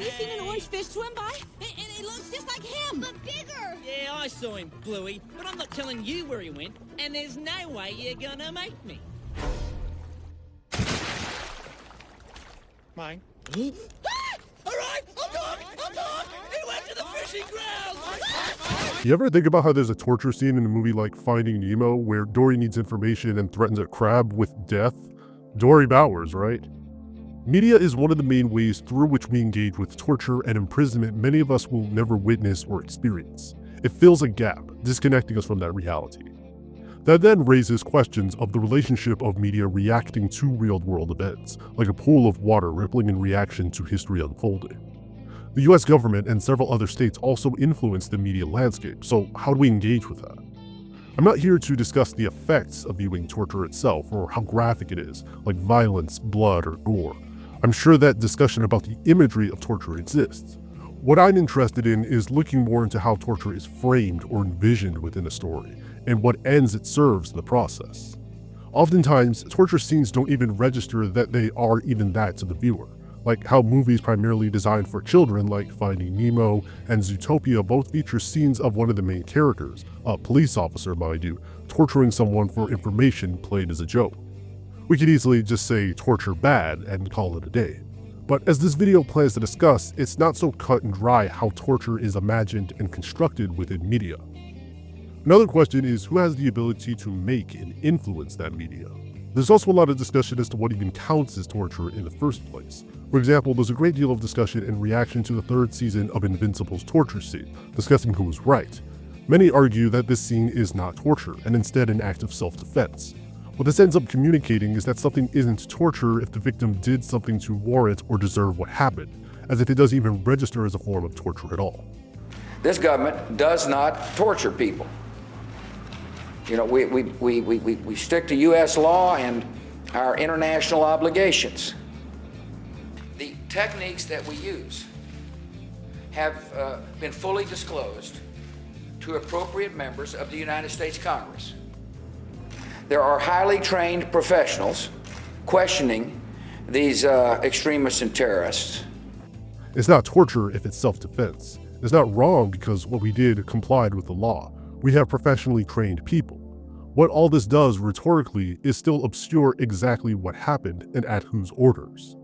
you seen an orange fish swim by? It looks just like him, but bigger. Yeah, I saw him, Bluey, but I'm not telling you where he went, and there's no way you're gonna make me. Mine. All right, I'm gone! He went to the fishing grounds! You ever think about how there's a torture scene in a movie like Finding Nemo where Dory needs information and threatens a crab with death? Dory Bowers, right? Media is one of the main ways through which we engage with torture and imprisonment many of us will never witness or experience. It fills a gap, disconnecting us from that reality. That then raises questions of the relationship of media reacting to real-world events, like a pool of water rippling in reaction to history unfolding. The US government and several other states also influence the media landscape, so how do we engage with that? I'm not here to discuss the effects of viewing torture itself or how graphic it is, like violence, blood, or gore. I'm sure that discussion about the imagery of torture exists. What I'm interested in is looking more into how torture is framed or envisioned within a story, and what ends it serves in the process. Oftentimes, torture scenes don't even register that they are even that to the viewer, like how movies primarily designed for children like Finding Nemo and Zootopia both feature scenes of one of the main characters, a police officer mind you, torturing someone for information played as a joke. We could easily just say torture bad and call it a day. But as this video plans to discuss, it's not so cut and dry how torture is imagined and constructed within media. Another question is who has the ability to make and influence that media? There's also a lot of discussion as to what even counts as torture in the first place. For example, there's a great deal of discussion in reaction to the third season of Invincible's torture scene, discussing who was right. Many argue that this scene is not torture, and instead an act of self-defense. What this ends up communicating is that something isn't torture if the victim did something to warrant or deserve what happened, as if it doesn't even register as a form of torture at all. This government does not torture people. You know, we stick to U.S. law and our international obligations. The techniques that we use have been fully disclosed to appropriate members of the United States Congress. There are highly trained professionals questioning these extremists and terrorists. It's not torture if it's self-defense. It's not wrong because what we did complied with the law. We have professionally trained people. What all this does rhetorically is still obscure exactly what happened and at whose orders.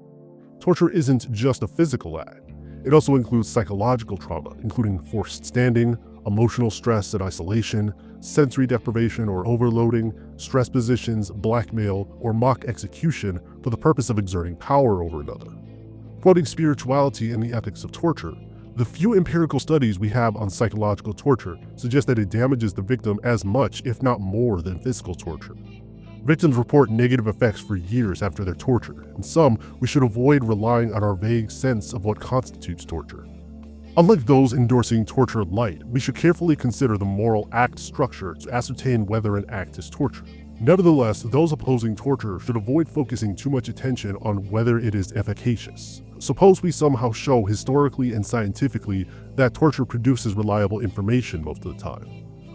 Torture isn't just a physical act. It also includes psychological trauma, including forced standing, emotional stress and isolation, sensory deprivation or overloading, stress positions, blackmail, or mock execution for the purpose of exerting power over another. Quoting Spirituality and the Ethics of Torture, the few empirical studies we have on psychological torture suggest that it damages the victim as much, if not more, than physical torture. Victims report negative effects for years after they're tortured, and some we should avoid relying on our vague sense of what constitutes torture. Unlike those endorsing torture light, we should carefully consider the moral act structure to ascertain whether an act is torture. Nevertheless, those opposing torture should avoid focusing too much attention on whether it is efficacious. Suppose we somehow show historically and scientifically that torture produces reliable information most of the time.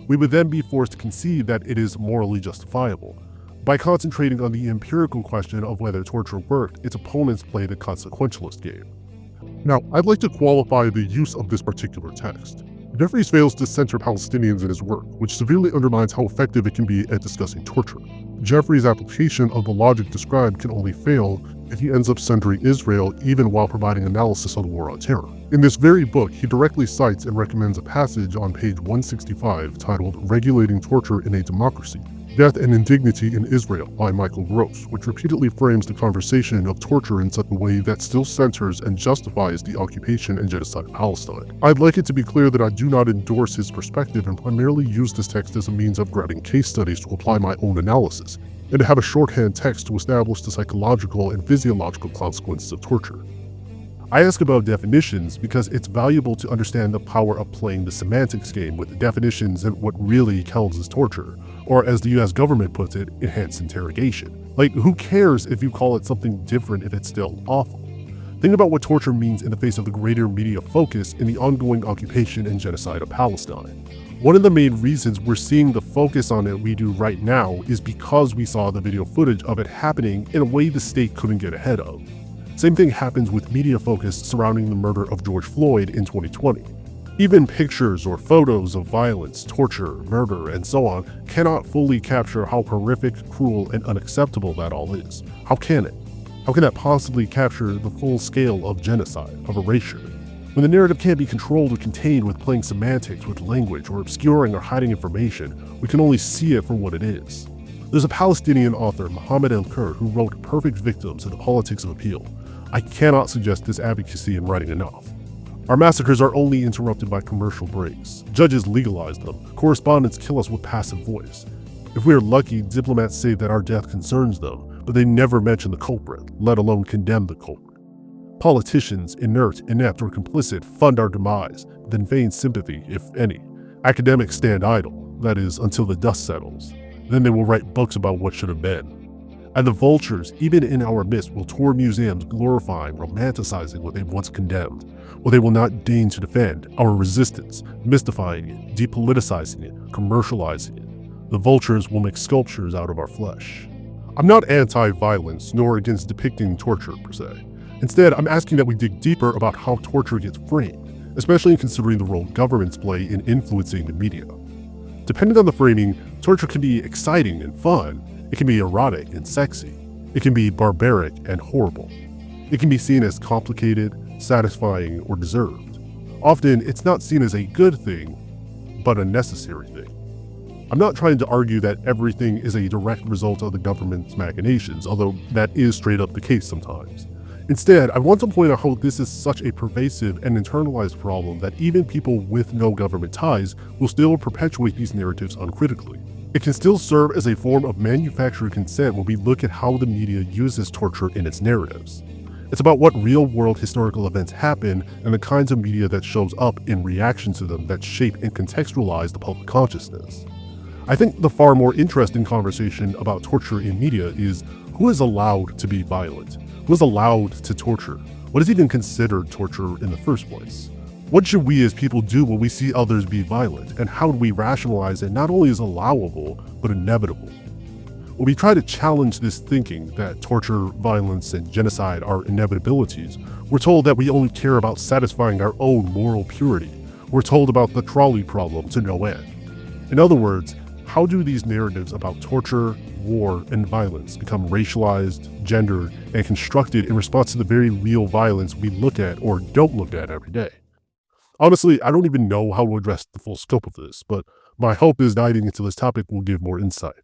We would then be forced to concede that it is morally justifiable. By concentrating on the empirical question of whether torture worked, its opponents played a consequentialist game. Now, I'd like to qualify the use of this particular text. Jeffries fails to center Palestinians in his work, which severely undermines how effective it can be at discussing torture. Jeffries' application of the logic described can only fail if he ends up centering Israel even while providing analysis on the War on Terror. In this very book, he directly cites and recommends a passage on page 165 titled Regulating Torture in a Democracy, Death and Indignity in Israel by Michael Gross, which repeatedly frames the conversation of torture in such a way that still centers and justifies the occupation and genocide of Palestine. I'd like it to be clear that I do not endorse his perspective and primarily use this text as a means of grabbing case studies to apply my own analysis, and to have a shorthand text to establish the psychological and physiological consequences of torture. I ask about definitions because it's valuable to understand the power of playing the semantics game with the definitions and what really counts as torture, or as the US government puts it, enhanced interrogation. Like, who cares if you call it something different if it's still awful? Think about what torture means in the face of the greater media focus in the ongoing occupation and genocide of Palestine. One of the main reasons we're seeing the focus on it we do right now is because we saw the video footage of it happening in a way the state couldn't get ahead of. Same thing happens with media focus surrounding the murder of George Floyd in 2020. Even pictures or photos of violence, torture, murder, and so on cannot fully capture how horrific, cruel, and unacceptable that all is. How can it? How can that possibly capture the full scale of genocide, of erasure? When the narrative can't be controlled or contained with playing semantics with language or obscuring or hiding information, we can only see it for what it is. There's a Palestinian author, Mohammed El-Kur, who wrote Perfect Victims and the Politics of Appeal. I cannot suggest this advocacy in writing enough. Our massacres are only interrupted by commercial breaks. Judges legalize them. Correspondents kill us with passive voice. If we are lucky, diplomats say that our death concerns them, but they never mention the culprit, let alone condemn the culprit. Politicians, inert, inept, or complicit, fund our demise, then feign sympathy, if any. Academics stand idle, that is, until the dust settles. Then they will write books about what should have been. And the vultures, even in our midst, will tour museums glorifying, romanticizing what they once condemned, what they will not deign to defend, our resistance, mystifying it, depoliticizing it, commercializing it. The vultures will make sculptures out of our flesh. I'm not anti-violence, nor against depicting torture per se. Instead, I'm asking that we dig deeper about how torture gets framed, especially considering the role governments play in influencing the media. Depending on the framing, torture can be exciting and fun. It can be erotic and sexy. It can be barbaric and horrible. It can be seen as complicated, satisfying, or deserved. Often, it's not seen as a good thing, but a necessary thing. I'm not trying to argue that everything is a direct result of the government's machinations, although that is straight up the case sometimes. Instead, I want to point out how this is such a pervasive and internalized problem that even people with no government ties will still perpetuate these narratives uncritically. It can still serve as a form of manufactured consent when we look at how the media uses torture in its narratives. It's about what real-world historical events happen and the kinds of media that shows up in reaction to them that shape and contextualize the public consciousness. I think the far more interesting conversation about torture in media is who is allowed to be violent? Who is allowed to torture? What is even considered torture in the first place? What should we as people do when we see others be violent, and how do we rationalize it not only as allowable, but inevitable? When we try to challenge this thinking that torture, violence, and genocide are inevitabilities, we're told that we only care about satisfying our own moral purity. We're told about the trolley problem to no end. In other words, how do these narratives about torture, war, and violence become racialized, gendered, and constructed in response to the very real violence we look at or don't look at every day? Honestly, I don't even know how to address the full scope of this, but my hope is diving into this topic will give more insight.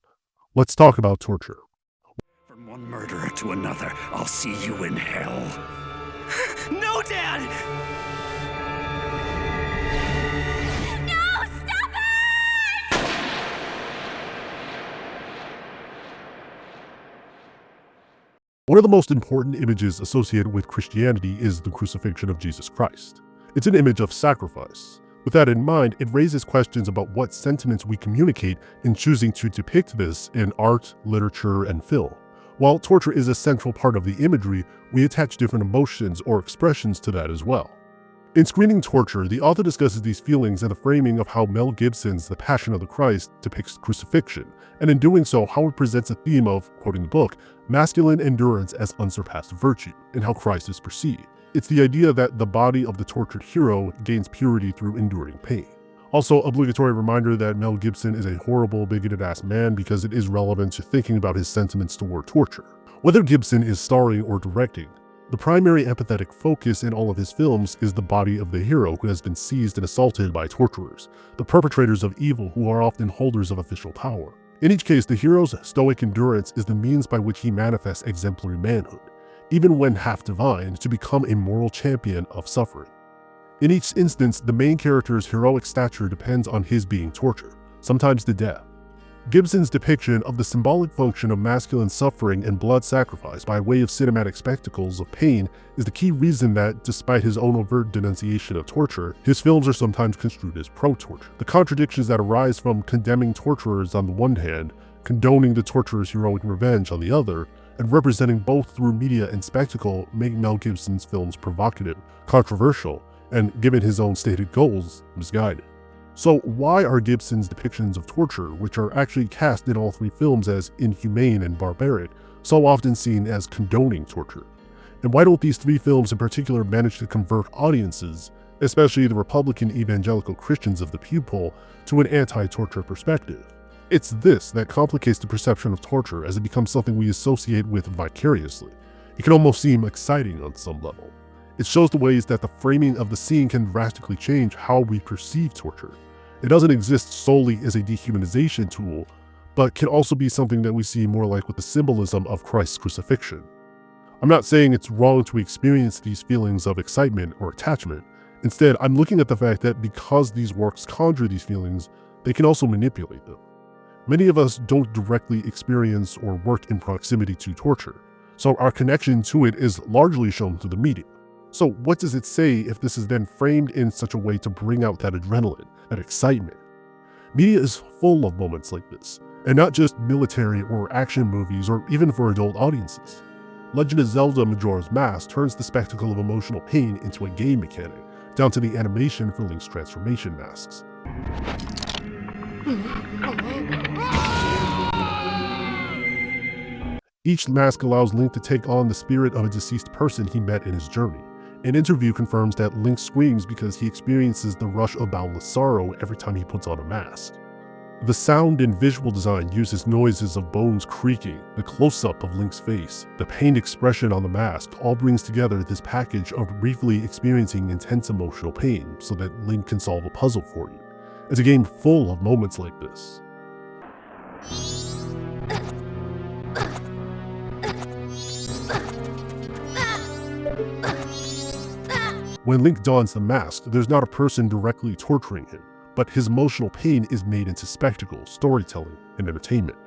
Let's talk about torture. From one murderer to another, I'll see you in hell. No, Dad! No, stop it! One of the most important images associated with Christianity is the crucifixion of Jesus Christ. It's an image of sacrifice. With that in mind, it raises questions about what sentiments we communicate in choosing to depict this in art, literature, and film. While torture is a central part of the imagery, we attach different emotions or expressions to that as well. In Screening Torture, the author discusses these feelings and the framing of how Mel Gibson's The Passion of the Christ depicts crucifixion, and in doing so, how it presents a theme of, quoting the book, masculine endurance as unsurpassed virtue, and how Christ is perceived. It's the idea that the body of the tortured hero gains purity through enduring pain. Also, obligatory reminder that Mel Gibson is a horrible, bigoted-ass man because it is relevant to thinking about his sentiments toward torture. Whether Gibson is starring or directing, the primary empathetic focus in all of his films is the body of the hero who has been seized and assaulted by torturers, the perpetrators of evil who are often holders of official power. In each case, the hero's stoic endurance is the means by which he manifests exemplary manhood, even when half divine, to become a moral champion of suffering. In each instance, the main character's heroic stature depends on his being tortured, sometimes to death. Gibson's depiction of the symbolic function of masculine suffering and blood sacrifice by way of cinematic spectacles of pain is the key reason that, despite his own overt denunciation of torture, his films are sometimes construed as pro-torture. The contradictions that arise from condemning torturers on the one hand, condoning the torturer's heroic revenge on the other, and representing both through media and spectacle make Mel Gibson's films provocative, controversial, and, given his own stated goals, misguided. So why are Gibson's depictions of torture, which are actually cast in all three films as inhumane and barbaric, so often seen as condoning torture? And why don't these three films in particular manage to convert audiences, especially the Republican evangelical Christians of the Pew poll, to an anti-torture perspective? It's this that complicates the perception of torture, as it becomes something we associate with vicariously. It can almost seem exciting on some level. It shows the ways that the framing of the scene can drastically change how we perceive torture. It doesn't exist solely as a dehumanization tool, but can also be something that we see more like with the symbolism of Christ's crucifixion. I'm not saying it's wrong to experience these feelings of excitement or attachment. Instead, I'm looking at the fact that because these works conjure these feelings, they can also manipulate them. Many of us don't directly experience or work in proximity to torture, so our connection to it is largely shown through the media. So what does it say if this is then framed in such a way to bring out that adrenaline, that excitement? Media is full of moments like this, and not just military or action movies or even for adult audiences. Legend of Zelda Majora's Mask turns the spectacle of emotional pain into a game mechanic, down to the animation for Link's transformation masks. Each mask allows Link to take on the spirit of a deceased person he met in his journey. An interview confirms that Link screams because he experiences the rush of boundless sorrow every time he puts on a mask. The sound and visual design uses noises of bones creaking, the close-up of Link's face, the pained expression on the mask all brings together this package of briefly experiencing intense emotional pain so that Link can solve a puzzle for you. It's a game full of moments like this. When Link dons the mask, there's not a person directly torturing him, but his emotional pain is made into spectacle, storytelling, and entertainment.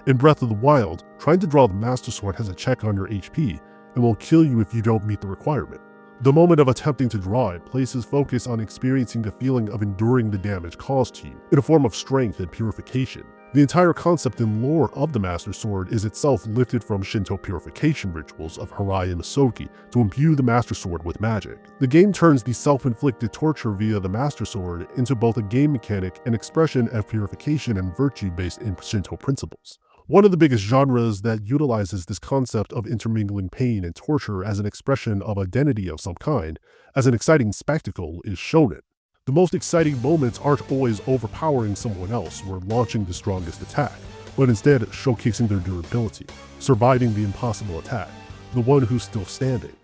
In Breath of the Wild, trying to draw the Master Sword has a check on your HP and will kill you if you don't meet the requirement. The moment of attempting to draw it places focus on experiencing the feeling of enduring the damage caused to you, in a form of strength and purification. The entire concept and lore of the Master Sword is itself lifted from Shinto purification rituals of Harai and Masoki to imbue the Master Sword with magic. The game turns the self-inflicted torture via the Master Sword into both a game mechanic and expression of purification and virtue based in Shinto principles. One of the biggest genres that utilizes this concept of intermingling pain and torture as an expression of identity of some kind, as an exciting spectacle, is shonen. The most exciting moments aren't always overpowering someone else or launching the strongest attack, but instead showcasing their durability, surviving the impossible attack, the one who's still standing.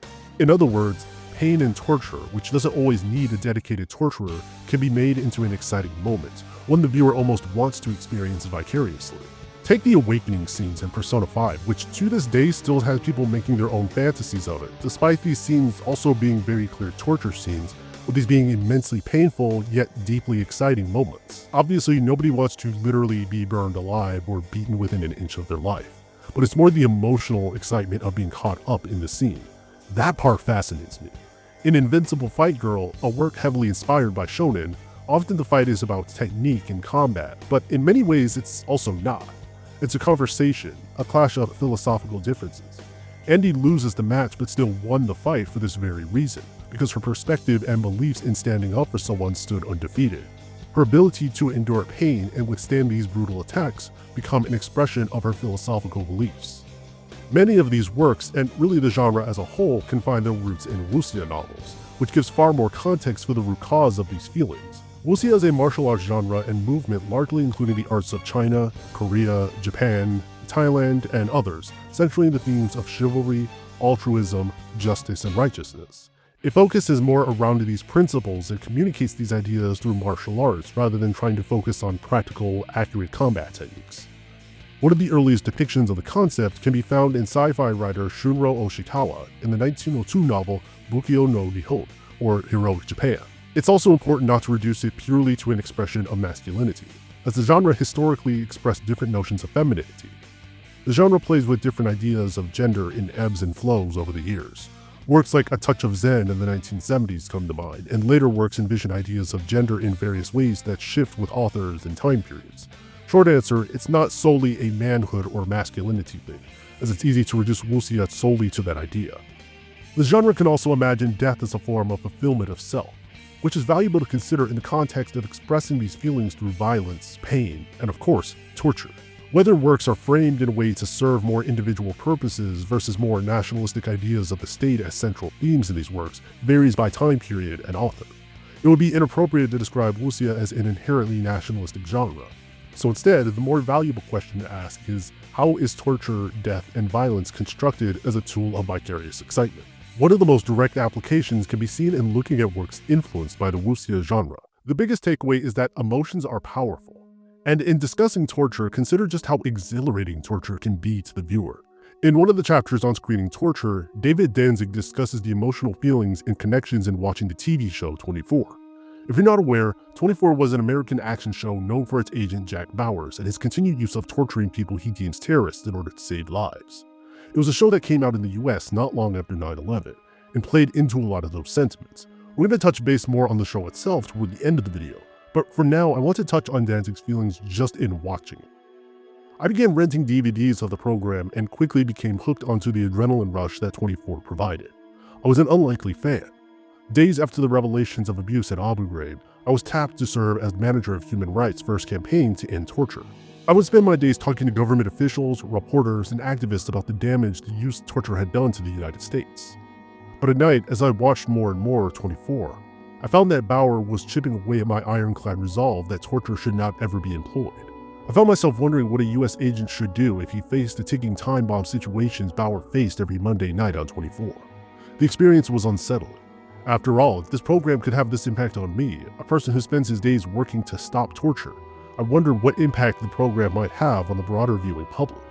In other words, pain and torture, which doesn't always need a dedicated torturer, can be made into an exciting moment, one the viewer almost wants to experience vicariously. Take the awakening scenes in Persona 5, which to this day still has people making their own fantasies of it, despite these scenes also being very clear torture scenes, with these being immensely painful yet deeply exciting moments. Obviously, nobody wants to literally be burned alive or beaten within an inch of their life, but it's more the emotional excitement of being caught up in the scene. That part fascinates me. In Invincible Fight Girl, a work heavily inspired by shonen, often the fight is about technique and combat, but in many ways it's also not. It's a conversation, a clash of philosophical differences. Andy loses the match but still won the fight for this very reason, because her perspective and beliefs in standing up for someone stood undefeated. Her ability to endure pain and withstand these brutal attacks become an expression of her philosophical beliefs. Many of these works, and really the genre as a whole, can find their roots in Wuxia novels, which gives far more context for the root cause of these feelings. Wuxia is a martial arts genre and movement largely including the arts of China, Korea, Japan, Thailand, and others, centering the themes of chivalry, altruism, justice, and righteousness. It focuses more around these principles and communicates these ideas through martial arts rather than trying to focus on practical, accurate combat techniques. One of the earliest depictions of the concept can be found in sci-fi writer Shunro Oshikawa in the 1902 novel Bukyo no Nihon, or Heroic Japan. It's also important not to reduce it purely to an expression of masculinity, as the genre historically expressed different notions of femininity. The genre plays with different ideas of gender in ebbs and flows over the years. Works like A Touch of Zen in the 1970s come to mind, and later works envision ideas of gender in various ways that shift with authors and time periods. Short answer, it's not solely a manhood or masculinity thing, as it's easy to reduce wuxia solely to that idea. The genre can also imagine death as a form of fulfillment of self, which is valuable to consider in the context of expressing these feelings through violence, pain, and of course, torture. Whether works are framed in a way to serve more individual purposes versus more nationalistic ideas of the state as central themes in these works varies by time period and author. It would be inappropriate to describe Wuxia as an inherently nationalistic genre. So instead, the more valuable question to ask is, how is torture, death, and violence constructed as a tool of vicarious excitement? One of the most direct applications can be seen in looking at works influenced by the Wuxia genre. The biggest takeaway is that emotions are powerful. And in discussing torture, consider just how exhilarating torture can be to the viewer. In one of the chapters on screening torture, David Danzig discusses the emotional feelings and connections in watching the TV show 24. If you're not aware, 24 was an American action show known for its agent Jack Bowers and his continued use of torturing people he deems terrorists in order to save lives. It was a show that came out in the US not long after 9/11 and played into a lot of those sentiments. We're going to touch base more on the show itself toward the end of the video, but for now I want to touch on Danzig's feelings just in watching it. I began renting DVDs of the program and quickly became hooked onto the adrenaline rush that 24 provided. I was an unlikely fan. Days after the revelations of abuse at Abu Ghraib, I was tapped to serve as manager of Human Rights' first campaign to end torture. I would spend my days talking to government officials, reporters, and activists about the damage the use of torture had done to the United States. But at night, as I watched more and more 24, I found that Bauer was chipping away at my ironclad resolve that torture should not ever be employed. I found myself wondering what a US agent should do if he faced the ticking time bomb situations Bauer faced every Monday night on 24. The experience was unsettling. After all, if this program could have this impact on me, a person who spends his days working to stop torture, I wondered what impact the program might have on the broader viewing public.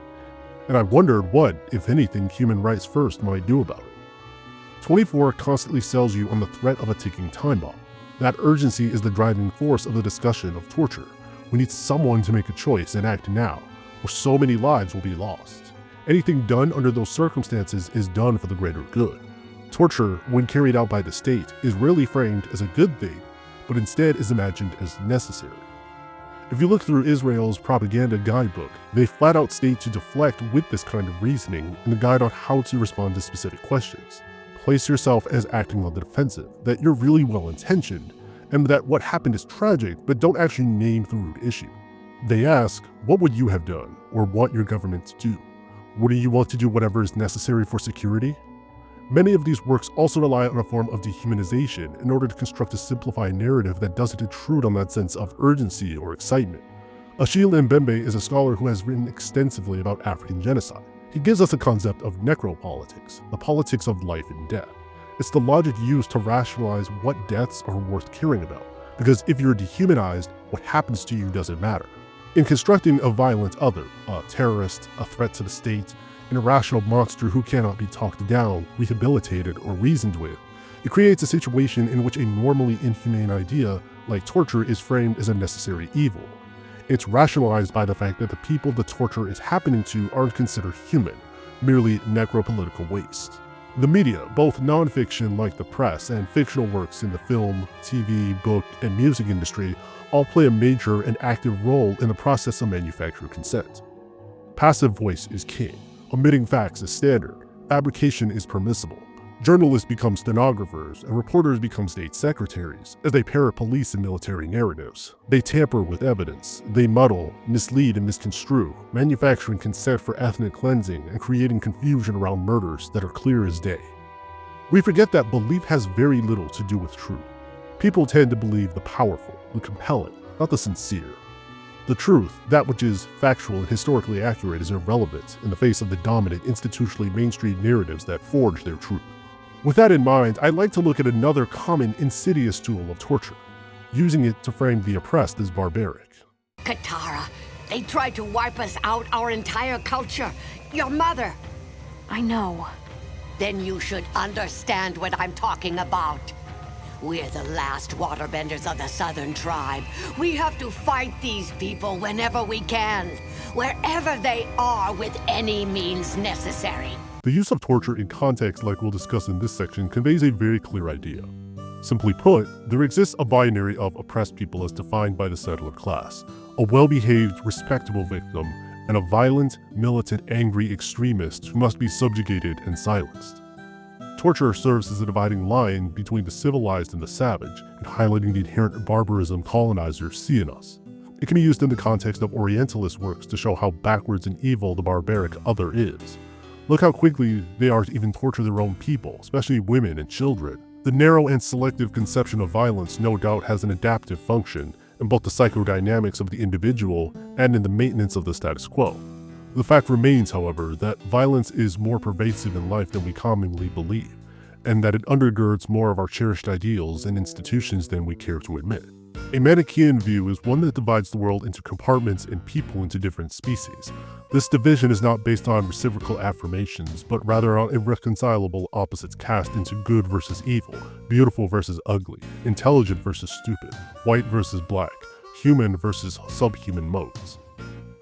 And I wondered what, if anything, Human Rights First might do about it. 24 constantly sells you on the threat of a ticking time bomb. That urgency is the driving force of the discussion of torture. We need someone to make a choice and act now, or so many lives will be lost. Anything done under those circumstances is done for the greater good. Torture, when carried out by the state, is rarely framed as a good thing, but instead is imagined as necessary. If you look through Israel's propaganda guidebook, they flat out state to deflect with this kind of reasoning in the guide on how to respond to specific questions. Place yourself as acting on the defensive, that you're really well-intentioned, and that what happened is tragic, but don't actually name the root issue. They ask, what would you have done, or want your government to do? Wouldn't you want to do whatever is necessary for security? Many of these works also rely on a form of dehumanization in order to construct a simplified narrative that doesn't intrude on that sense of urgency or excitement. Achille Mbembe is a scholar who has written extensively about African genocide. He gives us a concept of necropolitics, the politics of life and death. It's the logic used to rationalize what deaths are worth caring about, because if you're dehumanized, what happens to you doesn't matter. In constructing a violent other, a terrorist, a threat to the state, an irrational monster who cannot be talked down, rehabilitated, or reasoned with, it creates a situation in which a normally inhumane idea, like torture, is framed as a necessary evil. It's rationalized by the fact that the people the torture is happening to aren't considered human, merely necropolitical waste. The media, both non-fiction like the press and fictional works in the film, TV, book, and music industry, all play a major and active role in the process of manufactured consent. Passive voice is king. Omitting facts is standard. Fabrication is permissible. Journalists become stenographers, and reporters become state secretaries, as they parrot police and military narratives. They tamper with evidence. They muddle, mislead, and misconstrue, manufacturing consent for ethnic cleansing and creating confusion around murders that are clear as day. We forget that belief has very little to do with truth. People tend to believe the powerful, the compelling, not the sincere. The truth, that which is factual and historically accurate, is irrelevant in the face of the dominant, institutionally mainstream narratives that forge their truth. With that in mind, I'd like to look at another common, insidious tool of torture, using it to frame the oppressed as barbaric. Katara, they tried to wipe us out, our entire culture. Your mother. I know. Then you should understand what I'm talking about. We're the last waterbenders of the Southern Tribe. We have to fight these people whenever we can, wherever they are, with any means necessary. The use of torture in context like we'll discuss in this section conveys a very clear idea. Simply put, there exists a binary of oppressed people as defined by the settler class, a well-behaved, respectable victim, and a violent, militant, angry extremist who must be subjugated and silenced. Torture serves as a dividing line between the civilized and the savage, and highlighting the inherent barbarism colonizers see in us. It can be used in the context of Orientalist works to show how backwards and evil the barbaric other is. Look how quickly they are to even torture their own people, especially women and children. The narrow and selective conception of violence no doubt has an adaptive function in both the psychodynamics of the individual and in the maintenance of the status quo. The fact remains, however, that violence is more pervasive in life than we commonly believe, and that it undergirds more of our cherished ideals and institutions than we care to admit. A Manichaean view is one that divides the world into compartments and people into different species. This division is not based on reciprocal affirmations, but rather on irreconcilable opposites cast into good versus evil, beautiful versus ugly, intelligent versus stupid, white versus black, human versus subhuman modes.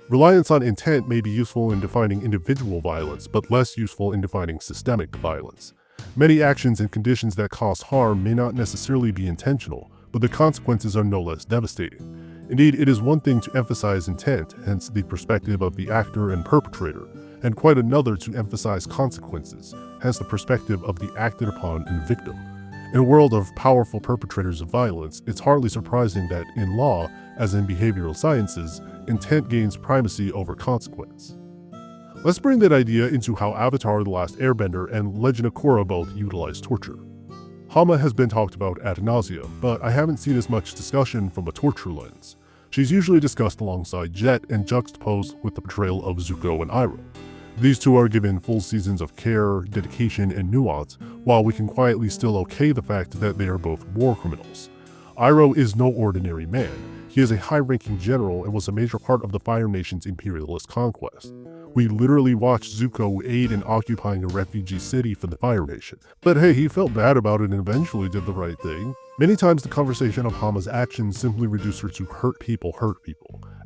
Reliance on intent may be useful in defining individual violence, but less useful in defining systemic violence. Many actions and conditions that cause harm may not necessarily be intentional, but the consequences are no less devastating. Indeed, it is one thing to emphasize intent, hence the perspective of the actor and perpetrator, and quite another to emphasize consequences, hence the perspective of the acted upon and victim. In a world of powerful perpetrators of violence, it's hardly surprising that in law, as in behavioral sciences, intent gains primacy over consequence. Let's bring that idea into how Avatar: The Last Airbender and Legend of Korra both utilize torture. Hama has been talked about ad nauseum, but I haven't seen as much discussion from a torture lens. She's usually discussed alongside Jet and juxtaposed with the portrayal of Zuko and Iroh. These two are given full seasons of care, dedication, and nuance, while we can quietly still okay the fact that they are both war criminals. Iroh is no ordinary man. He is a high-ranking general and was a major part of the Fire Nation's imperialist conquest. We literally watched Zuko aid in occupying a refugee city for the Fire Nation. But hey, he felt bad about it and eventually did the right thing. Many times the conversation of Hama's actions simply reduce her to hurt people.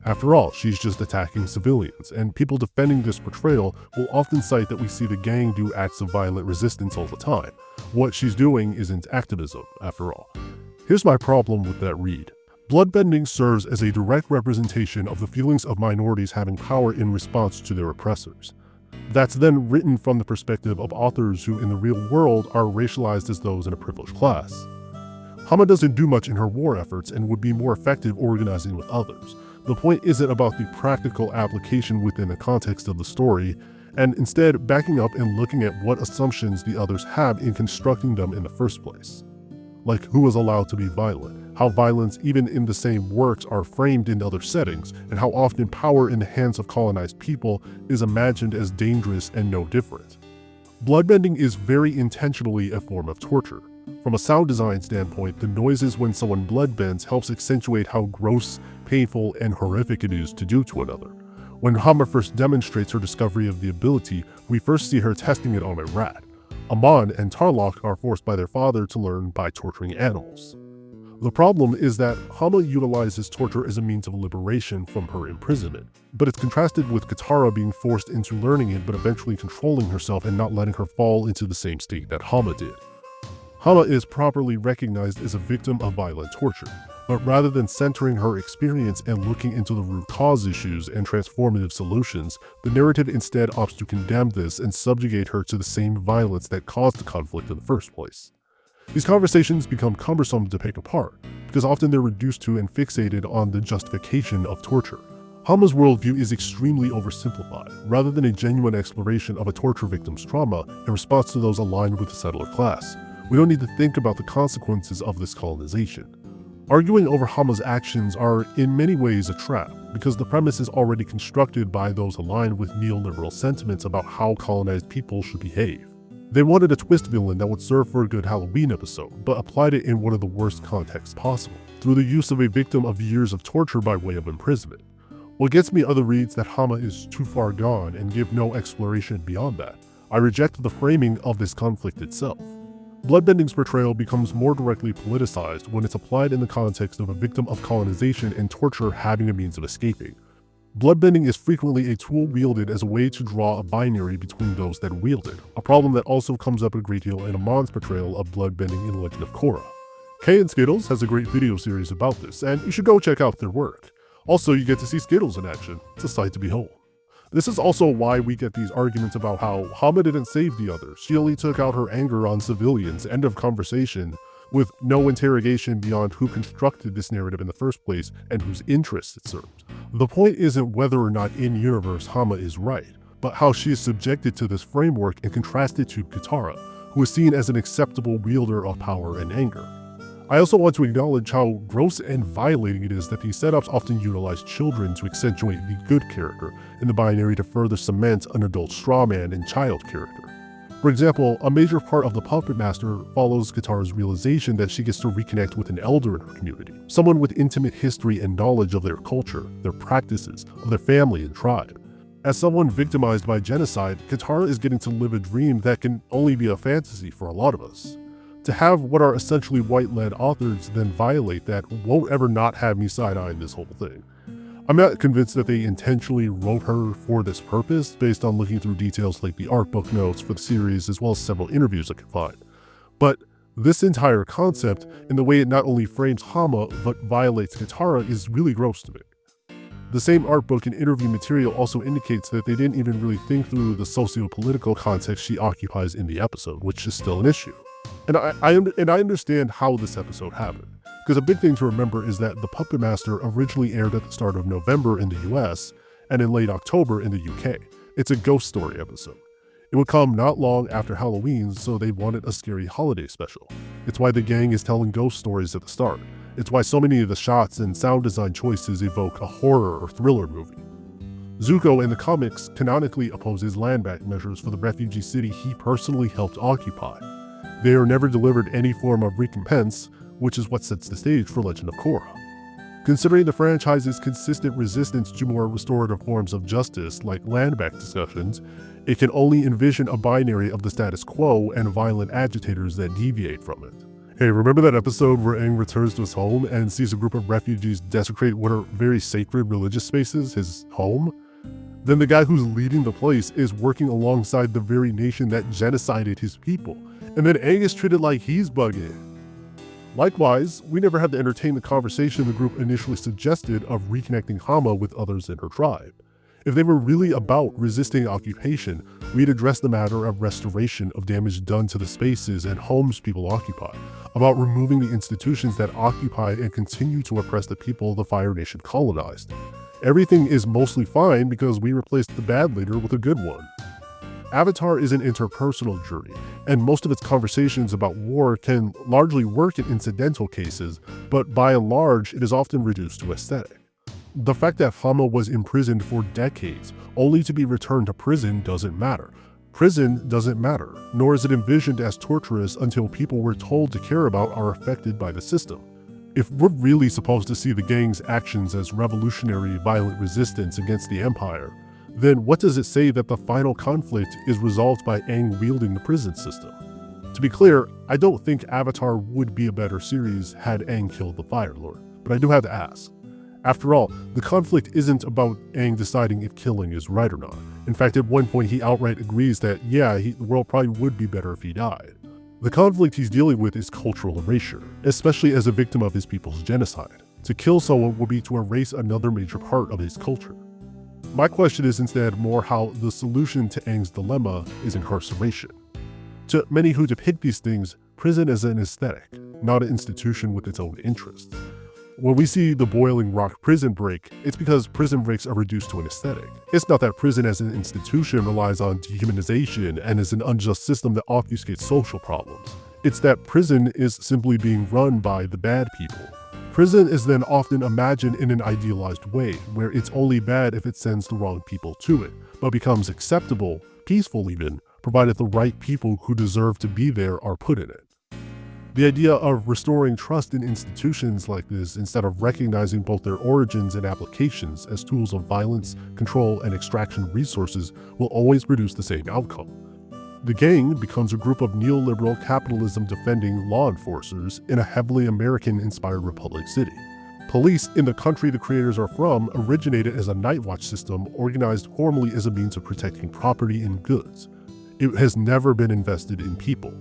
After all, she's just attacking civilians, and people defending this portrayal will often cite that we see the gang do acts of violent resistance all the time. What she's doing isn't activism, after all. Here's my problem with that read. Bloodbending serves as a direct representation of the feelings of minorities having power in response to their oppressors. That's then written from the perspective of authors who in the real world are racialized as those in a privileged class. Hama doesn't do much in her war efforts and would be more effective organizing with others. The point isn't about the practical application within the context of the story, and instead backing up and looking at what assumptions the others have in constructing them in the first place. Like who is allowed to be violent, how violence even in the same works are framed in other settings, and how often power in the hands of colonized people is imagined as dangerous and no different. Bloodbending is very intentionally a form of torture. From a sound design standpoint, the noises when someone bloodbends helps accentuate how gross, painful, and horrific it is to do to another. When Hama first demonstrates her discovery of the ability, we first see her testing it on a rat. Amon and Tarlok are forced by their father to learn by torturing animals. The problem is that Hama utilizes torture as a means of liberation from her imprisonment, but it's contrasted with Katara being forced into learning it but eventually controlling herself and not letting her fall into the same state that Hama did. Hama is properly recognized as a victim of violent torture, but rather than centering her experience and looking into the root cause issues and transformative solutions, the narrative instead opts to condemn this and subjugate her to the same violence that caused the conflict in the first place. These conversations become cumbersome to pick apart, because often they're reduced to and fixated on the justification of torture. Hama's worldview is extremely oversimplified, rather than a genuine exploration of a torture victim's trauma in response to those aligned with the settler class. We don't need to think about the consequences of this colonization. Arguing over Hama's actions are in many ways a trap, because the premise is already constructed by those aligned with neoliberal sentiments about how colonized people should behave. They wanted a twist villain that would serve for a good Halloween episode, but applied it in one of the worst contexts possible, through the use of a victim of years of torture by way of imprisonment. What gets me other reads that Hama is too far gone and give no exploration beyond that. I reject the framing of this conflict itself. Bloodbending's portrayal becomes more directly politicized when it's applied in the context of a victim of colonization and torture having a means of escaping. Bloodbending is frequently a tool wielded as a way to draw a binary between those that wield it, a problem that also comes up a great deal in Amon's portrayal of bloodbending in Legend of Korra. Kay and Skittles has a great video series about this, and you should go check out their work. Also, you get to see Skittles in action. It's a sight to behold. This is also why we get these arguments about how Hama didn't save the others, she only took out her anger on civilians, end of conversation, with no interrogation beyond who constructed this narrative in the first place and whose interests it served. The point isn't whether or not in-universe Hama is right, but how she is subjected to this framework and contrasted to Katara, who is seen as an acceptable wielder of power and anger. I also want to acknowledge how gross and violating it is that these setups often utilize children to accentuate the good character in the binary to further cement an adult strawman and child character. For example, a major part of the Puppet Master follows Katara's realization that she gets to reconnect with an elder in her community, someone with intimate history and knowledge of their culture, their practices, of their family and tribe. As someone victimized by genocide, Katara is getting to live a dream that can only be a fantasy for a lot of us. To have what are essentially white-led authors then violate that won't ever not have me side-eyeing this whole thing. I'm not convinced that they intentionally wrote her for this purpose based on looking through details like the art book notes for the series as well as several interviews I could find. But this entire concept and the way it not only frames Hama but violates Katara is really gross to me. The same art book and interview material also indicates that they didn't even really think through the socio-political context she occupies in the episode, which is still an issue. And I understand how this episode happened, because a big thing to remember is that The Puppet Master originally aired at the start of November in the US and in late October in the UK. It's a ghost story episode. It would come not long after Halloween, so they wanted a scary holiday special. It's why the gang is telling ghost stories at the start. It's why so many of the shots and sound design choices evoke a horror or thriller movie. Zuko in the comics canonically opposes land back measures for the refugee city he personally helped occupy. They are never delivered any form of recompense, which is what sets the stage for Legend of Korra. Considering the franchise's consistent resistance to more restorative forms of justice, like land back discussions, it can only envision a binary of the status quo and violent agitators that deviate from it. Hey, remember that episode where Aang returns to his home and sees a group of refugees desecrate what are very sacred religious spaces, his home? Then the guy who's leading the place is working alongside the very nation that genocided his people, and then Aang is treated like he's bugging. Likewise, we never had to entertain the conversation the group initially suggested of reconnecting Hama with others in her tribe. If they were really about resisting occupation, we'd address the matter of restoration of damage done to the spaces and homes people occupy, about removing the institutions that occupy and continue to oppress the people the Fire Nation colonized. Everything is mostly fine because we replaced the bad leader with a good one. Avatar is an interpersonal journey, and most of its conversations about war can largely work in incidental cases, but by and large, it is often reduced to aesthetic. The fact that Hama was imprisoned for decades, only to be returned to prison, doesn't matter. Prison doesn't matter, nor is it envisioned as torturous until people we're told to care about are affected by the system. If we're really supposed to see the gang's actions as revolutionary, violent resistance against the Empire, then what does it say that the final conflict is resolved by Aang wielding the prison system? To be clear, I don't think Avatar would be a better series had Aang killed the Fire Lord, but I do have to ask. After all, the conflict isn't about Aang deciding if killing is right or not. In fact, at one point he outright agrees that, the world probably would be better if he died. The conflict he's dealing with is cultural erasure, especially as a victim of his people's genocide. To kill someone would be to erase another major part of his culture. My question is instead more how the solution to Aang's dilemma is incarceration. To many who depict these things, prison is an aesthetic, not an institution with its own interests. When we see the Boiling Rock prison break, it's because prison breaks are reduced to an aesthetic. It's not that prison as an institution relies on dehumanization and is an unjust system that obfuscates social problems. It's that prison is simply being run by the bad people. Prison is then often imagined in an idealized way, where it's only bad if it sends the wrong people to it, but becomes acceptable, peaceful even, provided the right people who deserve to be there are put in it. The idea of restoring trust in institutions like this instead of recognizing both their origins and applications as tools of violence, control, and extraction of resources will always produce the same outcome. The gang becomes a group of neoliberal capitalism-defending law enforcers in a heavily American-inspired Republic City. Police in the country the creators are from originated as a night watch system organized formally as a means of protecting property and goods. It has never been invested in people.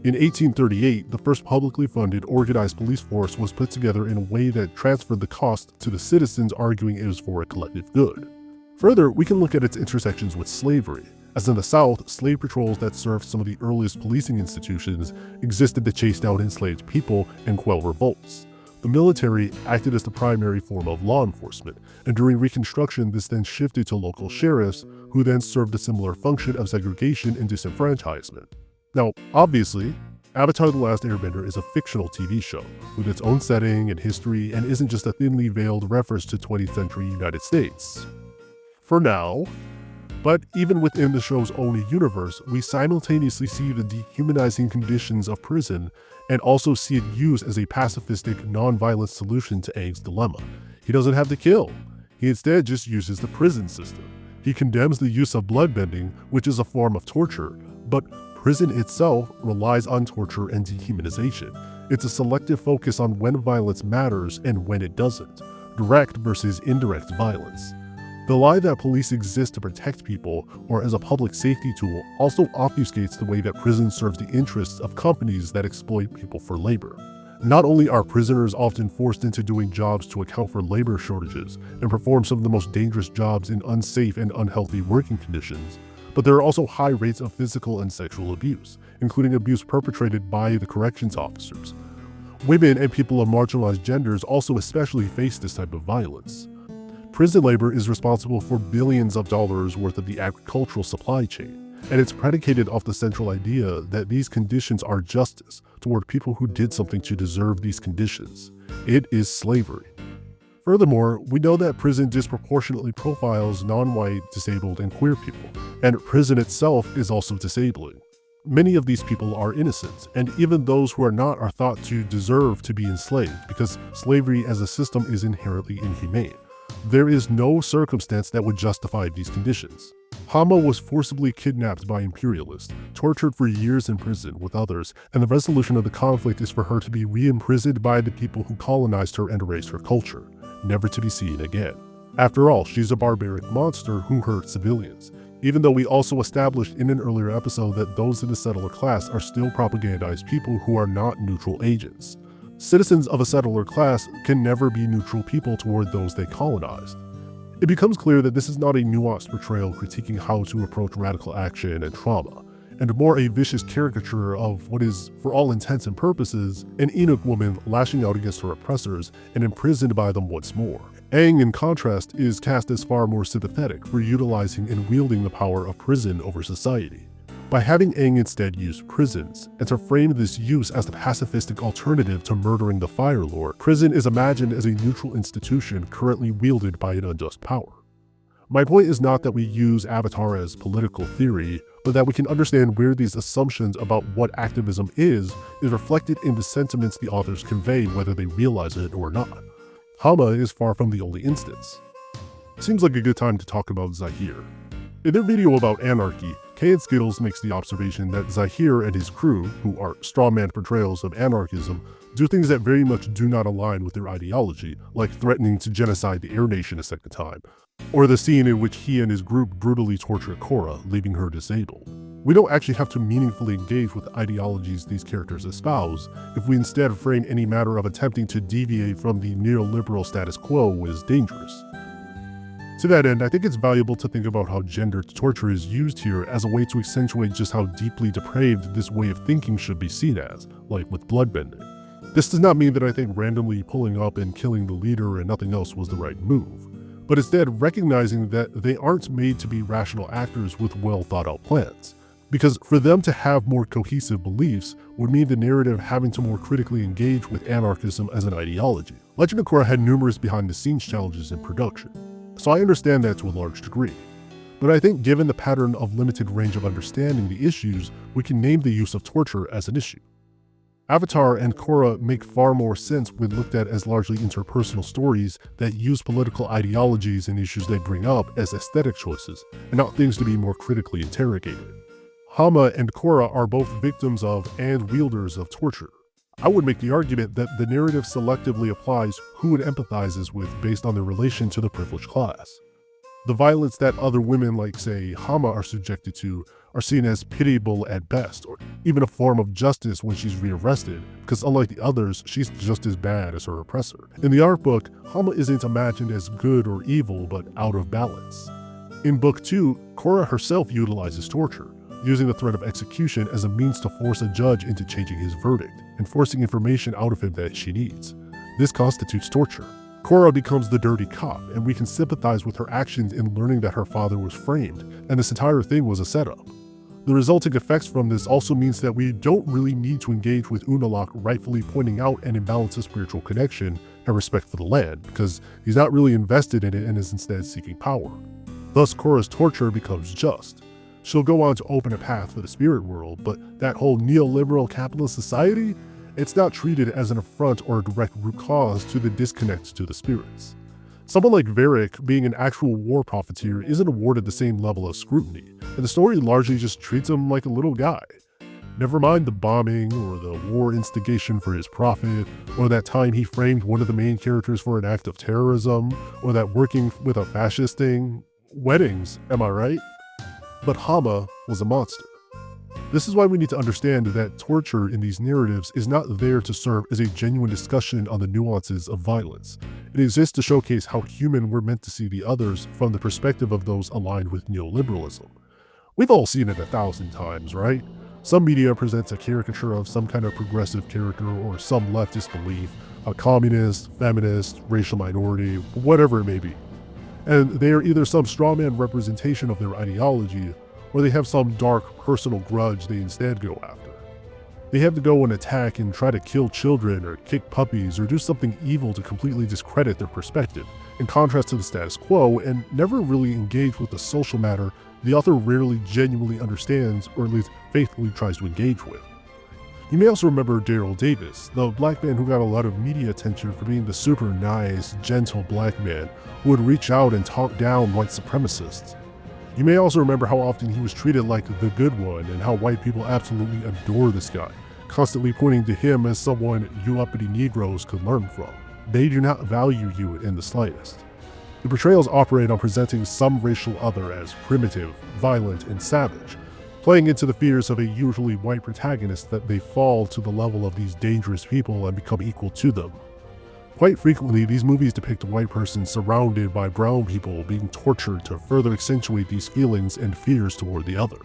In 1838, the first publicly funded organized police force was put together in a way that transferred the cost to the citizens, arguing it was for a collective good. Further, we can look at its intersections with slavery. As in the South, slave patrols that served some of the earliest policing institutions existed to chase down enslaved people and quell revolts. The military acted as the primary form of law enforcement, and during Reconstruction this then shifted to local sheriffs, who then served a similar function of segregation and disenfranchisement. Now, obviously, Avatar: The Last Airbender is a fictional TV show, with its own setting and history, and isn't just a thinly veiled reference to 20th century United States. For now. But even within the show's own universe, we simultaneously see the dehumanizing conditions of prison and also see it used as a pacifistic, non-violent solution to Aang's dilemma. He doesn't have to kill. He instead just uses the prison system. He condemns the use of bloodbending, which is a form of torture, but prison itself relies on torture and dehumanization. It's a selective focus on when violence matters and when it doesn't, direct versus indirect violence. The lie that police exist to protect people or as a public safety tool also obfuscates the way that prison serves the interests of companies that exploit people for labor. Not only are prisoners often forced into doing jobs to account for labor shortages and perform some of the most dangerous jobs in unsafe and unhealthy working conditions, but there are also high rates of physical and sexual abuse, including abuse perpetrated by the corrections officers. Women and people of marginalized genders also especially face this type of violence. Prison labor is responsible for billions of dollars worth of the agricultural supply chain, and it's predicated off the central idea that these conditions are justice toward people who did something to deserve these conditions. It is slavery. Furthermore, we know that prison disproportionately profiles non-white, disabled, and queer people, and prison itself is also disabling. Many of these people are innocent, and even those who are not are thought to deserve to be enslaved because slavery as a system is inherently inhumane. There is no circumstance that would justify these conditions. Hama was forcibly kidnapped by imperialists, tortured for years in prison with others, and the resolution of the conflict is for her to be re-imprisoned by the people who colonized her and erased her culture, never to be seen again. After all, she's a barbaric monster who hurt civilians, even though we also established in an earlier episode that those in the settler class are still propagandized people who are not neutral agents. Citizens of a settler class can never be neutral people toward those they colonized. It becomes clear that this is not a nuanced portrayal critiquing how to approach radical action and trauma, and more a vicious caricature of what is, for all intents and purposes, an eunuch woman lashing out against her oppressors and imprisoned by them once more. Aang, in contrast, is cast as far more sympathetic for utilizing and wielding the power of prison over society. By having Aang instead use prisons, and to frame this use as the pacifistic alternative to murdering the Fire Lord, prison is imagined as a neutral institution currently wielded by an unjust power. My point is not that we use Avatar as political theory, but that we can understand where these assumptions about what activism is reflected in the sentiments the authors convey whether they realize it or not. Hama is far from the only instance. Seems like a good time to talk about Zahir. In their video about anarchy, Kay and Skittles makes the observation that Zahir and his crew, who are strawman portrayals of anarchism, do things that very much do not align with their ideology, like threatening to genocide the Air Nation a second time, or the scene in which he and his group brutally torture Korra, leaving her disabled. We don't actually have to meaningfully engage with the ideologies these characters espouse, if we instead frame any matter of attempting to deviate from the neoliberal status quo as dangerous. To that end, I think it's valuable to think about how gendered torture is used here as a way to accentuate just how deeply depraved this way of thinking should be seen as, like with bloodbending. This does not mean that I think randomly pulling up and killing the leader and nothing else was the right move, but instead recognizing that they aren't made to be rational actors with well thought out plans. Because for them to have more cohesive beliefs would mean the narrative having to more critically engage with anarchism as an ideology. Legend of Korra had numerous behind-the-scenes challenges in production, so I understand that to a large degree. But I think given the pattern of limited range of understanding the issues, we can name the use of torture as an issue. Avatar and Korra make far more sense when looked at as largely interpersonal stories that use political ideologies and issues they bring up as aesthetic choices, and not things to be more critically interrogated. Hama and Korra are both victims of and wielders of torture. I would make the argument that the narrative selectively applies who it empathizes with based on their relation to the privileged class. The violence that other women like, say, Hama are subjected to are seen as pitiable at best, or even a form of justice when she's rearrested, because unlike the others, she's just as bad as her oppressor. In the art book, Hama isn't imagined as good or evil, but out of balance. In Book 2, Cora herself utilizes torture, using the threat of execution as a means to force a judge into changing his verdict and forcing information out of him that she needs. This constitutes torture. Cora becomes the dirty cop, and we can sympathize with her actions in learning that her father was framed, and this entire thing was a setup. The resulting effects from this also means that we don't really need to engage with Unalaq rightfully pointing out an imbalance of spiritual connection and respect for the land, because he's not really invested in it and is instead seeking power. Thus, Cora's torture becomes just. She'll go on to open a path for the spirit world, but that whole neoliberal capitalist society, it's not treated as an affront or a direct root cause to the disconnect to the spirits. Someone like Varric, being an actual war profiteer, isn't awarded the same level of scrutiny, and the story largely just treats him like a little guy. Never mind the bombing, or the war instigation for his profit, or that time he framed one of the main characters for an act of terrorism, or that working with a fascist thing. Weddings, am I right? But Hama was a monster. This is why we need to understand that torture in these narratives is not there to serve as a genuine discussion on the nuances of violence. It exists to showcase how human we're meant to see the others from the perspective of those aligned with neoliberalism. We've all seen it 1,000 times, right? Some media presents a caricature of some kind of progressive character or some leftist belief, a communist, feminist, racial minority, whatever it may be. And they are either some strawman representation of their ideology, or they have some dark personal grudge they instead go after. They have to go and attack and try to kill children or kick puppies or do something evil to completely discredit their perspective, in contrast to the status quo, and never really engage with the social matter the author rarely genuinely understands or at least faithfully tries to engage with. You may also remember Daryl Davis, the black man who got a lot of media attention for being the super nice, gentle black man who would reach out and talk down white supremacists. You may also remember how often he was treated like the good one and how white people absolutely adore this guy, constantly pointing to him as someone you uppity Negroes could learn from. They do not value you in the slightest. The portrayals operate on presenting some racial other as primitive, violent, and savage, playing into the fears of a usually white protagonist that they fall to the level of these dangerous people and become equal to them. Quite frequently, these movies depict a white person surrounded by brown people being tortured to further accentuate these feelings and fears toward the other.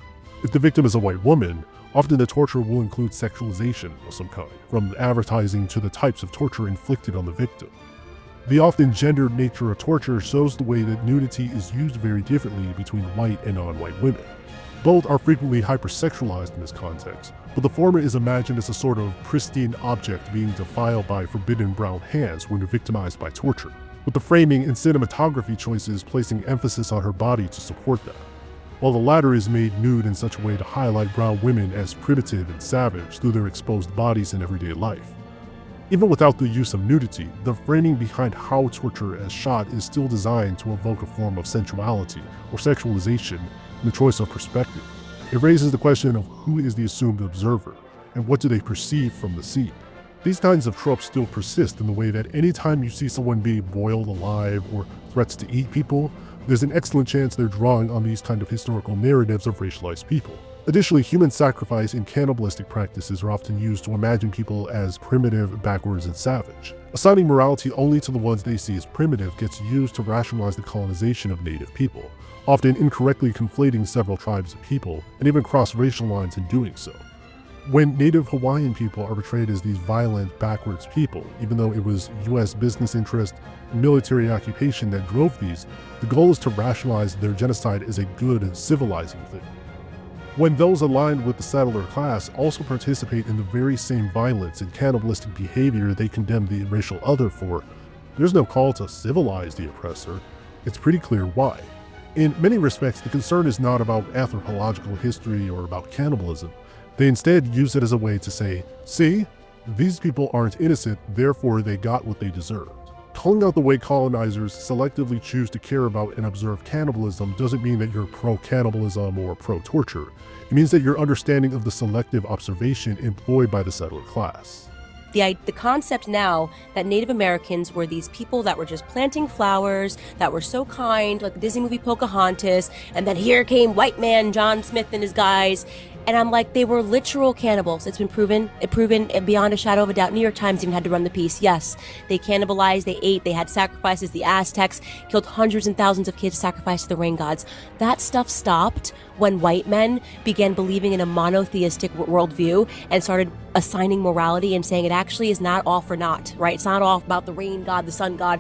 If the victim is a white woman, often the torture will include sexualization of some kind, from advertising to the types of torture inflicted on the victim. The often gendered nature of torture shows the way that nudity is used very differently between white and non-white women. Both are frequently hypersexualized in this context, but the former is imagined as a sort of pristine object being defiled by forbidden brown hands when victimized by torture, with the framing and cinematography choices placing emphasis on her body to support that, while the latter is made nude in such a way to highlight brown women as primitive and savage through their exposed bodies in everyday life. Even without the use of nudity, the framing behind how torture is shot is still designed to evoke a form of sensuality or sexualization in the choice of perspective. It raises the question of who is the assumed observer, and what do they perceive from the scene. These kinds of tropes still persist in the way that anytime you see someone being boiled alive or threats to eat people, there's an excellent chance they're drawing on these kind of historical narratives of racialized people. Additionally, human sacrifice and cannibalistic practices are often used to imagine people as primitive, backwards, and savage. Assigning morality only to the ones they see as primitive gets used to rationalize the colonization of native people, often incorrectly conflating several tribes of people, and even cross racial lines in doing so. When native Hawaiian people are portrayed as these violent, backwards people, even though it was US business interest and military occupation that drove these, the goal is to rationalize their genocide as a good and civilizing thing. When those aligned with the settler class also participate in the very same violence and cannibalistic behavior they condemn the racial other for, there's no call to civilize the oppressor. It's pretty clear why. In many respects, the concern is not about anthropological history or about cannibalism. They instead use it as a way to say, see, these people aren't innocent, therefore they got what they deserved. Calling out the way colonizers selectively choose to care about and observe cannibalism doesn't mean that you're pro-cannibalism or pro-torture. It means that your understanding of the selective observation employed by the settler class. The concept now that Native Americans were these people that were just planting flowers, that were so kind, like the Disney movie Pocahontas, and then here came white man John Smith and his guys, And I'm like, they were literal cannibals. It's been proven beyond a shadow of a doubt. New York Times even had to run the piece. Yes, they cannibalized, they ate, they had sacrifices. The Aztecs killed hundreds and thousands of kids sacrificed to the rain gods. That stuff stopped when white men began believing in a monotheistic worldview and started assigning morality and saying it actually is not all for naught, right? It's not all about the rain god, the sun god.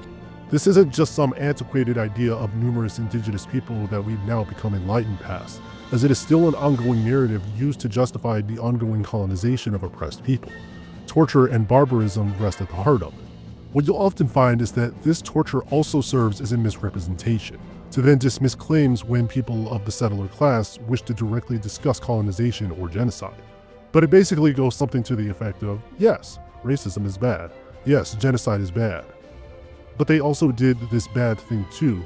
This isn't just some antiquated idea of numerous indigenous people that we've now become enlightened past, as it is still an ongoing narrative used to justify the ongoing colonization of oppressed people. Torture and barbarism rest at the heart of it. What you'll often find is that this torture also serves as a misrepresentation, to then dismiss claims when people of the settler class wish to directly discuss colonization or genocide. But it basically goes something to the effect of, yes, racism is bad. Yes, genocide is bad. But they also did this bad thing too,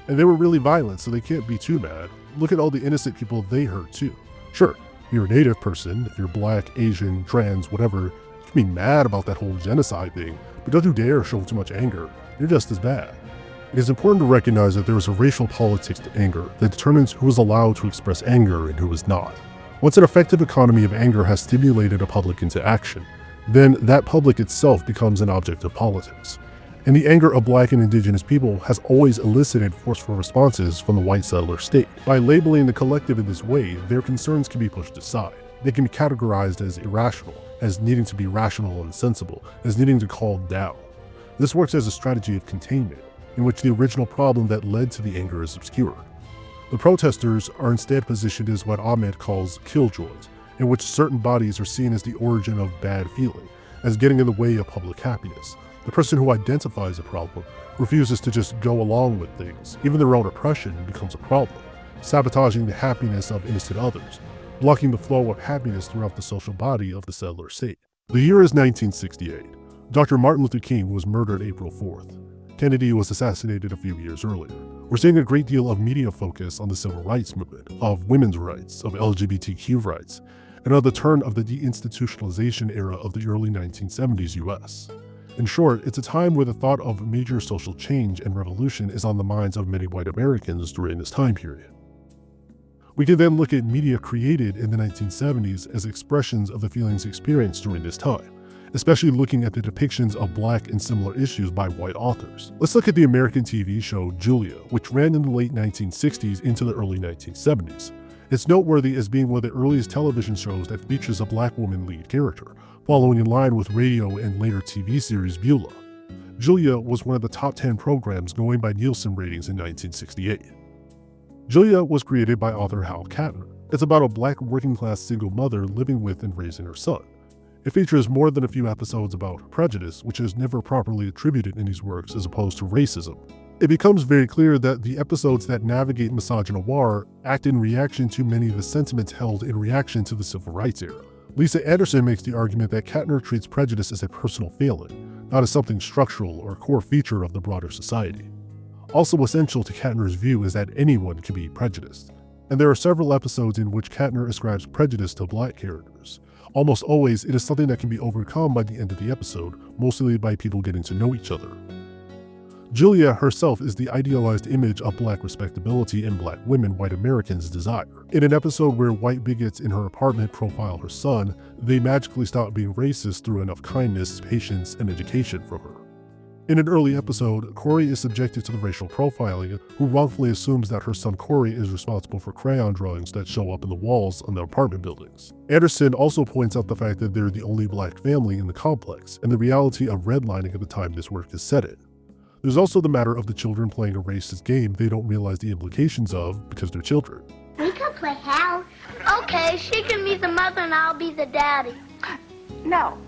and they were really violent, so they can't be too bad. Look at all the innocent people they hurt too. Sure, you're a native person, if you're black, Asian, trans, whatever, you can be mad about that whole genocide thing, but don't you dare show too much anger. You're just as bad. It is important to recognize that there is a racial politics to anger that determines who is allowed to express anger and who is not. Once an effective economy of anger has stimulated a public into action, then that public itself becomes an object of politics. And the anger of black and indigenous people has always elicited forceful responses from the white settler state. By labeling the collective in this way, their concerns can be pushed aside. They can be categorized as irrational, as needing to be rational and sensible, as needing to calm down. This works as a strategy of containment, in which the original problem that led to the anger is obscured. The protesters are instead positioned as what Ahmed calls killjoys, in which certain bodies are seen as the origin of bad feeling, as getting in the way of public happiness. The person who identifies a problem refuses to just go along with things. Even their own oppression becomes a problem, sabotaging the happiness of innocent others, blocking the flow of happiness throughout the social body of the settler state. The year is 1968. Dr. Martin Luther King was murdered April 4th. Kennedy was assassinated a few years earlier. We're seeing a great deal of media focus on the civil rights movement, of women's rights, of LGBTQ rights, and on the turn of the deinstitutionalization era of the early 1970s US. In short, it's a time where the thought of major social change and revolution is on the minds of many white Americans during this time period. We can then look at media created in the 1970s as expressions of the feelings experienced during this time, especially looking at the depictions of black and similar issues by white authors. Let's look at the American TV show Julia, which ran in the late 1960s into the early 1970s. It's noteworthy as being one of the earliest television shows that features a black woman lead character, following in line with radio and later TV series Beulah. Julia was one of the top 10 programs going by Nielsen ratings in 1968. Julia was created by author Hal Katner. It's about a black working-class single mother living with and raising her son. It features more than a few episodes about prejudice, which is never properly attributed in these works as opposed to racism. It becomes very clear that the episodes that navigate misogynoir act in reaction to many of the sentiments held in reaction to the civil rights era. Lisa Anderson makes the argument that Katner treats prejudice as a personal failing, not as something structural or a core feature of the broader society. Also essential to Katner's view is that anyone can be prejudiced, and there are several episodes in which Katner ascribes prejudice to black characters. Almost always, it is something that can be overcome by the end of the episode, mostly by people getting to know each other. Julia herself is the idealized image of black respectability and black women white Americans desire. In an episode where white bigots in her apartment profile her son, they magically stop being racist through enough kindness, patience, and education from her. In an early episode, Corey is subjected to the racial profiling, who wrongfully assumes that her son Corey is responsible for crayon drawings that show up in the walls on the apartment buildings. Anderson also points out the fact that they're the only black family in the complex, and the reality of redlining at the time this work is set in. There's also the matter of the children playing a racist game they don't realize the implications of because they're children. We can play house. Okay, she can be the mother and I'll be the daddy. No,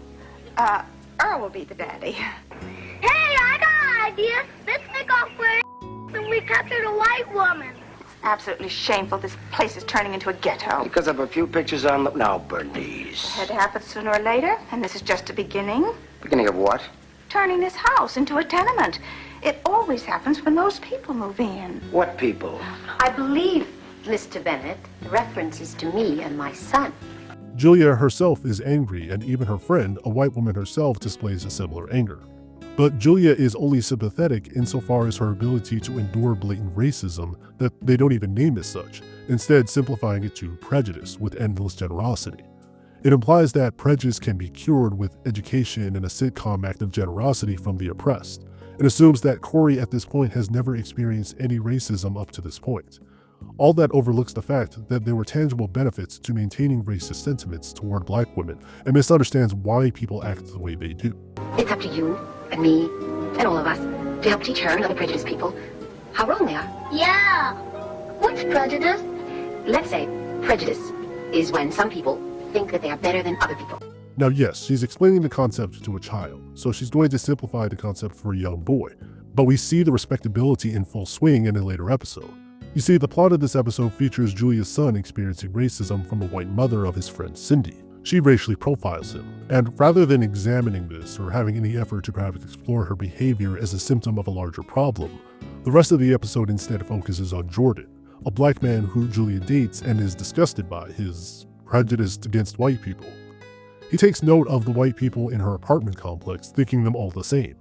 Earl will be the daddy. Hey, I got an idea. Let's take off our and we capture the white woman. It's absolutely shameful. This place is turning into a ghetto. Because of a few pictures on the... Now, Bernice. It had to happen sooner or later, and this is just a beginning. Beginning of what? Turning this house into a tenement. It always happens when those people move in. What people? I believe, Mr. Bennett, the reference is to me and my son. Julia herself is angry, and even her friend, a white woman herself, displays a similar anger. But Julia is only sympathetic insofar as her ability to endure blatant racism that they don't even name as such, instead simplifying it to prejudice with endless generosity. It implies that prejudice can be cured with education and a sitcom act of generosity from the oppressed, and assumes that Corey at this point has never experienced any racism up to this point. All that overlooks the fact that there were tangible benefits to maintaining racist sentiments toward black women, and misunderstands why people act the way they do. It's up to you, and me, and all of us, to help teach her and other prejudiced people how wrong they are. Yeah. What's prejudice? Let's say prejudice is when some people think that they are better than other people. Now yes, she's explaining the concept to a child, so she's going to simplify the concept for a young boy, but we see the respectability in full swing in a later episode. You see, the plot of this episode features Julia's son experiencing racism from the white mother of his friend Cindy. She racially profiles him, and rather than examining this or having any effort to perhaps explore her behavior as a symptom of a larger problem, the rest of the episode instead focuses on Jordan, a black man who Julia dates and is disgusted by his prejudice against white people. He takes note of the white people in her apartment complex, thinking them all the same.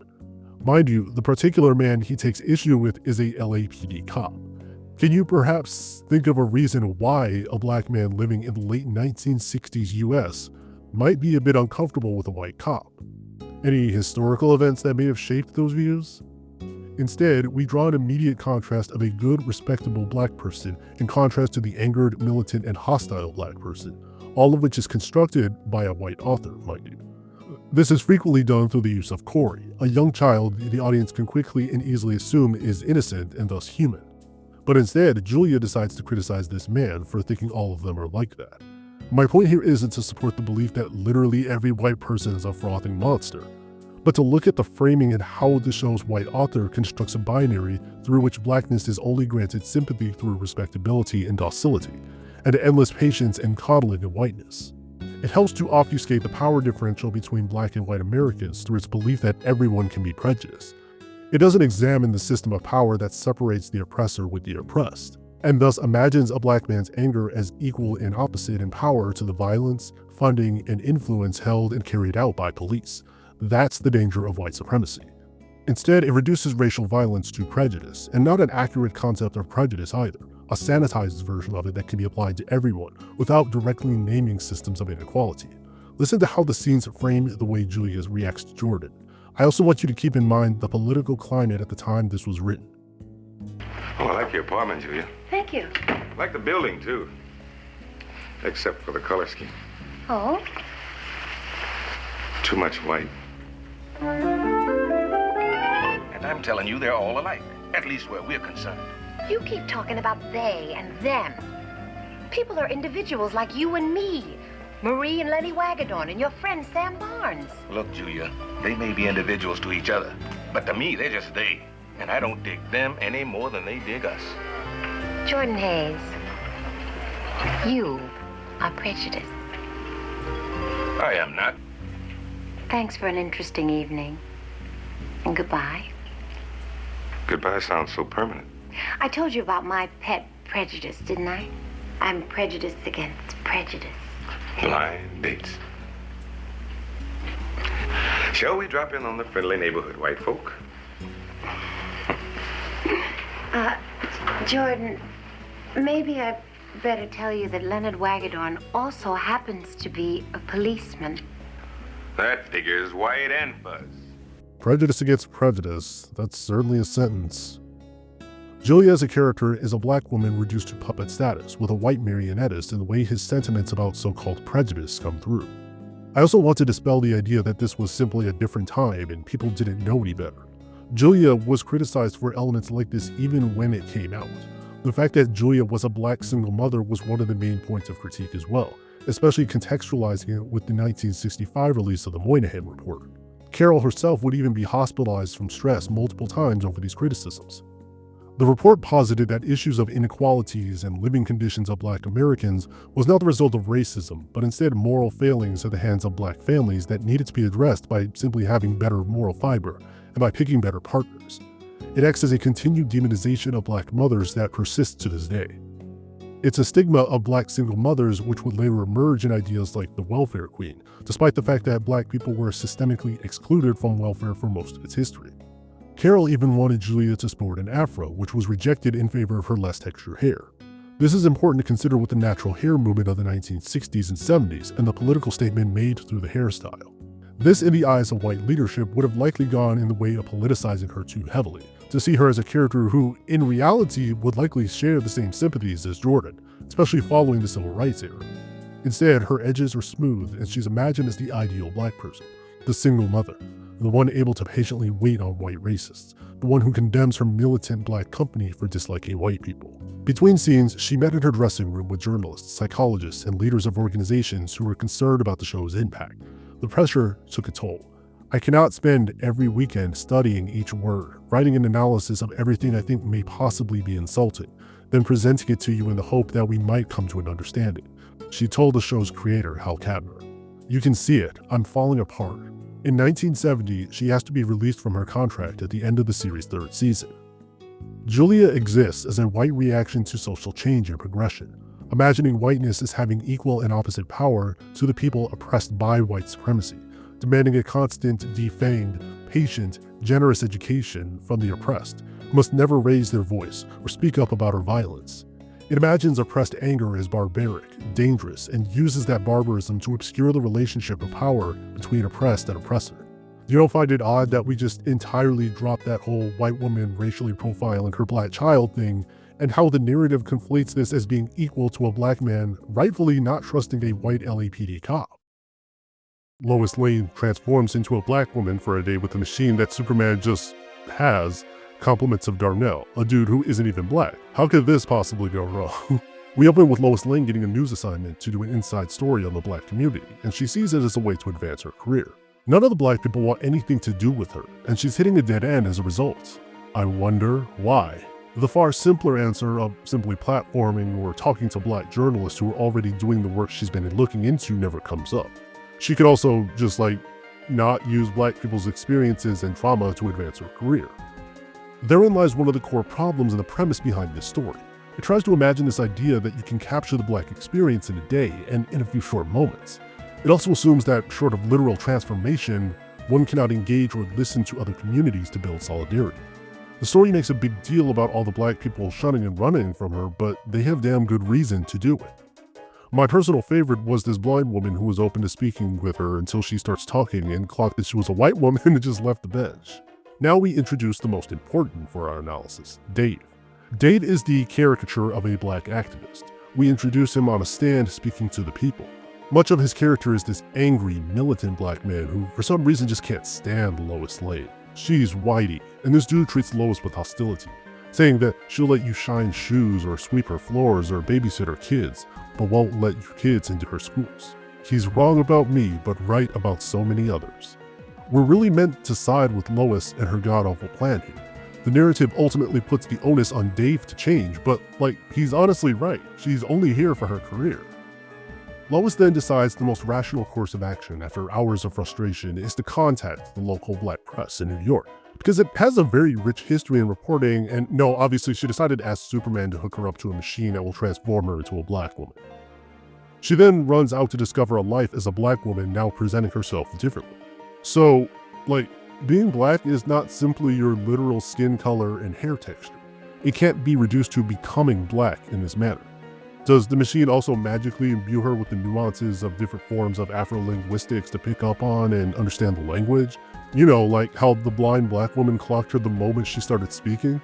Mind you, the particular man he takes issue with is a LAPD cop. Can you perhaps think of a reason why a black man living in the late 1960s US might be a bit uncomfortable with a white cop? Any historical events that may have shaped those views? Instead, we draw an immediate contrast of a good, respectable black person in contrast to the angered, militant, and hostile black person, all of which is constructed by a white author, mind you. This is frequently done through the use of Corey, a young child the audience can quickly and easily assume is innocent and thus human. But instead, Julia decides to criticize this man for thinking all of them are like that. My point here isn't to support the belief that literally every white person is a frothing monster, but to look at the framing and how the show's white author constructs a binary through which blackness is only granted sympathy through respectability and docility, and endless patience and coddling in whiteness. It helps to obfuscate the power differential between black and white Americans through its belief that everyone can be prejudiced. It doesn't examine the system of power that separates the oppressor with the oppressed, and thus imagines a black man's anger as equal and opposite in power to the violence, funding, and influence held and carried out by police. That's the danger of white supremacy. Instead, it reduces racial violence to prejudice, and not an accurate concept of prejudice either, a sanitized version of it that can be applied to everyone without directly naming systems of inequality. Listen to how the scenes frame the way Julia reacts to Jordan. I also want you to keep in mind the political climate at the time this was written. Oh, I like your apartment, Julia. Thank you. I like the building, too. Except for the color scheme. Oh? Too much white. And I'm telling you, they're all alike, at least where we're concerned. You keep talking about they and them. People are individuals like you and me. Marie and Lenny Wagadorn and your friend Sam Barnes. Look, Julia, they may be individuals to each other, but to me, they're just they. And I don't dig them any more than they dig us. Jordan Hayes, you are prejudiced. I am not. Thanks for an interesting evening. And goodbye. Goodbye sounds so permanent. I told you about my pet prejudice, didn't I? I'm prejudiced against prejudice. Blind dates. Shall we drop in on the friendly neighborhood white folk? Jordan, maybe I better tell you that Leonard Wagadorn also happens to be a policeman. That figures white and fuzz. Prejudice against prejudice, that's certainly a sentence. Julia as a character is a black woman reduced to puppet status with a white marionettist in the way his sentiments about so-called prejudice come through. I also want to dispel the idea that this was simply a different time and people didn't know any better. Julia was criticized for elements like this even when it came out. The fact that Julia was a black single mother was one of the main points of critique as well, especially contextualizing it with the 1965 release of the Moynihan Report. Carol herself would even be hospitalized from stress multiple times over these criticisms. The report posited that issues of inequalities and living conditions of black Americans was not the result of racism, but instead moral failings at the hands of black families that needed to be addressed by simply having better moral fiber and by picking better partners. It acts as a continued demonization of black mothers that persists to this day. It's a stigma of black single mothers which would later emerge in ideas like the welfare queen, despite the fact that black people were systemically excluded from welfare for most of its history. Carol even wanted Julia to sport an afro, which was rejected in favor of her less textured hair. This is important to consider with the natural hair movement of the 1960s and 70s and the political statement made through the hairstyle. This, in the eyes of white leadership, would have likely gone in the way of politicizing her too heavily, to see her as a character who, in reality, would likely share the same sympathies as Jordan, especially following the Civil Rights era. Instead, her edges are smooth and she's imagined as the ideal black person, the single mother, the one able to patiently wait on white racists, the one who condemns her militant black company for disliking white people. Between scenes, she met in her dressing room with journalists, psychologists, and leaders of organizations who were concerned about the show's impact. The pressure took a toll. I cannot spend every weekend studying each word, writing an analysis of everything I think may possibly be insulting, then presenting it to you in the hope that we might come to an understanding, she told the show's creator, Hal Katner. You can see it, I'm falling apart. In 1970, she has to be released from her contract at the end of the series' third season. Julia exists as a white reaction to social change and progression, imagining whiteness as having equal and opposite power to the people oppressed by white supremacy, demanding a constant, defanged, patient, generous education from the oppressed, who must never raise their voice or speak up about her violence. It imagines oppressed anger as barbaric, dangerous, and uses that barbarism to obscure the relationship of power between oppressed and oppressor. You don't find it odd that we just entirely dropped that whole white woman racially profiling her black child thing, and how the narrative conflates this as being equal to a black man rightfully not trusting a white LAPD cop? Lois Lane transforms into a black woman for a day with a machine that Superman just has, compliments of Darnell, a dude who isn't even black. How could this possibly go wrong? We open with Lois Lane getting a news assignment to do an inside story on the black community, and she sees it as a way to advance her career. None of the black people want anything to do with her, and she's hitting a dead end as a result. I wonder why. The far simpler answer of simply platforming or talking to black journalists who are already doing the work she's been looking into never comes up. She could also just not use black people's experiences and trauma to advance her career. Therein lies one of the core problems and the premise behind this story. It tries to imagine this idea that you can capture the black experience in a day and in a few short moments. It also assumes that short of literal transformation, one cannot engage or listen to other communities to build solidarity. The story makes a big deal about all the black people shunning and running from her, but they have damn good reason to do it. My personal favorite was this blind woman who was open to speaking with her until she starts talking and clocked that she was a white woman and just left the bench. Now we introduce the most important for our analysis, Dave. Dave is the caricature of a black activist. We introduce him on a stand speaking to the people. Much of his character is this angry, militant black man who for some reason just can't stand Lois Lane. She's whitey, and this dude treats Lois with hostility, saying that she'll let you shine shoes or sweep her floors or babysit her kids, but won't let your kids into her schools. He's wrong about me, but right about so many others. We're really meant to side with Lois and her god-awful plan here. The narrative ultimately puts the onus on Dave to change, but he's honestly right. She's only here for her career. Lois then decides the most rational course of action after hours of frustration is to contact the local black press in New York, because it has a very rich history in reporting, and no, obviously she decided to ask Superman to hook her up to a machine that will transform her into a black woman. She then runs out to discover a life as a black woman now presenting herself differently. So, being black is not simply your literal skin color and hair texture. It can't be reduced to becoming black in this manner. Does the machine also magically imbue her with the nuances of different forms of Afro-linguistics to pick up on and understand the language? You know, like how the blind black woman clocked her the moment she started speaking?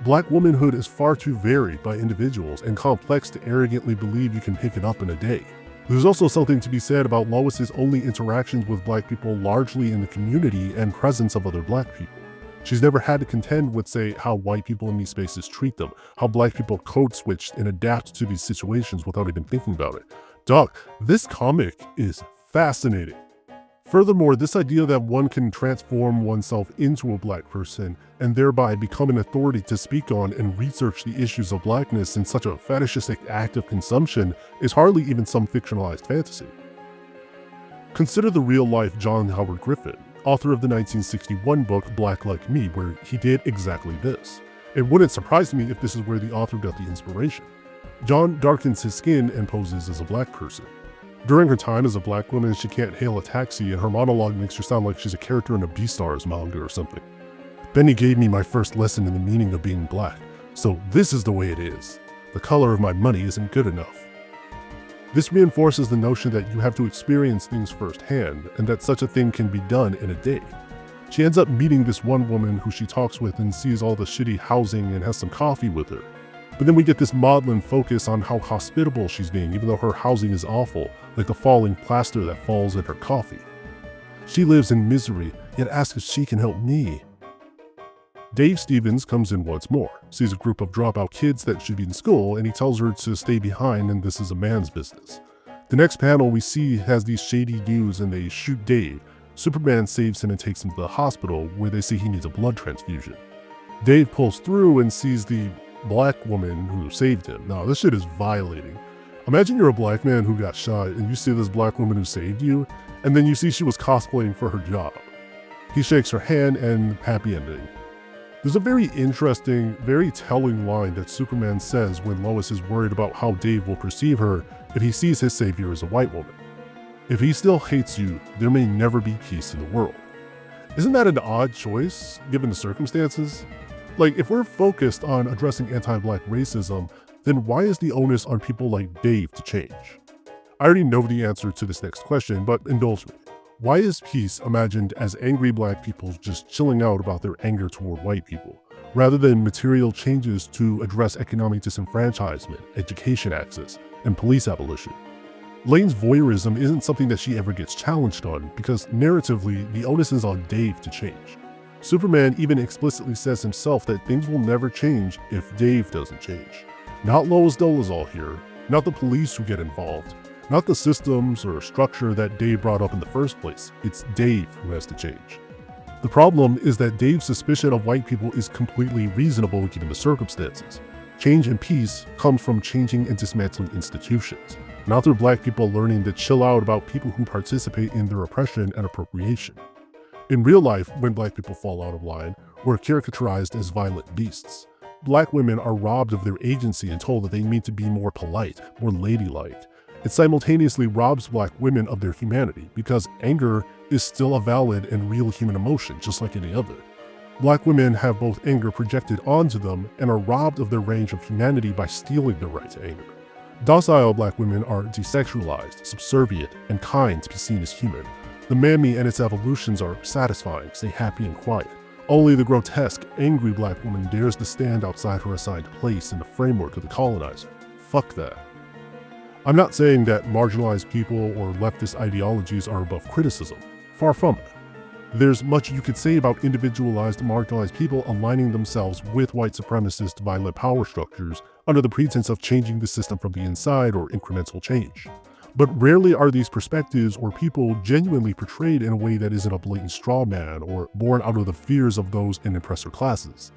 Black womanhood is far too varied by individuals and complex to arrogantly believe you can pick it up in a day. There's also something to be said about Lois's only interactions with black people largely in the community and presence of other black people. She's never had to contend with, say, how white people in these spaces treat them, how black people code switch and adapt to these situations without even thinking about it. Doc, this comic is fascinating. Furthermore, this idea that one can transform oneself into a black person and thereby become an authority to speak on and research the issues of blackness in such a fetishistic act of consumption is hardly even some fictionalized fantasy. Consider the real-life John Howard Griffin, author of the 1961 book Black Like Me, where he did exactly this. It wouldn't surprise me if this is where the author got the inspiration. John darkens his skin and poses as a black person. During her time as a black woman, she can't hail a taxi, and her monologue makes her sound like she's a character in a Beastars manga or something. Benny gave me my first lesson in the meaning of being black, so this is the way it is. The color of my money isn't good enough. This reinforces the notion that you have to experience things firsthand, and that such a thing can be done in a day. She ends up meeting this one woman who she talks with and sees all the shitty housing and has some coffee with her. But then we get this maudlin focus on how hospitable she's being, even though her housing is awful, like the falling plaster that falls in her coffee. She lives in misery, yet asks if she can help me. Dave Stevens comes in once more, sees a group of dropout kids that should be in school, and he tells her to stay behind and this is a man's business. The next panel we see has these shady dudes and they shoot Dave. Superman saves him and takes him to the hospital where they say he needs a blood transfusion. Dave pulls through and sees the black woman who saved him. Now, this shit is violating. Imagine you're a black man who got shot and you see this black woman who saved you, and then you see she was cosplaying for her job. He shakes her hand and happy ending. There's a very interesting, very telling line that Superman says when Lois is worried about how Dave will perceive her if he sees his savior as a white woman. If he still hates you, there may never be peace in the world. Isn't that an odd choice, given the circumstances? Like, if we're focused on addressing anti-black racism, then why is the onus on people like Dave to change? I already know the answer to this next question, but indulge me. Why is peace imagined as angry black people just chilling out about their anger toward white people, rather than material changes to address economic disenfranchisement, education access, and police abolition? Lane's voyeurism isn't something that she ever gets challenged on, because narratively, the onus is on Dave to change. Superman even explicitly says himself that things will never change if Dave doesn't change. Not Lois Dolezal here, not the police who get involved, not the systems or structure that Dave brought up in the first place. It's Dave who has to change. The problem is that Dave's suspicion of white people is completely reasonable given the circumstances. Change and peace comes from changing and dismantling institutions, not through black people learning to chill out about people who participate in their oppression and appropriation. In real life, when black people fall out of line, we're caricaturized as violent beasts. Black women are robbed of their agency and told that they need to be more polite, more ladylike. It simultaneously robs black women of their humanity, because anger is still a valid and real human emotion, just like any other. Black women have both anger projected onto them and are robbed of their range of humanity by stealing their right to anger. Docile black women are desexualized, subservient, and kind to be seen as human. The mammy and its evolutions are satisfying, stay happy and quiet. Only the grotesque, angry black woman dares to stand outside her assigned place in the framework of the colonizer. Fuck that. I'm not saying that marginalized people or leftist ideologies are above criticism. Far from it. There's much you could say about individualized, marginalized people aligning themselves with white supremacist, violent power structures under the pretense of changing the system from the inside or incremental change. But rarely are these perspectives or people genuinely portrayed in a way that isn't a blatant straw man or born out of the fears of those in oppressor classes.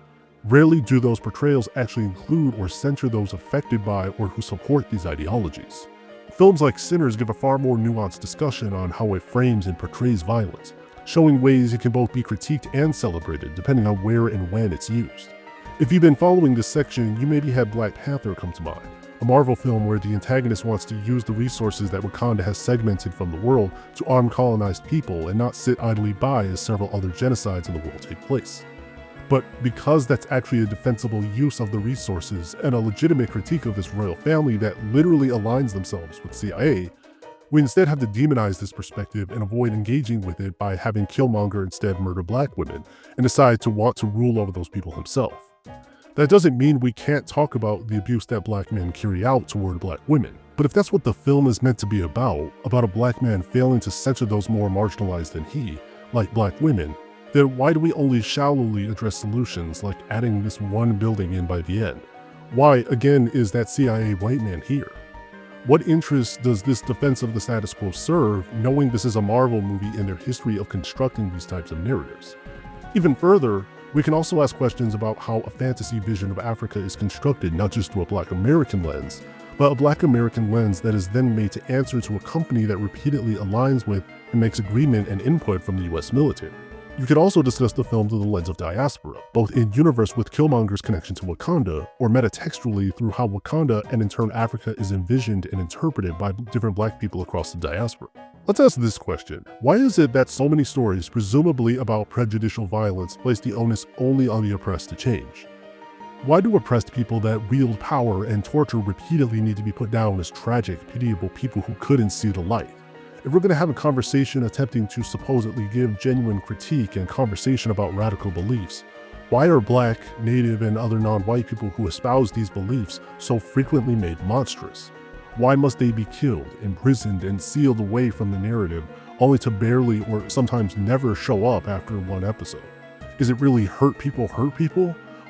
Rarely do those portrayals actually include or center those affected by or who support these ideologies. Films like Sinners give a far more nuanced discussion on how it frames and portrays violence, showing ways it can both be critiqued and celebrated depending on where and when it's used. If you've been following this section, you maybe had Black Panther come to mind, a Marvel film where the antagonist wants to use the resources that Wakanda has segmented from the world to arm colonized people and not sit idly by as several other genocides in the world take place. But because that's actually a defensible use of the resources and a legitimate critique of this royal family that literally aligns themselves with CIA, we instead have to demonize this perspective and avoid engaging with it by having Killmonger instead murder black women and decide to want to rule over those people himself. That doesn't mean we can't talk about the abuse that black men carry out toward black women. But if that's what the film is meant to be about a black man failing to censor those more marginalized than he, like black women, then why do we only shallowly address solutions like adding this one building in by the end? Why, again, is that CIA white man here? What interest does this defense of the status quo serve, knowing this is a Marvel movie in their history of constructing these types of narratives? Even further, we can also ask questions about how a fantasy vision of Africa is constructed not just through a Black American lens, but a Black American lens that is then made to answer to a company that repeatedly aligns with and makes agreement and input from the US military. You could also discuss the film through the lens of diaspora, both in universe with Killmonger's connection to Wakanda, or metatextually through how Wakanda and in turn Africa is envisioned and interpreted by different black people across the diaspora. Let's ask this question. Why is it that so many stories, presumably about prejudicial violence, place the onus only on the oppressed to change? Why do oppressed people that wield power and torture repeatedly need to be put down as tragic, pitiable people who couldn't see the light? If we're going to have a conversation attempting to supposedly give genuine critique and conversation about radical beliefs, why are Black, Native, and other non-white people who espouse these beliefs so frequently made monstrous? Why must they be killed, imprisoned, and sealed away from the narrative, only to barely or sometimes never show up after one episode? Is it really hurt people,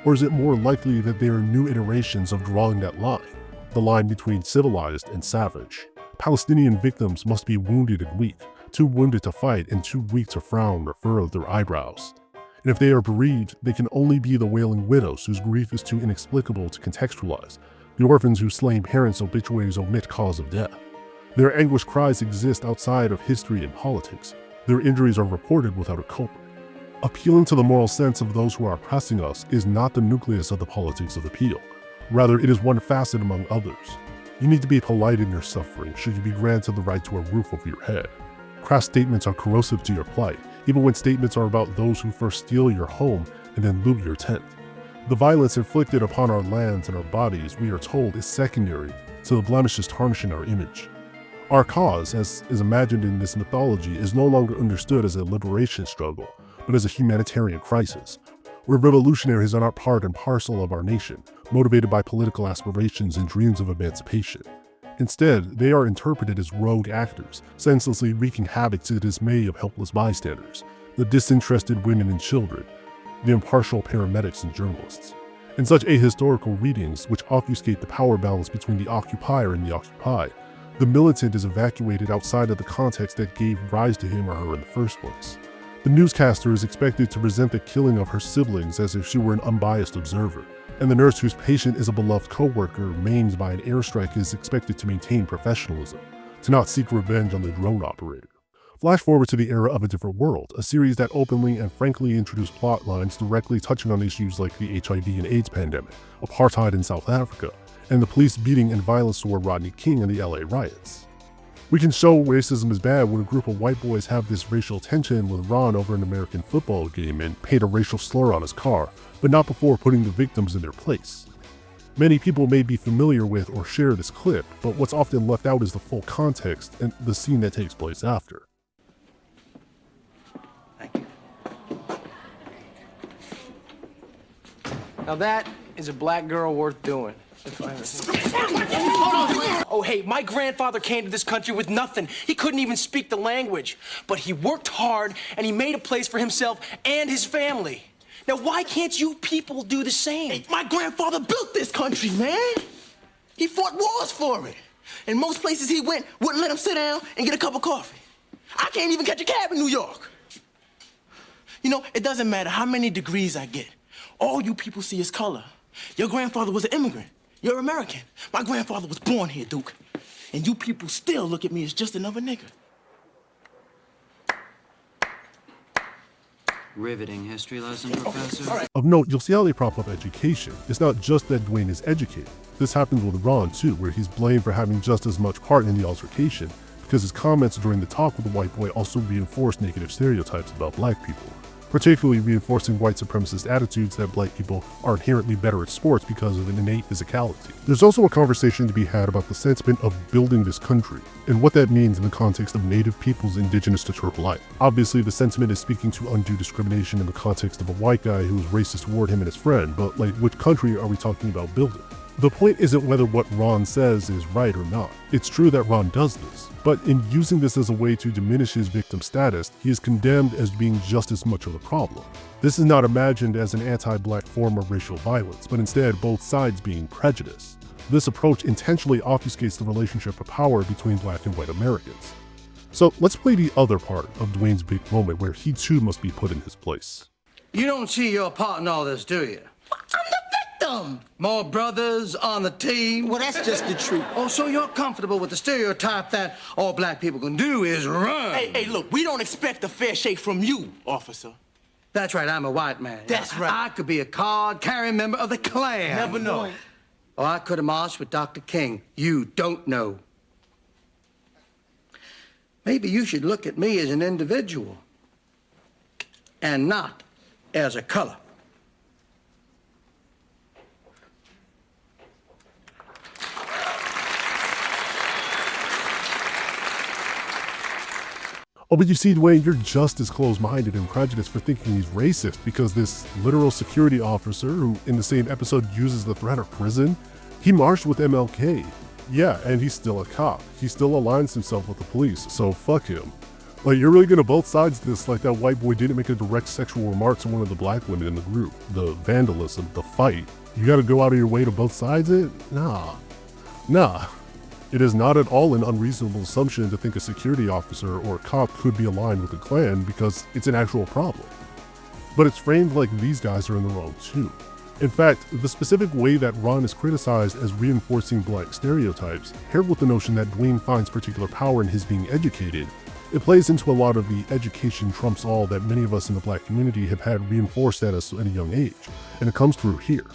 or is it more likely that there are new iterations of drawing that line, the line between civilized and savage? Palestinian victims must be wounded and weak, too wounded to fight and too weak to frown or furrow their eyebrows. And if they are bereaved, they can only be the wailing widows whose grief is too inexplicable to contextualize, the orphans whose slain parents' obituaries omit cause of death. Their anguished cries exist outside of history and politics. Their injuries are reported without a culprit. Appealing to the moral sense of those who are oppressing us is not the nucleus of the politics of appeal. Rather, it is one facet among others. You need to be polite in your suffering should you be granted the right to a roof over your head. Crass statements are corrosive to your plight, even when statements are about those who first steal your home and then loot your tent. The violence inflicted upon our lands and our bodies, we are told, is secondary to the blemishes tarnishing our image. Our cause, as is imagined in this mythology, is no longer understood as a liberation struggle, but as a humanitarian crisis, where revolutionaries are not part and parcel of our nation, motivated by political aspirations and dreams of emancipation. Instead, they are interpreted as rogue actors, senselessly wreaking havoc to the dismay of helpless bystanders, the disinterested women and children, the impartial paramedics and journalists. In such ahistorical readings, which obfuscate the power balance between the occupier and the occupied, the militant is evacuated outside of the context that gave rise to him or her in the first place. The newscaster is expected to present the killing of her siblings as if she were an unbiased observer, and the nurse whose patient is a beloved co-worker maimed by an airstrike is expected to maintain professionalism, to not seek revenge on the drone operator. Flash forward to the era of A Different World, a series that openly and frankly introduced plot lines directly touching on issues like the HIV and AIDS pandemic, apartheid in South Africa, and the police beating and violence toward Rodney King and the LA riots. We can show racism is bad when a group of white boys have this racial tension with Ron over an American football game and paint a racial slur on his car, but not before putting the victims in their place. Many people may be familiar with or share this clip, but what's often left out is the full context and the scene that takes place after. Thank you. Now that is a black girl worth doing. Oh, hey, my grandfather came to this country with nothing. He couldn't even speak the language. But he worked hard, and he made a place for himself and his family. Now, why can't you people do the same? Hey, my grandfather built this country, man. He fought wars for it. And most places he went wouldn't let him sit down and get a cup of coffee. I can't even catch a cab in New York. You know, it doesn't matter how many degrees I get. All you people see is color. Your grandfather was an immigrant. You're American. My grandfather was born here, Duke. And you people still look at me as just another nigger. Riveting history lesson, Professor. Of note, you'll see how they prop up education. It's not just that Dwayne is educated. This happens with Ron too, where he's blamed for having just as much part in the altercation, because his comments during the talk with the white boy also reinforce negative stereotypes about black people, particularly reinforcing white supremacist attitudes that black people are inherently better at sports because of an innate physicality. There's also a conversation to be had about the sentiment of building this country, and what that means in the context of native peoples indigenous to Turtle life. Obviously, the sentiment is speaking to undue discrimination in the context of a white guy who is racist toward him and his friend, but like, which country are we talking about building? The point isn't whether what Ron says is right or not. It's true that Ron does this, but in using this as a way to diminish his victim status, he is condemned as being just as much of a problem. This is not imagined as an anti-black form of racial violence, but instead both sides being prejudiced. This approach intentionally obfuscates the relationship of power between black and white Americans. So let's play the other part of Dwayne's big moment where he too must be put in his place. You don't see your part in all this, do you? I'm the victim! More brothers on the team? Well, that's just the truth. Oh, so you're comfortable with the stereotype that all black people can do is run? Hey, look, we don't expect a fair shake from you, officer. That's right, I'm a white man. That's right. I could be a card-carrying member of the Klan. Never know. Or I could have marched with Dr. King. You don't know. Maybe you should look at me as an individual and not as a color. Oh, but you see, Dwayne, you're just as close-minded and prejudiced for thinking he's racist because this literal security officer, who in the same episode uses the threat of prison, he marched with MLK. Yeah, and he's still a cop. He still aligns himself with the police, so fuck him. Like, you're really gonna both sides this like that white boy didn't make a direct sexual remark to one of the black women in the group. The vandalism, the fight. You gotta go out of your way to both sides it? Nah. It is not at all an unreasonable assumption to think a security officer or a cop could be aligned with the Klan because it's an actual problem. But it's framed like these guys are in the wrong too. In fact, the specific way that Ron is criticized as reinforcing black stereotypes, paired with the notion that Dwayne finds particular power in his being educated, it plays into a lot of the education trumps all that many of us in the black community have had reinforced at us at a young age, and it comes through here.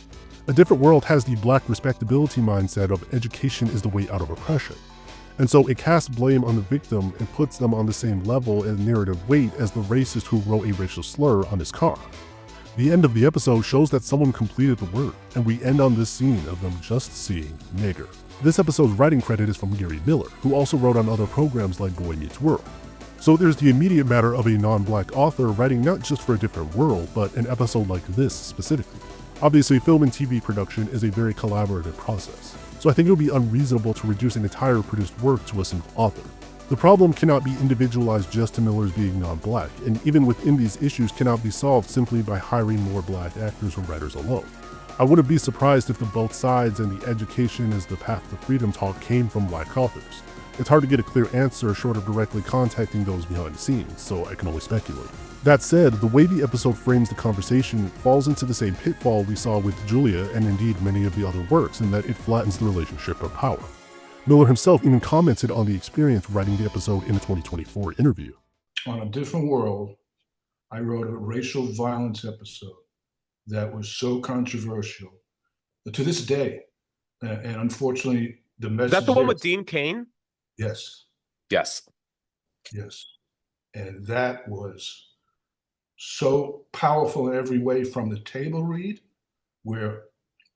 A Different World has the black respectability mindset of education is the way out of oppression. And so it casts blame on the victim and puts them on the same level and narrative weight as the racist who wrote a racial slur on his car. The end of the episode shows that someone completed the work, and we end on this scene of them just seeing nigger. This episode's writing credit is from Gary Miller, who also wrote on other programs like Boy Meets World. So there's the immediate matter of a non-black author writing not just for A Different World, but an episode like this specifically. Obviously, film and TV production is a very collaborative process, so I think it would be unreasonable to reduce an entire produced work to a single author. The problem cannot be individualized just to Miller's being non-black, and even within these issues cannot be solved simply by hiring more black actors or writers alone. I wouldn't be surprised if the both sides and the education is the path to freedom talk came from black authors. It's hard to get a clear answer short of directly contacting those behind the scenes, so I can only speculate. That said, the way the episode frames the conversation falls into the same pitfall we saw with Julia and indeed many of the other works in that it flattens the relationship of power. Miller himself even commented on the experience writing the episode in a 2024 interview. On A Different World, I wrote a racial violence episode that was so controversial to this day. And unfortunately, the message... Is that the one with Dean Cain? Yes. Yes. Yes. And that was so powerful in every way, from the table read, where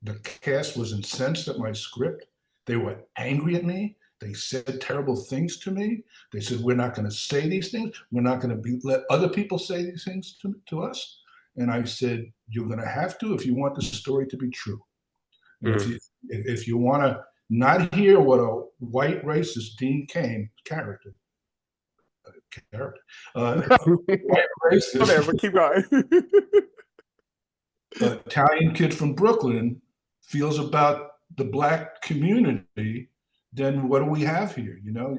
the cast was incensed at my script. They were angry at me. They said terrible things to me. They said, we're not going to say these things. We're not going to let other people say these things to us. And I said, you're going to have to if you want the story to be true. And if you want to not hear what a white racist Dean Cain character, white racist, whatever, keep going. Italian kid from Brooklyn feels about the black community, then what do we have here? You know,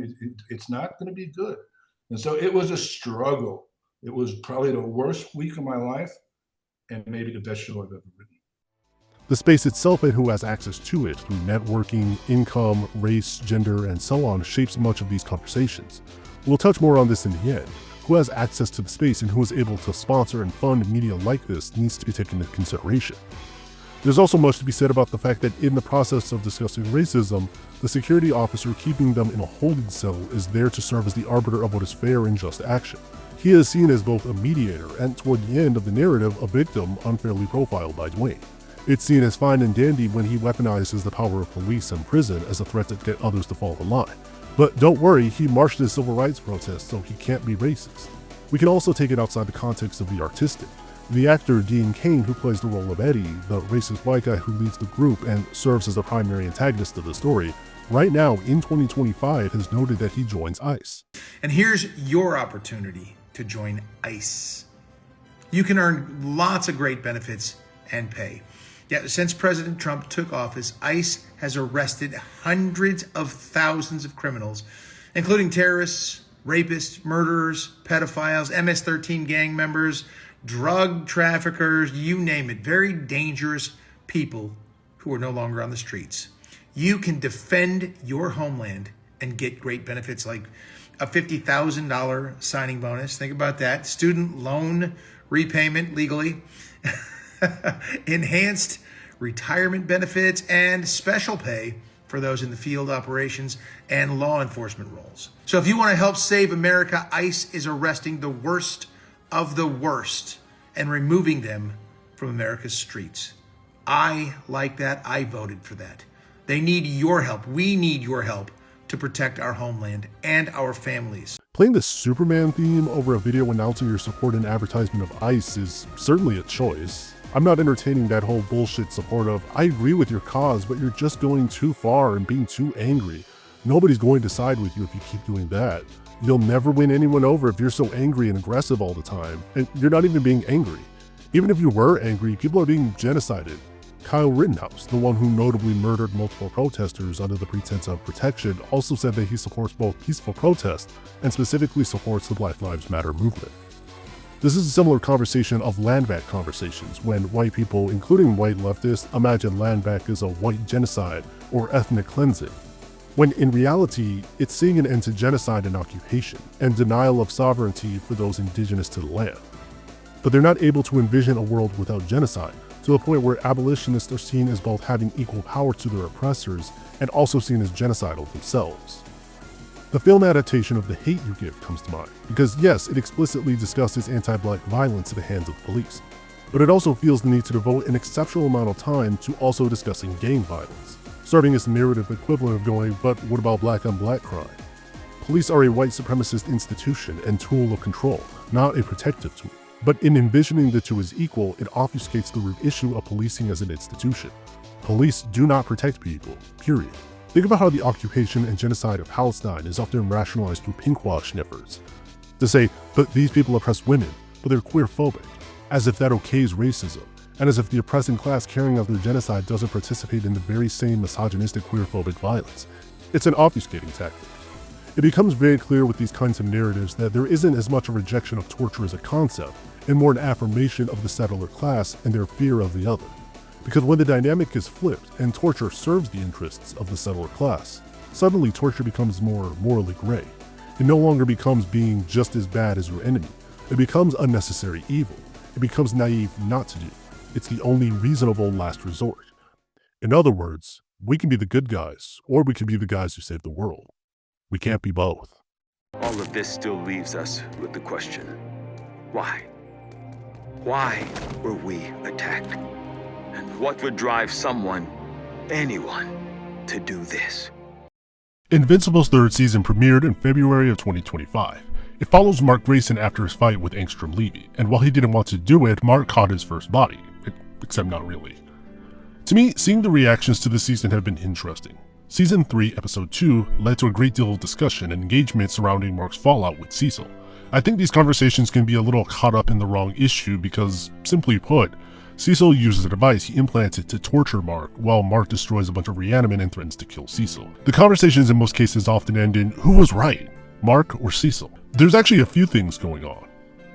it's not going to be good. And so it was a struggle. It was probably the worst week of my life and maybe the best show I've ever written. The space itself and who has access to it through networking, income, race, gender, and so on shapes much of these conversations. We'll touch more on this in the end. Who has access to the space and who is able to sponsor and fund media like this needs to be taken into consideration. There's also much to be said about the fact that in the process of discussing racism, the security officer keeping them in a holding cell is there to serve as the arbiter of what is fair and just action. He is seen as both a mediator and, toward the end of the narrative, a victim unfairly profiled by Dwayne. It's seen as fine and dandy when he weaponizes the power of police and prison as a threat to get others to fall in line. But don't worry, he marched his civil rights protest, so he can't be racist. We can also take it outside the context of the artistic. The actor Dean Cain, who plays the role of Eddie, the racist white guy who leads the group and serves as the primary antagonist of the story, right now in 2025 has noted that he joins ICE. And here's your opportunity to join ICE. You can earn lots of great benefits and pay. Yeah, since President Trump took office, ICE has arrested hundreds of thousands of criminals, including terrorists, rapists, murderers, pedophiles, MS-13 gang members, drug traffickers, you name it. Very dangerous people who are no longer on the streets. You can defend your homeland and get great benefits like a $50,000 signing bonus. Think about that. Student loan repayment legally, enhanced retirement benefits, and special pay for those in the field operations and law enforcement roles. So if you want to help save America, ICE is arresting the worst of the worst and removing them from America's streets. I like that. I voted for that. They need your help. We need your help to protect our homeland and our families. Playing the Superman theme over a video announcing your support and advertisement of ICE is certainly a choice. I'm not entertaining that whole bullshit support of, I agree with your cause, but you're just going too far and being too angry. Nobody's going to side with you if you keep doing that. You'll never win anyone over if you're so angry and aggressive all the time, and you're not even being angry. Even if you were angry, people are being genocided. Kyle Rittenhouse, the one who notably murdered multiple protesters under the pretense of protection, also said that he supports both peaceful protest and specifically supports the Black Lives Matter movement. This is a similar conversation of land back conversations, when white people, including white leftists, imagine land back as a white genocide or ethnic cleansing, when in reality, it's seeing an end to genocide and occupation, and denial of sovereignty for those indigenous to the land. But they're not able to envision a world without genocide, to the point where abolitionists are seen as both having equal power to their oppressors and also seen as genocidal themselves. The film adaptation of The Hate U Give comes to mind, because yes, it explicitly discusses anti-black violence at the hands of the police, but it also feels the need to devote an exceptional amount of time to also discussing gang violence, starting its narrative equivalent of going, but what about black on black crime? Police are a white supremacist institution and tool of control, not a protective tool. But in envisioning the two as equal, it obfuscates the root issue of policing as an institution. Police do not protect people, period. Think about how the occupation and genocide of Palestine is often rationalized through pinkwash sniffers. To say, but these people oppress women, but they're queerphobic, as if that okays racism, and as if the oppressing class carrying out their genocide doesn't participate in the very same misogynistic queerphobic violence. It's an obfuscating tactic. It becomes very clear with these kinds of narratives that there isn't as much a rejection of torture as a concept, and more an affirmation of the settler class and their fear of the other. Because when the dynamic is flipped and torture serves the interests of the settler class, suddenly torture becomes more morally gray. It no longer becomes being just as bad as your enemy. It becomes unnecessary evil. It becomes naive not to do. It's the only reasonable last resort. In other words, we can be the good guys, or we can be the guys who save the world. We can't be both. All of this still leaves us with the question, why? Why were we attacked? And what would drive someone, anyone, to do this? Invincible's third season premiered in February of 2025. It follows Mark Grayson after his fight with Angstrom Levy, and while he didn't want to do it, Mark caught his first body. Except not really. To me, seeing the reactions to this season have been interesting. Season 3, Episode 2 led to a great deal of discussion and engagement surrounding Mark's fallout with Cecil. I think these conversations can be a little caught up in the wrong issue because, simply put, Cecil uses a device he implanted to torture Mark, while Mark destroys a bunch of reanimate and threatens to kill Cecil. The conversations in most cases often end in, who was right, Mark or Cecil? There's actually a few things going on.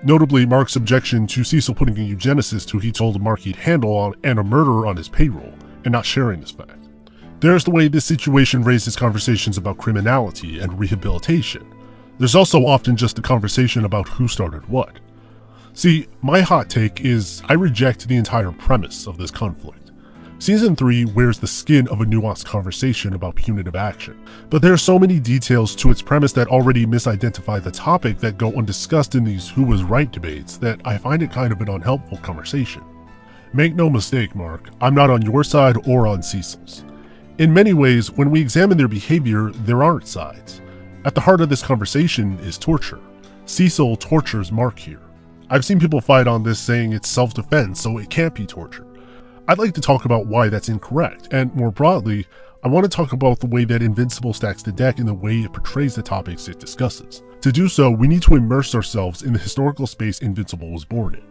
Notably, Mark's objection to Cecil putting a eugenicist who he told Mark he'd handle on and a murderer on his payroll, and not sharing this fact. There's the way this situation raises conversations about criminality and rehabilitation. There's also often just a conversation about who started what. See, my hot take is I reject the entire premise of this conflict. Season 3 wears the skin of a nuanced conversation about punitive action, but there are so many details to its premise that already misidentify the topic that go undiscussed in these who was right debates that I find it kind of an unhelpful conversation. Make no mistake, Mark, I'm not on your side or on Cecil's. In many ways, when we examine their behavior, there aren't sides. At the heart of this conversation is torture. Cecil tortures Mark here. I've seen people fight on this saying it's self-defense, so it can't be torture. I'd like to talk about why that's incorrect, and more broadly, I want to talk about the way that Invincible stacks the deck and the way it portrays the topics it discusses. To do so, we need to immerse ourselves in the historical space Invincible was born in.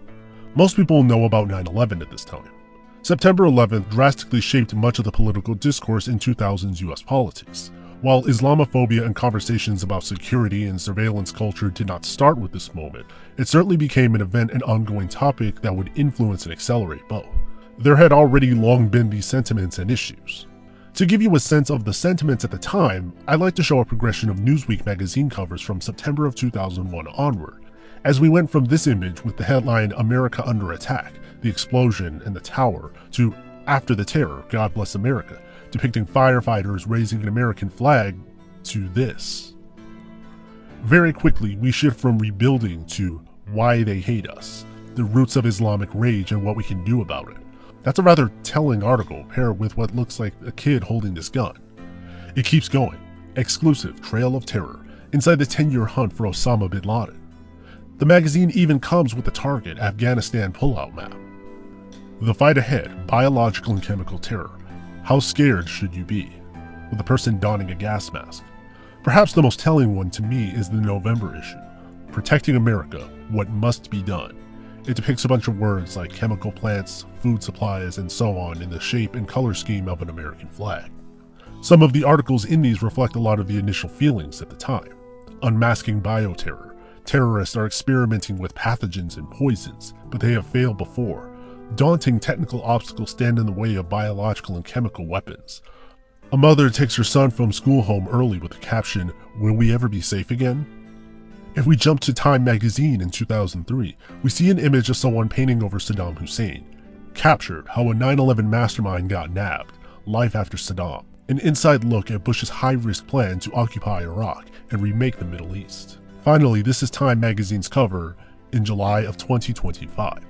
Most people know about 9/11 at this time. September 11th drastically shaped much of the political discourse in 2000s US politics. While Islamophobia and conversations about security and surveillance culture did not start with this moment, it certainly became an event and ongoing topic that would influence and accelerate both. There had already long been these sentiments and issues. To give you a sense of the sentiments at the time, I'd like to show a progression of Newsweek magazine covers from September of 2001 onward, As we went from this image with the headline "America Under Attack," the explosion and the tower, to "After the Terror, God Bless America," depicting firefighters raising an American flag, to this. Very quickly, we shift from rebuilding to why they hate us, the roots of Islamic rage and what we can do about it. That's a rather telling article paired with what looks like a kid holding this gun. It keeps going. Exclusive Trail of Terror, inside the 10-year hunt for Osama bin Laden. The magazine even comes with the target Afghanistan pullout map. The fight ahead, biological and chemical terror. How scared should you be? With a person donning a gas mask. Perhaps the most telling one to me is the November issue, Protecting America, What Must Be Done. It depicts a bunch of words like chemical plants, food supplies, and so on in the shape and color scheme of an American flag. Some of the articles in these reflect a lot of the initial feelings at the time. Unmasking bioterror. Terrorists are experimenting with pathogens and poisons, but they have failed before. Daunting technical obstacles stand in the way of biological and chemical weapons. A mother takes her son from school home early with the caption, "Will we ever be safe again?" If we jump to Time magazine in 2003, we see an image of someone painting over Saddam Hussein. Captured, how a 9/11 mastermind got nabbed, life after Saddam. An inside look at Bush's high-risk plan to occupy Iraq and remake the Middle East. Finally, this is Time magazine's cover in July of 2025.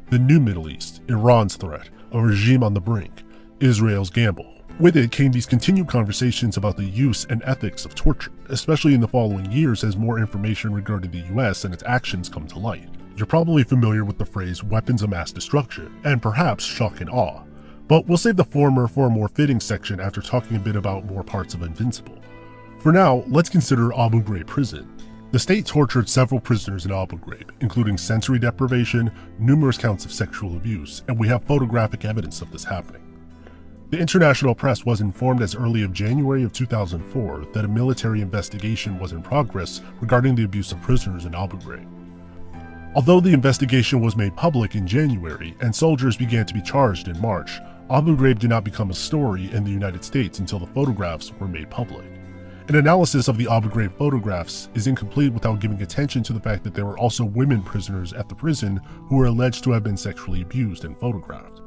The new Middle East, Iran's threat, a regime on the brink, Israel's gamble. With it came these continued conversations about the use and ethics of torture, especially in the following years as more information regarding the US and its actions come to light. You're probably familiar with the phrase weapons of mass destruction, and perhaps shock and awe. But we'll save the former for a more fitting section after talking a bit about more parts of Invincible. For now, let's consider Abu Ghraib prison. The state tortured several prisoners in Abu Ghraib, including sensory deprivation, numerous counts of sexual abuse, and we have photographic evidence of this happening. The international press was informed as early as January of 2004 that a military investigation was in progress regarding the abuse of prisoners in Abu Ghraib. Although the investigation was made public in January and soldiers began to be charged in March, Abu Ghraib did not become a story in the United States until the photographs were made public. An analysis of the Abu Ghraib photographs is incomplete without giving attention to the fact that there were also women prisoners at the prison who were alleged to have been sexually abused and photographed.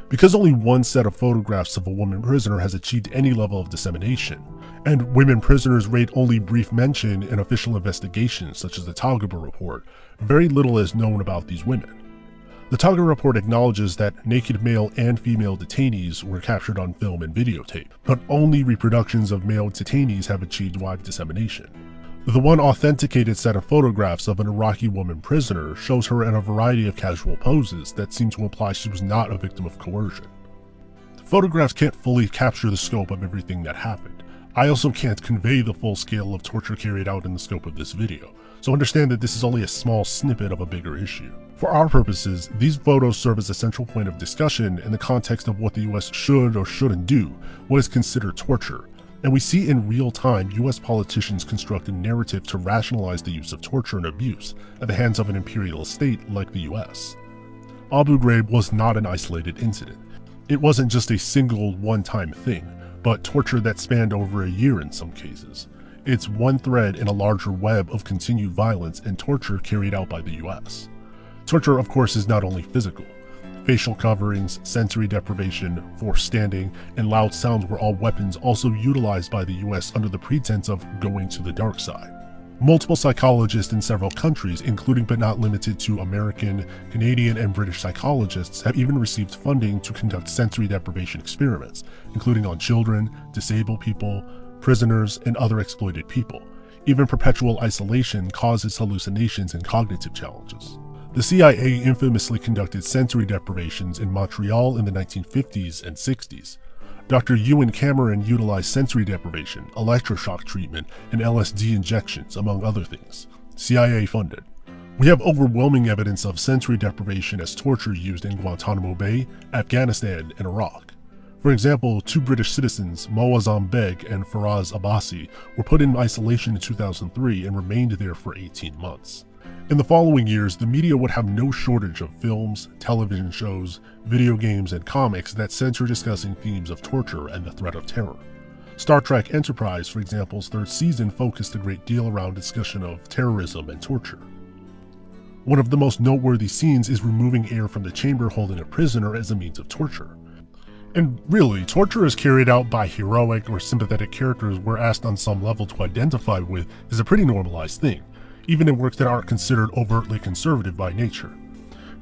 Because only one set of photographs of a woman prisoner has achieved any level of dissemination, and women prisoners rate only brief mention in official investigations such as the Tagaba report, very little is known about these women. The Tagaba report acknowledges that naked male and female detainees were captured on film and videotape, but only reproductions of male detainees have achieved wide dissemination. The one authenticated set of photographs of an Iraqi woman prisoner shows her in a variety of casual poses that seem to imply she was not a victim of coercion. The photographs can't fully capture the scope of everything that happened. I also can't convey the full scale of torture carried out in the scope of this video, so understand that this is only a small snippet of a bigger issue. For our purposes, these photos serve as a central point of discussion in the context of what the US should or shouldn't do, what is considered torture. And we see in real time US politicians construct a narrative to rationalize the use of torture and abuse at the hands of an imperial state like the US. Abu Ghraib was not an isolated incident. It wasn't just a single one-time thing, but torture that spanned over a year in some cases. It's one thread in a larger web of continued violence and torture carried out by the US. Torture, of course, is not only physical. Facial coverings, sensory deprivation, forced standing, and loud sounds were all weapons also utilized by the US under the pretense of going to the dark side. Multiple psychologists in several countries, including but not limited to American, Canadian, and British psychologists, have even received funding to conduct sensory deprivation experiments, including on children, disabled people, prisoners, and other exploited people. Even perpetual isolation causes hallucinations and cognitive challenges. The CIA infamously conducted sensory deprivations in Montreal in the 1950s and 60s. Dr. Ewan Cameron utilized sensory deprivation, electroshock treatment, and LSD injections, among other things. CIA funded. We have overwhelming evidence of sensory deprivation as torture used in Guantanamo Bay, Afghanistan, and Iraq. For example, 2 British citizens, Moazzam Beg and Faraz Abbasi, were put in isolation in 2003 and remained there for 18 months. In the following years, the media would have no shortage of films, television shows, video games, and comics that center discussing themes of torture and the threat of terror. Star Trek Enterprise, for example's 3rd season, focused a great deal around discussion of terrorism and torture. One of the most noteworthy scenes is removing air from the chamber holding a prisoner as a means of torture. And really, torture is carried out by heroic or sympathetic characters we're asked on some level to identify with is a pretty normalized thing, even in works that aren't considered overtly conservative by nature.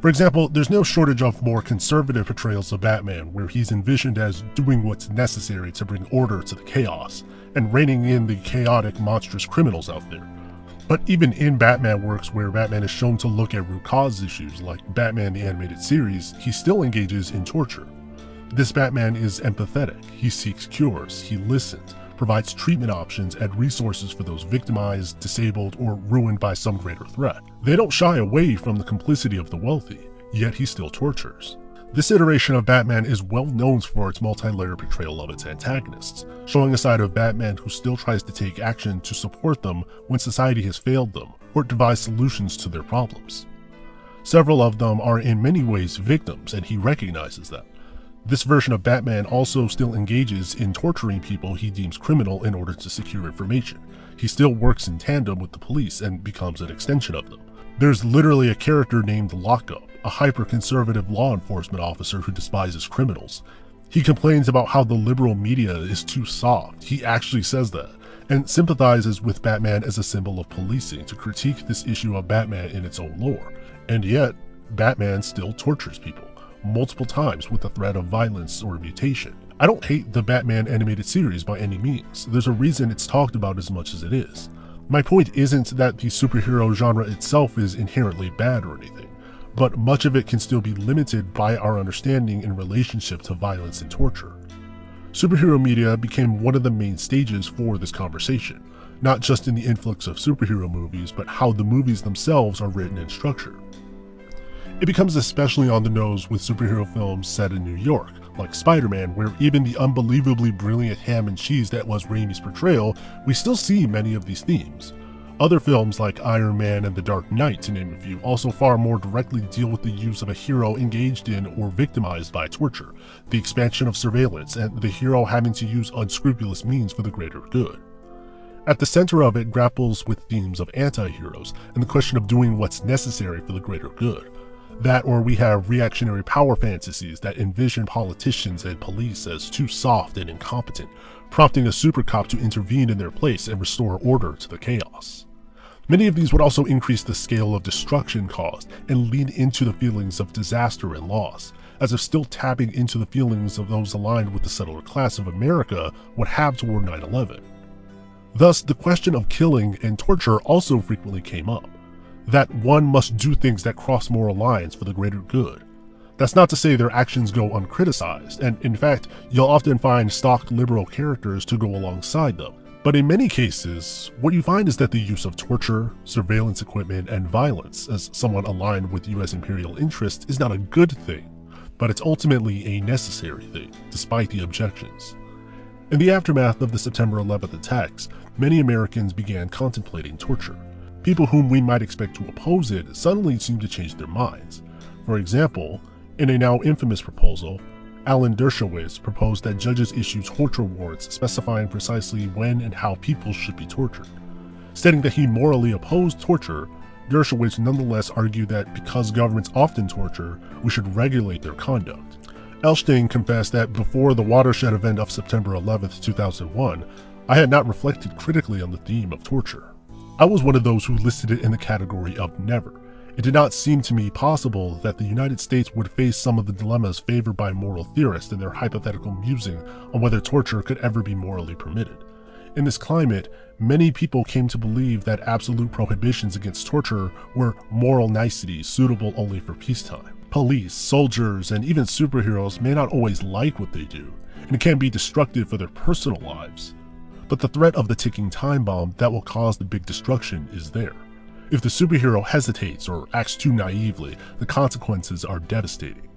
For example, there's no shortage of more conservative portrayals of Batman where he's envisioned as doing what's necessary to bring order to the chaos, and reining in the chaotic, monstrous criminals out there. But even in Batman works where Batman is shown to look at root cause issues like Batman the Animated Series, he still engages in torture. This Batman is empathetic, he seeks cures, he listens, provides treatment options and resources for those victimized, disabled, or ruined by some greater threat. They don't shy away from the complicity of the wealthy, yet he still tortures. This iteration of Batman is well known for its multi-layered portrayal of its antagonists, showing a side of Batman who still tries to take action to support them when society has failed them, or devise solutions to their problems. Several of them are in many ways victims, and he recognizes that. This version of Batman also still engages in torturing people he deems criminal in order to secure information. He still works in tandem with the police and becomes an extension of them. There's literally a character named Lockup, a hyper-conservative law enforcement officer who despises criminals. He complains about how the liberal media is too soft, he actually says that, and sympathizes with Batman as a symbol of policing to critique this issue of Batman in its own lore. And yet, Batman still tortures people, multiple times with the threat of violence or mutation. I don't hate the Batman animated series by any means. There's a reason it's talked about as much as it is. My point isn't that the superhero genre itself is inherently bad or anything, but much of it can still be limited by our understanding in relationship to violence and torture. Superhero media became one of the main stages for this conversation, not just in the influx of superhero movies, but how the movies themselves are written and structured. It becomes especially on the nose with superhero films set in New York, like Spider-Man, where even the unbelievably brilliant ham and cheese that was Raimi's portrayal, we still see many of these themes. Other films like Iron Man and The Dark Knight, to name a few, also far more directly deal with the use of a hero engaged in or victimized by torture, the expansion of surveillance, and the hero having to use unscrupulous means for the greater good. At the center of it grapples with themes of anti-heroes and the question of doing what's necessary for the greater good. That, or we have reactionary power fantasies that envision politicians and police as too soft and incompetent, prompting a super cop to intervene in their place and restore order to the chaos. Many of these would also increase the scale of destruction caused and lean into the feelings of disaster and loss, as if still tapping into the feelings of those aligned with the settler class of America would have toward 9/11. Thus, the question of killing and torture also frequently came up. That one must do things that cross moral lines for the greater good. That's not to say their actions go uncriticized, and in fact, you'll often find stock liberal characters to go alongside them. But in many cases, what you find is that the use of torture, surveillance equipment, and violence as someone aligned with US imperial interests is not a good thing, but it's ultimately a necessary thing, despite the objections. In the aftermath of the September 11th attacks, many Americans began contemplating torture. People whom we might expect to oppose it suddenly seem to change their minds. For example, in a now infamous proposal, Alan Dershowitz proposed that judges issue torture warrants specifying precisely when and how people should be tortured. Stating that he morally opposed torture, Dershowitz nonetheless argued that because governments often torture, we should regulate their conduct. Elstein confessed that before the watershed event of September 11th, 2001, I had not reflected critically on the theme of torture. I was one of those who listed it in the category of never. It did not seem to me possible that the United States would face some of the dilemmas favored by moral theorists in their hypothetical musing on whether torture could ever be morally permitted. In this climate, many people came to believe that absolute prohibitions against torture were moral niceties suitable only for peacetime. Police, soldiers, and even superheroes may not always like what they do, and it can be destructive for their personal lives. But the threat of the ticking time bomb that will cause the big destruction is there. If the superhero hesitates or acts too naively, the consequences are devastating.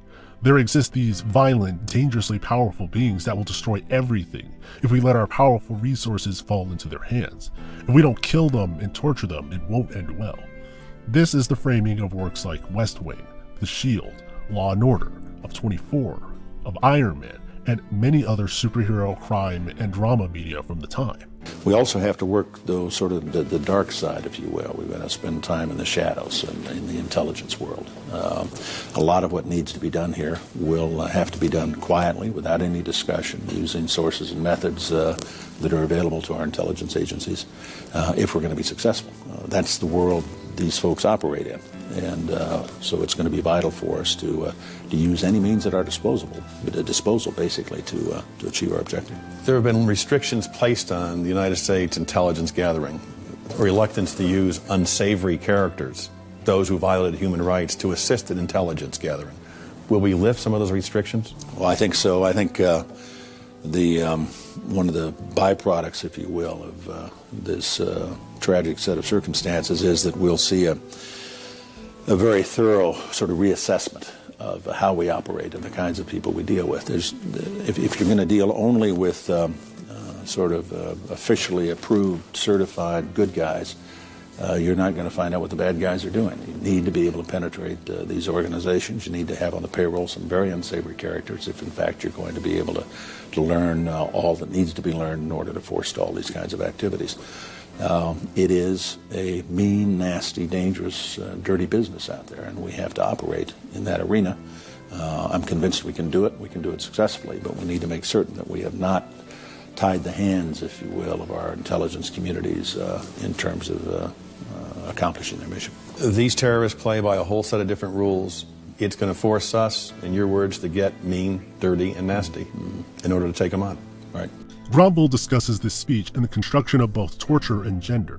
There exist these violent, dangerously powerful beings that will destroy everything if we let our powerful resources fall into their hands. If we don't kill them and torture them, it won't end well. This is the framing of works like West Wing, The Shield, Law and Order, of 24, of Iron Man, and many other superhero, crime, and drama media from the time. We also have to work the dark side, if you will. We're going to spend time in the shadows and in the intelligence world. A lot of what needs to be done here will have to be done quietly, without any discussion, using sources and methods that are available to our intelligence agencies, if we're going to be successful. That's the world these folks operate in. And so it's going to be vital for us to use any means at our disposal basically, to achieve our objective. There have been restrictions placed on the United States intelligence gathering, a reluctance to use unsavory characters, those who violated human rights, to assist in intelligence gathering. Will we lift some of those restrictions? Well, I think so. I think one of the byproducts, if you will, of this tragic set of circumstances is that we'll see a very thorough sort of reassessment of how we operate and the kinds of people we deal with. If you're going to deal only with officially approved, certified good guys, you're not going to find out what the bad guys are doing. You need to be able to penetrate these organizations. You need to have on the payroll some very unsavory characters if, in fact, you're going to be able to learn all that needs to be learned in order to forestall these kinds of activities. It is a mean, nasty, dangerous, dirty business out there, and we have to operate in that arena. I'm convinced we can do it. We can do it successfully, but we need to make certain that we have not tied the hands, if you will, of our intelligence communities in terms of accomplishing their mission. These terrorists play by a whole set of different rules. It's going to force us, in your words, to get mean, dirty, and nasty in order to take them on. Right. Granville discusses this speech and the construction of both torture and gender.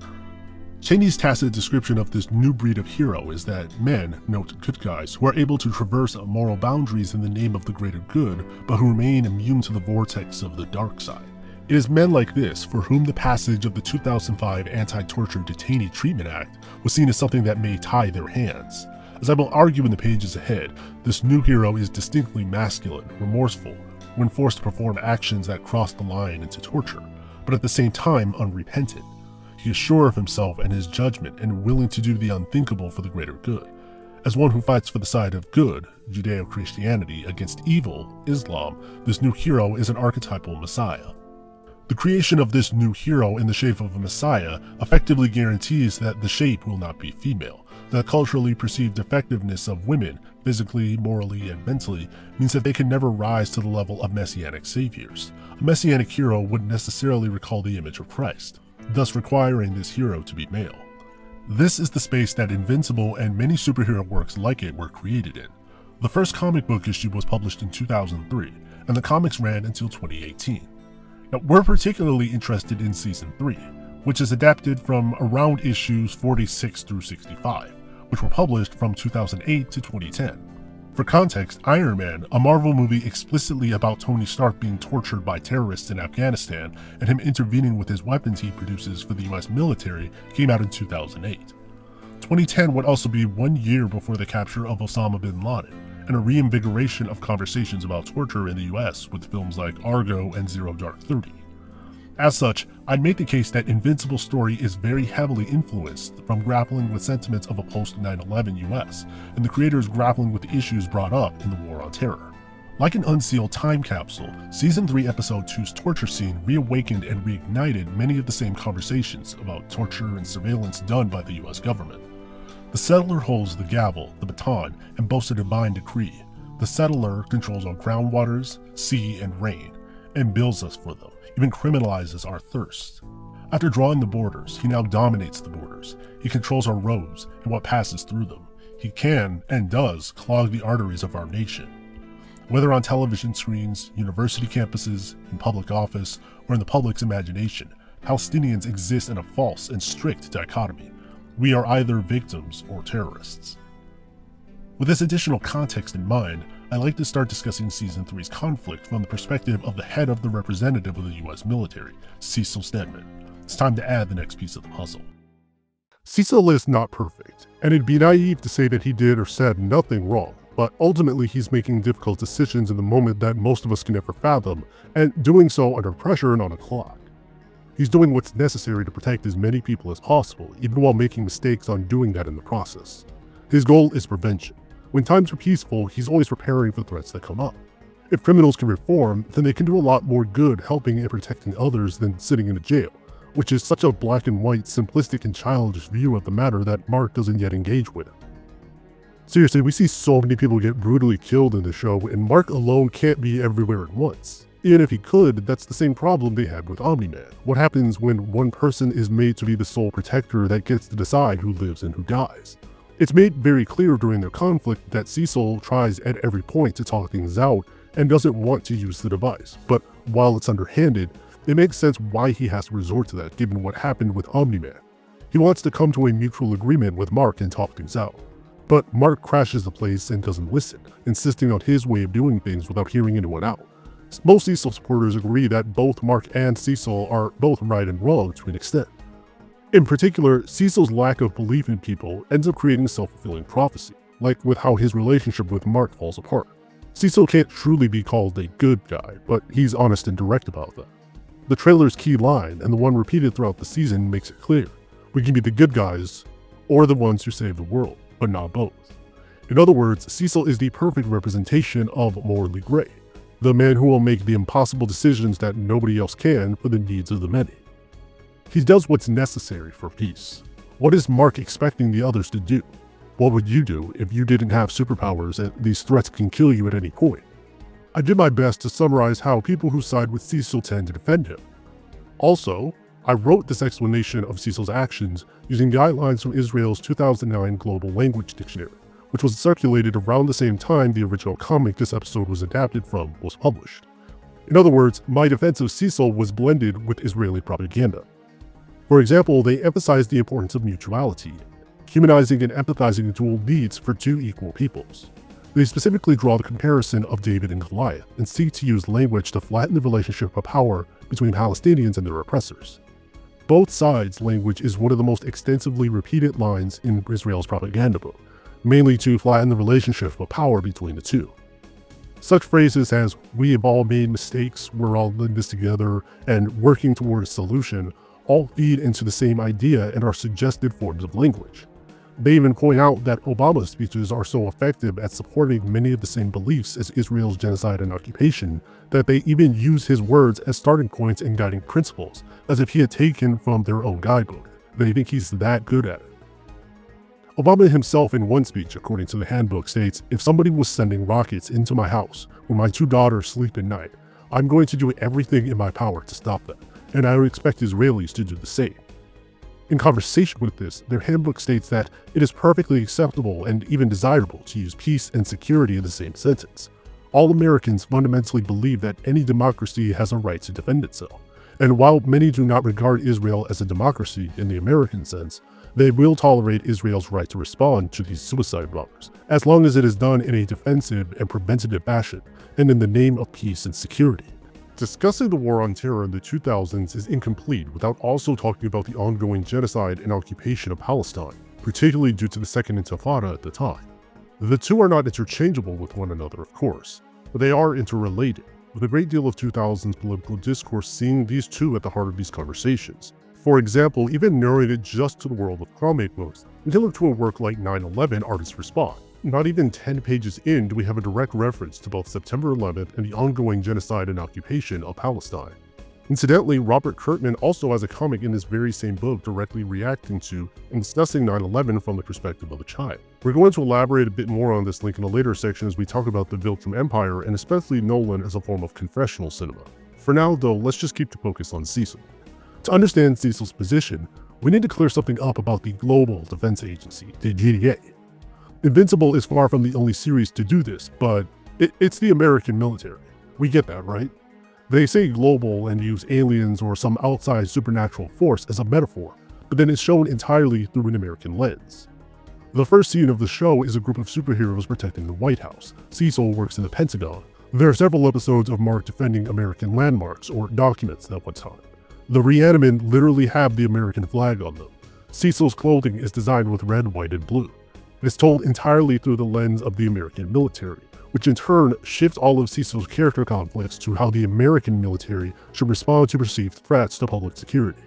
Cheney's tacit description of this new breed of hero is that men, note good guys, who are able to traverse moral boundaries in the name of the greater good, but who remain immune to the vortex of the dark side. It is men like this for whom the passage of the 2005 Anti-Torture Detainee Treatment Act was seen as something that may tie their hands. As I will argue in the pages ahead, this new hero is distinctly masculine, remorseful, when forced to perform actions that cross the line into torture, but at the same time unrepentant. He is sure of himself and his judgment and willing to do the unthinkable for the greater good. As one who fights for the side of good, Judeo-Christianity, against evil, Islam, this new hero is an archetypal messiah. The creation of this new hero in the shape of a messiah effectively guarantees that the shape will not be female. The culturally perceived effectiveness of women, physically, morally, and mentally, means that they can never rise to the level of messianic saviors. A messianic hero wouldn't necessarily recall the image of Christ, thus requiring this hero to be male. This is the space that Invincible and many superhero works like it were created in. The first comic book issue was published in 2003, and the comics ran until 2018. Now, we're particularly interested in Season 3, which is adapted from around issues 46 through 65, which were published from 2008 to 2010. For context, Iron Man, a Marvel movie explicitly about Tony Stark being tortured by terrorists in Afghanistan and him intervening with his weapons he produces for the US military, came out in 2008. 2010 would also be 1 year before the capture of Osama bin Laden, and a reinvigoration of conversations about torture in the US with films like Argo and Zero Dark 30. As such, I'd make the case that Invincible's story is very heavily influenced from grappling with sentiments of a post-9/11 US, and the creators grappling with the issues brought up in the War on Terror. Like an unsealed time capsule, Season 3 Episode 2's torture scene reawakened and reignited many of the same conversations about torture and surveillance done by the US government. The settler holds the gavel, the baton, and boasts a divine decree. The settler controls our groundwaters, sea, and rain, and bills us for them, even criminalizes our thirst. After drawing the borders, he now dominates the borders. He controls our roads and what passes through them. He can, and does, clog the arteries of our nation. Whether on television screens, university campuses, in public office, or in the public's imagination, Palestinians exist in a false and strict dichotomy. We are either victims or terrorists. With this additional context in mind, I'd like to start discussing Season 3's conflict from the perspective of the head of the representative of the US military, Cecil Stedman. It's time to add the next piece of the puzzle. Cecil is not perfect, and it'd be naive to say that he did or said nothing wrong, but ultimately he's making difficult decisions in the moment that most of us can never fathom, and doing so under pressure and on a clock. He's doing what's necessary to protect as many people as possible, even while making mistakes on doing that in the process. His goal is prevention. When times are peaceful, he's always preparing for threats that come up. If criminals can reform, then they can do a lot more good helping and protecting others than sitting in a jail, which is such a black and white, simplistic and childish view of the matter that Mark doesn't yet engage with. Seriously, we see so many people get brutally killed in the show, and Mark alone can't be everywhere at once. Even if he could, that's the same problem they had with Omni-Man. What happens when one person is made to be the sole protector that gets to decide who lives and who dies? It's made very clear during their conflict that Cecil tries at every point to talk things out and doesn't want to use the device, but while it's underhanded, it makes sense why he has to resort to that given what happened with Omni-Man. He wants to come to a mutual agreement with Mark and talk things out. But Mark crashes the place and doesn't listen, insisting on his way of doing things without hearing anyone out. Most Cecil supporters agree that both Mark and Cecil are both right and wrong to an extent. In particular, Cecil's lack of belief in people ends up creating a self-fulfilling prophecy, like with how his relationship with Mark falls apart. Cecil can't truly be called a good guy, but he's honest and direct about that. The trailer's key line, and the one repeated throughout the season, makes it clear. We can be the good guys, or the ones who save the world, but not both. In other words, Cecil is the perfect representation of morally gray, the man who will make the impossible decisions that nobody else can for the needs of the many. He does what's necessary for peace. What is Mark expecting the others to do? What would you do if you didn't have superpowers and these threats can kill you at any point? I did my best to summarize how people who side with Cecil tend to defend him. Also, I wrote this explanation of Cecil's actions using guidelines from Israel's 2009 Global Language Dictionary, which was circulated around the same time the original comic this episode was adapted from was published. In other words, my defense of Cecil was blended with Israeli propaganda. For example, they emphasized the importance of mutuality, humanizing and empathizing dual needs for two equal peoples. They specifically draw the comparison of David and Goliath and seek to use language to flatten the relationship of power between Palestinians and their oppressors. Both sides' language is one of the most extensively repeated lines in Israel's propaganda book, mainly to flatten the relationship of power between the two. Such phrases as, "we have all made mistakes, we're all in this together," and "working toward a solution" all feed into the same idea and are suggested forms of language. They even point out that Obama's speeches are so effective at supporting many of the same beliefs as Israel's genocide and occupation that they even use his words as starting points and guiding principles, as if he had taken from their own guidebook. They think he's that good at it. Obama himself in one speech, according to the handbook, states, "If somebody was sending rockets into my house where my two daughters sleep at night, I'm going to do everything in my power to stop them, and I would expect Israelis to do the same." In conversation with this, their handbook states that it is perfectly acceptable and even desirable to use peace and security in the same sentence. All Americans fundamentally believe that any democracy has a right to defend itself, and while many do not regard Israel as a democracy in the American sense, they will tolerate Israel's right to respond to these suicide bombers, as long as it is done in a defensive and preventative fashion, and in the name of peace and security. Discussing the War on Terror in the 2000s is incomplete without also talking about the ongoing genocide and occupation of Palestine, particularly due to the Second Intifada at the time. The two are not interchangeable with one another, of course, but they are interrelated, with a great deal of 2000s political discourse seeing these two at the heart of these conversations. For example, even narrated just to the world of comic books, we can look to a work like 9/11 Artist's Response. Not even 10 pages in do we have a direct reference to both September 11th and the ongoing genocide and occupation of Palestine. Incidentally, Robert Kirkman also has a comic in this very same book directly reacting to and discussing 9/11 from the perspective of a child. We're going to elaborate a bit more on this link in a later section as we talk about the Viltrum Empire and especially Nolan as a form of confessional cinema. For now though, let's just keep the focus on Cecil. To understand Cecil's position, we need to clear something up about the Global Defense Agency, the GDA. Invincible is far from the only series to do this, but it's the American military. We get that, right? They say global and use aliens or some outside supernatural force as a metaphor, but then it's shown entirely through an American lens. The first scene of the show is a group of superheroes protecting the White House. Cecil works in the Pentagon. There are several episodes of Mark defending American landmarks or documents at one time. The Reanimen literally have the American flag on them. Cecil's clothing is designed with red, white, and blue. It is told entirely through the lens of the American military, which in turn shifts all of Cecil's character conflicts to how the American military should respond to perceived threats to public security.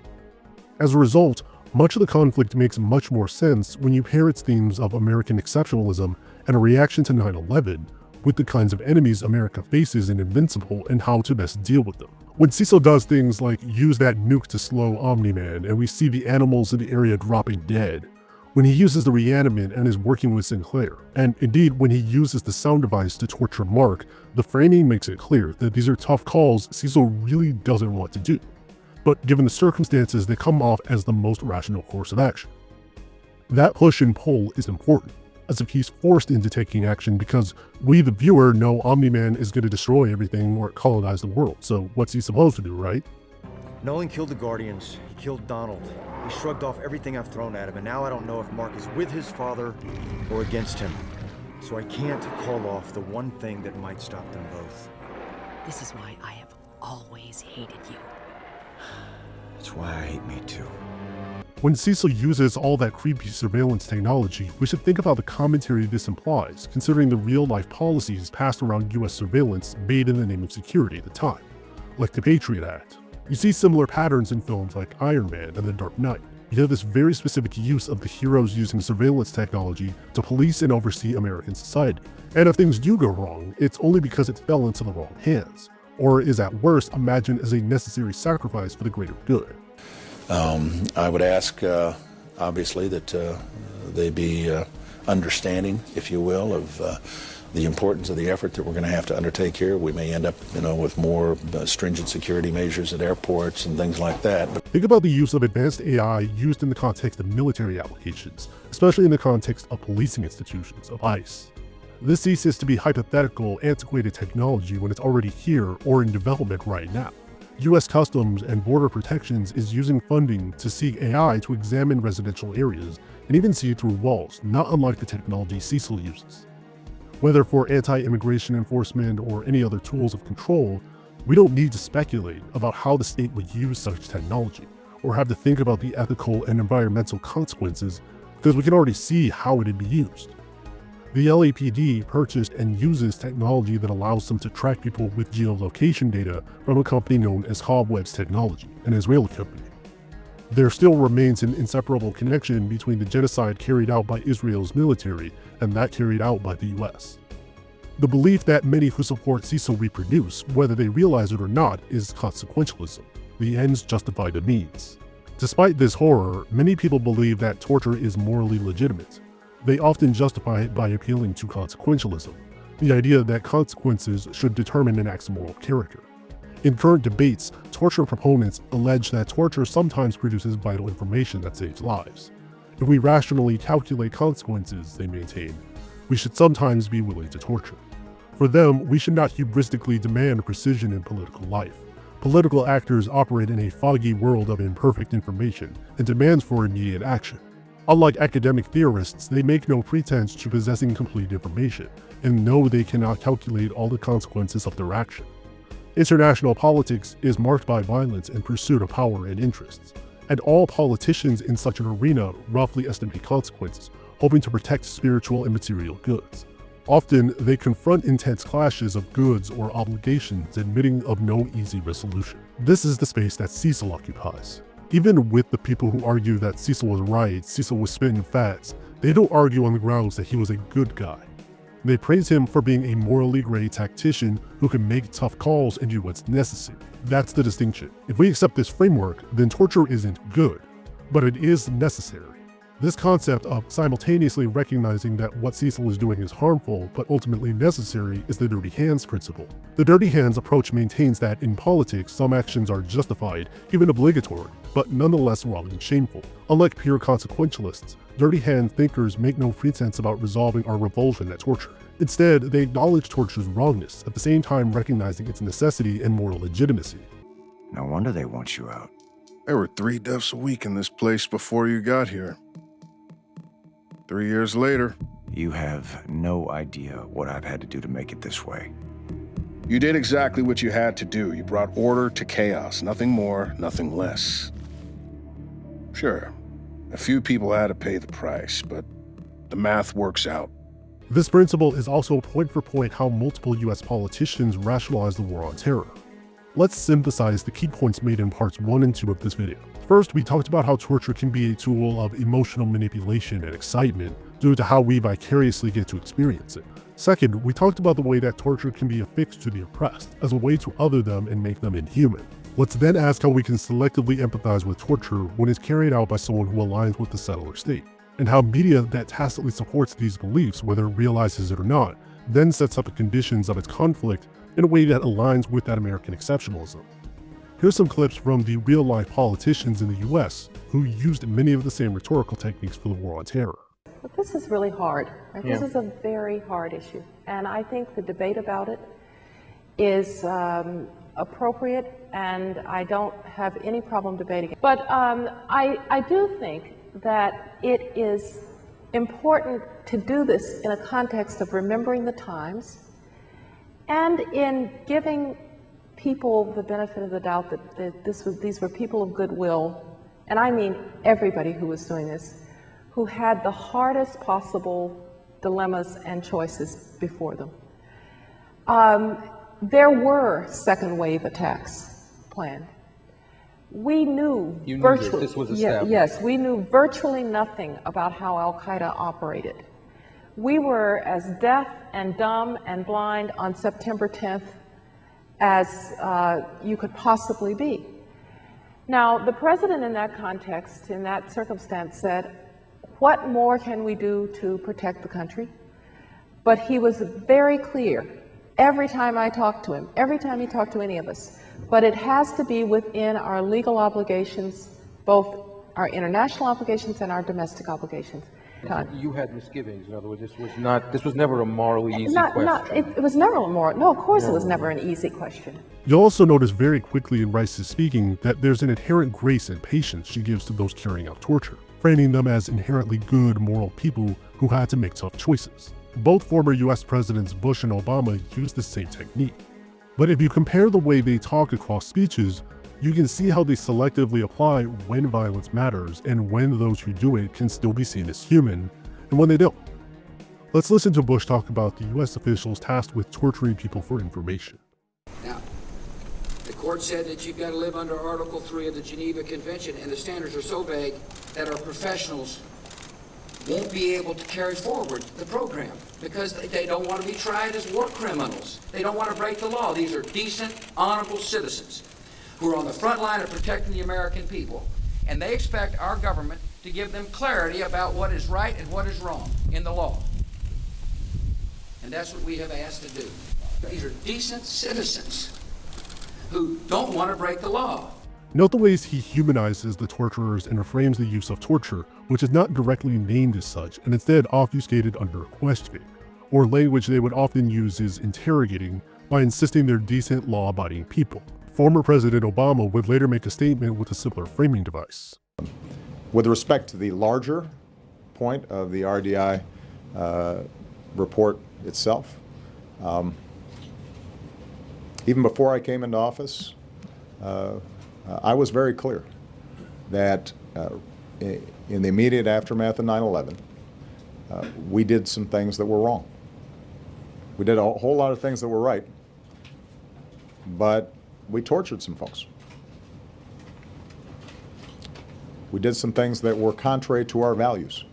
As a result, much of the conflict makes much more sense when you pair its themes of American exceptionalism and a reaction to 9/11 with the kinds of enemies America faces in Invincible and how to best deal with them. When Cecil does things like use that nuke to slow Omni-Man and we see the animals in the area dropping dead, when he uses the reanimant and is working with Sinclair, and indeed when he uses the sound device to torture Mark, the framing makes it clear that these are tough calls Cecil really doesn't want to do. But given the circumstances, they come off as the most rational course of action. That push and pull is important, as if he's forced into taking action because we, the viewer, know Omni-Man is going to destroy everything or colonize the world, so what's he supposed to do, right? Nolan killed the Guardians, he killed Donald. He shrugged off everything I've thrown at him, and now I don't know if Mark is with his father or against him. So I can't call off the one thing that might stop them both. This is why I have always hated you. That's why I hate me too. When Cecil uses all that creepy surveillance technology, we should think about the commentary this implies, considering the real-life policies passed around US surveillance made in the name of security at the time, like the Patriot Act. You see similar patterns in films like Iron Man and The Dark Knight. You have this very specific use of the heroes using surveillance technology to police and oversee American society. And if things do go wrong, it's only because it fell into the wrong hands, or is at worst imagined as a necessary sacrifice for the greater good. I would ask, obviously, that they be understanding, if you will, of the importance of the effort that we're going to have to undertake here. We may end up, with more stringent security measures at airports and things like that. But think about the use of advanced AI used in the context of military applications, especially in the context of policing institutions, of ICE. This ceases to be hypothetical, antiquated technology when it's already here or in development right now. US Customs and Border Protections is using funding to seek AI to examine residential areas and even see through walls, not unlike the technology Cecil uses. Whether for anti-immigration enforcement or any other tools of control, we don't need to speculate about how the state would use such technology, or have to think about the ethical and environmental consequences, because we can already see how it'd be used. The LAPD purchased and uses technology that allows them to track people with geolocation data from a company known as Cobwebs Technology, an Israeli company. There still remains an inseparable connection between the genocide carried out by Israel's military and that carried out by the US. The belief that many who support Cecil reproduce, whether they realize it or not, is consequentialism. The ends justify the means. Despite this horror, many people believe that torture is morally legitimate. They often justify it by appealing to consequentialism, the idea that consequences should determine an act's moral character. In current debates, torture proponents allege that torture sometimes produces vital information that saves lives. If we rationally calculate consequences, they maintain, we should sometimes be willing to torture. For them, we should not hubristically demand precision in political life. Political actors operate in a foggy world of imperfect information and demands for immediate action. Unlike academic theorists, they make no pretense to possessing complete information and know they cannot calculate all the consequences of their action. International politics is marked by violence and pursuit of power and interests, and all politicians in such an arena roughly estimate consequences, hoping to protect spiritual and material goods. Often, they confront intense clashes of goods or obligations, admitting of no easy resolution. This is the space that Cecil occupies. Even with the people who argue that Cecil was right, Cecil was spitting facts, they don't argue on the grounds that he was a good guy. They praise him for being a morally gray tactician who can make tough calls and do what's necessary. That's the distinction. If we accept this framework, then torture isn't good, but it is necessary. This concept of simultaneously recognizing that what Cecil is doing is harmful but ultimately necessary is the dirty hands principle. The dirty hands approach maintains that in politics some actions are justified, even obligatory, but nonetheless wrong and shameful. Unlike pure consequentialists, dirty hand thinkers make no pretense about resolving our revulsion at torture. Instead, they acknowledge torture's wrongness, at the same time recognizing its necessity and moral legitimacy. No wonder they want you out. There were 3 deaths a week in this place before you got here. 3 years later. You have no idea what I've had to do to make it this way. You did exactly what you had to do. You brought order to chaos. Nothing more, nothing less. Sure, a few people had to pay the price, but the math works out. This principle is also point for point how multiple US politicians rationalize the war on terror. Let's synthesize the key points made in parts 1 and 2 of this video. First, we talked about how torture can be a tool of emotional manipulation and excitement due to how we vicariously get to experience it. Second, we talked about the way that torture can be affixed to the oppressed as a way to other them and make them inhuman. Let's then ask how we can selectively empathize with torture when it's carried out by someone who aligns with the settler state, and how media that tacitly supports these beliefs, whether it realizes it or not, then sets up the conditions of its conflict in a way that aligns with that American exceptionalism. Here's some clips from the real-life politicians in the US who used many of the same rhetorical techniques for the War on Terror. But this is really hard. And this is a very hard issue. And I think the debate about it is appropriate, and I don't have any problem debating it. But I do think that it is important to do this in a context of remembering the times and in giving people the benefit of the doubt that these were people of goodwill, and I mean everybody who was doing this, who had the hardest possible dilemmas and choices before them. There were second wave attacks planned. We knew virtually, this was established. yes, we knew virtually nothing about how Al-Qaeda operated. We were as deaf and dumb and blind on September 10th as you could possibly be. Now, the president in that context, in that circumstance, said, what more can we do to protect the country? But he was very clear every time I talked to him, every time he talked to any of us, but it has to be within our legal obligations, both our international obligations and our domestic obligations. You had misgivings. In other words, this was never a morally easy question. It was never a moral, no, of course it was never an easy question. You'll also notice very quickly in Rice's speaking that there's an inherent grace and patience she gives to those carrying out torture, framing them as inherently good, moral people who had to make tough choices. Both former US Presidents Bush and Obama used the same technique. But if you compare the way they talk across speeches, you can see how they selectively apply when violence matters and when those who do it can still be seen as human, and when they don't. Let's listen to Bush talk about the US officials tasked with torturing people for information. Now, the court said that you've got to live under Article 3 of the Geneva Convention, and the standards are so vague that our professionals won't be able to carry forward the program because they don't want to be tried as war criminals. They don't want to break the law. These are decent, honorable citizens who are on the front line of protecting the American people, and they expect our government to give them clarity about what is right and what is wrong in the law. And that's what we have asked to do. These are decent citizens who don't want to break the law. Note the ways he humanizes the torturers and reframes the use of torture, which is not directly named as such and instead obfuscated under questioning, or language they would often use is interrogating by insisting they're decent, law-abiding people. Former President Obama would later make a statement with a similar framing device. With respect to the larger point of the RDI report itself, even before I came into office, I was very clear that in the immediate aftermath of 9/11, we did some things that were wrong. We did a whole lot of things that were right, but we tortured some folks. We did some things that were contrary to our values.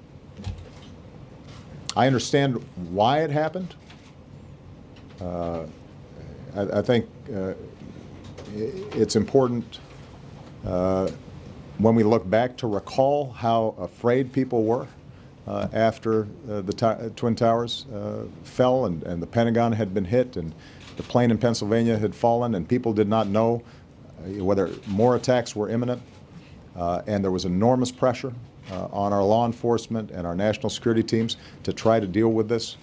I understand why it happened. I think it's important when we look back to recall how afraid people were after the Twin Towers fell and the Pentagon had been hit and the plane in Pennsylvania had fallen and people did not know whether more attacks were imminent. And there was enormous pressure on our law enforcement and our national security teams to try to deal with this.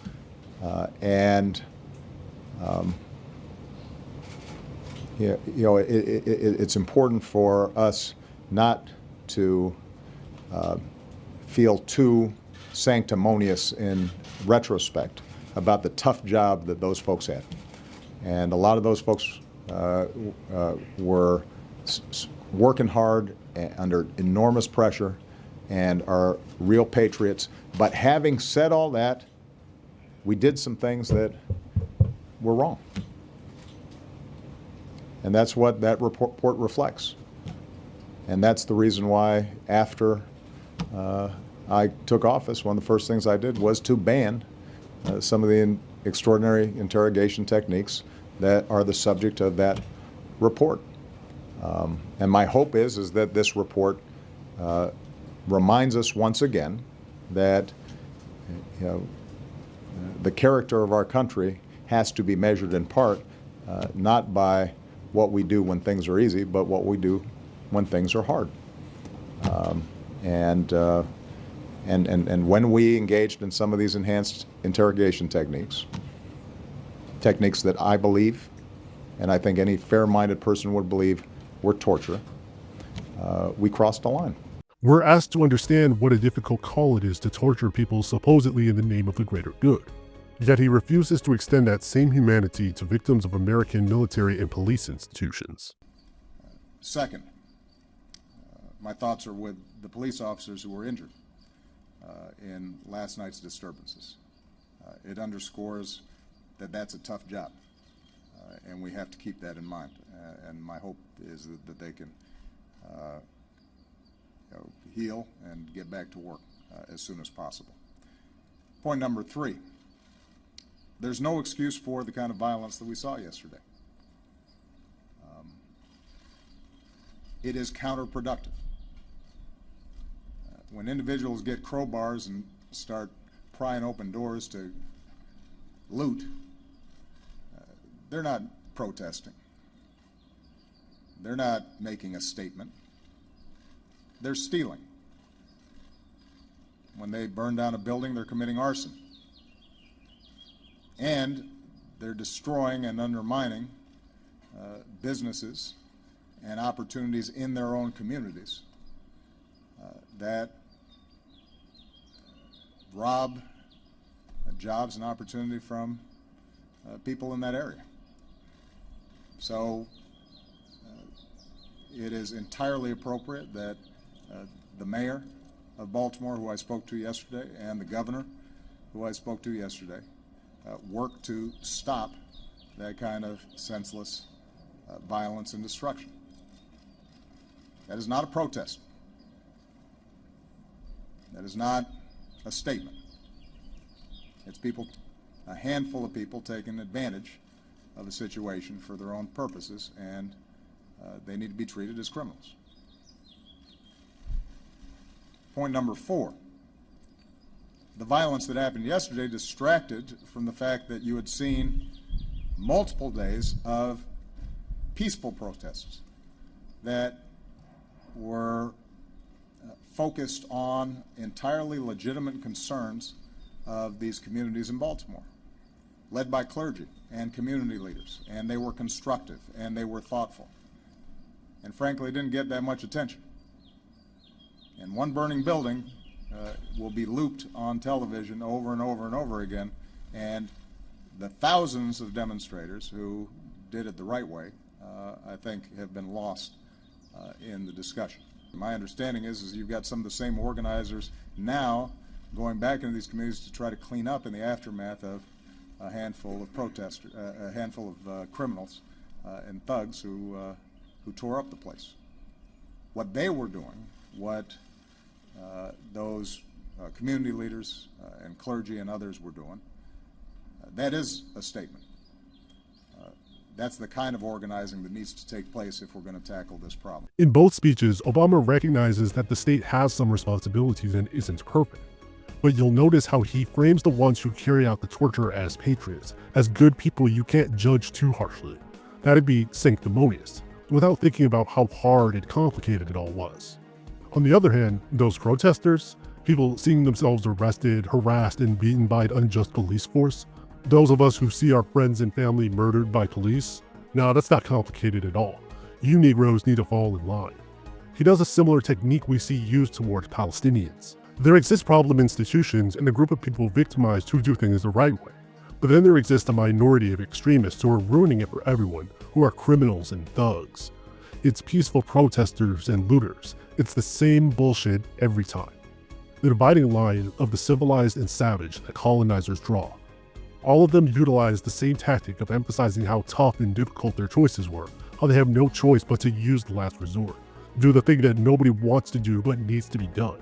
It's important for us not to feel too sanctimonious in retrospect about the tough job that those folks had. And a lot of those folks were working hard under enormous pressure and are real patriots. But having said all that, we did some things that were wrong. And that's what that report reflects. And that's the reason why after I took office, one of the first things I did was to ban some of the extraordinary interrogation techniques that are the subject of that report. And my hope is that this report reminds us once again that the character of our country has to be measured in part not by what we do when things are easy, but what we do when things are hard. And when we engaged in some of these enhanced interrogation techniques that I believe, and I think any fair-minded person would believe, were torture, we crossed a line. We're asked to understand what a difficult call it is to torture people supposedly in the name of the greater good. Yet he refuses to extend that same humanity to victims of American military and police institutions. Second, my thoughts are with the police officers who were injured in last night's disturbances. It underscores that that's a tough job, and we have to keep that in mind. And my hope is that they can heal and get back to work as soon as possible. Point number 3, there's no excuse for the kind of violence that we saw yesterday. It is counterproductive. When individuals get crowbars and start prying open doors to loot, they're not protesting. They're not making a statement. They're stealing. When they burn down a building, they're committing arson. And they're destroying and undermining businesses and opportunities in their own communities that rob jobs and opportunity from people in that area. So it is entirely appropriate that the mayor of Baltimore, who I spoke to yesterday, and the governor, who I spoke to yesterday, work to stop that kind of senseless violence and destruction. That is not a protest. That is not a statement. It's people, a handful of people taking advantage of the situation for their own purposes, and they need to be treated as criminals. Point number 4, the violence that happened yesterday distracted from the fact that you had seen multiple days of peaceful protests that were focused on entirely legitimate concerns of these communities in Baltimore, led by clergy and community leaders, and they were constructive and they were thoughtful, and frankly didn't get that much attention. And one burning building will be looped on television over and over and over again, and the thousands of demonstrators who did it the right way, I think, have been lost in the discussion. My understanding is you've got some of the same organizers now going back into these communities to try to clean up in the aftermath of a handful of protesters, a handful of criminals and thugs who tore up the place. What they were doing, what those community leaders and clergy and others were doing, that is a statement. That's the kind of organizing that needs to take place if we're going to tackle this problem. In both speeches, Obama recognizes that the state has some responsibilities and isn't perfect. But you'll notice how he frames the ones who carry out the torture as patriots, as good people you can't judge too harshly. That'd be sanctimonious, without thinking about how hard and complicated it all was. On the other hand, those protesters, people seeing themselves arrested, harassed, and beaten by an unjust police force, those of us who see our friends and family murdered by police, no, that's not complicated at all. You Negroes need to fall in line. He does a similar technique we see used towards Palestinians. There exist problem institutions and a group of people victimized who do things the right way. But then there exists a minority of extremists who are ruining it for everyone, who are criminals and thugs. It's peaceful protesters and looters. It's the same bullshit every time. The dividing line of the civilized and savage that colonizers draw. All of them utilize the same tactic of emphasizing how tough and difficult their choices were, how they have no choice but to use the last resort, do the thing that nobody wants to do but needs to be done.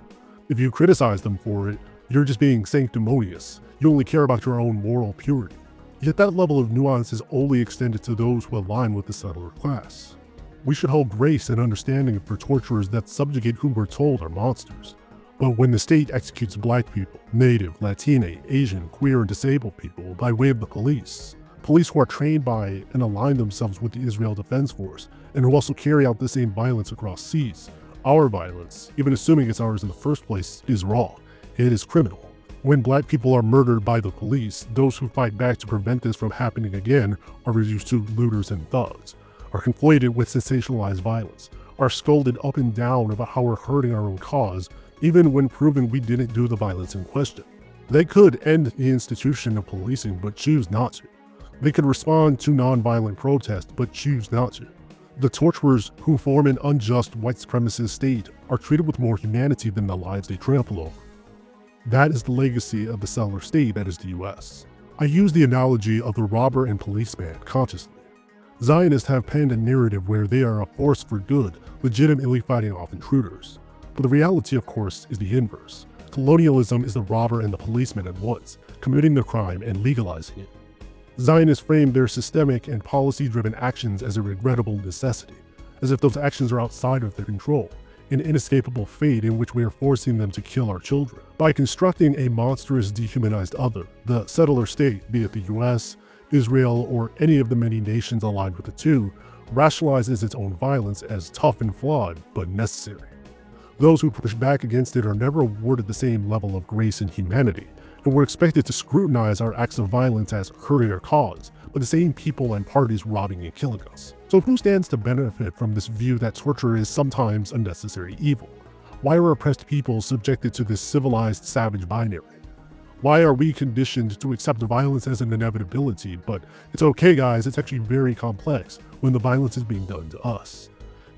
If you criticize them for it, you're just being sanctimonious. You only care about your own moral purity. Yet that level of nuance is only extended to those who align with the settler class. We should hold grace and understanding for torturers that subjugate who we're told are monsters. But when the state executes black people, native, Latina, Asian, queer, and disabled people by way of the police who are trained by and align themselves with the Israel Defense Force, and who also carry out the same violence across seas, our violence, even assuming it's ours in the first place, is wrong. It is criminal. When black people are murdered by the police, those who fight back to prevent this from happening again are reduced to looters and thugs, are conflated with sensationalized violence, are scolded up and down about how we're hurting our own cause, even when proven we didn't do the violence in question. They could end the institution of policing, but choose not to. They could respond to non-violent protest, but choose not to. The torturers who form an unjust white supremacist state are treated with more humanity than the lives they trample over. That is the legacy of the settler state that is the US. I use the analogy of the robber and policeman consciously. Zionists have penned a narrative where they are a force for good, legitimately fighting off intruders. But the reality, of course, is the inverse. Colonialism is the robber and the policeman at once, committing the crime and legalizing it. Zionists frame their systemic and policy-driven actions as a regrettable necessity, as if those actions are outside of their control, an inescapable fate in which we are forcing them to kill our children. By constructing a monstrous dehumanized other, the settler state, be it the US, Israel, or any of the many nations aligned with the two, rationalizes its own violence as tough and flawed, but necessary. Those who push back against it are never awarded the same level of grace and humanity, and we're expected to scrutinize our acts of violence as hurting our cause, but the same people and parties robbing and killing us. So who stands to benefit from this view that torture is sometimes a necessary evil? Why are oppressed people subjected to this civilized savage binary? Why are we conditioned to accept violence as an inevitability, but it's okay guys, it's actually very complex when the violence is being done to us?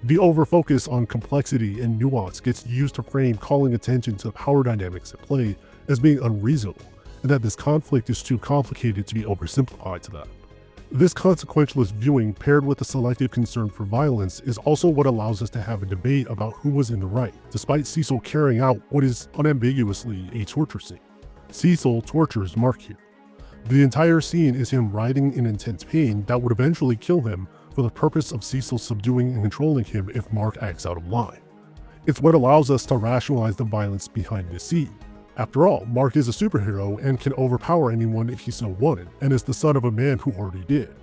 The overfocus on complexity and nuance gets used to frame calling attention to the power dynamics at play as being unreasonable, and that this conflict is too complicated to be oversimplified to that. This consequentialist viewing paired with a selective concern for violence is also what allows us to have a debate about who was in the right, despite Cecil carrying out what is unambiguously a torture scene. Cecil tortures Mark here. The entire scene is him writhing in intense pain that would eventually kill him for the purpose of Cecil subduing and controlling him if Mark acts out of line. It's what allows us to rationalize the violence behind this scene. After all, Mark is a superhero and can overpower anyone if he so wanted, and is the son of a man who already did.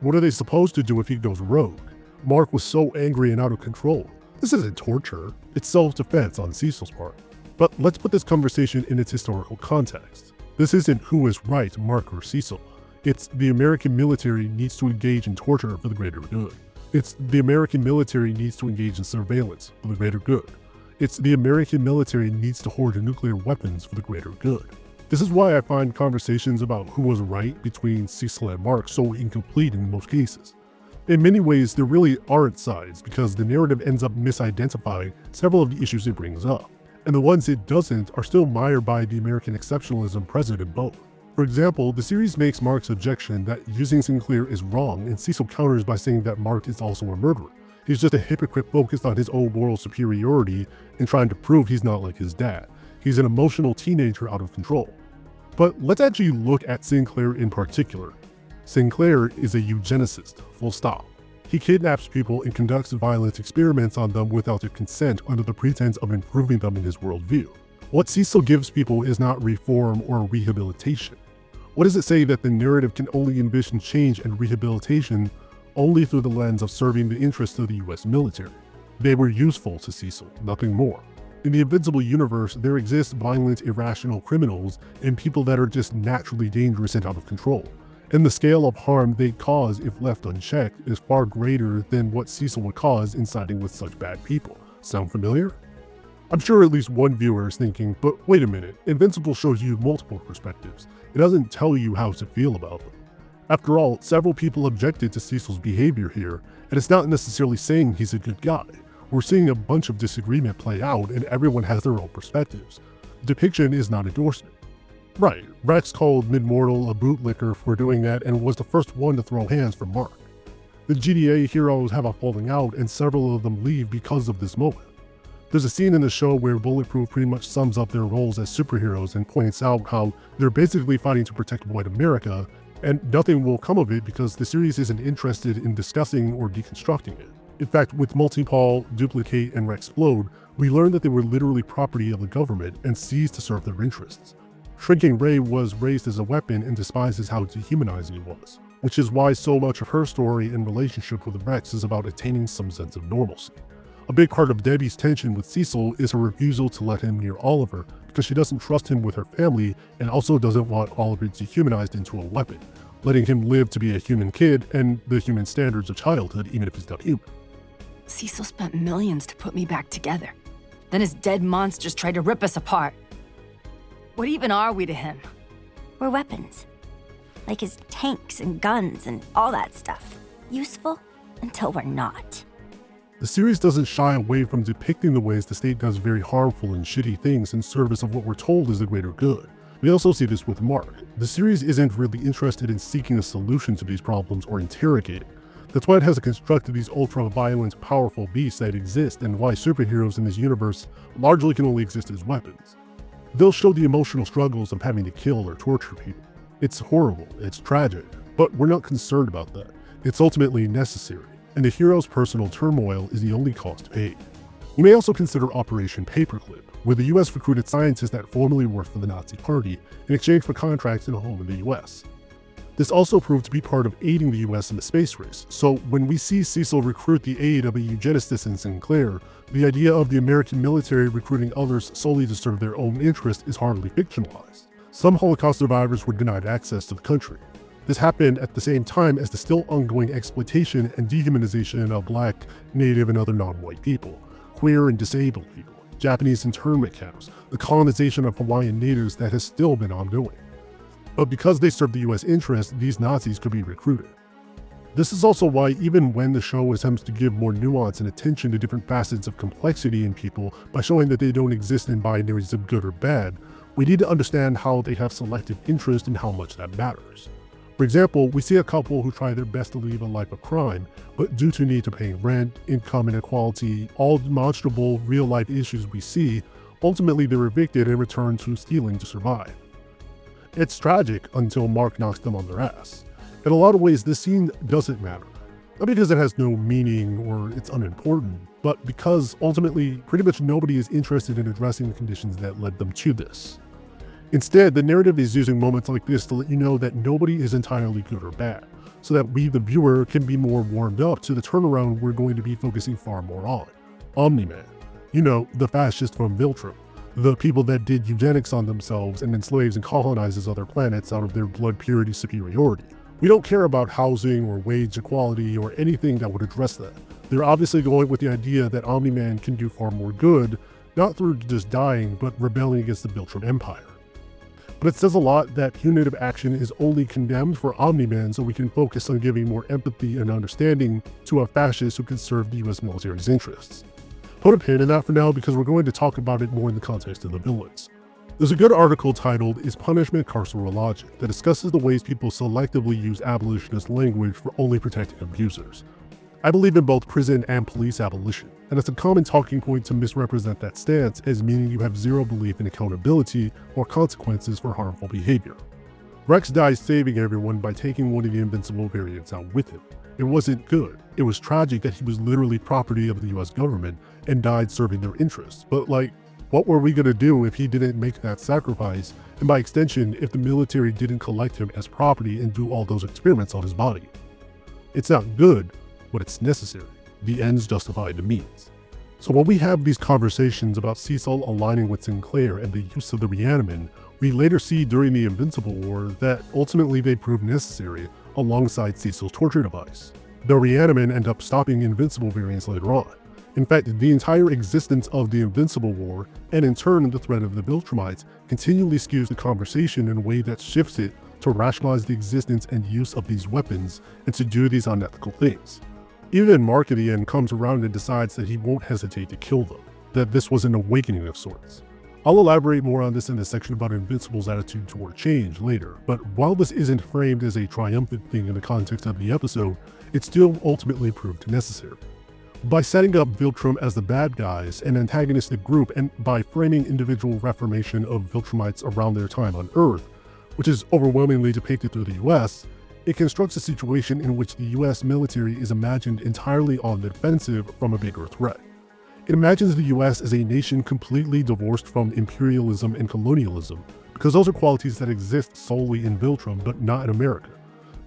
What are they supposed to do if he goes rogue? Mark was so angry and out of control. This isn't torture, it's self-defense on Cecil's part. But let's put this conversation in its historical context. This isn't who is right, Mark or Cecil. It's the American military needs to engage in torture for the greater good. It's the American military needs to engage in surveillance for the greater good. It's the American military needs to hoard nuclear weapons for the greater good. This is why I find conversations about who was right between Cecil and Mark so incomplete in most cases. In many ways, there really aren't sides because the narrative ends up misidentifying several of the issues it brings up, and the ones it doesn't are still mired by the American exceptionalism present in both. For example, the series makes Mark's objection that using Sinclair is wrong, and Cecil counters by saying that Mark is also a murderer. He's just a hypocrite focused on his own moral superiority and trying to prove he's not like his dad. He's an emotional teenager out of control. But let's actually look at Sinclair in particular. Sinclair is a eugenicist, full stop. He kidnaps people and conducts violent experiments on them without their consent under the pretense of improving them in his worldview. What Cecil gives people is not reform or rehabilitation. What does it say that the narrative can only envision change and rehabilitation only through the lens of serving the interests of the US military? They were useful to Cecil, nothing more. In the Invincible universe, there exist violent, irrational criminals and people that are just naturally dangerous and out of control. And the scale of harm they cause if left unchecked is far greater than what Cecil would cause in siding with such bad people. Sound familiar? I'm sure at least one viewer is thinking, but wait a minute, Invincible shows you multiple perspectives. It doesn't tell you how to feel about them. After all, several people objected to Cecil's behavior here, and it's not necessarily saying he's a good guy. We're seeing a bunch of disagreement play out, and everyone has their own perspectives. The depiction is not endorsement. Right, Rex called Mid-Mortal a bootlicker for doing that and was the first one to throw hands for Mark. The GDA heroes have a falling out, and several of them leave because of this moment. There's a scene in the show where Bulletproof pretty much sums up their roles as superheroes and points out how they're basically fighting to protect white America, And nothing will come of it because the series isn't interested in discussing or deconstructing it. In fact, with Multipol, Duplicate, and Rexplode, we learned that they were literally property of the government and seized to serve their interests. Shrinking Ray was raised as a weapon and despises how dehumanizing it was, which is why so much of her story and relationship with Rex is about attaining some sense of normalcy. A big part of Debbie's tension with Cecil is her refusal to let him near Oliver because she doesn't trust him with her family and also doesn't want Oliver dehumanized into a weapon, letting him live to be a human kid and the human standards of childhood even if he's not human. Cecil spent millions to put me back together. Then his dead monsters tried to rip us apart. What even are we to him? We're weapons. Like his tanks and guns and all that stuff. Useful until we're not. The series doesn't shy away from depicting the ways the state does very harmful and shitty things in service of what we're told is the greater good. We also see this with Mark. The series isn't really interested in seeking a solution to these problems or interrogating. That's why it has constructed these ultra-violent, powerful beasts that exist and why superheroes in this universe largely can only exist as weapons. They'll show the emotional struggles of having to kill or torture people. It's horrible, it's tragic, but we're not concerned about that. It's ultimately necessary, and the hero's personal turmoil is the only cost paid. You may also consider Operation Paperclip, where the US recruited scientists that formerly worked for the Nazi Party in exchange for contracts and a home in the US. This also proved to be part of aiding the US in the space race, so when we see Cecil recruit the aid of a eugenicist in Sinclair, the idea of the American military recruiting others solely to serve their own interest is hardly fictionalized. Some Holocaust survivors were denied access to the country. This happened at the same time as the still ongoing exploitation and dehumanization of Black, Native, and other non-white people, queer and disabled people, Japanese internment camps, the colonization of Hawaiian natives that has still been ongoing. But because they served the US interest, these Nazis could be recruited. This is also why even when the show attempts to give more nuance and attention to different facets of complexity in people by showing that they don't exist in binaries of good or bad, we need to understand how they have selective interest and how much that matters. For example, we see a couple who try their best to leave a life of crime, but due to need to pay rent, income inequality, all demonstrable real-life issues we see, ultimately they're evicted and return to stealing to survive. It's tragic until Mark knocks them on their ass. In a lot of ways, this scene doesn't matter. Not because it has no meaning or it's unimportant, but because ultimately pretty much nobody is interested in addressing the conditions that led them to this. Instead, the narrative is using moments like this to let you know that nobody is entirely good or bad, so that we, the viewer, can be more warmed up to the turnaround we're going to be focusing far more on. Omni-Man. You know, the fascist from Viltrum. The people that did eugenics on themselves and enslaves and colonizes other planets out of their blood purity superiority. We don't care about housing or wage equality or anything that would address that. They're obviously going with the idea that Omni-Man can do far more good, not through just dying, but rebelling against the Viltrum Empire. But it says a lot that punitive action is only condemned for Omni-Man so we can focus on giving more empathy and understanding to a fascist who can serve the US military's interests. Put a pin in that for now because we're going to talk about it more in the context of the villains. There's a good article titled "Is Punishment Carceral Logic?" that discusses the ways people selectively use abolitionist language for only protecting abusers. I believe in both prison and police abolition, and it's a common talking point to misrepresent that stance as meaning you have zero belief in accountability or consequences for harmful behavior. Rex dies saving everyone by taking one of the Invincible variants out with him. It wasn't good. It was tragic that he was literally property of the US government and died serving their interests, but what were we gonna do if he didn't make that sacrifice, and by extension, if the military didn't collect him as property and do all those experiments on his body? It's not good, but it's necessary. The ends justify the means. So when we have these conversations about Cecil aligning with Sinclair and the use of the Reaniman, we later see during the Invincible War that ultimately they prove necessary alongside Cecil's torture device. The Reaniman end up stopping Invincible variants later on. In fact, the entire existence of the Invincible War, and in turn the threat of the Viltrumites, continually skews the conversation in a way that shifts it to rationalize the existence and use of these weapons and to do these unethical things. Even Mark at the end comes around and decides that he won't hesitate to kill them, that this was an awakening of sorts. I'll elaborate more on this in the section about Invincible's attitude toward change later, but while this isn't framed as a triumphant thing in the context of the episode, it still ultimately proved necessary. By setting up Viltrum as the bad guys, an antagonistic group, and by framing individual reformation of Viltrumites around their time on Earth, which is overwhelmingly depicted through the US, it constructs a situation in which the US military is imagined entirely on the defensive from a bigger threat. It imagines the US as a nation completely divorced from imperialism and colonialism, because those are qualities that exist solely in Viltrum but not in America,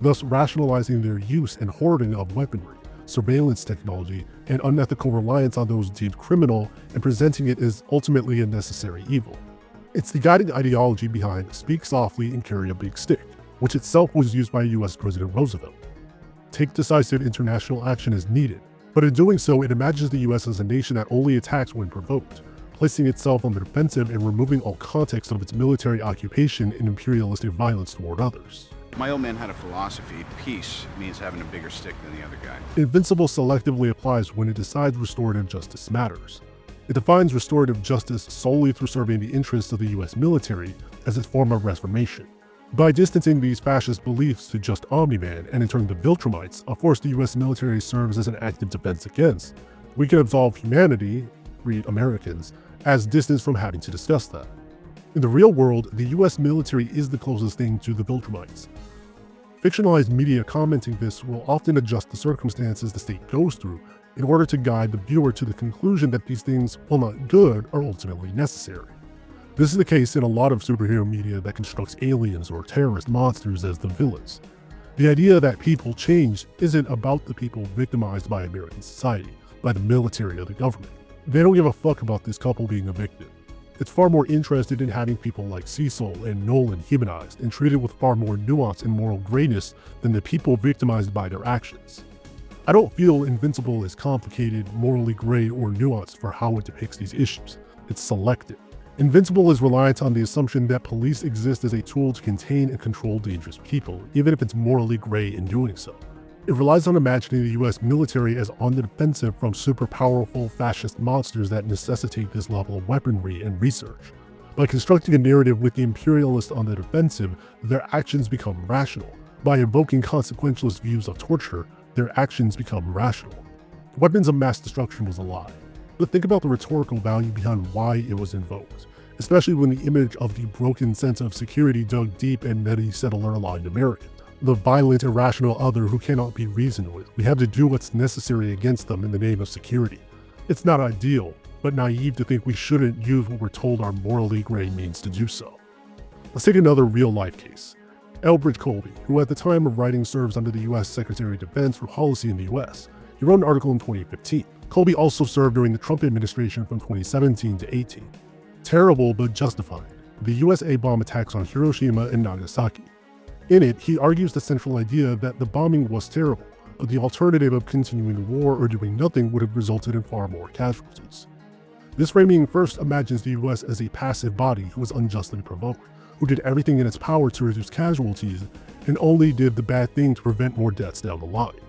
thus rationalizing their use and hoarding of weaponry, surveillance technology, and unethical reliance on those deemed criminal, and presenting it as ultimately a necessary evil. It's the guiding ideology behind speak softly and carry a big stick, which itself was used by US President Roosevelt. Take decisive international action as needed, but in doing so, it imagines the US as a nation that only attacks when provoked, placing itself on the defensive and removing all context of its military occupation and imperialistic violence toward others. My old man had a philosophy: peace means having a bigger stick than the other guy. Invincible selectively applies when it decides restorative justice matters. It defines restorative justice solely through serving the interests of the US military as its form of reformation. By distancing these fascist beliefs to just Omni-Man and in turn the Viltrumites, a force the US military serves as an active defense against, we can absolve humanity, read Americans, as distance from having to discuss that. In the real world, the US military is the closest thing to the Viltrumites. Fictionalized media commenting this will often adjust the circumstances the state goes through in order to guide the viewer to the conclusion that these things, while not good, are ultimately necessary. This is the case in a lot of superhero media that constructs aliens or terrorist monsters as the villains. The idea that people change isn't about the people victimized by American society, by the military or the government. They don't give a fuck about this couple being evicted. It's far more interested in having people like Cecil and Nolan humanized and treated with far more nuance and moral grayness than the people victimized by their actions. I don't feel Invincible is complicated, morally gray, or nuanced for how it depicts these issues. It's selective. Invincible is reliant on the assumption that police exist as a tool to contain and control dangerous people, even if it's morally gray in doing so. It relies on imagining the US military as on the defensive from super powerful fascist monsters that necessitate this level of weaponry and research. By constructing a narrative with the imperialists on the defensive, their actions become rational. By invoking consequentialist views of torture, their actions become rational. Weapons of mass destruction was a lie, but think about the rhetorical value behind why it was invoked, especially when the image of the broken sense of security dug deep in many settler-aligned Americans. The violent, irrational other who cannot be reasoned with. We have to do what's necessary against them in the name of security. It's not ideal, but naive to think we shouldn't use what we're told our morally gray means to do so. Let's take another real-life case. Elbridge Colby, who at the time of writing serves under the US Secretary of Defense for policy in the US. He wrote an article in 2015. Colby also served during the Trump administration from 2017 to 18. Terrible but justified. The US A-bomb attacks on Hiroshima and Nagasaki. In it, he argues the central idea that the bombing was terrible, but the alternative of continuing the war or doing nothing would have resulted in far more casualties. This framing first imagines the US as a passive body who was unjustly provoked, who did everything in its power to reduce casualties, and only did the bad thing to prevent more deaths down the line.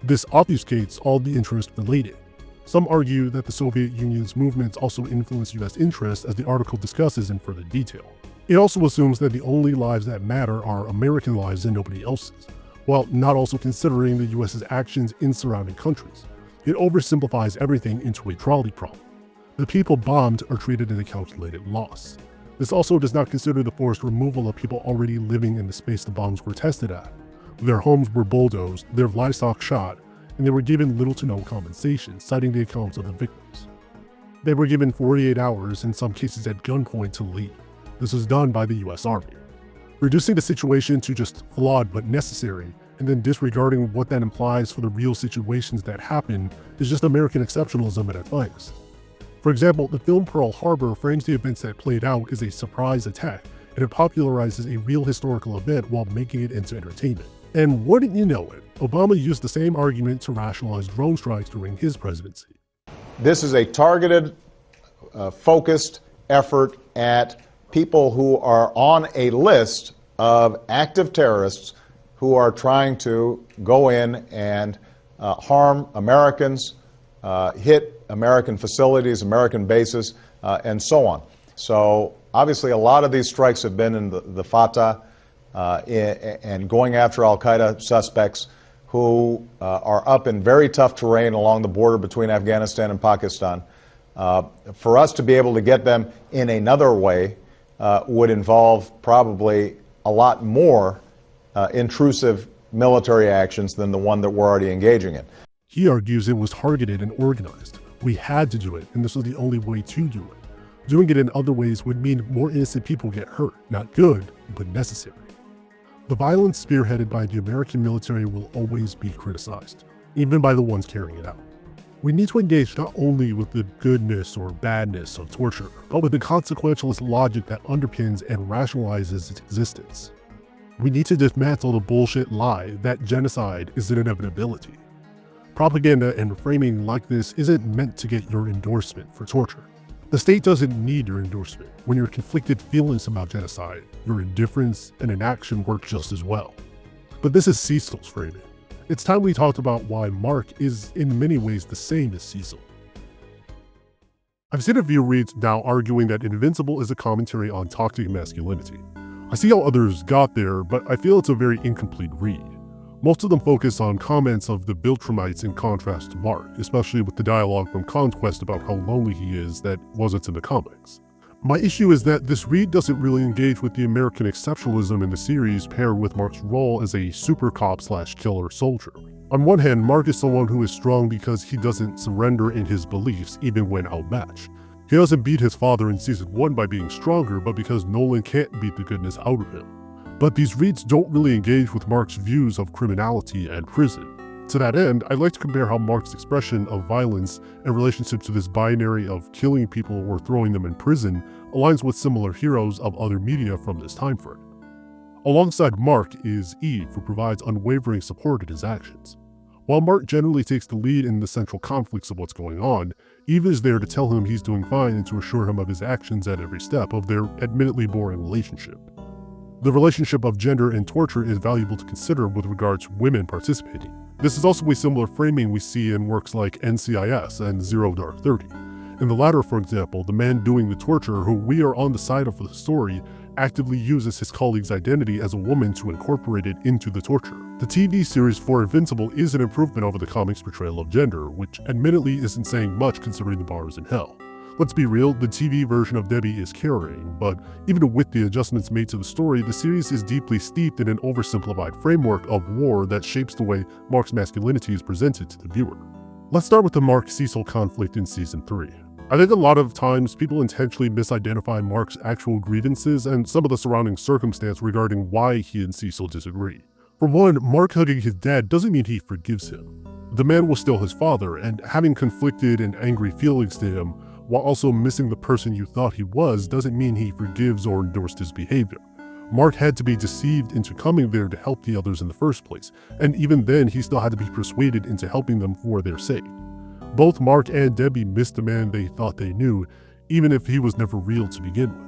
This obfuscates all the interests related. Some argue that the Soviet Union's movements also influenced US interests, as the article discusses in further detail. It also assumes that the only lives that matter are American lives and nobody else's, while not also considering the US's actions in surrounding countries. It oversimplifies everything into a trolley problem. The people bombed are treated as a calculated loss. This also does not consider the forced removal of people already living in the space the bombs were tested at. Their homes were bulldozed, their livestock shot, and they were given little to no compensation, citing the accounts of the victims. They were given 48 hours, in some cases at gunpoint, to leave. This was done by the US Army. Reducing the situation to just flawed but necessary, and then disregarding what that implies for the real situations that happen, is just American exceptionalism at its finest. For example, the film Pearl Harbor frames the events that played out as a surprise attack, and it popularizes a real historical event while making it into entertainment. And wouldn't you know it, Obama used the same argument to rationalize drone strikes during his presidency. This is a targeted, focused effort at people who are on a list of active terrorists who are trying to go in and harm Americans, hit American facilities, American bases, and so on. So obviously a lot of these strikes have been in the Fatah and going after al-Qaeda suspects who are up in very tough terrain along the border between Afghanistan and Pakistan. For us to be able to get them in another way would involve probably a lot more intrusive military actions than the one that we're already engaging in. He argues it was targeted and organized. We had to do it, and this was the only way to do it. Doing it in other ways would mean more innocent people get hurt. Not good, but necessary. The violence spearheaded by the American military will always be criticized, even by the ones carrying it out. We need to engage not only with the goodness or badness of torture, but with the consequentialist logic that underpins and rationalizes its existence. We need to dismantle the bullshit lie that genocide is an inevitability. Propaganda and framing like this isn't meant to get your endorsement for torture. The state doesn't need your endorsement. When your conflicted feelings about genocide, your indifference and inaction work just as well. But this is Cecil's framing. It's time we talked about why Mark is in many ways the same as Cecil. I've seen a few reads now arguing that Invincible is a commentary on toxic masculinity. I see how others got there, but I feel it's a very incomplete read. Most of them focus on comments of the Biltramites in contrast to Mark, especially with the dialogue from Conquest about how lonely he is that wasn't in the comics. My issue is that this read doesn't really engage with the American exceptionalism in the series paired with Mark's role as a super cop/killer soldier. On one hand, Mark is someone who is strong because he doesn't surrender in his beliefs even when outmatched. He doesn't beat his father in season 1 by being stronger, but because Nolan can't beat the goodness out of him. But these reads don't really engage with Mark's views of criminality and prison. To that end, I'd like to compare how Mark's expression of violence in relationship to this binary of killing people or throwing them in prison aligns with similar heroes of other media from this time frame. Alongside Mark is Eve, who provides unwavering support in his actions. While Mark generally takes the lead in the central conflicts of what's going on, Eve is there to tell him he's doing fine and to assure him of his actions at every step of their admittedly boring relationship. The relationship of gender and torture is valuable to consider with regard to women participating. This is also a similar framing we see in works like NCIS and Zero Dark 30. In the latter, for example, the man doing the torture, who we are on the side of for the story, actively uses his colleague's identity as a woman to incorporate it into the torture. The TV series for Invincible is an improvement over the comics' portrayal of gender, which admittedly isn't saying much considering the bar is in hell. Let's be real, the TV version of Debbie is carrying, but even with the adjustments made to the story, the series is deeply steeped in an oversimplified framework of war that shapes the way Mark's masculinity is presented to the viewer. Let's start with the Mark-Cecil conflict in Season 3. I think a lot of times people intentionally misidentify Mark's actual grievances and some of the surrounding circumstance regarding why he and Cecil disagree. For one, Mark hugging his dad doesn't mean he forgives him. The man was still his father, and having conflicted and angry feelings to him, while also missing the person you thought he was, doesn't mean he forgives or endorsed his behavior. Mark had to be deceived into coming there to help the others in the first place, and even then he still had to be persuaded into helping them for their sake. Both Mark and Debbie missed the man they thought they knew, even if he was never real to begin with.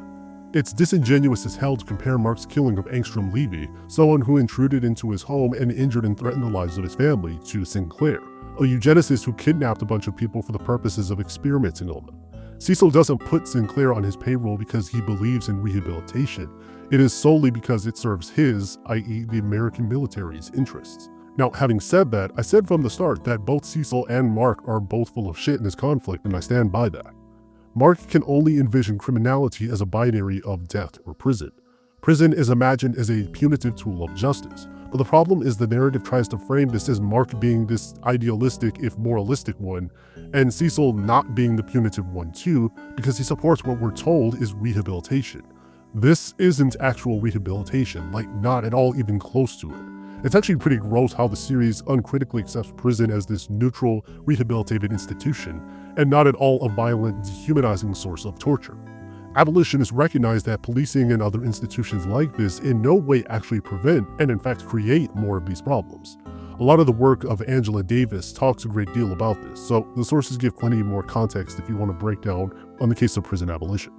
It's disingenuous as hell to compare Mark's killing of Angstrom Levy, someone who intruded into his home and injured and threatened the lives of his family, to Sinclair, a eugenicist who kidnapped a bunch of people for the purposes of experimenting on them. Cecil doesn't put Sinclair on his payroll because he believes in rehabilitation. It is solely because it serves his, i.e. the American military's, interests. Now, having said that, I said from the start that both Cecil and Mark are both full of shit in this conflict, and I stand by that. Mark can only envision criminality as a binary of death or prison. Prison is imagined as a punitive tool of justice, but the problem is the narrative tries to frame this as Mark being this idealistic, if moralistic one, and Cecil not being the punitive one too, because he supports what we're told is rehabilitation. This isn't actual rehabilitation, like not at all even close to it. It's actually pretty gross how the series uncritically accepts prison as this neutral, rehabilitative institution, and not at all a violent, dehumanizing source of torture. Abolitionists recognize that policing and other institutions like this in no way actually prevent, and in fact create, more of these problems. A lot of the work of Angela Davis talks a great deal about this, so the sources give plenty more context if you want to break down on the case of prison abolition.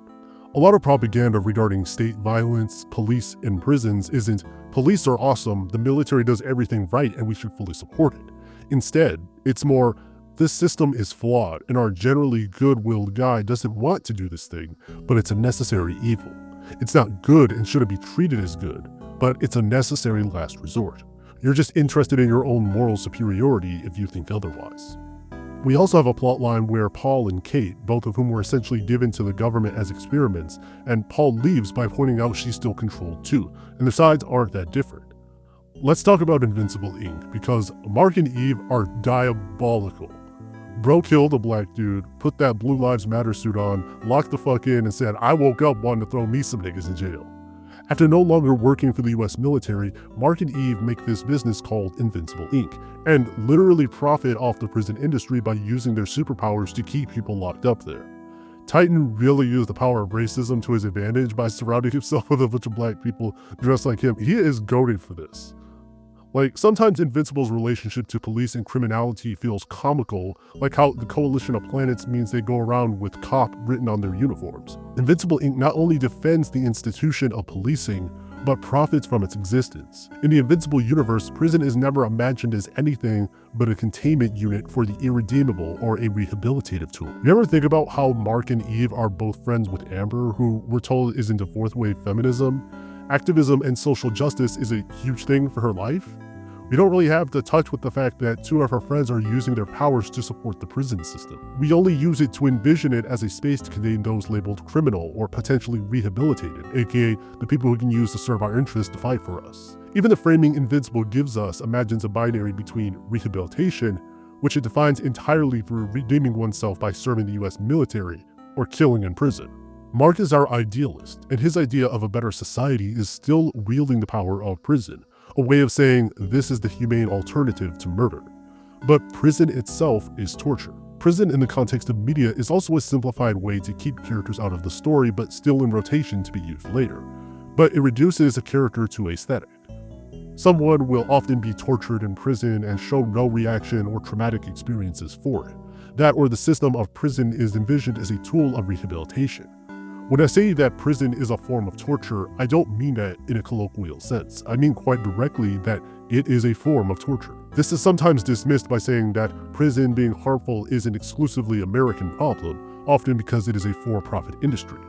A lot of propaganda regarding state violence, police, and prisons isn't, police are awesome, the military does everything right, and we should fully support it. Instead, it's more, this system is flawed, and our generally good-willed guy doesn't want to do this thing, but it's a necessary evil. It's not good and shouldn't be treated as good, but it's a necessary last resort. You're just interested in your own moral superiority if you think otherwise. We also have a plotline where Paul and Kate, both of whom were essentially given to the government as experiments, and Paul leaves by pointing out she's still controlled too, and their sides aren't that different. Let's talk about Invincible Inc., because Mark and Eve are diabolical. Bro killed a black dude, put that Blue Lives Matter suit on, locked the fuck in, and said, "I woke up wanting to throw me some niggas in jail." After no longer working for the US military, Mark and Eve make this business called Invincible Inc., and literally profit off the prison industry by using their superpowers to keep people locked up there. Titan really used the power of racism to his advantage by surrounding himself with a bunch of black people dressed like him. He is goated for this. Like, sometimes Invincible's relationship to police and criminality feels comical, like how the Coalition of Planets means they go around with cop written on their uniforms. Invincible Inc. not only defends the institution of policing, but profits from its existence. In the Invincible universe, prison is never imagined as anything but a containment unit for the irredeemable or a rehabilitative tool. You ever think about how Mark and Eve are both friends with Amber, who we're told is into fourth wave feminism? Activism and social justice is a huge thing for her life. We don't really have to touch with the fact that two of her friends are using their powers to support the prison system. We only use it to envision it as a space to contain those labeled criminal or potentially rehabilitated, aka the people who can use to serve our interests to fight for us. Even the framing Invincible gives us imagines a binary between rehabilitation, which it defines entirely through redeeming oneself by serving the US military, or killing in prison. Mark is our idealist, and his idea of a better society is still wielding the power of prison, a way of saying this is the humane alternative to murder. But prison itself is torture. Prison in the context of media is also a simplified way to keep characters out of the story but still in rotation to be used later. But it reduces a character to aesthetic. Someone will often be tortured in prison and show no reaction or traumatic experiences for it. That or the system of prison is envisioned as a tool of rehabilitation. When I say that prison is a form of torture, I don't mean that in a colloquial sense. I mean quite directly that it is a form of torture. This is sometimes dismissed by saying that prison being harmful is an exclusively American problem, often because it is a for-profit industry.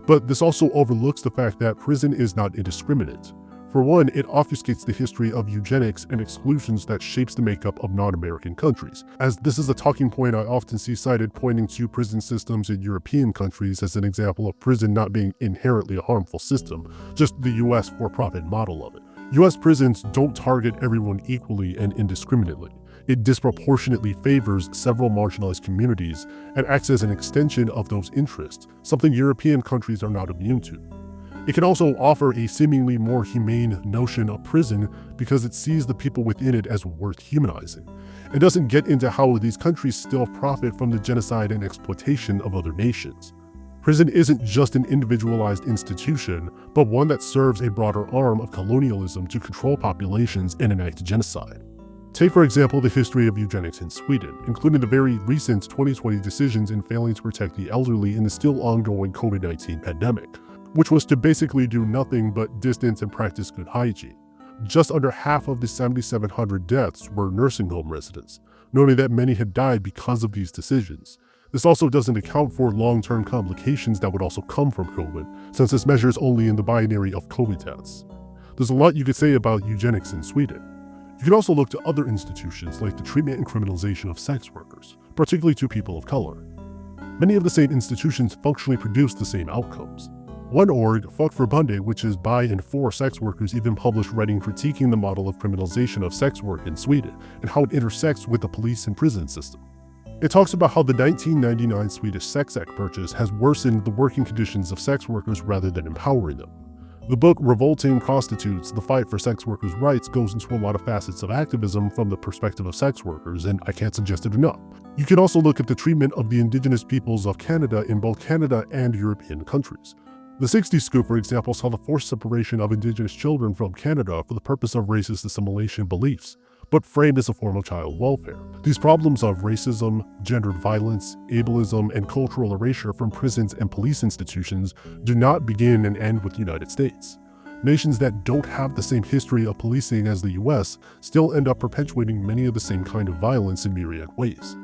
But this also overlooks the fact that prison is not indiscriminate. For one, it obfuscates the history of eugenics and exclusions that shapes the makeup of non-American countries, as this is a talking point I often see cited pointing to prison systems in European countries as an example of prison not being inherently a harmful system, just the US for-profit model of it. US prisons don't target everyone equally and indiscriminately. It disproportionately favors several marginalized communities and acts as an extension of those interests, something European countries are not immune to. It can also offer a seemingly more humane notion of prison because it sees the people within it as worth humanizing. It doesn't get into how these countries still profit from the genocide and exploitation of other nations. Prison isn't just an individualized institution, but one that serves a broader arm of colonialism to control populations and enact genocide. Take for example the history of eugenics in Sweden, including the very recent 2020 decisions in failing to protect the elderly in the still ongoing COVID-19 pandemic, which was to basically do nothing but distance and practice good hygiene. Just under half of the 7,700 deaths were nursing home residents, noting that many had died because of these decisions. This also doesn't account for long-term complications that would also come from COVID, since this measure is only in the binary of COVID deaths. There's a lot you could say about eugenics in Sweden. You can also look to other institutions like the treatment and criminalization of sex workers, particularly to people of color. Many of the same institutions functionally produce the same outcomes. One org, Fuck Förbundet, which is by and for sex workers, even published writing critiquing the model of criminalization of sex work in Sweden and how it intersects with the police and prison system. It talks about how the 1999 Swedish Sex Act purchase has worsened the working conditions of sex workers rather than empowering them. The book Revolting Prostitutes, The Fight for Sex Workers' Rights goes into a lot of facets of activism from the perspective of sex workers, and I can't suggest it enough. You can also look at the treatment of the indigenous peoples of Canada in both Canada and European countries. The 60s scoop, for example, saw the forced separation of indigenous children from Canada for the purpose of racist assimilation beliefs, but framed as a form of child welfare. These problems of racism, gendered violence, ableism, and cultural erasure from prisons and police institutions do not begin and end with the United States. Nations that don't have the same history of policing as the US still end up perpetuating many of the same kind of violence in myriad ways.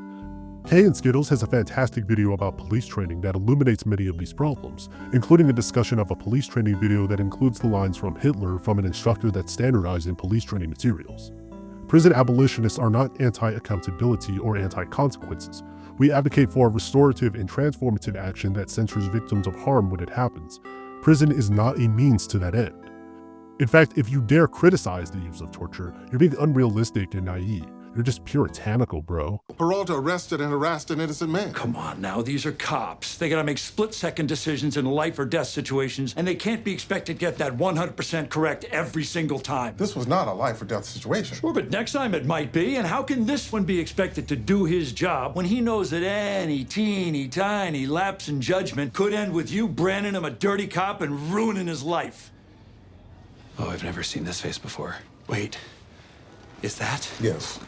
Kay and Skittles has a fantastic video about police training that illuminates many of these problems, including a discussion of a police training video that includes the lines from Hitler from an instructor that standardized in police training materials. Prison abolitionists are not anti-accountability or anti-consequences. We advocate for restorative and transformative action that centers victims of harm when it happens. Prison is not a means to that end. In fact, if you dare criticize the use of torture, you're being unrealistic and naive. You're just puritanical, bro. Peralta arrested and harassed an innocent man. Come on now, these are cops. They gotta make split-second decisions in life or death situations, and they can't be expected to get that 100% correct every single time. This was not a life or death situation. Sure, but next time it might be, and how can this one be expected to do his job when he knows that any teeny tiny lapse in judgment could end with you branding him a dirty cop and ruining his life? Oh, I've never seen this face before. Wait, is that? Yes.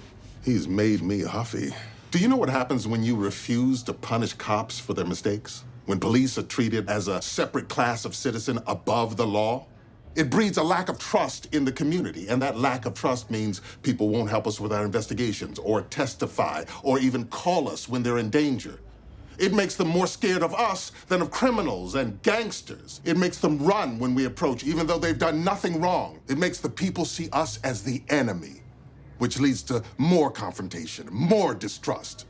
He's made me huffy. Do you know what happens when you refuse to punish cops for their mistakes? When police are treated as a separate class of citizen above the law? It breeds a lack of trust in the community, and that lack of trust means people won't help us with our investigations, or testify, or even call us when they're in danger. It makes them more scared of us than of criminals and gangsters. It makes them run when we approach, even though they've done nothing wrong. It makes the people see us as the enemy, which leads to more confrontation, more distrust.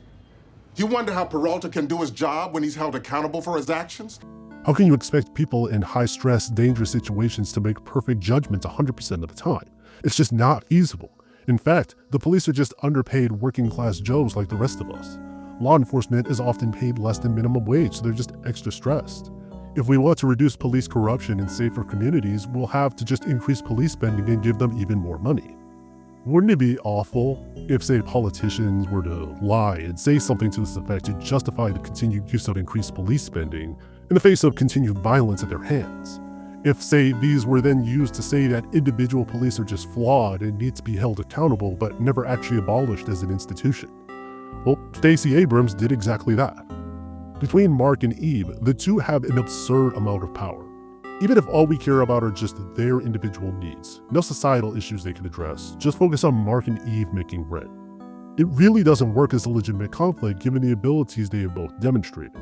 You wonder how Peralta can do his job when he's held accountable for his actions? How can you expect people in high-stress, dangerous situations to make perfect judgments 100% of the time? It's just not feasible. In fact, the police are just underpaid working-class Joes like the rest of us. Law enforcement is often paid less than minimum wage, so they're just extra stressed. If we want to reduce police corruption in safer communities, we'll have to just increase police spending and give them even more money. Wouldn't it be awful if, say, politicians were to lie and say something to this effect to justify the continued use of increased police spending in the face of continued violence at their hands? If, say, these were then used to say that individual police are just flawed and need to be held accountable but never actually abolished as an institution? Well, Stacey Abrams did exactly that. Between Mark and Eve, the two have an absurd amount of power. Even if all we care about are just their individual needs, no societal issues they can address, just focus on Mark and Eve making rent. It really doesn't work as a legitimate conflict given the abilities they have both demonstrated.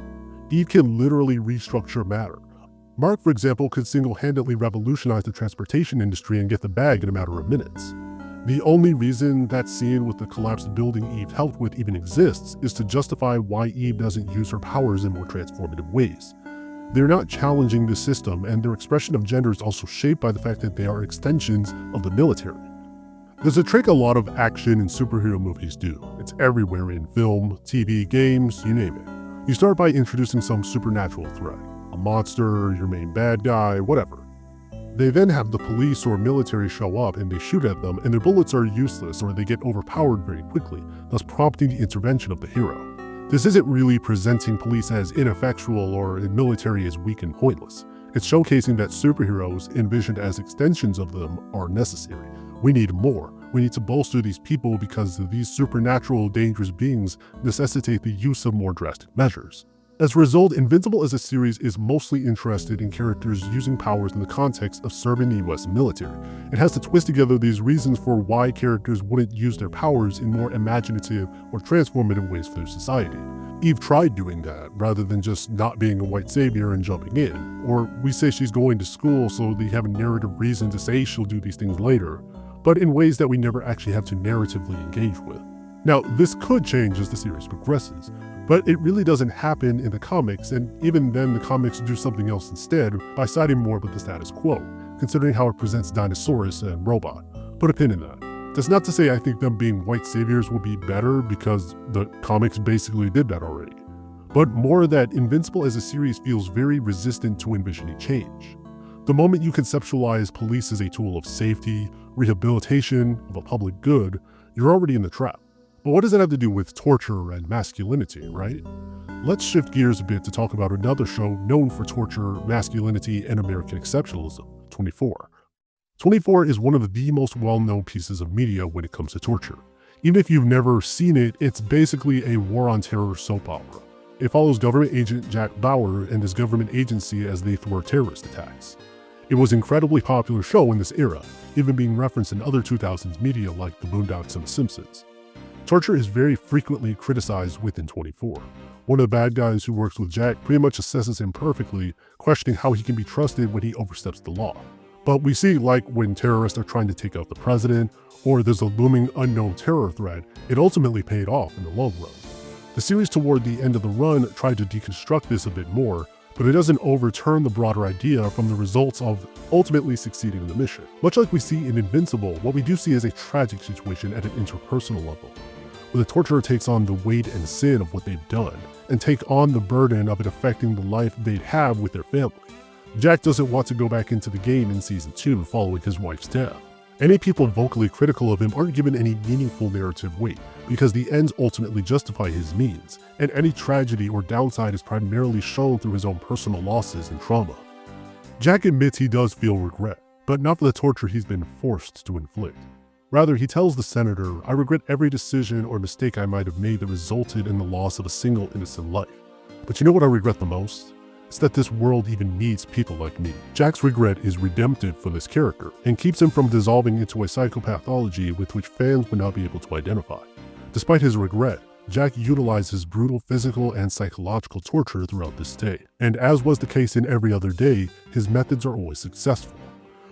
Eve can literally restructure matter. Mark, for example, could single-handedly revolutionize the transportation industry and get the bag in a matter of minutes. The only reason that scene with the collapsed building Eve helped with even exists is to justify why Eve doesn't use her powers in more transformative ways. They're not challenging the system, and their expression of gender is also shaped by the fact that they are extensions of the military. There's a trick a lot of action and superhero movies do. It's everywhere in film, TV, games, you name it. You start by introducing some supernatural threat, a monster, your main bad guy, whatever. They then have the police or military show up and they shoot at them, and their bullets are useless or they get overpowered very quickly, thus prompting the intervention of the hero. This isn't really presenting police as ineffectual or the military as weak and pointless. It's showcasing that superheroes, envisioned as extensions of them, are necessary. We need more. We need to bolster these people because these supernatural dangerous beings necessitate the use of more drastic measures. As a result, Invincible as a series is mostly interested in characters using powers in the context of serving the US military. It has to twist together these reasons for why characters wouldn't use their powers in more imaginative or transformative ways for their society. Eve tried doing that, rather than just not being a white savior and jumping in. Or we say she's going to school so they have a narrative reason to say she'll do these things later, but in ways that we never actually have to narratively engage with. Now, this could change as the series progresses, but it really doesn't happen in the comics, and even then the comics do something else instead by siding more with the status quo, considering how it presents Dinosaurus and Robot. Put a pin in that. That's not to say I think them being white saviors will be better, because the comics basically did that already, but more that Invincible as a series feels very resistant to envisioning change. The moment you conceptualize police as a tool of safety, rehabilitation, of a public good, you're already in the trap. But what does that have to do with torture and masculinity, right? Let's shift gears a bit to talk about another show known for torture, masculinity, and American exceptionalism, 24. 24 is one of the most well-known pieces of media when it comes to torture. Even if you've never seen it, it's basically a war on terror soap opera. It follows government agent Jack Bauer and his government agency as they thwart terrorist attacks. It was an incredibly popular show in this era, even being referenced in other 2000s media like The Boondocks and The Simpsons. Torture is very frequently criticized within 24. One of the bad guys who works with Jack pretty much assesses him perfectly, questioning how he can be trusted when he oversteps the law. But we see, like when terrorists are trying to take out the president, or there's a looming unknown terror threat, it ultimately paid off in the long run. The series toward the end of the run tried to deconstruct this a bit more, but it doesn't overturn the broader idea from the results of ultimately succeeding in the mission. Much like we see in Invincible, what we do see is a tragic situation at an interpersonal level, where the torturer takes on the weight and sin of what they've done, and take on the burden of it affecting the life they'd have with their family. Jack doesn't want to go back into the game in Season 2 following his wife's death. Any people vocally critical of him aren't given any meaningful narrative weight, because the ends ultimately justify his means, and any tragedy or downside is primarily shown through his own personal losses and trauma. Jack admits he does feel regret, but not for the torture he's been forced to inflict. Rather, he tells the senator, "I regret every decision or mistake I might have made that resulted in the loss of a single innocent life. But you know what I regret the most? It's that this world even needs people like me." Jack's regret is redemptive for this character, and keeps him from dissolving into a psychopathology with which fans would not be able to identify. Despite his regret, Jack utilizes brutal physical and psychological torture throughout this day, and as was the case in every other day, his methods are always successful.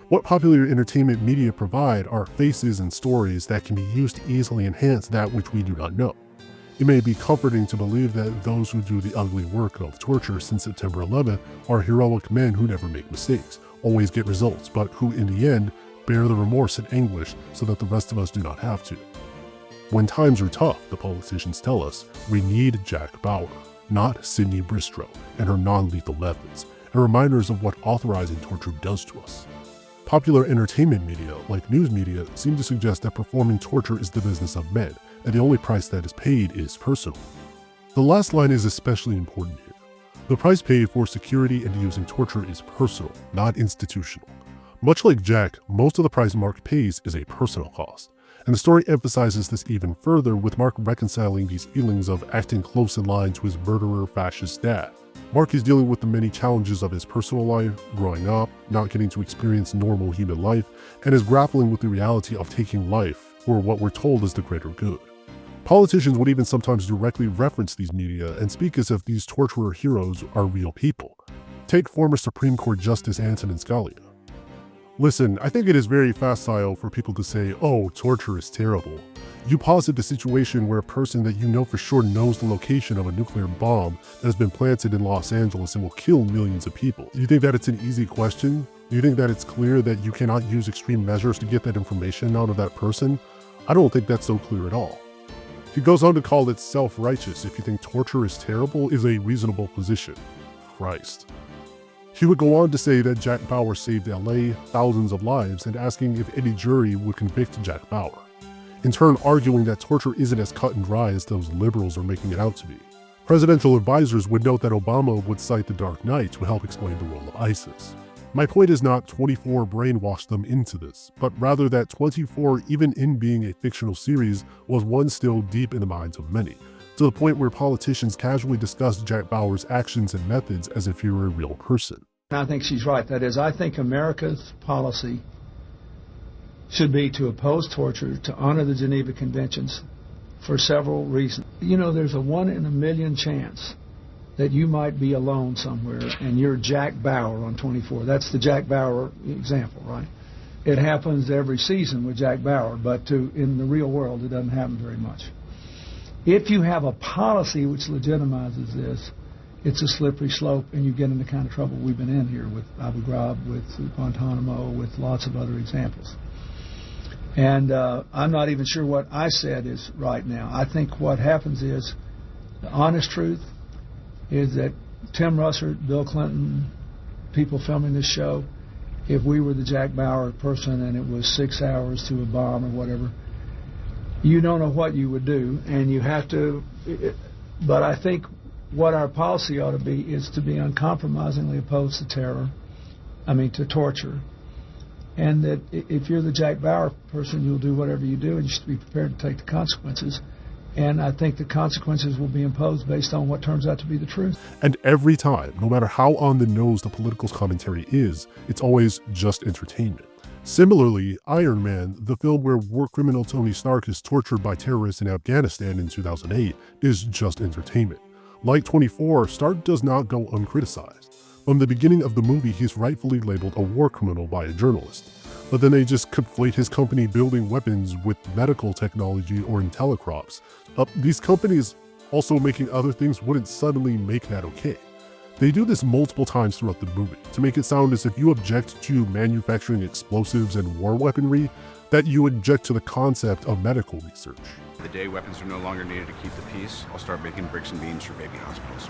What popular entertainment media provide are faces and stories that can be used to easily enhance that which we do not know. It may be comforting to believe that those who do the ugly work of torture since September 11th are heroic men who never make mistakes, always get results, but who in the end bear the remorse and anguish so that the rest of us do not have to. When times are tough, the politicians tell us, we need Jack Bauer, not Sydney Bristow and her non-lethal methods, and reminders of what authorizing torture does to us. Popular entertainment media, like news media, seem to suggest that performing torture is the business of men, and the only price that is paid is personal. The last line is especially important here. The price paid for security and using torture is personal, not institutional. Much like Jack, most of the price Mark pays is a personal cost, and the story emphasizes this even further with Mark reconciling these feelings of acting close in line to his murderer fascist dad. Mark is dealing with the many challenges of his personal life, growing up, not getting to experience normal human life, and is grappling with the reality of taking life for what we're told is the greater good. Politicians would even sometimes directly reference these media and speak as if these torturer heroes are real people. Take former Supreme Court Justice Antonin Scalia. Listen, I think it is very facile for people to say, oh, torture is terrible. You posit the situation where a person that you know for sure knows the location of a nuclear bomb that has been planted in Los Angeles and will kill millions of people. You think that it's an easy question? Do you think that it's clear that you cannot use extreme measures to get that information out of that person? I don't think that's so clear at all. He goes on to call it self-righteous if you think torture is terrible is a reasonable position. Christ. He would go on to say that Jack Bauer saved LA thousands of lives and asking if any jury would convict Jack Bauer, in turn arguing that torture isn't as cut and dry as those liberals are making it out to be. Presidential advisors would note that Obama would cite the Dark Knight to help explain the role of ISIS. My point is not 24 brainwashed them into this, but rather that 24, even in being a fictional series, was one still deep in the minds of many, to the point where politicians casually discussed Jack Bauer's actions and methods as if he were a real person. I think she's right. That is, I think America's policy should be to oppose torture, to honor the Geneva Conventions for several reasons. You know, there's a 1 in a million chance that you might be alone somewhere and you're Jack Bauer on 24. That's the Jack Bauer example, right? It happens every season with Jack Bauer, but in the real world it doesn't happen very much. If you have a policy which legitimizes this, it's a slippery slope and you get in the kind of trouble we've been in here with Abu Ghraib, with Guantanamo, with lots of other examples. And I'm not even sure what I said is right now. I think what happens is, the honest truth is that Tim Russert, Bill Clinton, people filming this show, if we were the Jack Bauer person and it was 6 hours to a bomb or whatever, you don't know what you would do, and you have to, but I think what our policy ought to be is to be uncompromisingly opposed to to torture. And that if you're the Jack Bauer person, you'll do whatever you do, and you should be prepared to take the consequences. And I think the consequences will be imposed based on what turns out to be the truth. And every time, no matter how on the nose the political commentary is, it's always just entertainment. Similarly, Iron Man, the film where war criminal Tony Stark is tortured by terrorists in Afghanistan in 2008, is just entertainment. Like 24, Stark does not go uncriticized. From the beginning of the movie, he's rightfully labeled a war criminal by a journalist, but then they just conflate his company building weapons with medical technology or intellicrops. These companies also making other things wouldn't suddenly make that okay. They do this multiple times throughout the movie to make it sound as if you object to manufacturing explosives and war weaponry, that you object to the concept of medical research. The day weapons are no longer needed to keep the peace, I'll start making bricks and beams for baby hospitals.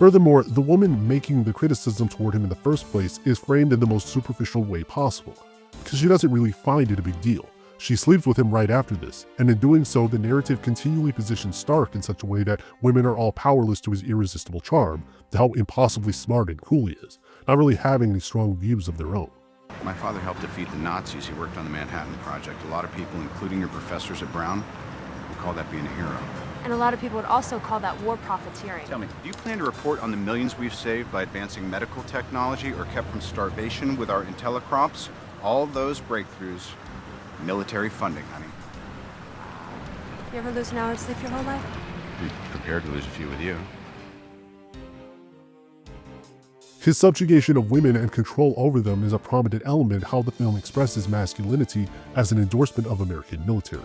Furthermore, the woman making the criticism toward him in the first place is framed in the most superficial way possible, because she doesn't really find it a big deal. She sleeps with him right after this, and in doing so, the narrative continually positions Stark in such a way that women are all powerless to his irresistible charm, to how impossibly smart and cool he is, not really having any strong views of their own. My father helped defeat the Nazis. He worked on the Manhattan Project. A lot of people, including your professors at Brown, would call that being a hero. And a lot of people would also call that war profiteering. Tell me, do you plan to report on the millions we've saved by advancing medical technology or kept from starvation with our intellicrops? All those breakthroughs, military funding, honey. You ever lose an hour's sleep your whole life? I'm prepared to lose a few with you. His subjugation of women and control over them is a prominent element how the film expresses masculinity as an endorsement of American military.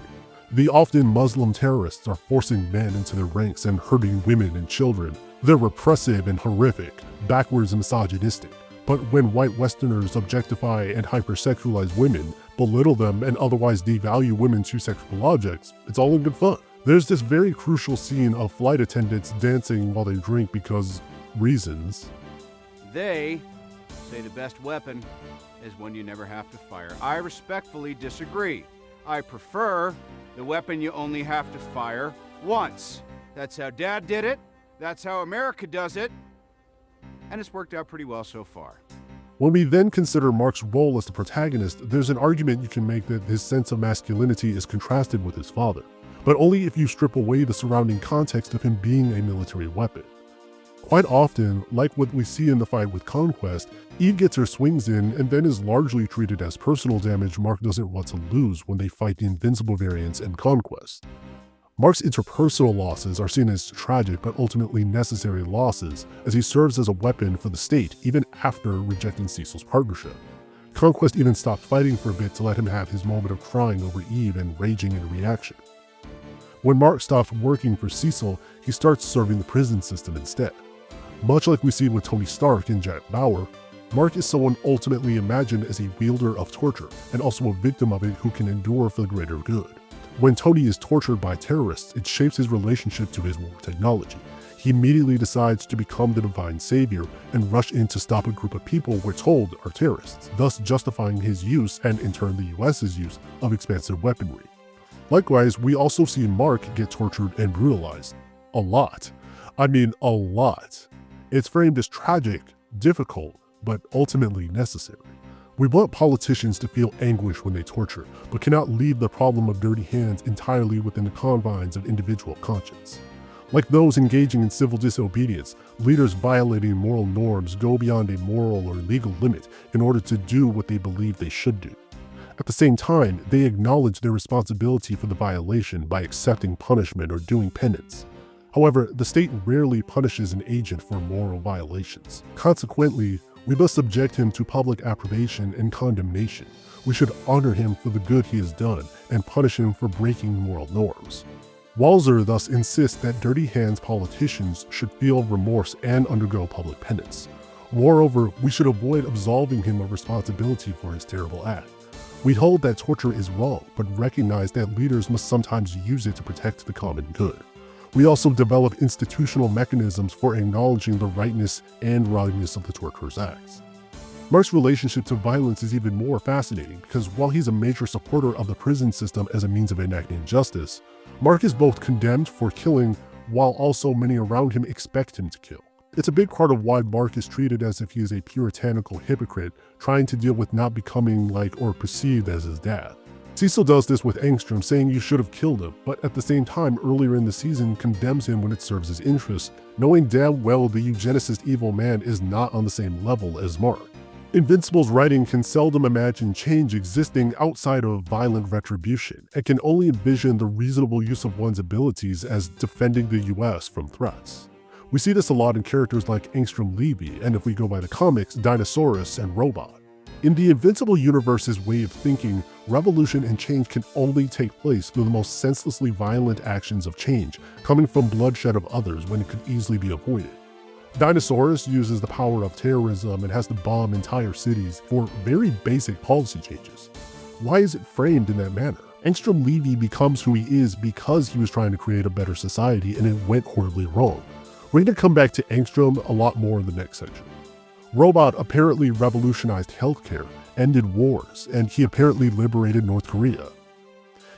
The often Muslim terrorists are forcing men into their ranks and hurting women and children. They're repressive and horrific, backwards and misogynistic. But when white Westerners objectify and hypersexualize women, belittle them, and otherwise devalue women to sexual objects, it's all in good fun. There's this very crucial scene of flight attendants dancing while they drink because reasons. They say the best weapon is one you never have to fire. I respectfully disagree. I prefer the weapon you only have to fire once. That's how Dad did it. That's how America does it. And it's worked out pretty well so far. When we then consider Mark's role as the protagonist, there's an argument you can make that his sense of masculinity is contrasted with his father, but only if you strip away the surrounding context of him being a military weapon. Quite often, like what we see in the fight with Conquest, Eve gets her swings in and then is largely treated as personal damage Mark doesn't want to lose when they fight the Invincible variants and Conquest. Mark's interpersonal losses are seen as tragic but ultimately necessary losses, as he serves as a weapon for the state even after rejecting Cecil's partnership. Conquest even stopped fighting for a bit to let him have his moment of crying over Eve and raging in reaction. When Mark stops working for Cecil, he starts serving the prison system instead. Much like we see with Tony Stark and Jack Bauer, Mark is someone ultimately imagined as a wielder of torture and also a victim of it who can endure for the greater good. When Tony is tortured by terrorists, it shapes his relationship to his war technology. He immediately decides to become the divine savior and rush in to stop a group of people we're told are terrorists, thus justifying his use and in turn the US's use of expansive weaponry. Likewise, we also see Mark get tortured and brutalized. A lot. I mean, a lot. It's framed as tragic, difficult, but ultimately necessary. We want politicians to feel anguish when they torture, but cannot leave the problem of dirty hands entirely within the confines of individual conscience. Like those engaging in civil disobedience, leaders violating moral norms go beyond a moral or legal limit in order to do what they believe they should do. At the same time, they acknowledge their responsibility for the violation by accepting punishment or doing penance. However, the state rarely punishes an agent for moral violations. Consequently, we must subject him to public approbation and condemnation. We should honor him for the good he has done and punish him for breaking moral norms. Walzer thus insists that dirty hands politicians should feel remorse and undergo public penance. Moreover, we should avoid absolving him of responsibility for his terrible act. We hold that torture is wrong, but recognize that leaders must sometimes use it to protect the common good. We also develop institutional mechanisms for acknowledging the rightness and wrongness of the torturer's acts. Mark's relationship to violence is even more fascinating because while he's a major supporter of the prison system as a means of enacting justice, Mark is both condemned for killing while also many around him expect him to kill. It's a big part of why Mark is treated as if he is a puritanical hypocrite trying to deal with not becoming like or perceived as his dad. Cecil does this with Angstrom, saying you should have killed him, but at the same time earlier in the season condemns him when it serves his interests, knowing damn well the eugenicist evil man is not on the same level as Mark. Invincible's writing can seldom imagine change existing outside of violent retribution, and can only envision the reasonable use of one's abilities as defending the US from threats. We see this a lot in characters like Angstrom Levy, and if we go by the comics, Dinosaurus and Robot. In the Invincible universe's way of thinking, revolution and change can only take place through the most senselessly violent actions of change, coming from bloodshed of others when it could easily be avoided. Dinosaurus uses the power of terrorism and has to bomb entire cities for very basic policy changes. Why is it framed in that manner? Angstrom Levy becomes who he is because he was trying to create a better society and it went horribly wrong. We're going to come back to Angstrom a lot more in the next section. Robot apparently revolutionized healthcare, ended wars, and he apparently liberated North Korea.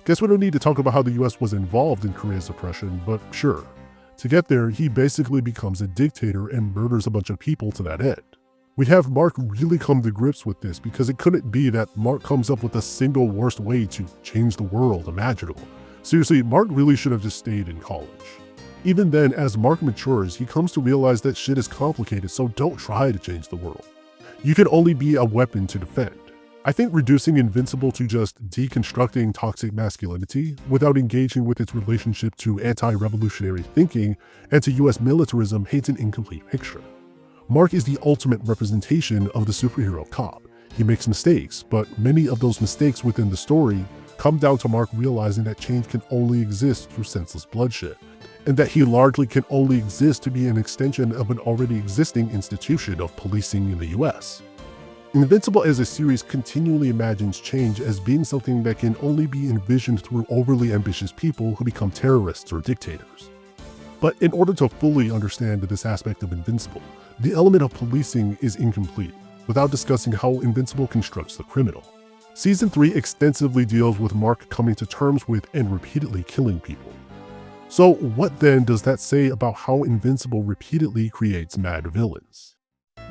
Guess we don't need to talk about how the US was involved in Korea's oppression, but sure. To get there, he basically becomes a dictator and murders a bunch of people to that end. We'd have Mark really come to grips with this because it couldn't be that Mark comes up with the single worst way to change the world imaginable. Seriously, Mark really should have just stayed in college. Even then, as Mark matures, he comes to realize that shit is complicated, so don't try to change the world. You can only be a weapon to defend. I think reducing Invincible to just deconstructing toxic masculinity without engaging with its relationship to anti-revolutionary thinking and to US militarism paints an incomplete picture. Mark is the ultimate representation of the superhero cop. He makes mistakes, but many of those mistakes within the story come down to Mark realizing that change can only exist through senseless bloodshed, and that he largely can only exist to be an extension of an already existing institution of policing in the US. Invincible as a series continually imagines change as being something that can only be envisioned through overly ambitious people who become terrorists or dictators. But in order to fully understand this aspect of Invincible, the element of policing is incomplete without discussing how Invincible constructs the criminal. Season 3 extensively deals with Mark coming to terms with and repeatedly killing people. So what then does that say about how Invincible repeatedly creates mad villains?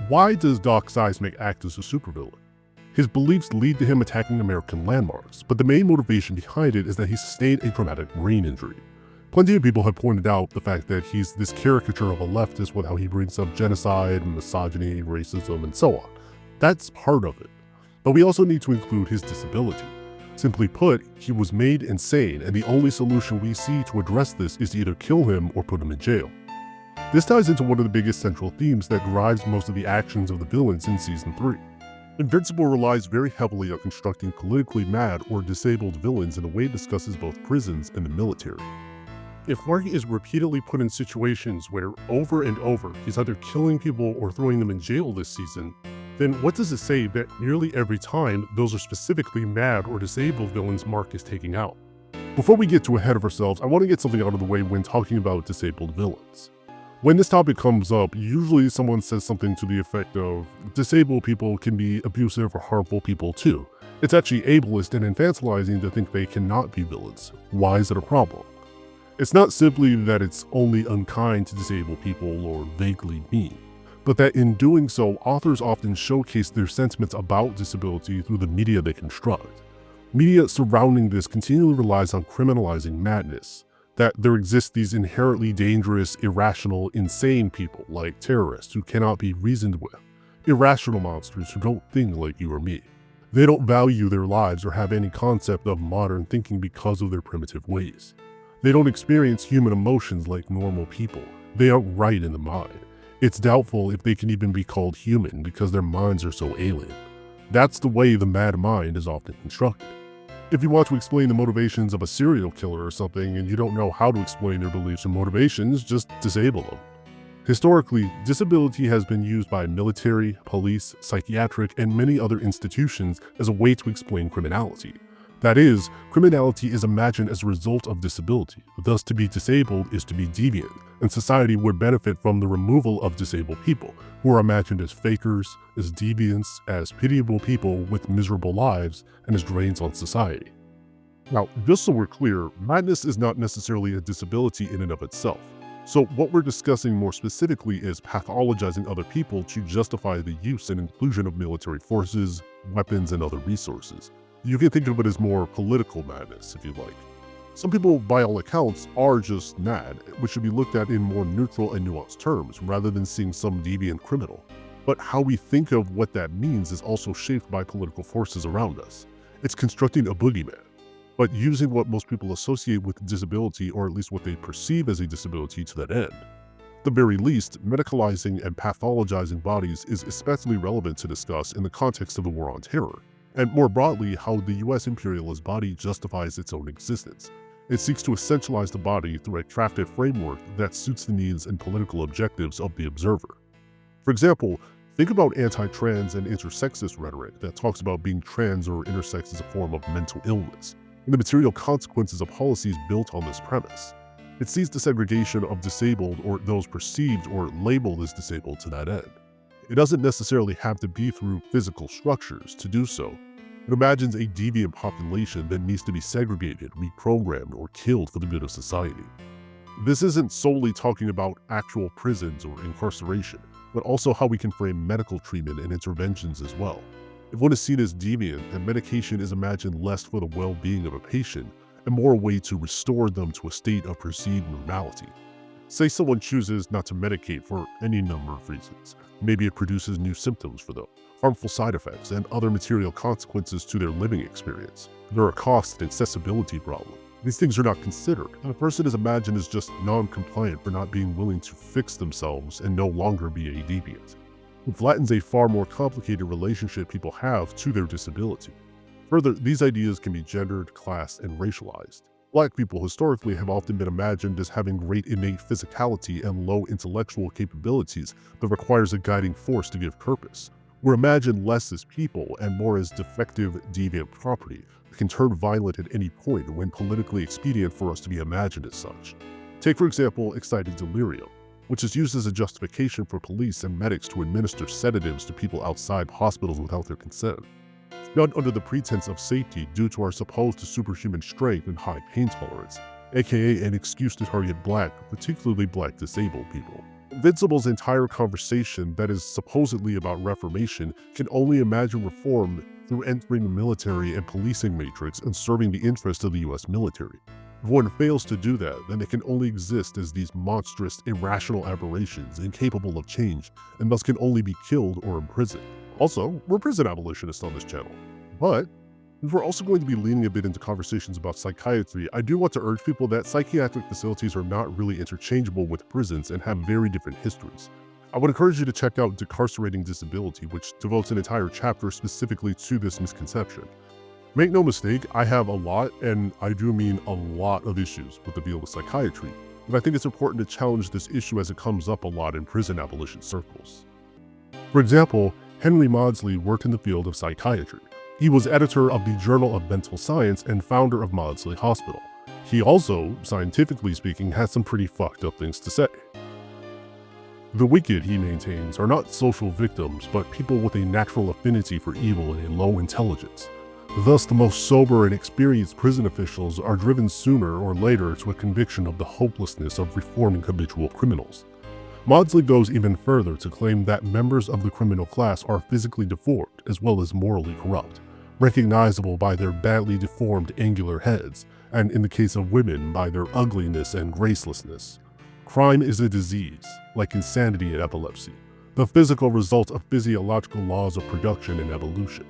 Why does Doc Seismic act as a supervillain? His beliefs lead to him attacking American landmarks, but the main motivation behind it is that he sustained a traumatic brain injury. Plenty of people have pointed out the fact that he's this caricature of a leftist with how he brings up genocide, misogyny, racism, and so on. That's part of it. But we also need to include his disability. Simply put, he was made insane, and the only solution we see to address this is to either kill him or put him in jail. This ties into one of the biggest central themes that drives most of the actions of the villains in Season 3. Invincible relies very heavily on constructing politically mad or disabled villains in a way it discusses both prisons and the military. If Mark is repeatedly put in situations where, over and over, he's either killing people or throwing them in jail this season, then what does it say that nearly every time those are specifically mad or disabled villains Mark is taking out? Before we get too ahead of ourselves, I want to get something out of the way when talking about disabled villains. When this topic comes up, usually someone says something to the effect of, disabled people can be abusive or harmful people too. It's actually ableist and infantilizing to think they cannot be villains. Why is it a problem? It's not simply that it's only unkind to disabled people or vaguely mean, but that in doing so, authors often showcase their sentiments about disability through the media they construct. Media surrounding this continually relies on criminalizing madness, that there exist these inherently dangerous, irrational, insane people like terrorists who cannot be reasoned with, irrational monsters who don't think like you or me. They don't value their lives or have any concept of modern thinking because of their primitive ways. They don't experience human emotions like normal people. They aren't right in the mind. It's doubtful if they can even be called human because their minds are so alien. That's the way the mad mind is often constructed. If you want to explain the motivations of a serial killer or something and you don't know how to explain their beliefs and motivations, just disable them. Historically, disability has been used by military, police, psychiatric, and many other institutions as a way to explain criminality. That is, criminality is imagined as a result of disability. Thus, to be disabled is to be deviant, and society would benefit from the removal of disabled people, who are imagined as fakers, as deviants, as pitiable people with miserable lives, and as drains on society. Now, just so we're clear, madness is not necessarily a disability in and of itself. So what we're discussing more specifically is pathologizing other people to justify the use and inclusion of military forces, weapons, and other resources. You can think of it as more political madness, if you like. Some people, by all accounts, are just mad, which should be looked at in more neutral and nuanced terms, rather than seeing some deviant criminal. But how we think of what that means is also shaped by political forces around us. It's constructing a boogeyman, but using what most people associate with disability, or at least what they perceive as a disability, to that end. the very least, medicalizing and pathologizing bodies is especially relevant to discuss in the context of the War on Terror, and more broadly, how the US imperialist body justifies its own existence. It seeks to essentialize the body through a crafted framework that suits the needs and political objectives of the observer. For example, think about anti-trans and intersexist rhetoric that talks about being trans or intersex as a form of mental illness, and the material consequences of policies built on this premise. It sees the segregation of disabled or those perceived or labeled as disabled to that end. It doesn't necessarily have to be through physical structures to do so. It imagines a deviant population that needs to be segregated, reprogrammed, or killed for the good of society. This isn't solely talking about actual prisons or incarceration, but also how we can frame medical treatment and interventions as well. If one is seen as deviant, then medication is imagined less for the well-being of a patient and more a way to restore them to a state of perceived normality. Say someone chooses not to medicate for any number of reasons. Maybe it produces new symptoms for them, harmful side effects, and other material consequences to their living experience. There are cost and accessibility problems. These things are not considered, and a person is imagined as just non-compliant for not being willing to fix themselves and no longer be a deviant. It flattens a far more complicated relationship people have to their disability. Further, these ideas can be gendered, classed, and racialized. Black people historically have often been imagined as having great innate physicality and low intellectual capabilities that requires a guiding force to give purpose. We're imagined less as people and more as defective, deviant property that can turn violent at any point when politically expedient for us to be imagined as such. Take, for example, excited delirium, which is used as a justification for police and medics to administer sedatives to people outside hospitals without their consent. Done under the pretense of safety due to our supposed superhuman strength and high pain tolerance, aka an excuse to target Black, particularly Black disabled people. Invincible's entire conversation that is supposedly about reformation can only imagine reform through entering the military and policing matrix and serving the interests of the US military. If one fails to do that, then it can only exist as these monstrous, irrational aberrations incapable of change, and thus can only be killed or imprisoned. Also, we're prison abolitionists on this channel. But, since we're also going to be leaning a bit into conversations about psychiatry, I do want to urge people that psychiatric facilities are not really interchangeable with prisons and have very different histories. I would encourage you to check out Decarcerating Disability, which devotes an entire chapter specifically to this misconception. Make no mistake, I have a lot, and I do mean a lot of issues with the field of psychiatry, but I think it's important to challenge this issue as it comes up a lot in prison abolition circles. For example, Henry Maudsley worked in the field of psychiatry. He was editor of the Journal of Mental Science and founder of Maudsley Hospital. He also, scientifically speaking, has some pretty fucked up things to say. The wicked, he maintains, are not social victims, but people with a natural affinity for evil and a low intelligence. Thus, the most sober and experienced prison officials are driven sooner or later to a conviction of the hopelessness of reforming habitual criminals. Maudsley goes even further to claim that members of the criminal class are physically deformed as well as morally corrupt, recognizable by their badly deformed angular heads, and in the case of women, by their ugliness and gracelessness. Crime is a disease, like insanity and epilepsy, the physical result of physiological laws of production and evolution.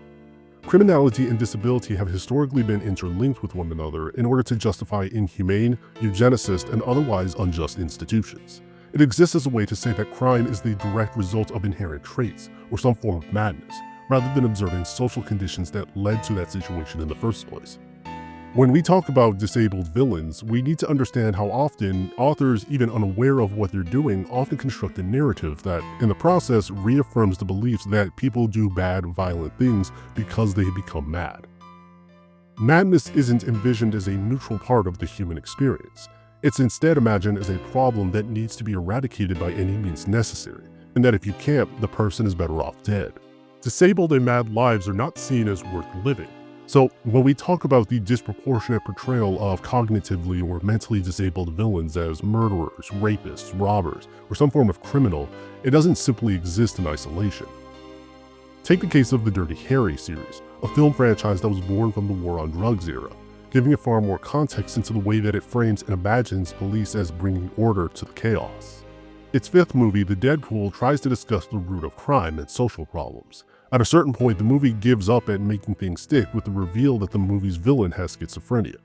Criminality and disability have historically been interlinked with one another in order to justify inhumane, eugenicist, and otherwise unjust institutions. It exists as a way to say that crime is the direct result of inherent traits, or some form of madness, rather than observing social conditions that led to that situation in the first place. When we talk about disabled villains, we need to understand how often authors, even unaware of what they're doing, often construct a narrative that, in the process, reaffirms the beliefs that people do bad, violent things because they become mad. Madness isn't envisioned as a neutral part of the human experience. It's instead imagined as a problem that needs to be eradicated by any means necessary, and that if you can't, the person is better off dead. Disabled and mad lives are not seen as worth living. So, when we talk about the disproportionate portrayal of cognitively or mentally disabled villains as murderers, rapists, robbers, or some form of criminal, it doesn't simply exist in isolation. Take the case of the Dirty Harry series, a film franchise that was born from the War on Drugs era, giving it far more context into the way that it frames and imagines police as bringing order to the chaos. Its fifth movie, The Deadpool, tries to discuss the root of crime and social problems. At a certain point, the movie gives up at making things stick with the reveal that the movie's villain has schizophrenia.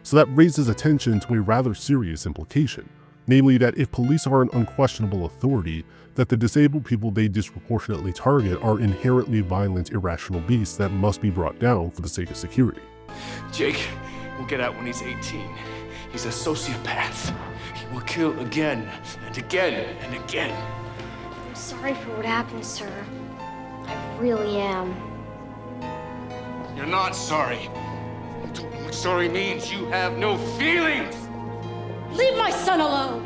So that raises attention to a rather serious implication. namely that if police are an unquestionable authority, that the disabled people they disproportionately target are inherently violent, irrational beasts that must be brought down for the sake of security. Jake will get out when he's 18. He's a sociopath. He will kill again and again and again. I'm sorry for what happened, sir. I really am. You're not sorry. You don't know what sorry means. You have no feelings. Leave my son alone!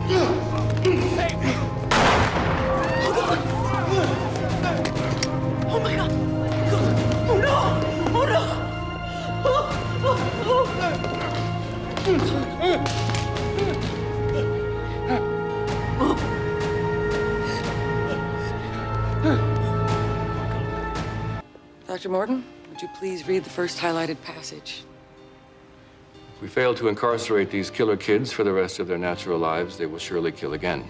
Hey! Oh my God! Oh no! Oh no! Dr. Morton, would you please read the first highlighted passage? If we fail to incarcerate these killer kids for the rest of their natural lives, they will surely kill again.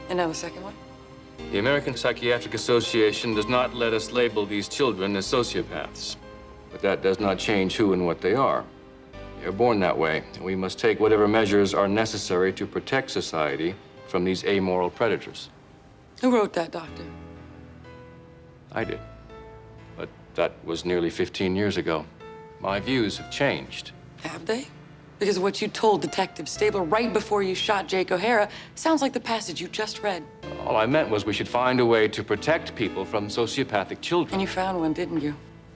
And now the second one. The American Psychiatric Association does not let us label these children as sociopaths. But that does not change who and what they are. They are born that way, and we must take whatever measures are necessary to protect society from these amoral predators. Who wrote that, Doctor? I did. But that was nearly 15 years ago. My views have changed. Have they? Because what you told Detective Stabler right before you shot Jake O'Hara sounds like the passage you just read. All I meant was we should find a way to protect people from sociopathic children. And you found one, didn't you?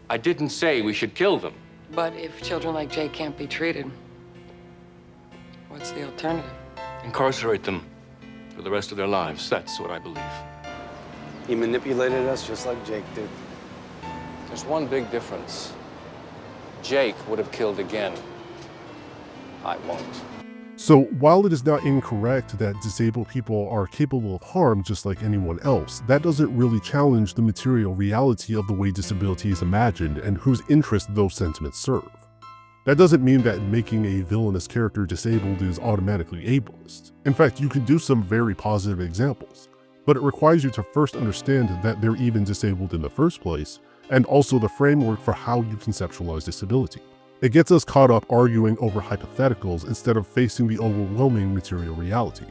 I didn't say we should kill them. But if children like Jake can't be treated, what's the alternative? Incarcerate them for the rest of their lives. That's what I believe. He manipulated us just like Jake did. There's one big difference. Jake would have killed again. I won't. So while it is not incorrect that disabled people are capable of harm just like anyone else, that doesn't really challenge the material reality of the way disability is imagined and whose interest those sentiments serve. That doesn't mean that making a villainous character disabled is automatically ableist. In fact, you can do some very positive examples, but it requires you to first understand that they're even disabled in the first place, and also the framework for how you conceptualize disability. It gets us caught up arguing over hypotheticals instead of facing the overwhelming material reality.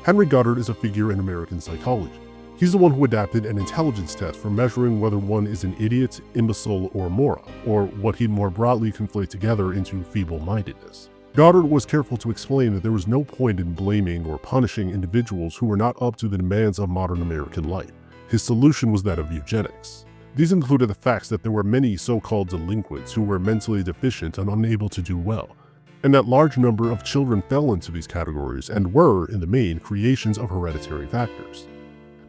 Henry Goddard is a figure in American psychology. He's the one who adapted an intelligence test for measuring whether one is an idiot, imbecile, or moron, or what he'd more broadly conflate together into feeble-mindedness. Goddard was careful to explain that there was no point in blaming or punishing individuals who were not up to the demands of modern American life. His solution was that of eugenics. These included the facts that there were many so-called delinquents who were mentally deficient and unable to do well, and that large number of children fell into these categories and were, in the main, creations of hereditary factors.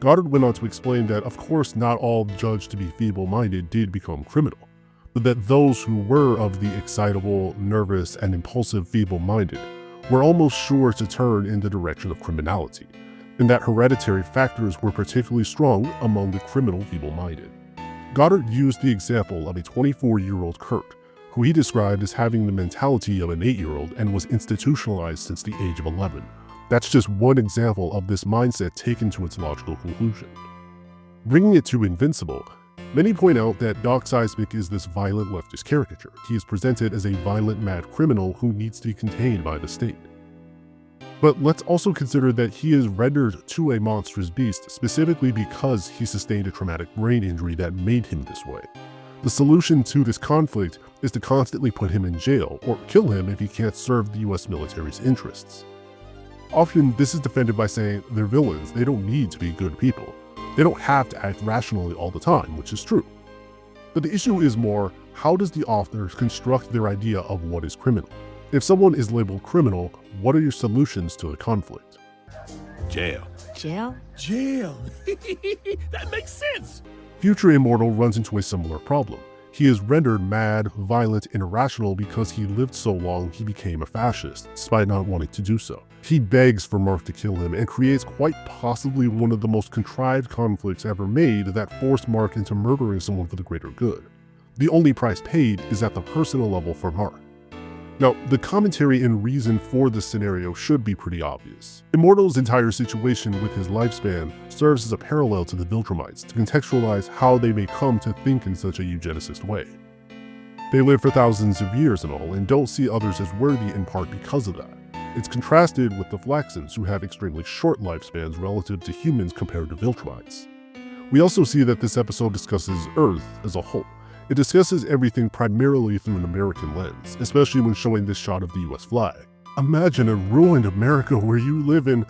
Goddard went on to explain that, of course, not all judged to be feeble-minded did become criminal, but that those who were of the excitable, nervous, and impulsive feeble-minded were almost sure to turn in the direction of criminality, and that hereditary factors were particularly strong among the criminal feeble-minded. Goddard used the example of a 24-year-old Kurt, who he described as having the mentality of an 8-year-old and was institutionalized since the age of 11. That's just one example of this mindset taken to its logical conclusion. Bringing it to Invincible, many point out that Doc Seismic is this violent leftist caricature. He is presented as a violent mad criminal who needs to be contained by the state. But let's also consider that he is rendered to a monstrous beast specifically because he sustained a traumatic brain injury that made him this way. The solution to this conflict is to constantly put him in jail, or kill him if he can't serve the US military's interests. Often, this is defended by saying they're villains, they don't need to be good people. They don't have to act rationally all the time, which is true. But the issue is more, how does the author construct their idea of what is criminal? If someone is labeled criminal, what are your solutions to the conflict? Jail. Jail? Jail. That makes sense. Future Immortal runs into a similar problem. He is rendered mad, violent, and irrational because he lived so long he became a fascist, despite not wanting to do so. He begs for Mark to kill him and creates quite possibly one of the most contrived conflicts ever made that forced Mark into murdering someone for the greater good. The only price paid is at the personal level for Mark. Now, the commentary and reason for this scenario should be pretty obvious. Immortal's entire situation with his lifespan serves as a parallel to the Viltrumites to contextualize how they may come to think in such a eugenicist way. They live for thousands of years and all, and don't see others as worthy in part because of that. It's contrasted with the Flaxans, who have extremely short lifespans relative to humans compared to Viltrumites. We also see that this episode discusses Earth as a whole. It discusses everything primarily through an American lens, especially when showing this shot of the US flag. Imagine a ruined America where you live in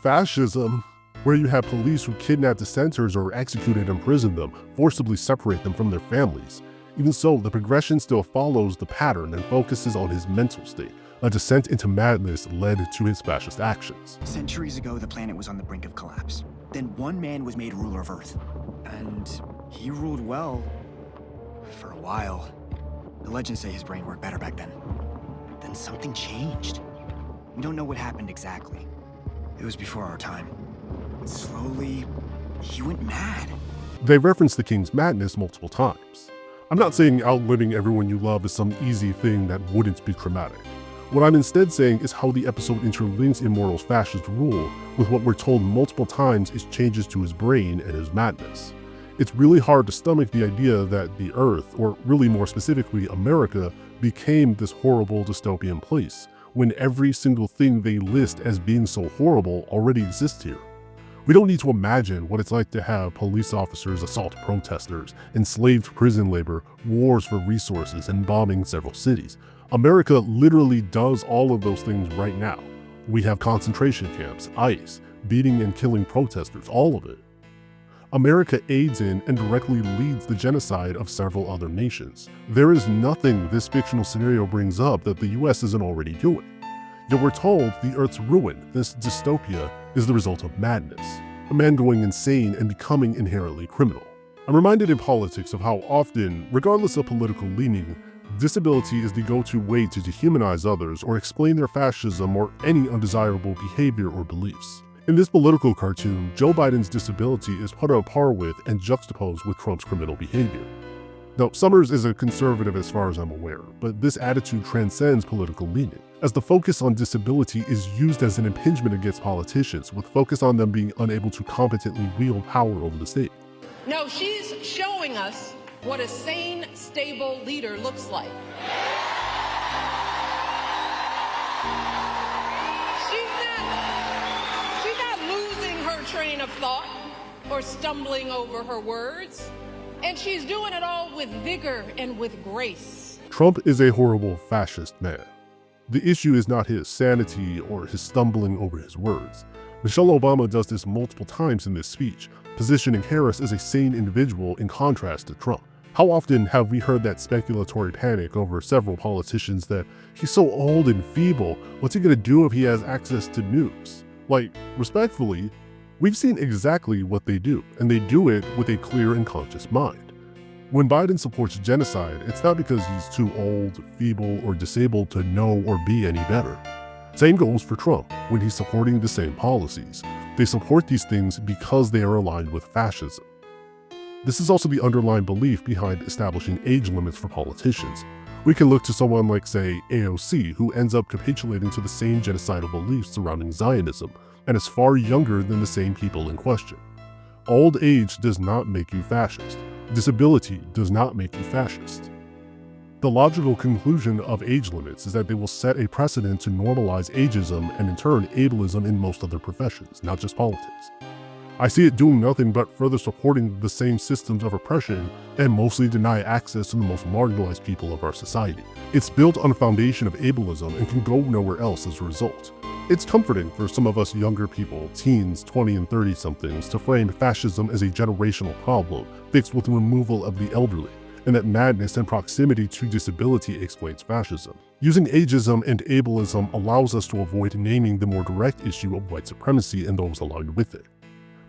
fascism, where you have police who kidnap dissenters or execute and imprison them, forcibly separate them from their families. Even so, the progression still follows the pattern and focuses on his mental state. A descent into madness led to his fascist actions. Centuries ago, the planet was on the brink of collapse. Then one man was made ruler of Earth. And he ruled well for a while. The legends say his brain worked better back then. Then something changed. We don't know what happened exactly. It was before our time. But slowly, he went mad. They reference the king's madness multiple times. I'm not saying outliving everyone you love is some easy thing that wouldn't be traumatic. What I'm instead saying is how the episode interlinks Immortal's fascist rule with what we're told multiple times is changes to his brain and his madness. It's really hard to stomach the idea that the Earth, or really more specifically America, became this horrible dystopian place, when every single thing they list as being so horrible already exists here. We don't need to imagine what it's like to have police officers assault protesters, enslaved prison labor, wars for resources, and bombing several cities. America literally does all of those things right now. We have concentration camps, ICE, beating and killing protesters, all of it. America aids in and directly leads the genocide of several other nations. There is nothing this fictional scenario brings up that the US isn't already doing. Yet we're told the Earth's ruin, this dystopia, is the result of madness, a man going insane and becoming inherently criminal. I'm reminded in politics of how often, regardless of political leaning, disability is the go-to way to dehumanize others or explain their fascism or any undesirable behavior or beliefs. In this political cartoon, Joe Biden's disability is put on par with and juxtaposed with Trump's criminal behavior. Now, Summers is a conservative as far as I'm aware, but this attitude transcends political leaning, as the focus on disability is used as an impingement against politicians, with focus on them being unable to competently wield power over the state. No, she's showing us what a sane, stable leader looks like. She's not losing her train of thought or stumbling over her words. And she's doing it all with vigor and with grace. Trump is a horrible fascist man. The issue is not his sanity or his stumbling over his words. Michelle Obama does this multiple times in this speech, positioning Harris as a sane individual in contrast to Trump. How often have we heard that speculatory panic over several politicians that he's so old and feeble, what's he gonna do if he has access to nukes? Like, respectfully, we've seen exactly what they do, and they do it with a clear and conscious mind. When Biden supports genocide, it's not because he's too old, feeble, or disabled to know or be any better. Same goes for Trump when he's supporting the same policies. They support these things because they are aligned with fascism. This is also the underlying belief behind establishing age limits for politicians. We can look to someone like, say, AOC, who ends up capitulating to the same genocidal beliefs surrounding Zionism, and is far younger than the same people in question. Old age does not make you fascist. Disability does not make you fascist. The logical conclusion of age limits is that they will set a precedent to normalize ageism and in turn ableism in most other professions, not just politics. I see it doing nothing but further supporting the same systems of oppression and mostly deny access to the most marginalized people of our society. It's built on a foundation of ableism and can go nowhere else as a result. It's comforting for some of us younger people, teens, 20 and 30-somethings, to frame fascism as a generational problem fixed with the removal of the elderly, and that madness and proximity to disability explains fascism. Using ageism and ableism allows us to avoid naming the more direct issue of white supremacy and those aligned with it.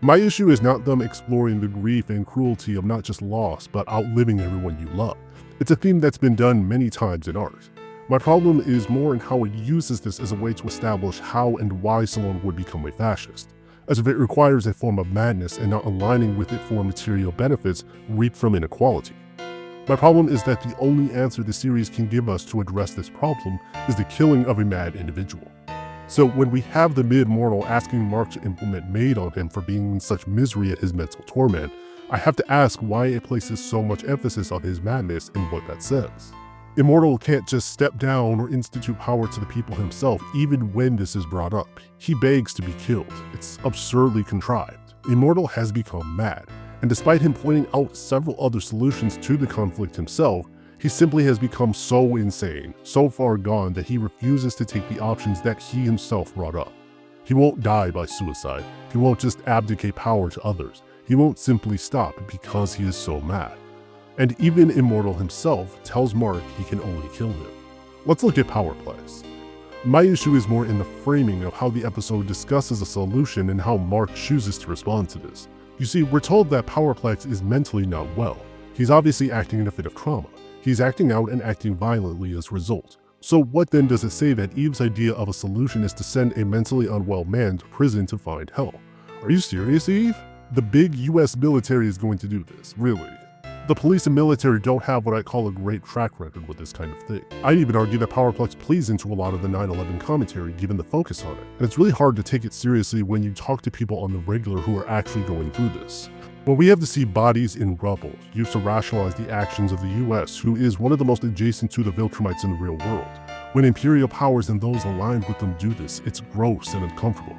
My issue is not them exploring the grief and cruelty of not just loss, but outliving everyone you love. It's a theme that's been done many times in art. My problem is more in how it uses this as a way to establish how and why someone would become a fascist, as if it requires a form of madness and not aligning with it for material benefits reaped from inequality. My problem is that the only answer the series can give us to address this problem is the killing of a mad individual. So when we have the mid-mortal asking Mark to implement MAID on him for being in such misery at his mental torment, I have to ask why it places so much emphasis on his madness and what that says. Immortal can't just step down or institute power to the people himself, even when this is brought up. He begs to be killed. It's absurdly contrived. Immortal has become mad, and despite him pointing out several other solutions to the conflict himself, he simply has become so insane, so far gone that he refuses to take the options that he himself brought up. He won't die by suicide. He won't just abdicate power to others. He won't simply stop because he is so mad. And even Immortal himself tells Mark he can only kill him. Let's look at power plays. My issue is more in the framing of how the episode discusses a solution and how Mark chooses to respond to this. You see, we're told that Powerplex is mentally not well. He's obviously acting in a fit of trauma. He's acting out and acting violently as a result. So what then does it say that Eve's idea of a solution is to send a mentally unwell man to prison to find help? Are you serious, Eve? The big US military is going to do this, really? The police and military don't have what I call a great track record with this kind of thing. I'd even argue that Powerplex plays into a lot of the 9/11 commentary given the focus on it, and it's really hard to take it seriously when you talk to people on the regular who are actually going through this. But we have to see bodies in rubble used to rationalize the actions of the US, who is one of the most adjacent to the Viltrumites in the real world. When imperial powers and those aligned with them do this, it's gross and uncomfortable.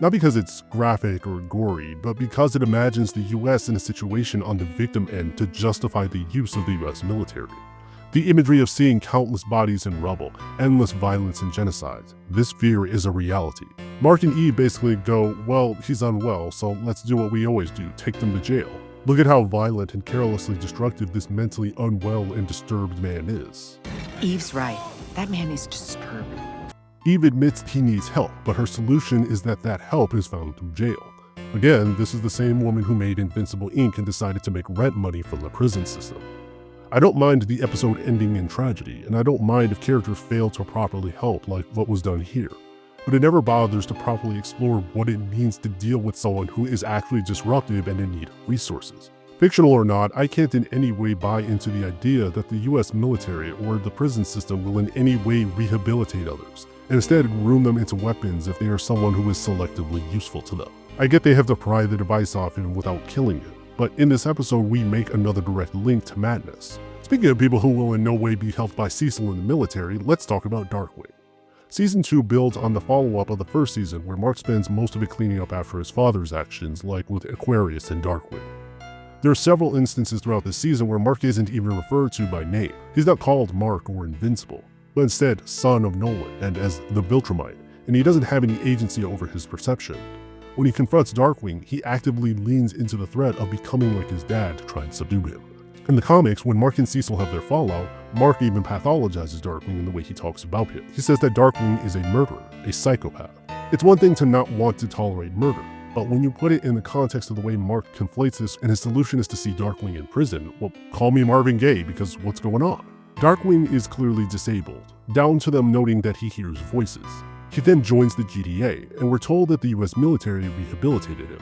Not because it's graphic or gory, but because it imagines the US in a situation on the victim end to justify the use of the US military. The imagery of seeing countless bodies in rubble, endless violence and genocide, this fear is a reality. Mark and Eve basically go, well, he's unwell, so let's do what we always do, take them to jail. Look at how violent and carelessly destructive this mentally unwell and disturbed man is. Eve's right. That man is disturbed. Eve admits he needs help, but her solution is that that help is found through jail. Again, this is the same woman who made Invincible Inc. and decided to make rent money from the prison system. I don't mind the episode ending in tragedy, and I don't mind if characters fail to properly help like what was done here. But it never bothers to properly explore what it means to deal with someone who is actually disruptive and in need of resources. Fictional or not, I can't in any way buy into the idea that the US military or the prison system will in any way rehabilitate others, and instead groom them into weapons if they are someone who is selectively useful to them. I get they have to pry the device off him without killing him, but in this episode we make another direct link to madness. Speaking of people who will in no way be helped by Cecil in the military, let's talk about Darkwing. Season 2 builds on the follow-up of the first season, where Mark spends most of it cleaning up after his father's actions, like with Aquarius and Darkwing. There are several instances throughout this season where Mark isn't even referred to by name. He's not called Mark or Invincible, but instead son of Nolan and as the Viltrumite, and he doesn't have any agency over his perception. When he confronts Darkwing, he actively leans into the threat of becoming like his dad to try and subdue him. In the comics, when Mark and Cecil have their fallout, Mark even pathologizes Darkwing in the way he talks about him. He says that Darkwing is a murderer, a psychopath. It's one thing to not want to tolerate murder, but when you put it in the context of the way Mark conflates this and his solution is to see Darkwing in prison, well, call me Marvin Gaye because what's going on? Darkwing is clearly disabled, down to them noting that he hears voices. He then joins the GDA, and we're told that the US military rehabilitated him.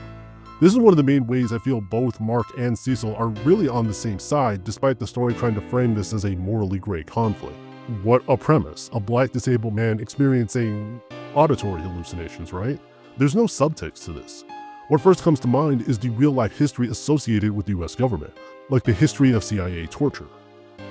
This is one of the main ways I feel both Mark and Cecil are really on the same side, despite the story trying to frame this as a morally gray conflict. What a premise, a black disabled man experiencing auditory hallucinations, right? There's no subtext to this. What first comes to mind is the real-life history associated with the US government, like the history of CIA torture.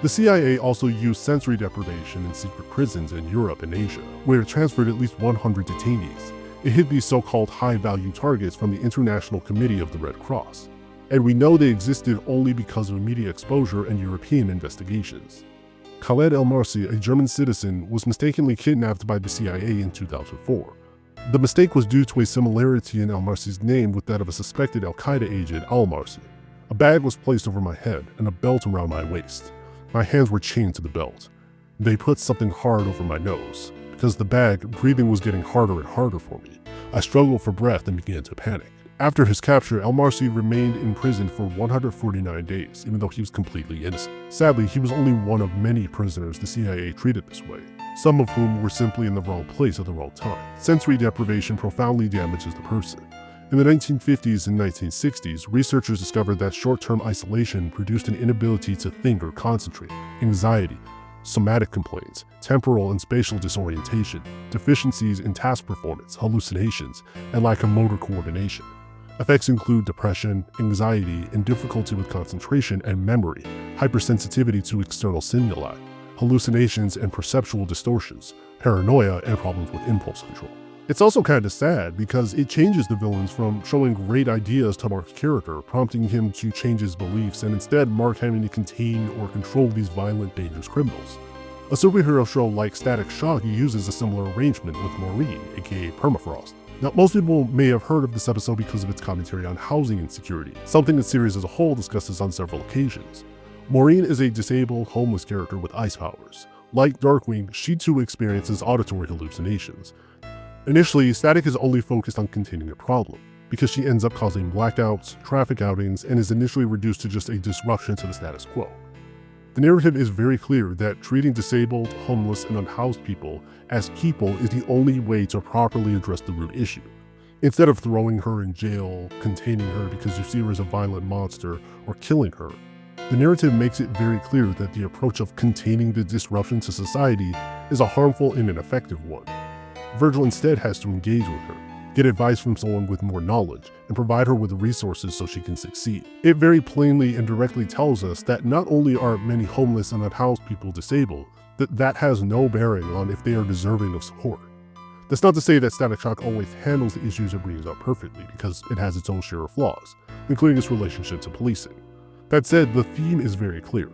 The CIA also used sensory deprivation in secret prisons in Europe and Asia, where it transferred at least 100 detainees. It hid these so-called high-value targets from the International Committee of the Red Cross. And we know they existed only because of media exposure and European investigations. Khaled El-Marsi, a German citizen, was mistakenly kidnapped by the CIA in 2004. The mistake was due to a similarity in El-Marsi's name with that of a suspected Al-Qaeda agent, Al-Marsi. A bag was placed over my head and a belt around my waist. My hands were chained to the belt. They put something hard over my nose. Because the bag, breathing was getting harder and harder for me. I struggled for breath and began to panic. After his capture, El-Marsi remained in prison for 149 days, even though he was completely innocent. Sadly, he was only one of many prisoners the CIA treated this way, some of whom were simply in the wrong place at the wrong time. Sensory deprivation profoundly damages the person. In the 1950s and 1960s, researchers discovered that short-term isolation produced an inability to think or concentrate, anxiety, somatic complaints, temporal and spatial disorientation, deficiencies in task performance, hallucinations, and lack of motor coordination. Effects include depression, anxiety, and difficulty with concentration and memory, hypersensitivity to external stimuli. hallucinations and perceptual distortions, paranoia, and problems with impulse control. It's also kind of sad because it changes the villains from showing great ideas to Mark's character, prompting him to change his beliefs, and instead Mark having to contain or control these violent, dangerous criminals. A superhero show like Static Shock uses a similar arrangement with Maureen, aka Permafrost. Now, most people may have heard of this episode because of its commentary on housing insecurity, something the series as a whole discusses on several occasions. Maureen is a disabled, homeless character with ice powers. Like Darkwing, she too experiences auditory hallucinations. Initially, Static is only focused on containing a problem, because she ends up causing blackouts, traffic outings, and is initially reduced to just a disruption to the status quo. The narrative is very clear that treating disabled, homeless, and unhoused people as people is the only way to properly address the root issue. Instead of throwing her in jail, containing her because you see her as a violent monster, or killing her, the narrative makes it very clear that the approach of containing the disruption to society is a harmful and ineffective one. Virgil instead has to engage with her, get advice from someone with more knowledge, and provide her with resources so she can succeed. It very plainly and directly tells us that not only are many homeless and unhoused people disabled, that has no bearing on if they are deserving of support. That's not to say that Static Shock always handles the issues it brings up perfectly, because it has its own share of flaws, including its relationship to policing. That said, the theme is very clear.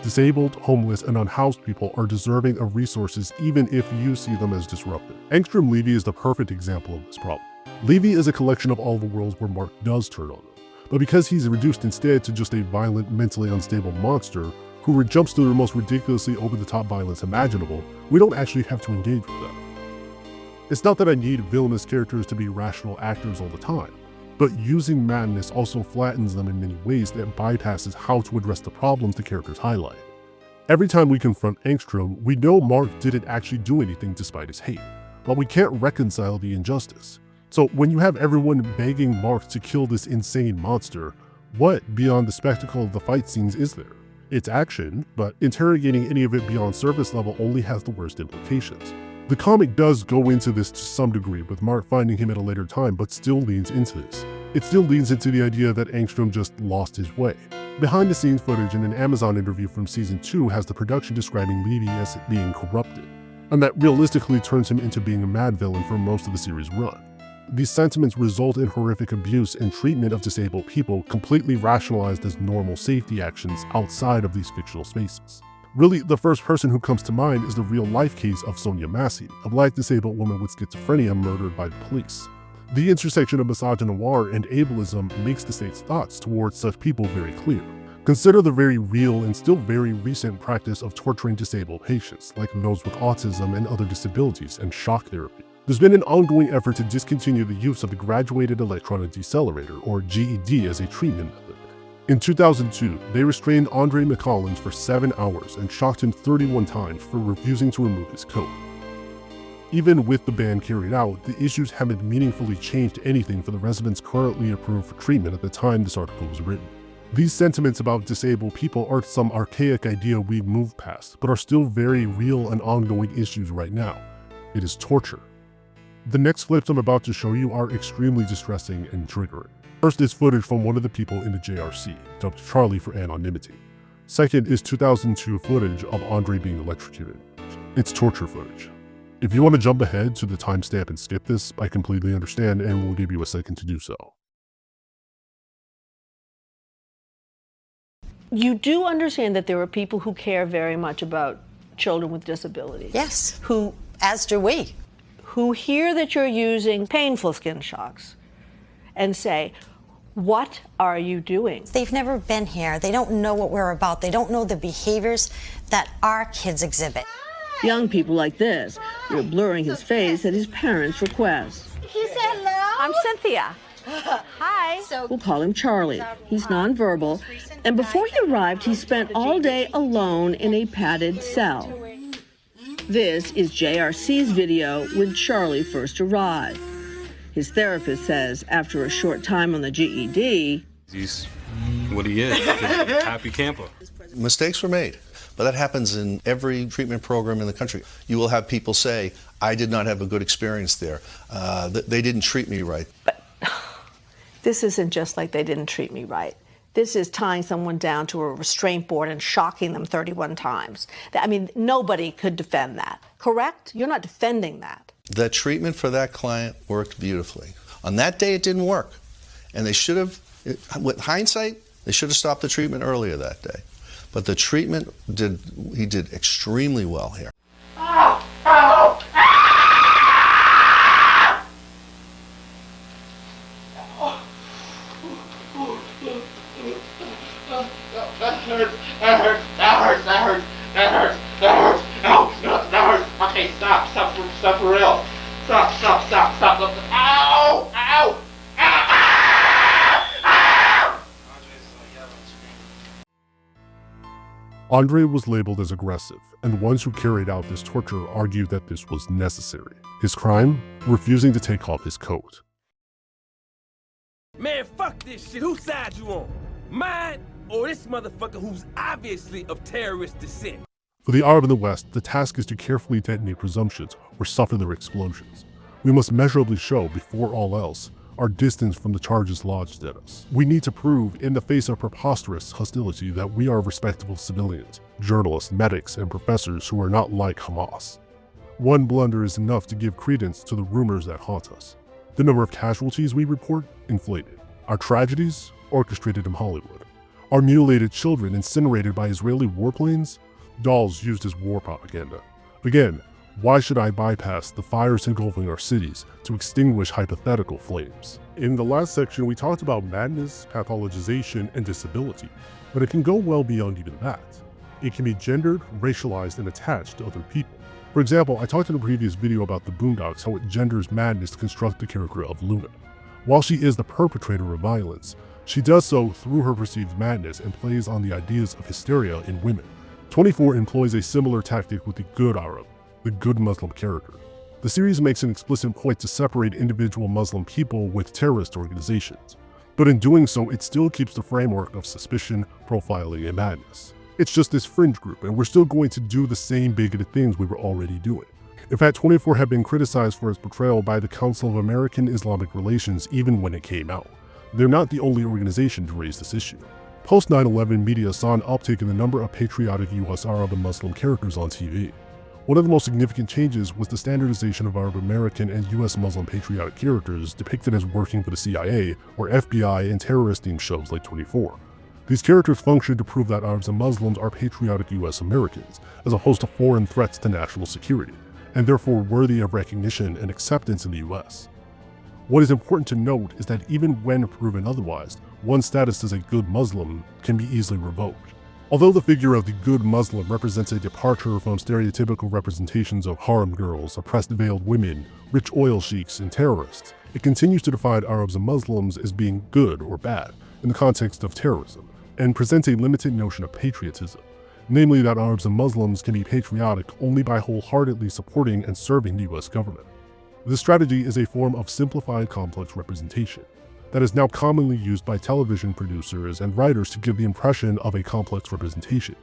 Disabled, homeless, and unhoused people are deserving of resources even if you see them as disruptive. Angstrom Levy is the perfect example of this problem. Levy is a collection of all the worlds where Mark does turn on them, but because he's reduced instead to just a violent, mentally unstable monster who jumps through the most ridiculously over-the-top violence imaginable, we don't actually have to engage with them. It's not that I need villainous characters to be rational actors all the time, but using madness also flattens them in many ways that bypasses how to address the problems the characters highlight. Every time we confront Angstrom, we know Mark didn't actually do anything despite his hate, but we can't reconcile the injustice. So when you have everyone begging Mark to kill this insane monster, what beyond the spectacle of the fight scenes is there? It's action, but interrogating any of it beyond surface level only has the worst implications. The comic does go into this to some degree, with Mark finding him at a later time, but still leans into this. It still leans into the idea that Angstrom just lost his way. Behind the scenes footage in an Amazon interview from season 2 has the production describing Levy as being corrupted, and that realistically turns him into being a mad villain for most of the series' run. These sentiments result in horrific abuse and treatment of disabled people completely rationalized as normal safety actions outside of these fictional spaces. Really, the first person who comes to mind is the real-life case of Sonia Massey, a black disabled woman with schizophrenia murdered by the police. The intersection of misogynoir and ableism makes the state's thoughts towards such people very clear. Consider the very real and still very recent practice of torturing disabled patients, like those with autism and other disabilities, and shock therapy. There's been an ongoing effort to discontinue the use of the Graduated Electronic Decelerator, or GED, as a treatment method. In 2002, they restrained Andre McCollins for 7 hours and shocked him 31 times for refusing to remove his coat. Even with the ban carried out, the issues haven't meaningfully changed anything for the residents currently approved for treatment at the time this article was written. These sentiments about disabled people aren't some archaic idea we've moved past, but are still very real and ongoing issues right now. It is torture. The next clips I'm about to show you are extremely distressing and triggering. First is footage from one of the people in the JRC, dubbed Charlie for anonymity. Second is 2002 footage of Andre being electrocuted. It's torture footage. If you want to jump ahead to the timestamp and skip this, I completely understand and will give you a second to do so. You do understand that there are people who care very much about children with disabilities. Yes, as do we. Who hear that you're using painful skin shocks and say, what are you doing? They've never been here. They don't know what we're about. They don't know the behaviors that our kids exhibit. Young people like this who are blurring his face at his parents' request. He said hello? I'm Cynthia. Hi. We'll call him Charlie. He's nonverbal, and before he arrived, he spent all day alone in a padded cell. This is JRC's video when Charlie first arrived. His therapist says after a short time on the GED, he's what he is, just a happy camper. Mistakes were made, but that happens in every treatment program in the country. You will have people say, I did not have a good experience there. They didn't treat me right. But this isn't just like they didn't treat me right. This is tying someone down to a restraint board and shocking them 31 times. I mean, nobody could defend that, correct? You're not defending that. The treatment for that client worked beautifully. On that day, it didn't work. And they should have, with hindsight, they should have stopped the treatment earlier that day. But the treatment, he did extremely well here. Okay, stop for real. Stop. Ow! Ow! Andre was labeled as aggressive, and the ones who carried out this torture argued that this was necessary. His crime? Refusing to take off his coat. Man, fuck this shit. Whose side you on? Mine or this motherfucker who's obviously of terrorist descent? For the Arab in the West, the task is to carefully detonate presumptions or suffer their explosions. We must measurably show, before all else, our distance from the charges lodged at us. We need to prove, in the face of preposterous hostility, that we are respectable civilians, journalists, medics, and professors who are not like Hamas. One blunder is enough to give credence to the rumors that haunt us. The number of casualties we report, inflated. Our tragedies, orchestrated in Hollywood. Our mutilated children incinerated by Israeli warplanes, dolls used as war propaganda. Again, why should I bypass the fires engulfing our cities to extinguish hypothetical flames? In the last section, we talked about madness, pathologization, and disability, but it can go well beyond even that. It can be gendered, racialized, and attached to other people. For example, I talked in a previous video about the Boondocks how it genders madness to construct the character of Luna. While she is the perpetrator of violence, she does so through her perceived madness and plays on the ideas of hysteria in women. 24 employs a similar tactic with the good Arab, the good Muslim character. The series makes an explicit point to separate individual Muslim people with terrorist organizations, but in doing so, it still keeps the framework of suspicion, profiling, and madness. It's just this fringe group, and we're still going to do the same bigoted things we were already doing. In fact, 24 had been criticized for its portrayal by the Council of American Islamic Relations even when it came out. They're not the only organization to raise this issue. Post 9/11 media saw an uptick in the number of patriotic US Arab and Muslim characters on TV. One of the most significant changes was the standardization of Arab American and US Muslim patriotic characters depicted as working for the CIA or FBI in terrorist-themed shows like 24. These characters function to prove that Arabs and Muslims are patriotic US Americans, as opposed to foreign threats to national security, and therefore worthy of recognition and acceptance in the US. What is important to note is that even when proven otherwise, one's status as a good Muslim can be easily revoked. Although the figure of the good Muslim represents a departure from stereotypical representations of harem girls, oppressed veiled women, rich oil sheiks, and terrorists, it continues to define Arabs and Muslims as being good or bad in the context of terrorism, and presents a limited notion of patriotism, namely that Arabs and Muslims can be patriotic only by wholeheartedly supporting and serving the US government. This strategy is a form of simplified complex representation that is now commonly used by television producers and writers to give the impression of a complex representation,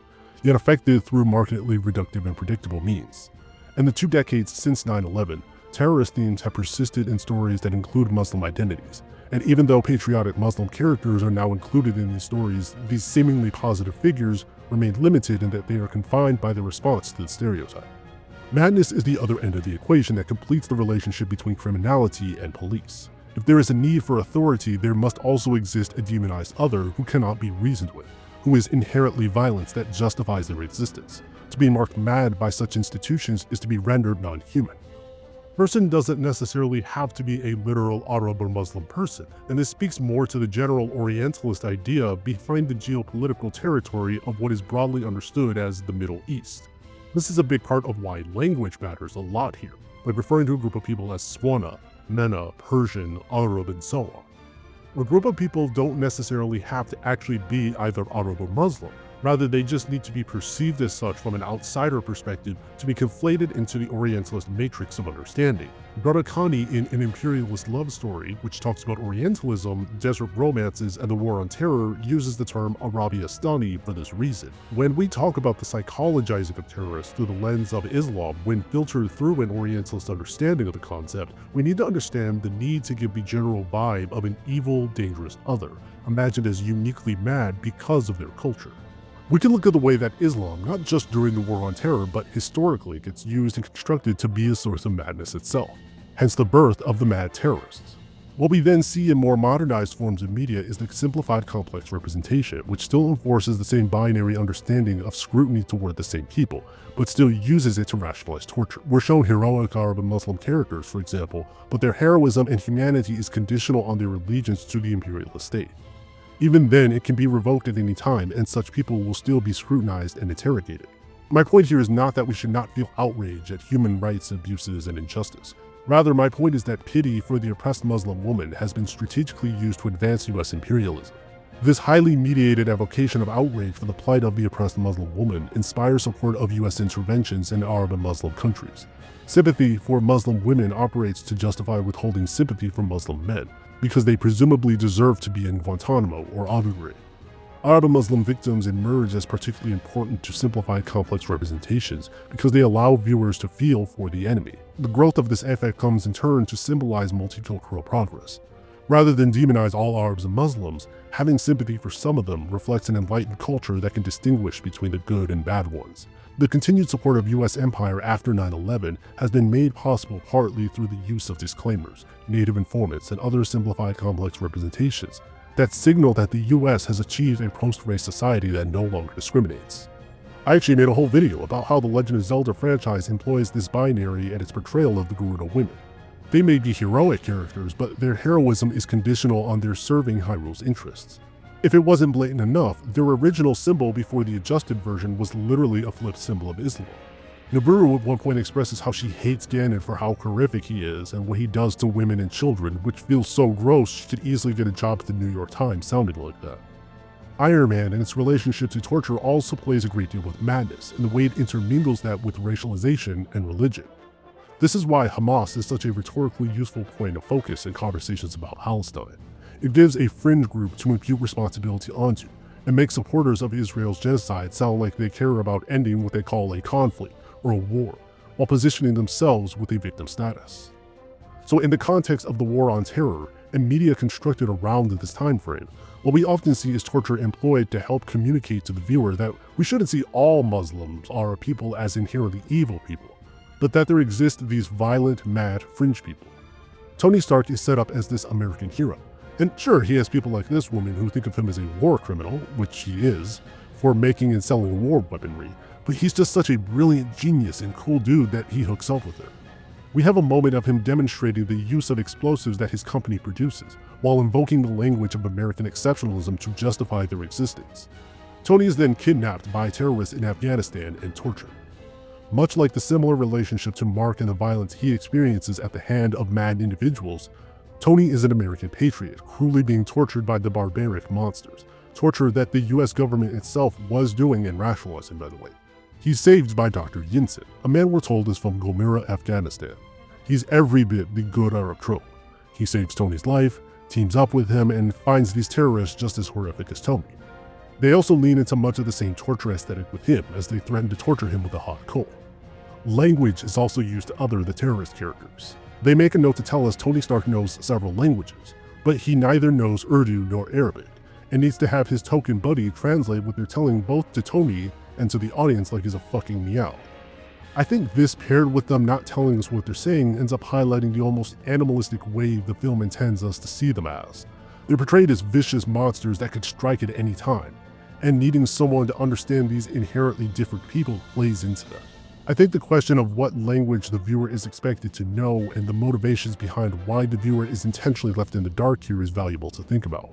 yet effected through markedly reductive and predictable means. In the 2 decades since 9/11, terrorist themes have persisted in stories that include Muslim identities, and even though patriotic Muslim characters are now included in these stories, these seemingly positive figures remain limited in that they are confined by their response to the stereotype. Madness is the other end of the equation that completes the relationship between criminality and police. If there is a need for authority, there must also exist a demonized other who cannot be reasoned with, who is inherently violence that justifies their existence. To be marked mad by such institutions is to be rendered non-human. Person doesn't necessarily have to be a literal Arab or Muslim person, and this speaks more to the general Orientalist idea behind the geopolitical territory of what is broadly understood as the Middle East. This is a big part of why language matters a lot here, by referring to a group of people as Swana, Mena, Persian, Arab, and so on. A group of people don't necessarily have to actually be either Arab or Muslim, Rather, they just need to be perceived as such from an outsider perspective to be conflated into the Orientalist matrix of understanding. Barakani, in An Imperialist Love Story, which talks about Orientalism, desert romances, and the War on Terror, uses the term Arabistani for this reason. When we talk about the psychologizing of terrorists through the lens of Islam, when filtered through an Orientalist understanding of the concept, we need to understand the need to give the general vibe of an evil, dangerous other, imagined as uniquely mad because of their culture. We can look at the way that Islam, not just during the War on Terror, but historically gets used and constructed to be a source of madness itself, hence the birth of the mad terrorists. What we then see in more modernized forms of media is the simplified complex representation, which still enforces the same binary understanding of scrutiny toward the same people, but still uses it to rationalize torture. We're shown heroic Arab and Muslim characters, for example, but their heroism and humanity is conditional on their allegiance to the imperialist state. Even then, it can be revoked at any time, and such people will still be scrutinized and interrogated. My point here is not that we should not feel outrage at human rights abuses and injustice. Rather, my point is that pity for the oppressed Muslim woman has been strategically used to advance US imperialism. This highly mediated evocation of outrage for the plight of the oppressed Muslim woman inspires support of US interventions in Arab and Muslim countries. Sympathy for Muslim women operates to justify withholding sympathy for Muslim men, because they presumably deserve to be in Guantanamo or Abu Ghraib. Arab and Muslim victims emerge as particularly important to simplify complex representations because they allow viewers to feel for the enemy. The growth of this effect comes in turn to symbolize multicultural progress. Rather than demonize all Arabs and Muslims, having sympathy for some of them reflects an enlightened culture that can distinguish between the good and bad ones. The continued support of US empire after 9/11 has been made possible partly through the use of disclaimers, native informants, and other simplified complex representations that signal that the US has achieved a post-race society that no longer discriminates. I actually made a whole video about how the Legend of Zelda franchise employs this binary and its portrayal of the Gerudo women. They may be heroic characters, but their heroism is conditional on their serving Hyrule's interests. If it wasn't blatant enough, their original symbol before the adjusted version was literally a flipped symbol of Islam. Naburu at one point expresses how she hates Ganon for how horrific he is and what he does to women and children, which feels so gross she could easily get a job at the New York Times sounding like that. Iron Man and its relationship to torture also plays a great deal with madness, and the way it intermingles that with racialization and religion. This is why Hamas is such a rhetorically useful point of focus in conversations about Palestine. It gives a fringe group to impute responsibility onto, and makes supporters of Israel's genocide sound like they care about ending what they call a conflict or a war, while positioning themselves with a victim status. So in the context of the War on Terror, and media constructed around this time frame, what we often see is torture employed to help communicate to the viewer that we shouldn't see all Muslims are people as inherently evil people, but that there exist these violent, mad, fringe people. Tony Stark is set up as this American hero. And sure, he has people like this woman who think of him as a war criminal, which he is, for making and selling war weaponry, but he's just such a brilliant genius and cool dude that he hooks up with her. We have a moment of him demonstrating the use of explosives that his company produces, while invoking the language of American exceptionalism to justify their existence. Tony is then kidnapped by terrorists in Afghanistan and tortured. Much like the similar relationship to Mark and the violence he experiences at the hand of mad individuals, Tony is an American patriot, cruelly being tortured by the barbaric monsters, torture that the US government itself was doing and rationalizing, by the way. He's saved by Dr. Yinsen, a man we're told is from Gomera, Afghanistan. He's every bit the good Arab trope. He saves Tony's life, teams up with him, and finds these terrorists just as horrific as Tony. They also lean into much of the same torture aesthetic with him, as they threaten to torture him with a hot coal. Language is also used to other the terrorist characters. They make a note to tell us Tony Stark knows several languages, but he neither knows Urdu nor Arabic, and needs to have his token buddy translate what they're telling both to Tony and to the audience like he's a fucking meow. I think this, paired with them not telling us what they're saying, ends up highlighting the almost animalistic way the film intends us to see them as. They're portrayed as vicious monsters that could strike at any time, and needing someone to understand these inherently different people plays into that. I think the question of what language the viewer is expected to know and the motivations behind why the viewer is intentionally left in the dark here is valuable to think about.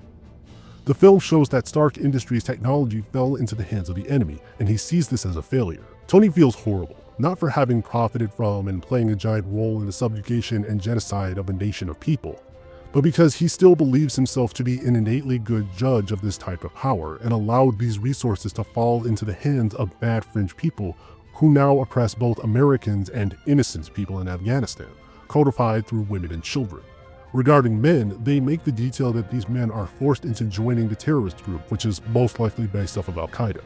The film shows that Stark Industries' technology fell into the hands of the enemy, and he sees this as a failure. Tony feels horrible, not for having profited from and playing a giant role in the subjugation and genocide of a nation of people, but because he still believes himself to be an innately good judge of this type of power and allowed these resources to fall into the hands of bad fringe people who now oppress both Americans and innocent people in Afghanistan, codified through women and children. Regarding men, they make the detail that these men are forced into joining the terrorist group, which is most likely based off of Al-Qaeda.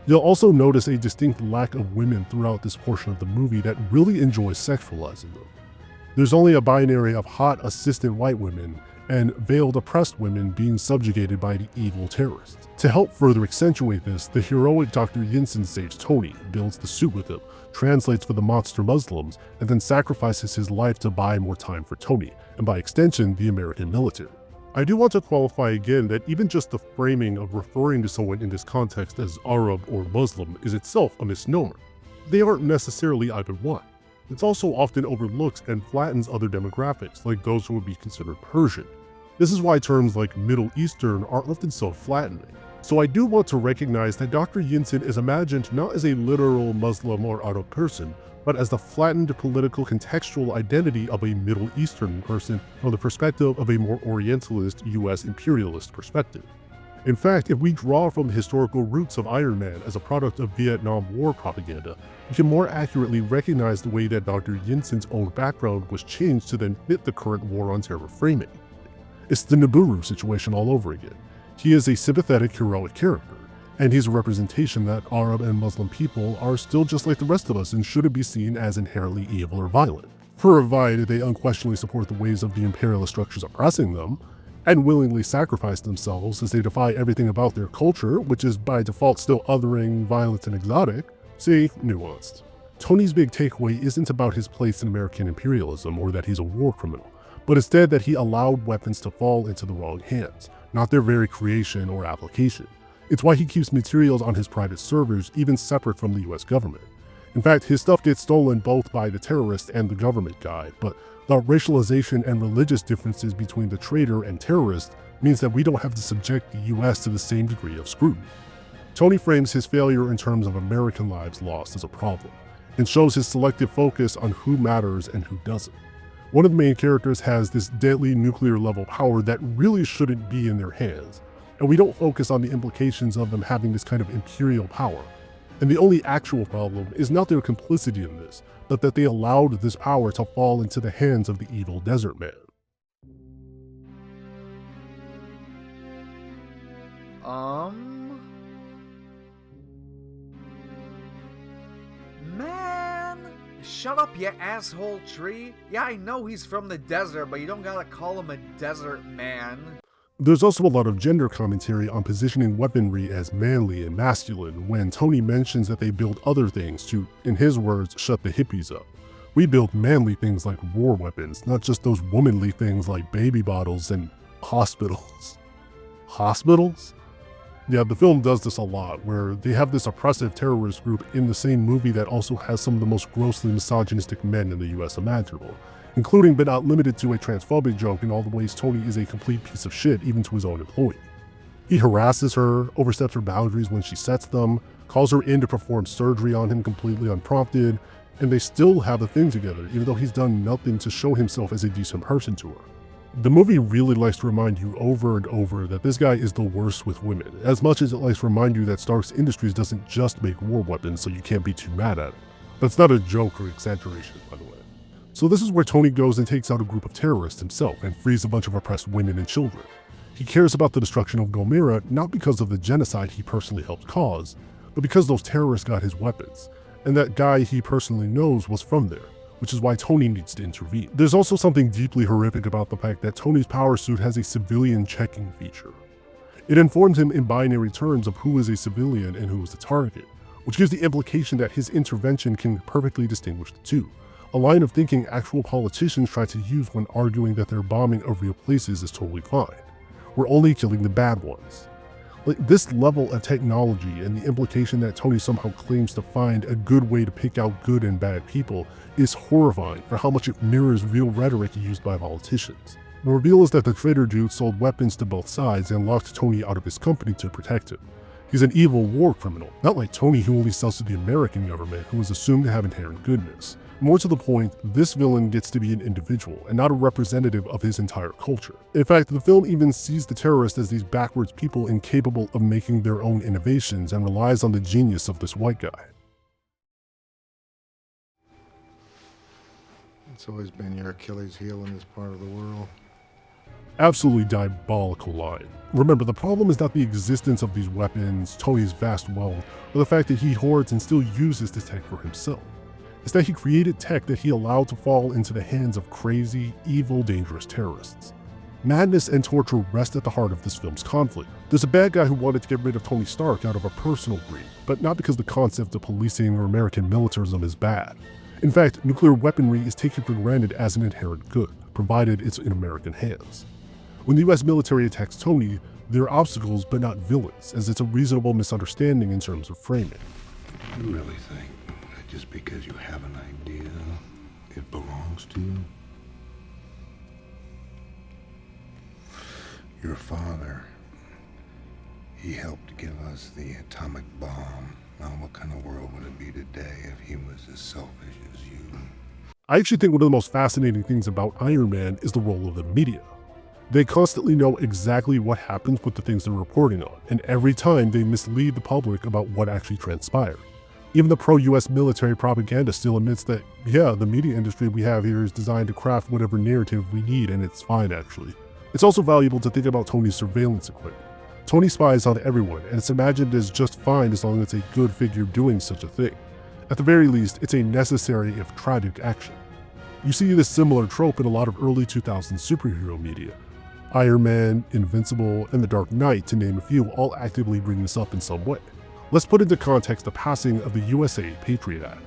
You'll also notice a distinct lack of women throughout this portion of the movie that really enjoys sexualizing them. There's only a binary of hot assistant white women and veiled oppressed women being subjugated by the evil terrorists. To help further accentuate this, the heroic Dr. Yinsen sage Tony builds the suit with him, translates for the monster Muslims, and then sacrifices his life to buy more time for Tony, and by extension, the American military. I do want to qualify again that even just the framing of referring to someone in this context as Arab or Muslim is itself a misnomer. They aren't necessarily either one. It's also often overlooked and flattens other demographics, like those who would be considered Persian. This is why terms like Middle Eastern are often so flattening. So I do want to recognize that Dr. Yinsen is imagined not as a literal Muslim or Arab person, but as the flattened political contextual identity of a Middle Eastern person from the perspective of a more Orientalist US imperialist perspective. In fact, if we draw from the historical roots of Iron Man as a product of Vietnam War propaganda, we can more accurately recognize the way that Dr. Yinsen's own background was changed to then fit the current war on terror framing. It's the Nibiru situation all over again. He is a sympathetic, heroic character, and he's a representation that Arab and Muslim people are still just like the rest of us and shouldn't be seen as inherently evil or violent, provided they unquestionably support the ways of the imperialist structures oppressing them, and willingly sacrifice themselves as they defy everything about their culture, which is by default still othering, violent, and exotic. See, nuanced. Tony's big takeaway isn't about his place in American imperialism or that he's a war criminal, but instead that he allowed weapons to fall into the wrong hands, not their very creation or application. It's why he keeps materials on his private servers even separate from the US government. In fact, his stuff gets stolen both by the terrorist and the government guy, but the racialization and religious differences between the traitor and terrorist means that we don't have to subject the US to the same degree of scrutiny. Tony frames his failure in terms of American lives lost as a problem, and shows his selective focus on who matters and who doesn't. One of the main characters has this deadly nuclear-level power that really shouldn't be in their hands, and we don't focus on the implications of them having this kind of imperial power. And the only actual problem is not their complicity in this, but that they allowed this power to fall into the hands of the evil desert man. Man, shut up, you asshole tree. Yeah, I know he's from the desert, but you don't gotta call him a desert man. There's also a lot of gender commentary on positioning weaponry as manly and masculine when Tony mentions that they build other things to, in his words, shut the hippies up. We build manly things like war weapons, not just those womanly things like baby bottles and hospitals. Hospitals? Yeah, the film does this a lot, where they have this oppressive terrorist group in the same movie that also has some of the most grossly misogynistic men in the US imaginable, including but not limited to a transphobic joke in all the ways Tony is a complete piece of shit even to his own employee. He harasses her, oversteps her boundaries when she sets them, calls her in to perform surgery on him completely unprompted, and they still have a thing together even though he's done nothing to show himself as a decent person to her. The movie really likes to remind you over and over that this guy is the worst with women, as much as it likes to remind you that Stark's Industries doesn't just make war weapons, so you can't be too mad at it. That's not a joke or exaggeration, by the way. So this is where Tony goes and takes out a group of terrorists himself and frees a bunch of oppressed women and children. He cares about the destruction of Gomera not because of the genocide he personally helped cause, but because those terrorists got his weapons, and that guy he personally knows was from there, which is why Tony needs to intervene. There's also something deeply horrific about the fact that Tony's power suit has a civilian checking feature. It informs him in binary terms of who is a civilian and who is the target, which gives the implication that his intervention can perfectly distinguish the two, a line of thinking actual politicians try to use when arguing that their bombing of real places is totally fine. We're only killing the bad ones. Like, this level of technology and the implication that Tony somehow claims to find a good way to pick out good and bad people is horrifying for how much it mirrors real rhetoric used by politicians. The reveal is that the traitor dude sold weapons to both sides and locked Tony out of his company to protect him. He's an evil war criminal, not like Tony who only sells to the American government who is assumed to have inherent goodness, More to the point, this villain gets to be an individual and not a representative of his entire culture. In fact, the film even sees the terrorists as these backwards people incapable of making their own innovations and relies on the genius of this white guy. It's always been your Achilles heel in this part of the world. Absolutely diabolical line. Remember, the problem is not the existence of these weapons, Tony's vast wealth, or the fact that he hoards and still uses this tech for himself. It's that he created tech that he allowed to fall into the hands of crazy, evil, dangerous terrorists. Madness and torture rest at the heart of this film's conflict. There's a bad guy who wanted to get rid of Tony Stark out of a personal greed, but not because the concept of policing or American militarism is bad. In fact, nuclear weaponry is taken for granted as an inherent good, provided it's in American hands. When the US military attacks Tony, there are obstacles but not villains, as it's a reasonable misunderstanding in terms of framing. You really think that just because you have an idea, it belongs to you? Your father, he helped give us the atomic bomb. Now what kind of world would it be today if he was as selfish as you? I actually think one of the most fascinating things about Iron Man is the role of the media. They constantly know exactly what happens with the things they're reporting on, and every time they mislead the public about what actually transpired. Even the pro-US military propaganda still admits that, yeah, the media industry we have here is designed to craft whatever narrative we need, and it's fine actually. It's also valuable to think about Tony's surveillance equipment. Tony spies on everyone, and it's imagined as just fine as long as it's a good figure doing such a thing. At the very least, it's a necessary if tragic action. You see this similar trope in a lot of early 2000s superhero media. Iron Man, Invincible, and The Dark Knight, to name a few, all actively bring this up in some way. Let's put into context the passing of the USA Patriot Act.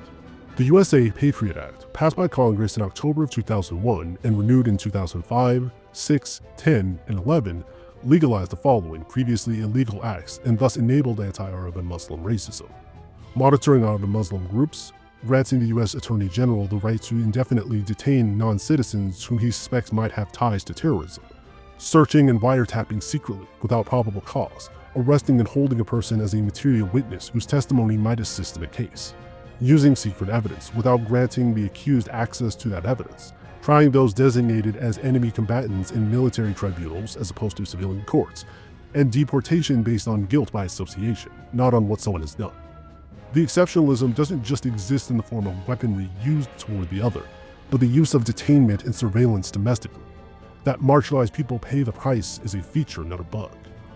The USA Patriot Act, passed by Congress in October of 2001 and renewed in 2005, 6, 10, and 11, legalized the following previously illegal acts and thus enabled anti-Arab and Muslim racism. Monitoring Arab and Muslim groups, granting the US Attorney General the right to indefinitely detain non-citizens whom he suspects might have ties to terrorism, searching and wiretapping secretly without probable cause, arresting and holding a person as a material witness whose testimony might assist in a case, using secret evidence without granting the accused access to that evidence, trying those designated as enemy combatants in military tribunals as opposed to civilian courts, and deportation based on guilt by association, not on what someone has done. The exceptionalism doesn't just exist in the form of weaponry used toward the other, but the use of detainment and surveillance domestically. That marginalized people pay the price is a feature, not a bug.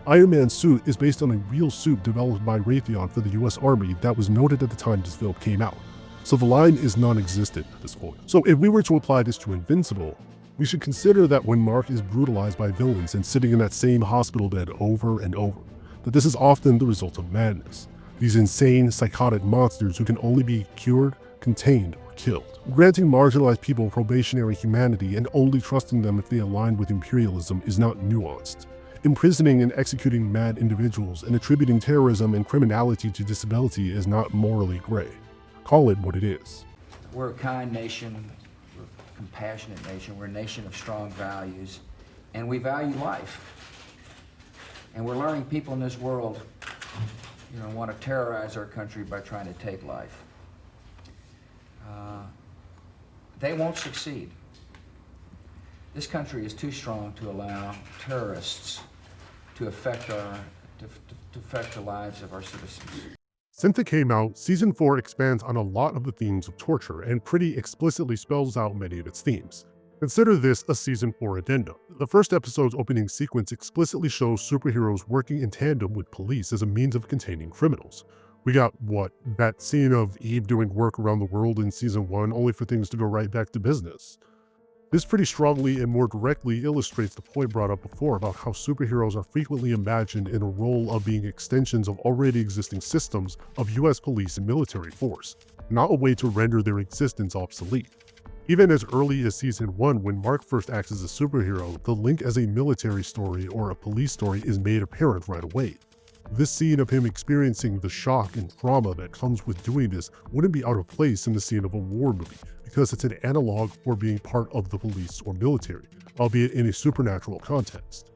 Iron Man's suit is based on a real suit developed by Raytheon for the US Army that was noted at the time this film came out, so the line is non-existent at this point. So if we were to apply this to Invincible, we should consider that when Mark is brutalized by villains and sitting in that same hospital bed over and over, that this is often the result of madness. These insane, psychotic monsters who can only be cured, contained, or killed. Granting marginalized people probationary humanity and only trusting them if they align with imperialism is not nuanced. Imprisoning and executing mad individuals and attributing terrorism and criminality to disability is not morally gray. Call it what it is. We're a kind nation, we're a compassionate nation, we're a nation of strong values, and we value life. And we're learning people in this world, want to terrorize our country by trying to take life. They won't succeed. This country is too strong to allow terrorists to affect the lives of our citizens. Since it came out, Season 4 expands on a lot of the themes of torture and pretty explicitly spells out many of its themes. Consider this a Season 4 addendum. The first episode's opening sequence explicitly shows superheroes working in tandem with police as a means of containing criminals. We got, that scene of Eve doing work around the world in Season 1 only for things to go right back to business. This pretty strongly and more directly illustrates the point brought up before about how superheroes are frequently imagined in a role of being extensions of already existing systems of US police and military force, not a way to render their existence obsolete. Even as early as Season 1, when Mark first acts as a superhero, the link as a military story or a police story is made apparent right away. This scene of him experiencing the shock and trauma that comes with doing this wouldn't be out of place in the scene of a war movie, because it's an analog for being part of the police or military, albeit in a supernatural context.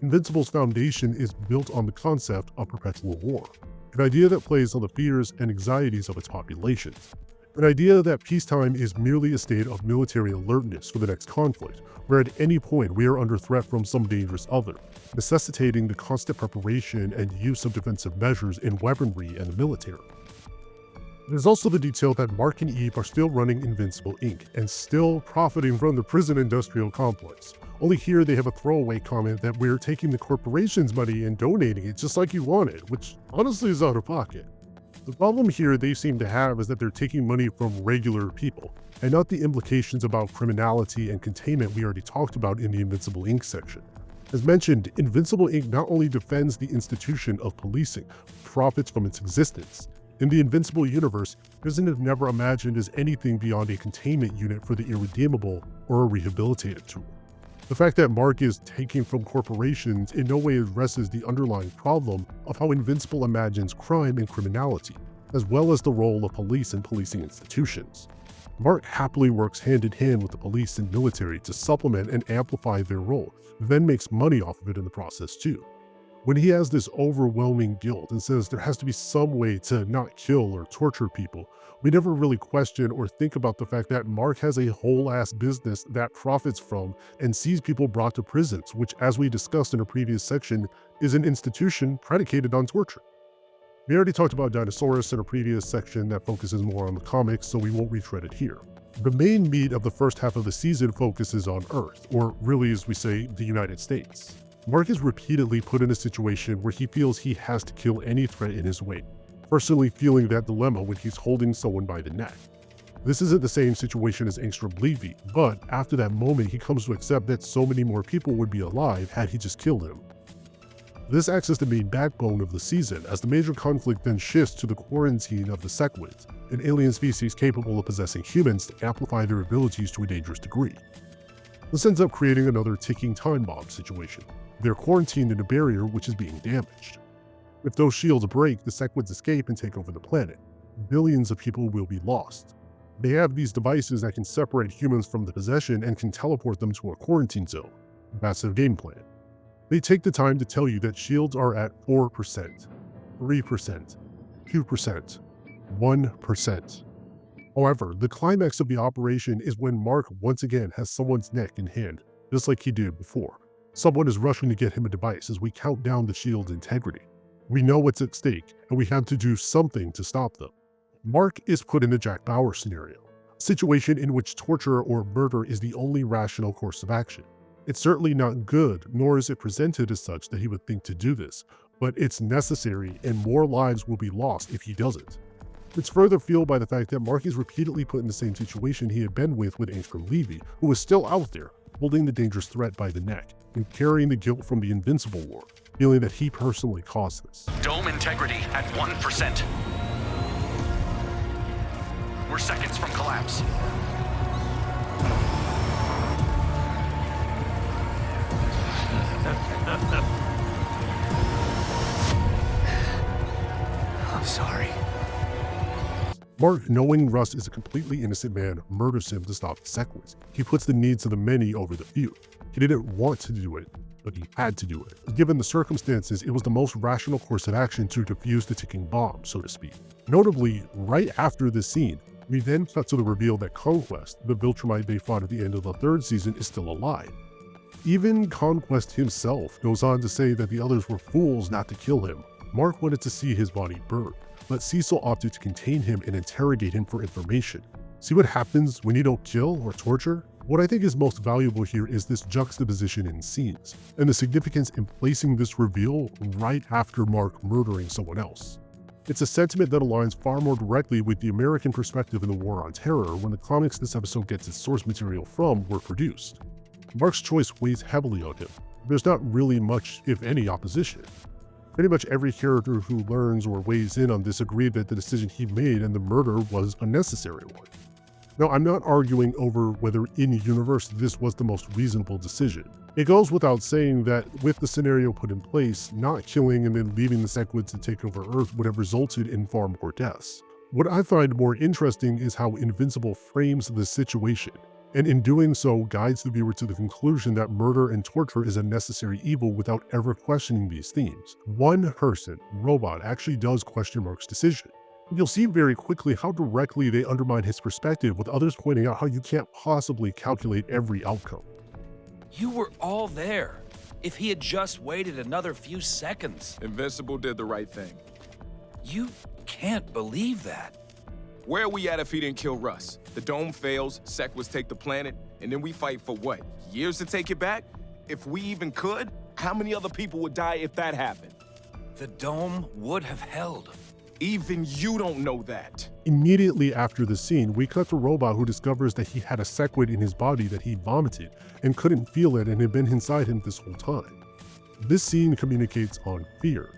Invincible's foundation is built on the concept of perpetual war, an idea that plays on the fears and anxieties of its population. An idea that peacetime is merely a state of military alertness for the next conflict, where at any point we are under threat from some dangerous other, necessitating the constant preparation and use of defensive measures in weaponry and the military. There's also the detail that Mark and Eve are still running Invincible Inc. and still profiting from the prison industrial complex. Only here they have a throwaway comment that we're taking the corporation's money and donating it just like you wanted, which honestly is out of pocket. The problem here they seem to have is that they're taking money from regular people, and not the implications about criminality and containment we already talked about in the Invincible Inc. section. As mentioned, Invincible Inc. not only defends the institution of policing, profits from its existence. In the Invincible universe, prison is never imagined as anything beyond a containment unit for the irredeemable or a rehabilitative tool. The fact that Mark is taking from corporations in no way addresses the underlying problem of how Invincible imagines crime and criminality, as well as the role of police and policing institutions. Mark happily works hand in hand with the police and military to supplement and amplify their role, then makes money off of it in the process too. When he has this overwhelming guilt and says there has to be some way to not kill or torture people, we never really question or think about the fact that Mark has a whole-ass business that profits from and sees people brought to prisons, which, as we discussed in a previous section, is an institution predicated on torture. We already talked about Dinosaurus in a previous section that focuses more on the comics, so we won't retread it here. The main meat of the first half of the season focuses on Earth, or really as we say, the United States. Mark is repeatedly put in a situation where he feels he has to kill any threat in his way, personally feeling that dilemma when he's holding someone by the neck. This isn't the same situation as Angstrom Levy, but after that moment he comes to accept that so many more people would be alive had he just killed him. This acts as the main backbone of the season, as the major conflict then shifts to the quarantine of the Sequids, an alien species capable of possessing humans to amplify their abilities to a dangerous degree. This ends up creating another ticking time bomb situation. They're quarantined in a barrier which is being damaged. If those shields break, the Sequids escape and take over the planet. Billions of people will be lost. They have these devices that can separate humans from the possession and can teleport them to a quarantine zone. Massive game plan. They take the time to tell you that shields are at 4%, 3%, 2%, 1%. However, the climax of the operation is when Mark once again has someone's neck in hand, just like he did before. Someone is rushing to get him a device as we count down the shield's integrity. We know what's at stake, and we have to do something to stop them. Mark is put in a Jack Bauer scenario, a situation in which torture or murder is the only rational course of action. It's certainly not good, nor is it presented as such that he would think to do this, but it's necessary and more lives will be lost if he doesn't. It's further fueled by the fact that Mark is repeatedly put in the same situation he had been with Angstrom Levy, who was still out there, holding the dangerous threat by the neck, and carrying the guilt from the Invincible War, feeling that he personally caused this. Dome integrity at 1%. We're seconds from collapse. I'm sorry. Mark, knowing Russ is a completely innocent man, murders him to stop the Sequids. He puts the needs of the many over the few. He didn't want to do it, but he had to do it. Given the circumstances, it was the most rational course of action to defuse the ticking bomb, so to speak. Notably, right after this scene, we then cut to the reveal that Conquest, the Viltrumite they fought at the end of the third season, is still alive. Even Conquest himself goes on to say that the others were fools not to kill him. Mark wanted to see his body burn, but Cecil opted to contain him and interrogate him for information. See what happens when you don't kill or torture? What I think is most valuable here is this juxtaposition in scenes, and the significance in placing this reveal right after Mark murdering someone else. It's a sentiment that aligns far more directly with the American perspective in the War on Terror when the comics this episode gets its source material from were produced. Mark's choice weighs heavily on him. There's not really much, if any, opposition. Pretty much every character who learns or weighs in on this agreed that the decision he made and the murder was a necessary one. Now, I'm not arguing over whether in-universe this was the most reasonable decision. It goes without saying that with the scenario put in place, not killing and then leaving the Sequids to take over Earth would have resulted in far more deaths. What I find more interesting is how Invincible frames the situation, and in doing so guides the viewer to the conclusion that murder and torture is a necessary evil without ever questioning these themes. One person, Robot, actually does question Mark's decision. You'll see very quickly how directly they undermine his perspective, with others pointing out how you can't possibly calculate every outcome. You were all there. If he had just waited another few seconds. Invincible did the right thing. You can't believe that. Where are we at if he didn't kill Russ? The dome fails, Sequels take the planet, and then we fight for what? Years to take it back? If we even could? How many other people would die if that happened? The dome would have held. Even you don't know that. Immediately after the scene, we cut to Robot, who discovers that he had a sequid in his body that he vomited and couldn't feel it and had been inside him this whole time. This scene communicates on fear.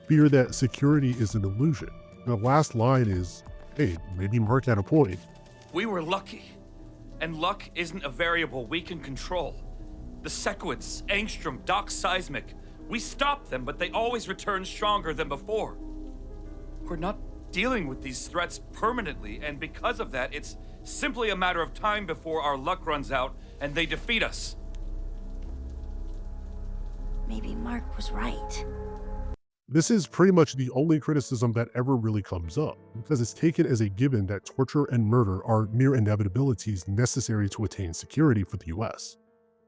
Fear that security is an illusion. The last line is, hey, maybe Mark had a point. We were lucky. And luck isn't a variable we can control. The Sequids, Angstrom, Doc Seismic, we stopped them, but they always return stronger than before. We're not dealing with these threats permanently, and because of that, it's simply a matter of time before our luck runs out and they defeat us. Maybe Mark was right. This is pretty much the only criticism that ever really comes up, because it's taken as a given that torture and murder are mere inevitabilities necessary to attain security for the US.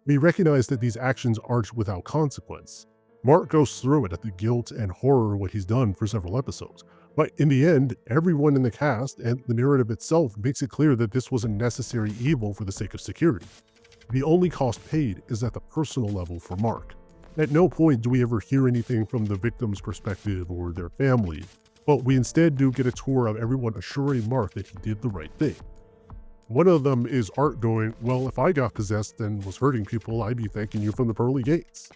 We recognize that these actions aren't without consequence. Mark goes through it at the guilt and horror of what he's done for several episodes, but in the end, everyone in the cast and the narrative itself makes it clear that this was a necessary evil for the sake of security. The only cost paid is at the personal level for Mark. At no point do we ever hear anything from the victim's perspective or their family, but we instead do get a tour of everyone assuring Mark that he did the right thing. One of them is Art going, well, if I got possessed and was hurting people, I'd be thanking you from the pearly gates.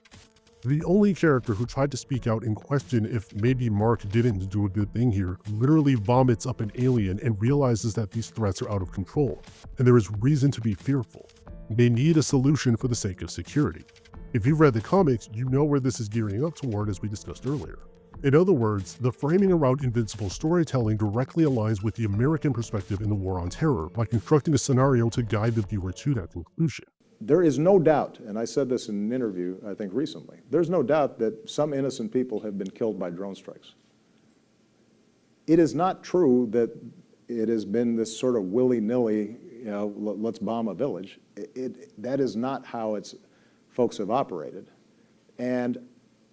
The only character who tried to speak out and question if maybe Mark didn't do a good thing here literally vomits up an alien and realizes that these threats are out of control, and there is reason to be fearful. They need a solution for the sake of security. If you've read the comics, you know where this is gearing up toward, as we discussed earlier. In other words, the framing around Invincible storytelling directly aligns with the American perspective in the War on Terror by constructing a scenario to guide the viewer to that conclusion. There is no doubt, and I said this in an interview, I think recently, there's no doubt that some innocent people have been killed by drone strikes. It is not true that it has been this sort of willy-nilly, let's bomb a village. That is not how folks have operated. And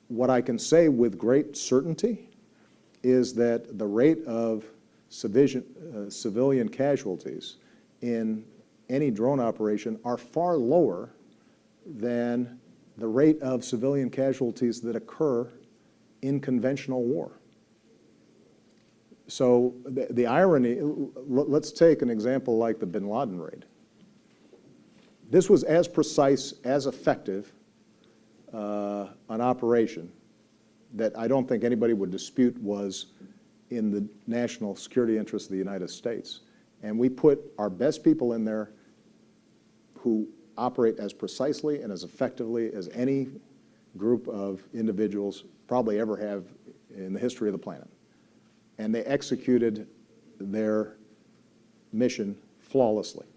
what I can say with great certainty is that the rate of civilian casualties in any drone operation are far lower than the rate of civilian casualties that occur in conventional war. So the irony, let's take an example like the bin Laden raid. This was as precise, as effective an operation that I don't think anybody would dispute was in the national security interests of the United States. And we put our best people in there who operate as precisely and as effectively as any group of individuals probably ever have in the history of the planet. And they executed their mission flawlessly.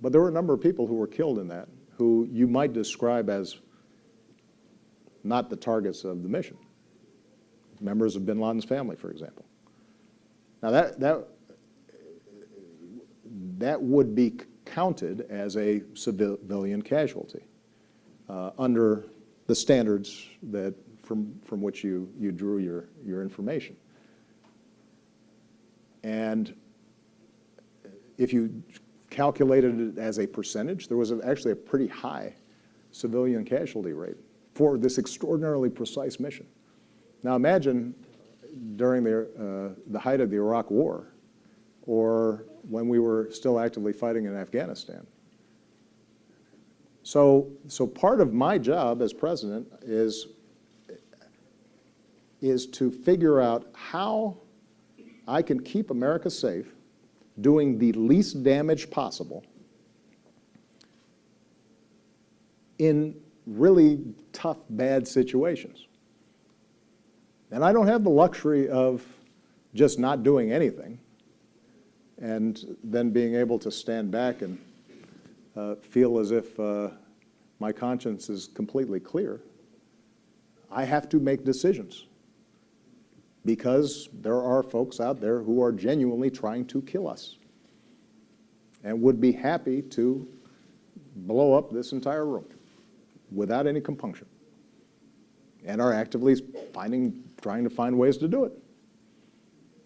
But there were a number of people who were killed in that, who you might describe as not the targets of the mission. Members of bin Laden's family, for example. Now that would be counted as a civilian casualty under the standards that from which you drew your information. And if you calculated it as a percentage, there was actually a pretty high civilian casualty rate for this extraordinarily precise mission. Now imagine during the height of the Iraq War, or when we were still actively fighting in Afghanistan. So part of my job as president is to figure out how I can keep America safe, doing the least damage possible in really tough, bad situations. And I don't have the luxury of just not doing anything and then being able to stand back and feel as if my conscience is completely clear. I have to make decisions. because there are folks out there who are genuinely trying to kill us and would be happy to blow up this entire room without any compunction, and are actively trying to find ways to do it.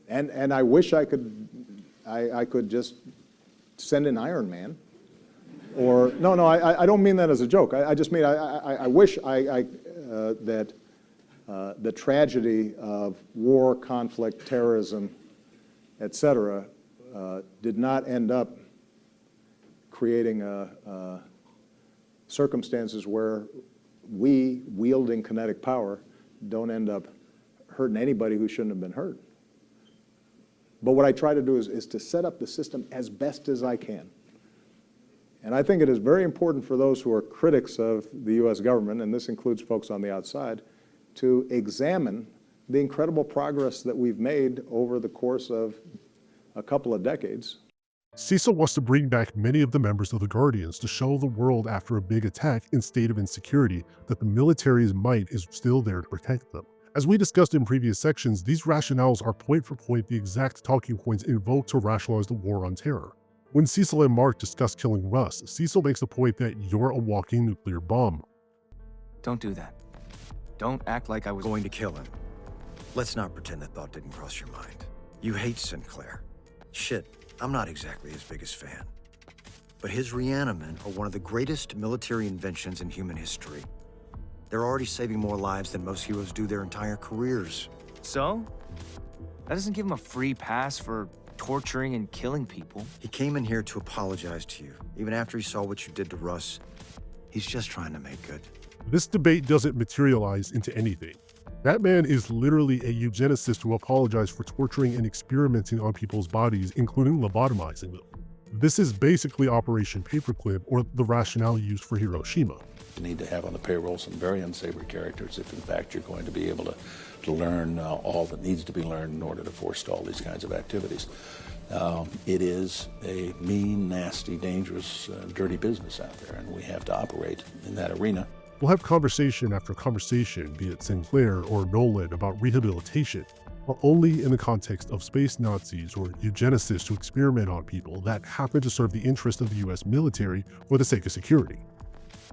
And I wish I could just send an Iron Man, or no, I don't mean that as a joke. I just mean I wish that the tragedy of war, conflict, terrorism, etc., did not end up creating circumstances where we, wielding kinetic power, don't end up hurting anybody who shouldn't have been hurt. But what I try to do is to set up the system as best as I can. And I think it is very important for those who are critics of the U.S. government, and this includes folks on the outside, to examine the incredible progress that we've made over the course of a couple of decades. Cecil wants to bring back many of the members of the Guardians to show the world after a big attack in state of insecurity that the military's might is still there to protect them. As we discussed in previous sections, these rationales are point for point the exact talking points invoked to rationalize the war on terror. When Cecil and Mark discuss killing Russ, Cecil makes the point that you're a walking nuclear bomb. Don't do that. Don't act like I was going to kill him. Let's not pretend that thought didn't cross your mind. You hate Sinclair. Shit, I'm not exactly his biggest fan. But his reanimant are one of the greatest military inventions in human history. They're already saving more lives than most heroes do their entire careers. So? That doesn't give him a free pass for torturing and killing people. He came in here to apologize to you. Even after he saw what you did to Russ, he's just trying to make good. This debate doesn't materialize into anything. That man is literally a eugenicist who apologized for torturing and experimenting on people's bodies, including lobotomizing them. This is basically Operation Paperclip, or the rationale used for Hiroshima. You need to have on the payroll some very unsavory characters if in fact you're going to be able to learn all that needs to be learned in order to forestall these kinds of activities. It is a mean, nasty, dangerous, dirty business out there, and we have to operate in that arena. We'll have conversation after conversation, be it Sinclair or Nolan, about rehabilitation, but only in the context of space Nazis or eugenicists who experiment on people that happen to serve the interest of the US military for the sake of security.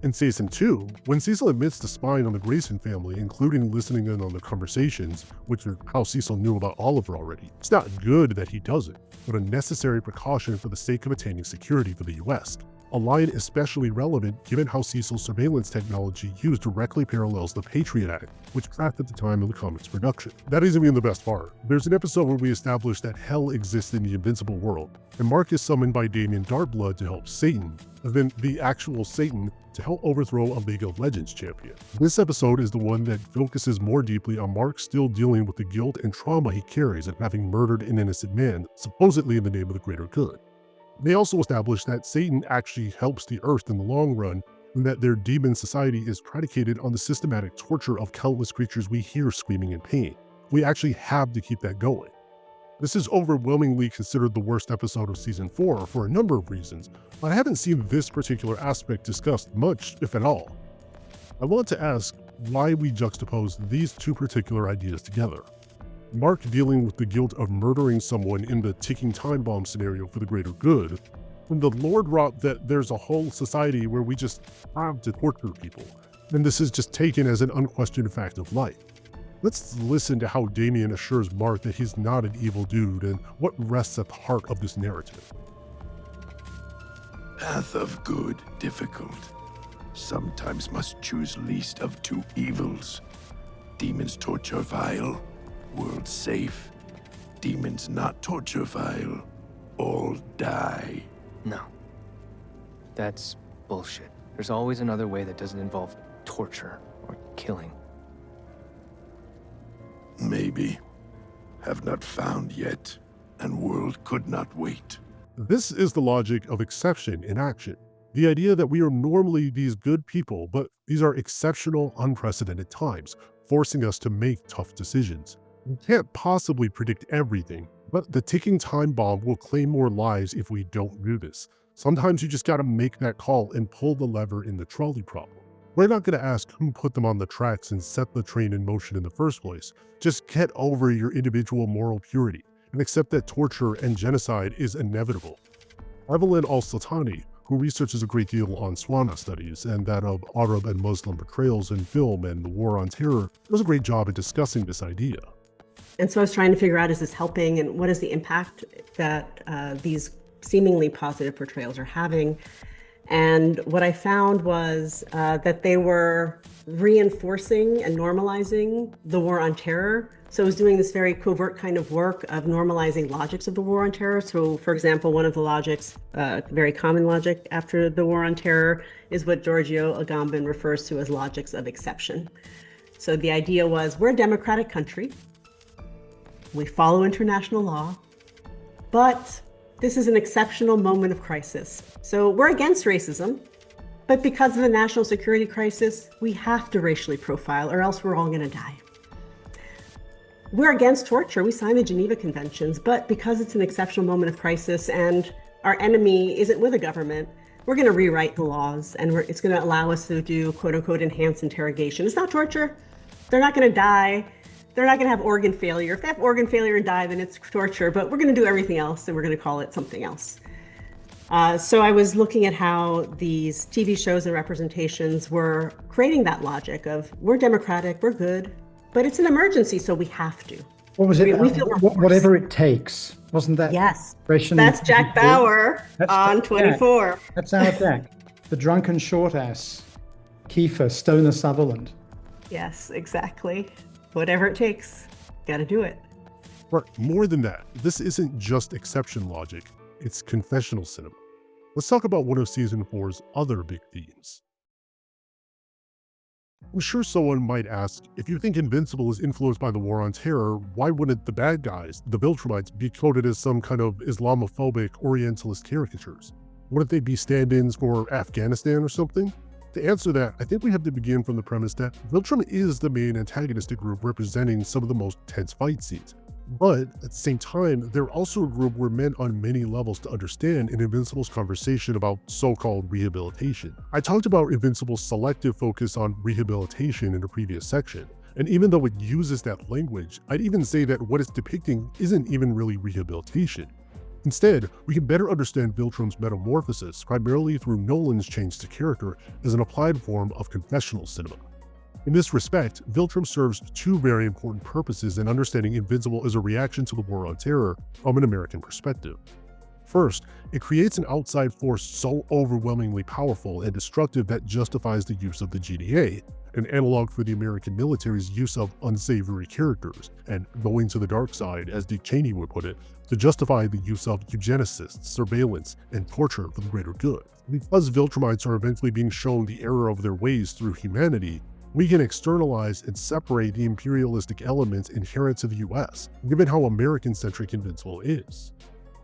In Season 2, when Cecil admits to spying on the Grayson family, including listening in on the conversations, which is how Cecil knew about Oliver already, it's not good that he does it, but a necessary precaution for the sake of attaining security for the US. A line especially relevant given how Cecil's surveillance technology used directly parallels the Patriot Act, which passed at the time of the comic's production. That isn't even the best part. There's an episode where we establish that hell exists in the Invincible world, and Mark is summoned by Damien Darkblood to help Satan, and then the actual Satan to help overthrow a League of Legends champion. This episode is the one that focuses more deeply on Mark still dealing with the guilt and trauma he carries of having murdered an innocent man, supposedly in the name of the greater good. They also establish that Satan actually helps the Earth in the long run, and that their demon society is predicated on the systematic torture of countless creatures we hear screaming in pain. We actually have to keep that going. This is overwhelmingly considered the worst episode of Season 4 for a number of reasons, but I haven't seen this particular aspect discussed much, if at all. I want to ask why we juxtapose these two particular ideas together. Mark dealing with the guilt of murdering someone in the ticking time bomb scenario for the greater good, when the Lord wrought that there's a whole society where we just have to torture people, and this is just taken as an unquestioned fact of life. Let's listen to how Damien assures Mark that he's not an evil dude and what rests at the heart of this narrative. Path of good, difficult. Sometimes must choose least of two evils. Demons torture vile. World safe. Demons not torture vile. All die. No. That's bullshit. There's always another way that doesn't involve torture or killing. Maybe. Have not found yet, and world could not wait. This is the logic of exception in action. The idea that we are normally these good people, but these are exceptional, unprecedented times, forcing us to make tough decisions. We can't possibly predict everything, but the ticking time bomb will claim more lives if we don't do this. Sometimes you just gotta make that call and pull the lever in the trolley problem. We're not going to ask who put them on the tracks and set the train in motion in the first place. Just get over your individual moral purity and accept that torture and genocide is inevitable. Evelyn Al-Sultani, who researches a great deal on Swana studies and that of Arab and Muslim portrayals in film and the war on terror, does a great job at discussing this idea. And so I was trying to figure out, is this helping and what is the impact that these seemingly positive portrayals are having? And what I found was that they were reinforcing and normalizing the war on terror. So it was doing this very covert kind of work of normalizing logics of the war on terror. So for example, one of the logics, very common logic after the war on terror, is what Giorgio Agamben refers to as logics of exception. So the idea was, we're a democratic country. We follow international law, but this is an exceptional moment of crisis. So we're against racism, but because of the national security crisis, we have to racially profile or else we're all gonna die. We're against torture. We signed the Geneva Conventions, but because it's an exceptional moment of crisis and our enemy isn't with a government, we're gonna rewrite the laws and it's gonna allow us to do quote unquote enhanced interrogation. It's not torture. They're not gonna die. They're not going to have organ failure. If they have organ failure and die, then it's torture, but we're going to do everything else and we're going to call it something else. So I was looking at how these TV shows and representations were creating that logic of, we're democratic, we're good, but it's an emergency, so we have to. What was it? We feel whatever it takes. Wasn't that? Yes. Expression? That's Jack Bauer on 24. Jack. That's our Jack. The drunken short ass. Kiefer, Stoner Sutherland. Yes, exactly. Whatever it takes, gotta do it. But more than that, this isn't just exception logic, it's confessional cinema. Let's talk about one of season 4's other big themes. I'm sure someone might ask, if you think Invincible is influenced by the war on terror, why wouldn't the bad guys, the Viltrumites, be quoted as some kind of Islamophobic Orientalist caricatures? Wouldn't they be stand-ins for Afghanistan or something? To answer that, I think we have to begin from the premise that Viltrum is the main antagonistic group representing some of the most tense fight scenes. But at the same time, they're also a group we're meant on many levels to understand in Invincible's conversation about so-called rehabilitation. I talked about Invincible's selective focus on rehabilitation in a previous section, and even though it uses that language, I'd even say that what it's depicting isn't even really rehabilitation. Instead, we can better understand Viltrum's metamorphosis primarily through Nolan's change to character as an applied form of confessional cinema. In this respect, Viltrum serves two very important purposes in understanding Invincible as a reaction to the war on terror from an American perspective. First, it creates an outside force so overwhelmingly powerful and destructive that justifies the use of the GDA, an analog for the American military's use of unsavory characters, and going to the dark side, as Dick Cheney would put it, to justify the use of eugenicists, surveillance, and torture for the greater good. Because Viltrumites are eventually being shown the error of their ways through humanity, we can externalize and separate the imperialistic elements inherent to the US, given how American-centric Invincible is.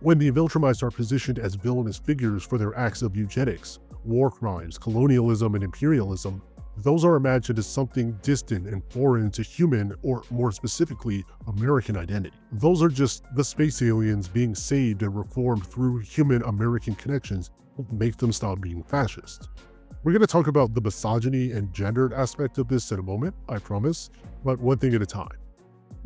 When the Viltrumites are positioned as villainous figures for their acts of eugenics, war crimes, colonialism, and imperialism, those are imagined as something distant and foreign to human, or more specifically, American identity. Those are just the space aliens being saved and reformed through human American connections that make them stop being fascist. We're going to talk about the misogyny and gendered aspect of this in a moment, I promise, but one thing at a time.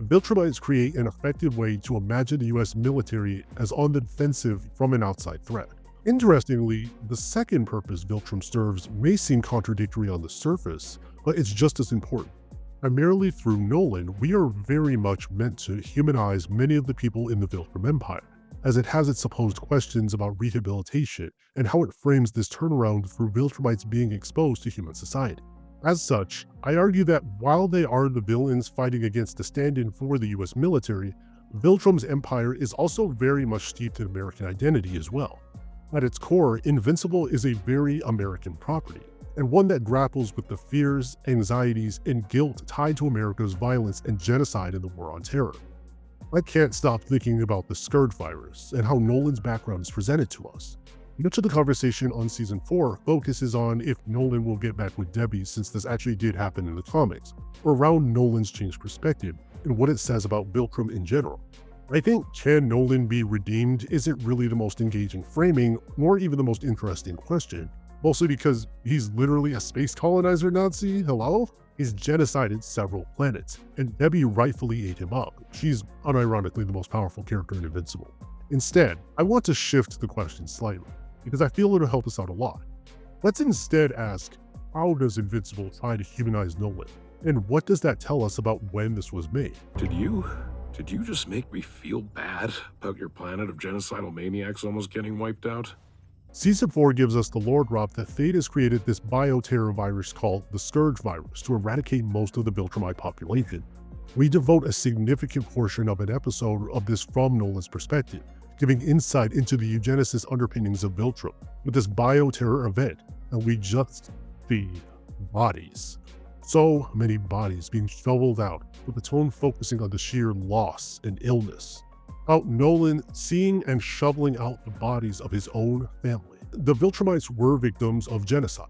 Viltrumites create an effective way to imagine the US military as on the defensive from an outside threat. Interestingly, the second purpose Viltrum serves may seem contradictory on the surface, but it's just as important. Primarily through Nolan, we are very much meant to humanize many of the people in the Viltrum Empire, as it has its supposed questions about rehabilitation and how it frames this turnaround through Viltrumites being exposed to human society. As such, I argue that while they are the villains fighting against a stand-in for the US military, Viltrum's empire is also very much steeped in American identity as well. At its core, Invincible is a very American property, and one that grapples with the fears, anxieties, and guilt tied to America's violence and genocide in the War on Terror. I can't stop thinking about the Scourge virus and how Nolan's background is presented to us. Much of the conversation on Season 4 focuses on if Nolan will get back with Debbie, since this actually did happen in the comics, or around Nolan's changed perspective and what it says about Viltrum in general. I think can Nolan be redeemed isn't really the most engaging framing, nor even the most interesting question, Mostly because he's literally a space colonizer Nazi, hello? He's genocided several planets, and Debbie rightfully ate him up. She's unironically the most powerful character in Invincible. Instead, I want to shift the question slightly, because I feel it'll help us out a lot. Let's instead ask, how does Invincible try to humanize Nolan? And what does that tell us about when this was made? Did you just make me feel bad about your planet of genocidal maniacs almost getting wiped out? Season 4 gives us the lore drop that Fate has created this bioterror virus called the Scourge virus to eradicate most of the Viltrumite population. We devote a significant portion of an episode of this from Nolan's perspective, giving insight into the eugenicist underpinnings of Viltrum with this bioterror event, and we just see bodies. So many bodies being shoveled out, with the tone focusing on the sheer loss and illness. Out Nolan seeing and shoveling out the bodies of his own family. The Viltrumites were victims of genocide.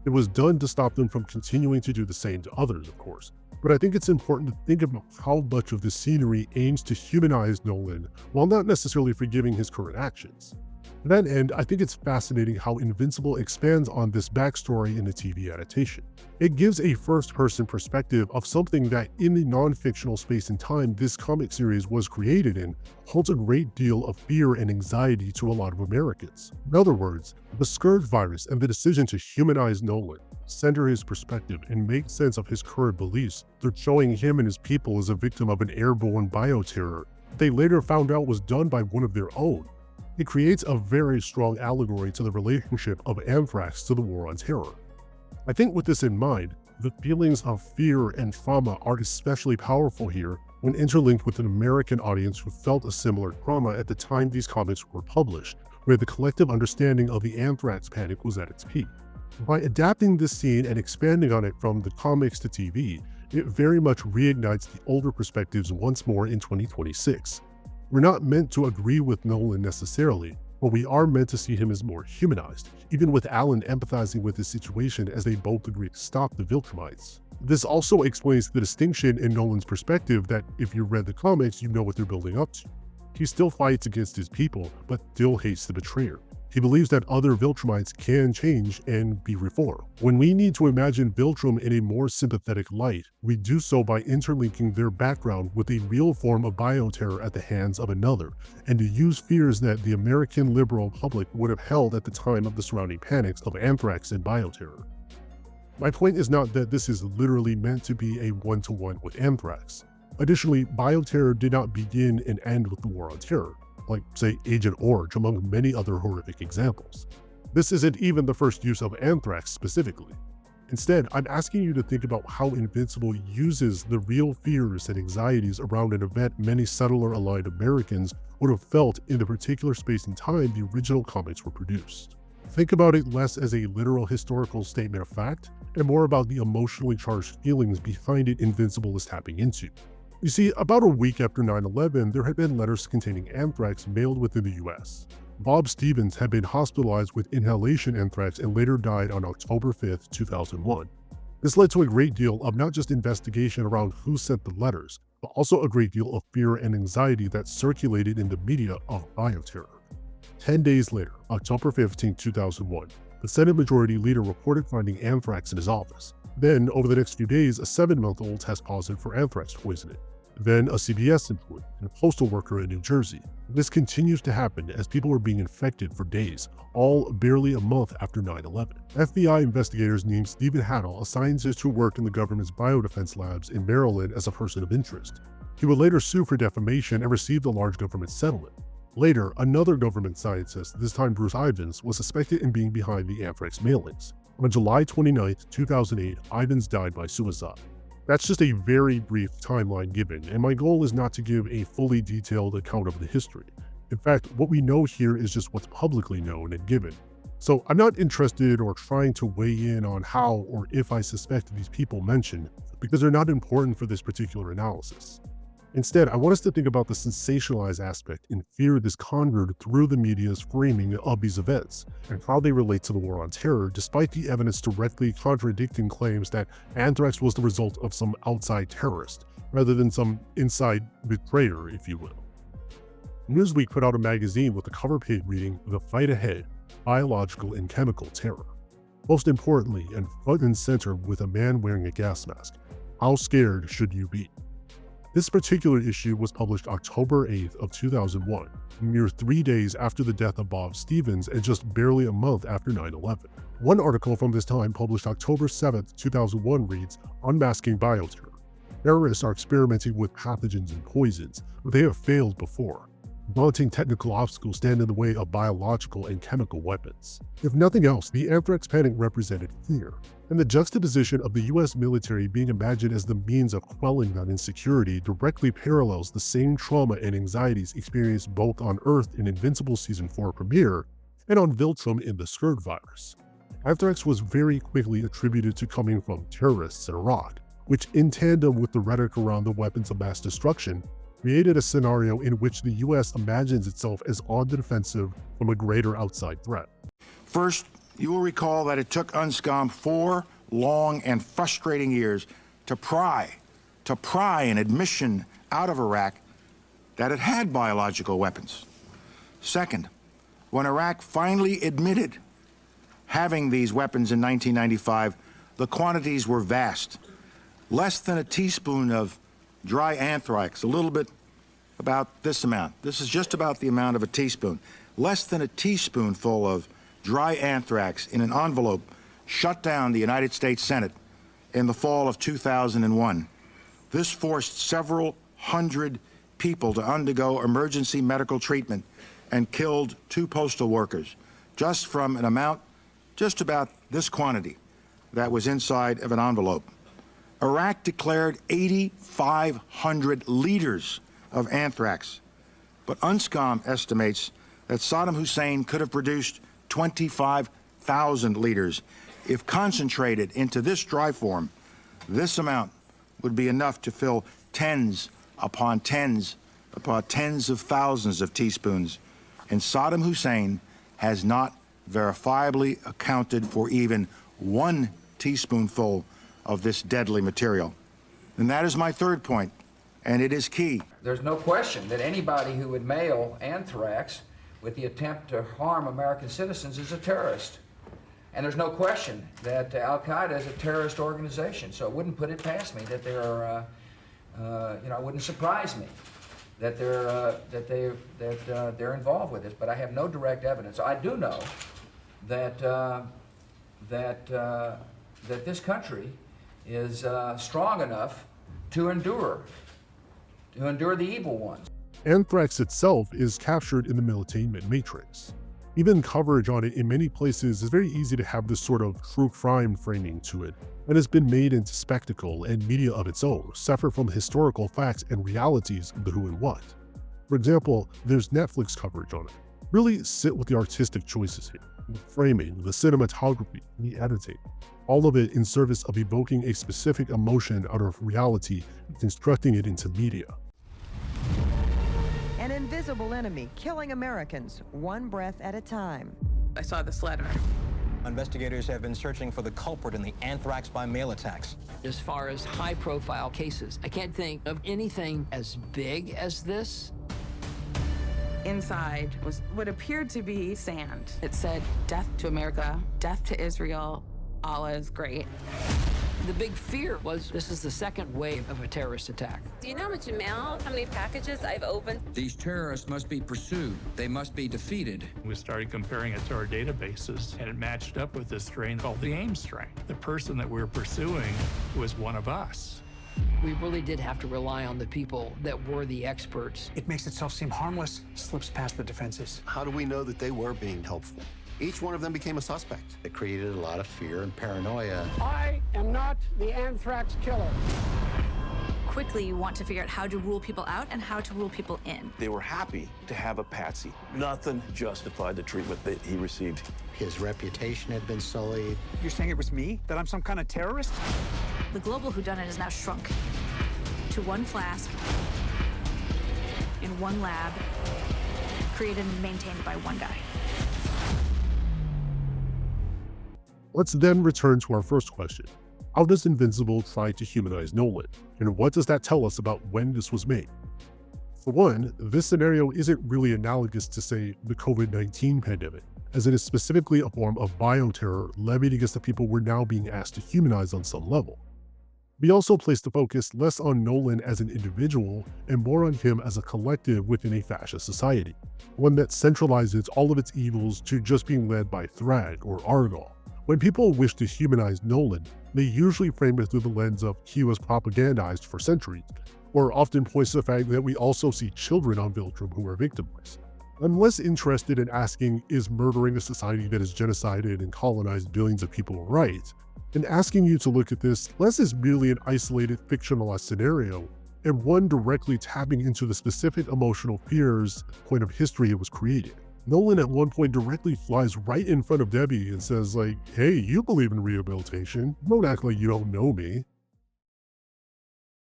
It was done to stop them from continuing to do the same to others, of course. But I think it's important to think about how much of the scenery aims to humanize Nolan while not necessarily forgiving his current actions. To that end, I think it's fascinating how Invincible expands on this backstory in the TV adaptation. It gives a first-person perspective of something that, in the non-fictional space and time this comic series was created in, holds a great deal of fear and anxiety to a lot of Americans. In other words, the Scourge virus and the decision to humanize Nolan, center his perspective, and make sense of his current beliefs through showing him and his people as a victim of an airborne bioterror they later found out was done by one of their own. It creates a very strong allegory to the relationship of Anthrax to the War on Terror. I think with this in mind, the feelings of fear and trauma are especially powerful here when interlinked with an American audience who felt a similar trauma at the time these comics were published, where the collective understanding of the Anthrax panic was at its peak. By adapting this scene and expanding on it from the comics to TV, it very much reignites the older perspectives once more in 2026. We're not meant to agree with Nolan necessarily, but we are meant to see him as more humanized, even with Alan empathizing with his situation as they both agree to stop the Viltrumites. This also explains the distinction in Nolan's perspective that if you read the comics, you know what they're building up to. He still fights against his people, but still hates the betrayer. He believes that other Viltrumites can change and be reformed. When we need to imagine Viltrum in a more sympathetic light, we do so by interlinking their background with a real form of bioterror at the hands of another, and to use fears that the American liberal public would have held at the time of the surrounding panics of anthrax and bioterror. My point is not that this is literally meant to be a one-to-one with anthrax. Additionally, bioterror did not begin and end with the War on Terror, like, say, Agent Orange, among many other horrific examples. This isn't even the first use of anthrax specifically. Instead, I'm asking you to think about how Invincible uses the real fears and anxieties around an event many settler-aligned Americans would have felt in the particular space and time the original comics were produced. Think about it less as a literal historical statement of fact, and more about the emotionally charged feelings behind it Invincible is tapping into. You see, about a week after 9/11, there had been letters containing anthrax mailed within the US. Bob Stevens had been hospitalized with inhalation anthrax and later died on October 5, 2001. This led to a great deal of not just investigation around who sent the letters, but also a great deal of fear and anxiety that circulated in the media of bioterror. 10 days later, October 15, 2001, the Senate Majority Leader reported finding anthrax in his office. Then, over the next few days, a 7-month-old test positive for anthrax poisoning. Then a CBS employee and a postal worker in New Jersey. This continues to happen as people were being infected for days, all barely a month after 9/11. FBI investigators named Stephen Haddle, a scientist who worked in the government's biodefense labs in Maryland, as a person of interest. He would later sue for defamation and received a large government settlement. Later, another government scientist, this time Bruce Ivins, was suspected in being behind the anthrax mailings. On July 29, 2008, Ivins died by suicide. That's just a very brief timeline given, and my goal is not to give a fully detailed account of the history. In fact, what we know here is just what's publicly known and given. So I'm not interested or trying to weigh in on how or if I suspect these people mentioned, because they're not important for this particular analysis. Instead, I want us to think about the sensationalized aspect and fear this conjured through the media's framing of these events, and how they relate to the War on Terror, despite the evidence directly contradicting claims that anthrax was the result of some outside terrorist, rather than some inside betrayer, if you will. Newsweek put out a magazine with a cover page reading "The Fight Ahead, Biological and Chemical Terror." Most importantly, and front and center with a man wearing a gas mask, how scared should you be? This particular issue was published October 8th of 2001, mere 3 days after the death of Bob Stevens and just barely a month after 9/11. One article from this time, published October 7th, 2001 reads, "Unmasking Bioterror. Terrorists are experimenting with pathogens and poisons, but they have failed before. Daunting technical obstacles stand in the way of biological and chemical weapons." If nothing else, the Anthrax panic represented fear, and the juxtaposition of the US military being imagined as the means of quelling that insecurity directly parallels the same trauma and anxieties experienced both on Earth in Invincible Season 4 premiere and on Viltrum in the Scourge virus. Anthrax was very quickly attributed to coming from terrorists in Iraq, which, in tandem with the rhetoric around the weapons of mass destruction, created a scenario in which the US imagines itself as on the defensive from a greater outside threat. First, you will recall that it took UNSCOM 4 long and frustrating years to pry an admission out of Iraq that it had biological weapons. Second, when Iraq finally admitted having these weapons in 1995, the quantities were vast. Less than a teaspoon of dry anthrax, a little bit about this amount. This is just about the amount of a teaspoon. Less than a teaspoonful of dry anthrax in an envelope shut down the United States Senate in the fall of 2001. This forced several hundred people to undergo emergency medical treatment and killed 2 postal workers just from an amount just about this quantity that was inside of an envelope. Iraq declared 8,500 liters of anthrax, but UNSCOM estimates that Saddam Hussein could have produced 25,000 liters. If concentrated into this dry form, this amount would be enough to fill tens upon tens of thousands of teaspoons, and Saddam Hussein has not verifiably accounted for even 1 teaspoonful of this deadly material. And that is my third point, and it is key. There's no question that anybody who would mail anthrax with the attempt to harm American citizens is a terrorist. And there's no question that Al-Qaeda is a terrorist organization, so it wouldn't put it past me that they're, it wouldn't surprise me that they're involved with this, but I have no direct evidence. I do know that this country is strong enough to endure the evil ones. Anthrax itself is captured in the Militainment matrix. Even coverage on it in many places is very easy to have this sort of true crime framing to it, and has been made into spectacle and media of its own, separate from historical facts and realities of the who and what. For example, there's Netflix coverage on it. Really sit with the artistic choices here, the framing, the cinematography, the editing. All of it in service of evoking a specific emotion out of reality and constructing it into media. An invisible enemy killing Americans one breath at a time. I saw this letter. Investigators have been searching for the culprit in the anthrax by mail attacks. As far as high-profile cases, I can't think of anything as big as this. Inside was what appeared to be sand. It said, "Death to America, death to Israel, Allah is great." The big fear was this is the second wave of a terrorist attack. Do you know how much mail, how many packages I've opened? These terrorists must be pursued. They must be defeated. We started comparing it to our databases, and it matched up with this strain called the AIM strain. The person that we were pursuing was one of us. We really did have to rely on the people that were the experts. It makes itself seem harmless, slips past the defenses. How do we know that they were being helpful? Each one of them became a suspect. It created a lot of fear and paranoia. I am not the anthrax killer. Quickly, you want to figure out how to rule people out and how to rule people in. They were happy to have a patsy. Nothing justified the treatment that he received. His reputation had been sullied. You're saying it was me? That I'm some kind of terrorist? The global whodunit is now shrunk to one flask in one lab, created and maintained by one guy. Let's then return to our first question. How does Invincible try to humanize Nolan? And what does that tell us about when this was made? For one, this scenario isn't really analogous to, say, the COVID-19 pandemic, as it is specifically a form of bioterror levied against the people we're now being asked to humanize on some level. We also place the focus less on Nolan as an individual and more on him as a collective within a fascist society, one that centralizes all of its evils to just being led by Thrag or Argal. When people wish to humanize Nolan, they usually frame it through the lens of he was propagandized for centuries, or often points to the fact that we also see children on Viltrum who are victimized. I'm less interested in asking, is murdering a society that has genocided and colonized billions of people right? And asking you to look at this less as merely an isolated fictionalized scenario, and one directly tapping into the specific emotional fears point of history it was created. Nolan at one point directly flies right in front of Debbie and says like, hey, you believe in rehabilitation, don't act like you don't know me.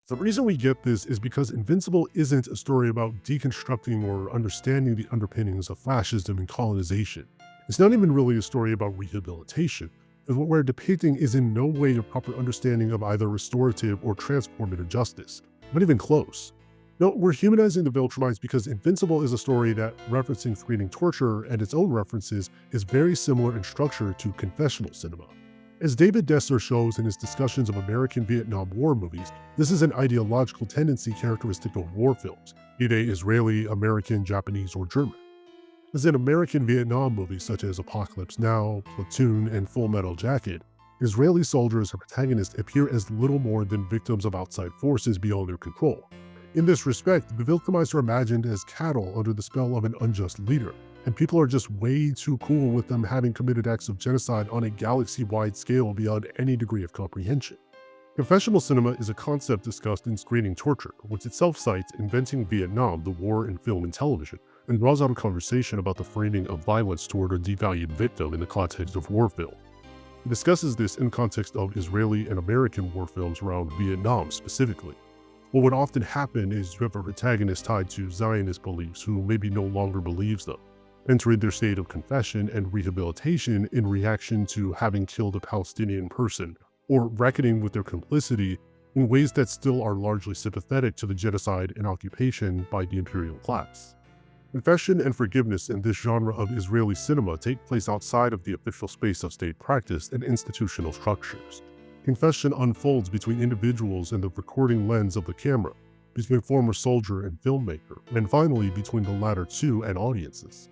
The reason we get this is because Invincible isn't a story about deconstructing or understanding the underpinnings of fascism and colonization. It's not even really a story about rehabilitation, as what we're depicting is in no way a proper understanding of either restorative or transformative justice, not even close. No, we're humanizing the Viltrumites because Invincible is a story that, referencing screening torture and its own references, is very similar in structure to confessional cinema. As David Dessler shows in his discussions of American Vietnam War movies, this is an ideological tendency characteristic of war films, be they Israeli, American, Japanese, or German. As in American Vietnam movies such as Apocalypse Now, Platoon, and Full Metal Jacket, Israeli soldiers or protagonists appear as little more than victims of outside forces beyond their control. In this respect, the Viltrumites are imagined as cattle under the spell of an unjust leader, and people are just way too cool with them having committed acts of genocide on a galaxy-wide scale beyond any degree of comprehension. Confessional cinema is a concept discussed in Screening Torture, which itself cites Inventing Vietnam, the War in Film and Television, and draws out a conversation about the framing of violence toward a devalued victim in the context of war film. It discusses this in context of Israeli and American war films around Vietnam specifically. What would often happen is you have a protagonist tied to Zionist beliefs who maybe no longer believes them, entering their state of confession and rehabilitation in reaction to having killed a Palestinian person, or reckoning with their complicity in ways that still are largely sympathetic to the genocide and occupation by the imperial class. Confession and forgiveness in this genre of Israeli cinema take place outside of the official space of state practice and institutional structures. Confession unfolds between individuals and the recording lens of the camera, between former soldier and filmmaker, and finally between the latter two and audiences.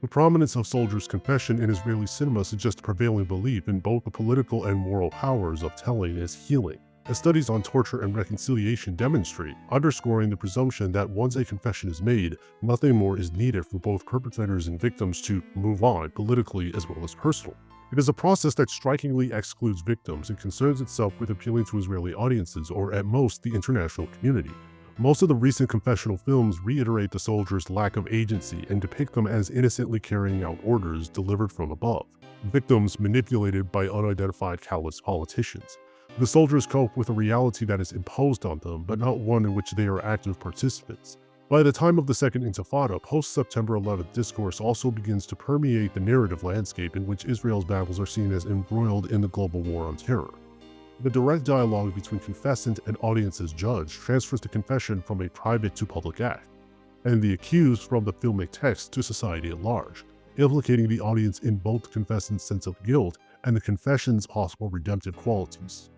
The prominence of soldiers' confession in Israeli cinema suggests prevailing belief in both the political and moral powers of telling as healing, as studies on torture and reconciliation demonstrate, underscoring the presumption that once a confession is made, nothing more is needed for both perpetrators and victims to move on politically as well as personally. It is a process that strikingly excludes victims and concerns itself with appealing to Israeli audiences, or at most, the international community. Most of the recent confessional films reiterate the soldiers' lack of agency and depict them as innocently carrying out orders delivered from above, victims manipulated by unidentified callous politicians. The soldiers cope with a reality that is imposed on them, but not one in which they are active participants. By the time of the Second Intifada, post-September 11th discourse also begins to permeate the narrative landscape in which Israel's battles are seen as embroiled in the global war on terror. The direct dialogue between confessant and audience as judge transfers the confession from a private to public act, and the accused from the filmic text to society at large, implicating the audience in both the confessant's sense of guilt and the confession's possible redemptive qualities.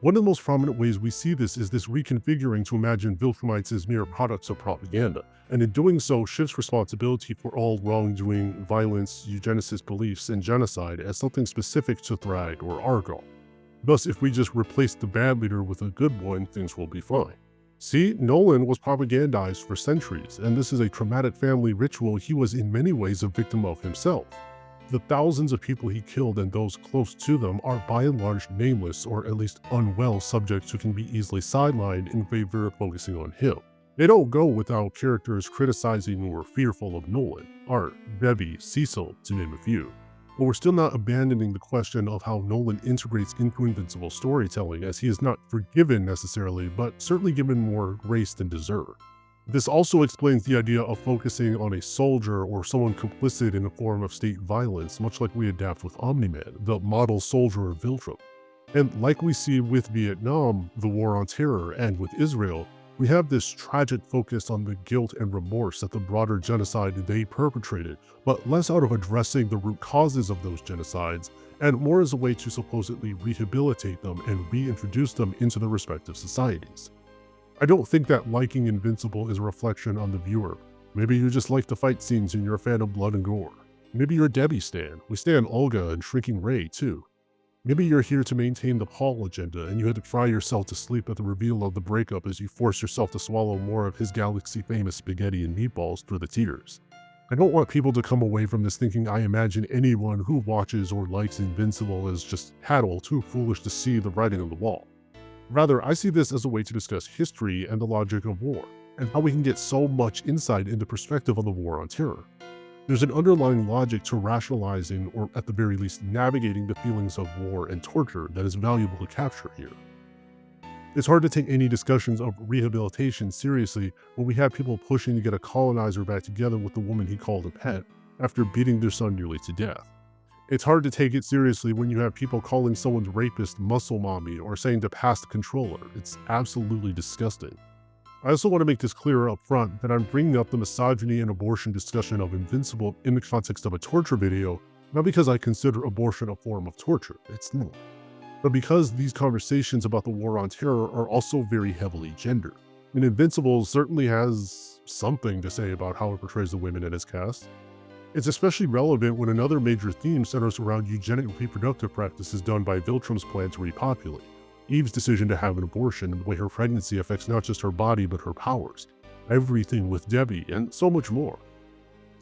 One of the most prominent ways we see this is this reconfiguring to imagine Viltrumites as mere products of propaganda, and in doing so shifts responsibility for all wrongdoing, violence, eugenicist beliefs, and genocide as something specific to Thrag or Argal. Thus, if we just replace the bad leader with a good one, things will be fine. See, Nolan was propagandized for centuries, and this is a traumatic family ritual he was in many ways a victim of himself. The thousands of people he killed and those close to them are by and large nameless or at least unwell subjects who can be easily sidelined in favor of focusing on him. They don't go without characters criticizing or fearful of Nolan, Art, Debbie, Cecil, to name a few. But we're still not abandoning the question of how Nolan integrates into Invincible storytelling, as he is not forgiven necessarily, but certainly given more grace than deserved. This also explains the idea of focusing on a soldier or someone complicit in a form of state violence, much like we adapt with Omni-Man, the model soldier of Viltrum. And like we see with Vietnam, the war on terror, and with Israel, We have this tragic focus on the guilt and remorse at the broader genocide they perpetrated, but less out of addressing the root causes of those genocides, and more as a way to supposedly rehabilitate them and reintroduce them into their respective societies. I don't think that liking Invincible is a reflection on the viewer. Maybe you just like the fight scenes and you're a fan of blood and gore. Maybe you're a Debbie stan. We stan Olga and Shrinking Ray too. Maybe you're here to maintain the Paul agenda and you had to cry yourself to sleep at the reveal of the breakup as you force yourself to swallow more of his galaxy-famous spaghetti and meatballs through the tears. I don't want people to come away from this thinking I imagine anyone who watches or likes Invincible as just cattle too foolish to see the writing on the wall. Rather, I see this as a way to discuss history and the logic of war, and how we can get so much insight into perspective on the war on terror. There's an underlying logic to rationalizing, or at the very least navigating, the feelings of war and torture that is valuable to capture here. It's hard to take any discussions of rehabilitation seriously when we have people pushing to get a colonizer back together with the woman he called a pet after beating their son nearly to death. It's hard to take it seriously when you have people calling someone's rapist muscle mommy or saying to pass the controller. It's absolutely disgusting. I also want to make this clearer up front that I'm bringing up the misogyny and abortion discussion of Invincible in the context of a torture video, not because I consider abortion a form of torture, it's not, but because these conversations about the war on terror are also very heavily gendered. And Invincible certainly has something to say about how it portrays the women in its cast. It's especially relevant when another major theme centers around eugenic reproductive practices done by Viltrum's plan to repopulate. Eve's decision to have an abortion and the way her pregnancy affects not just her body but her powers, everything with Debbie, and so much more.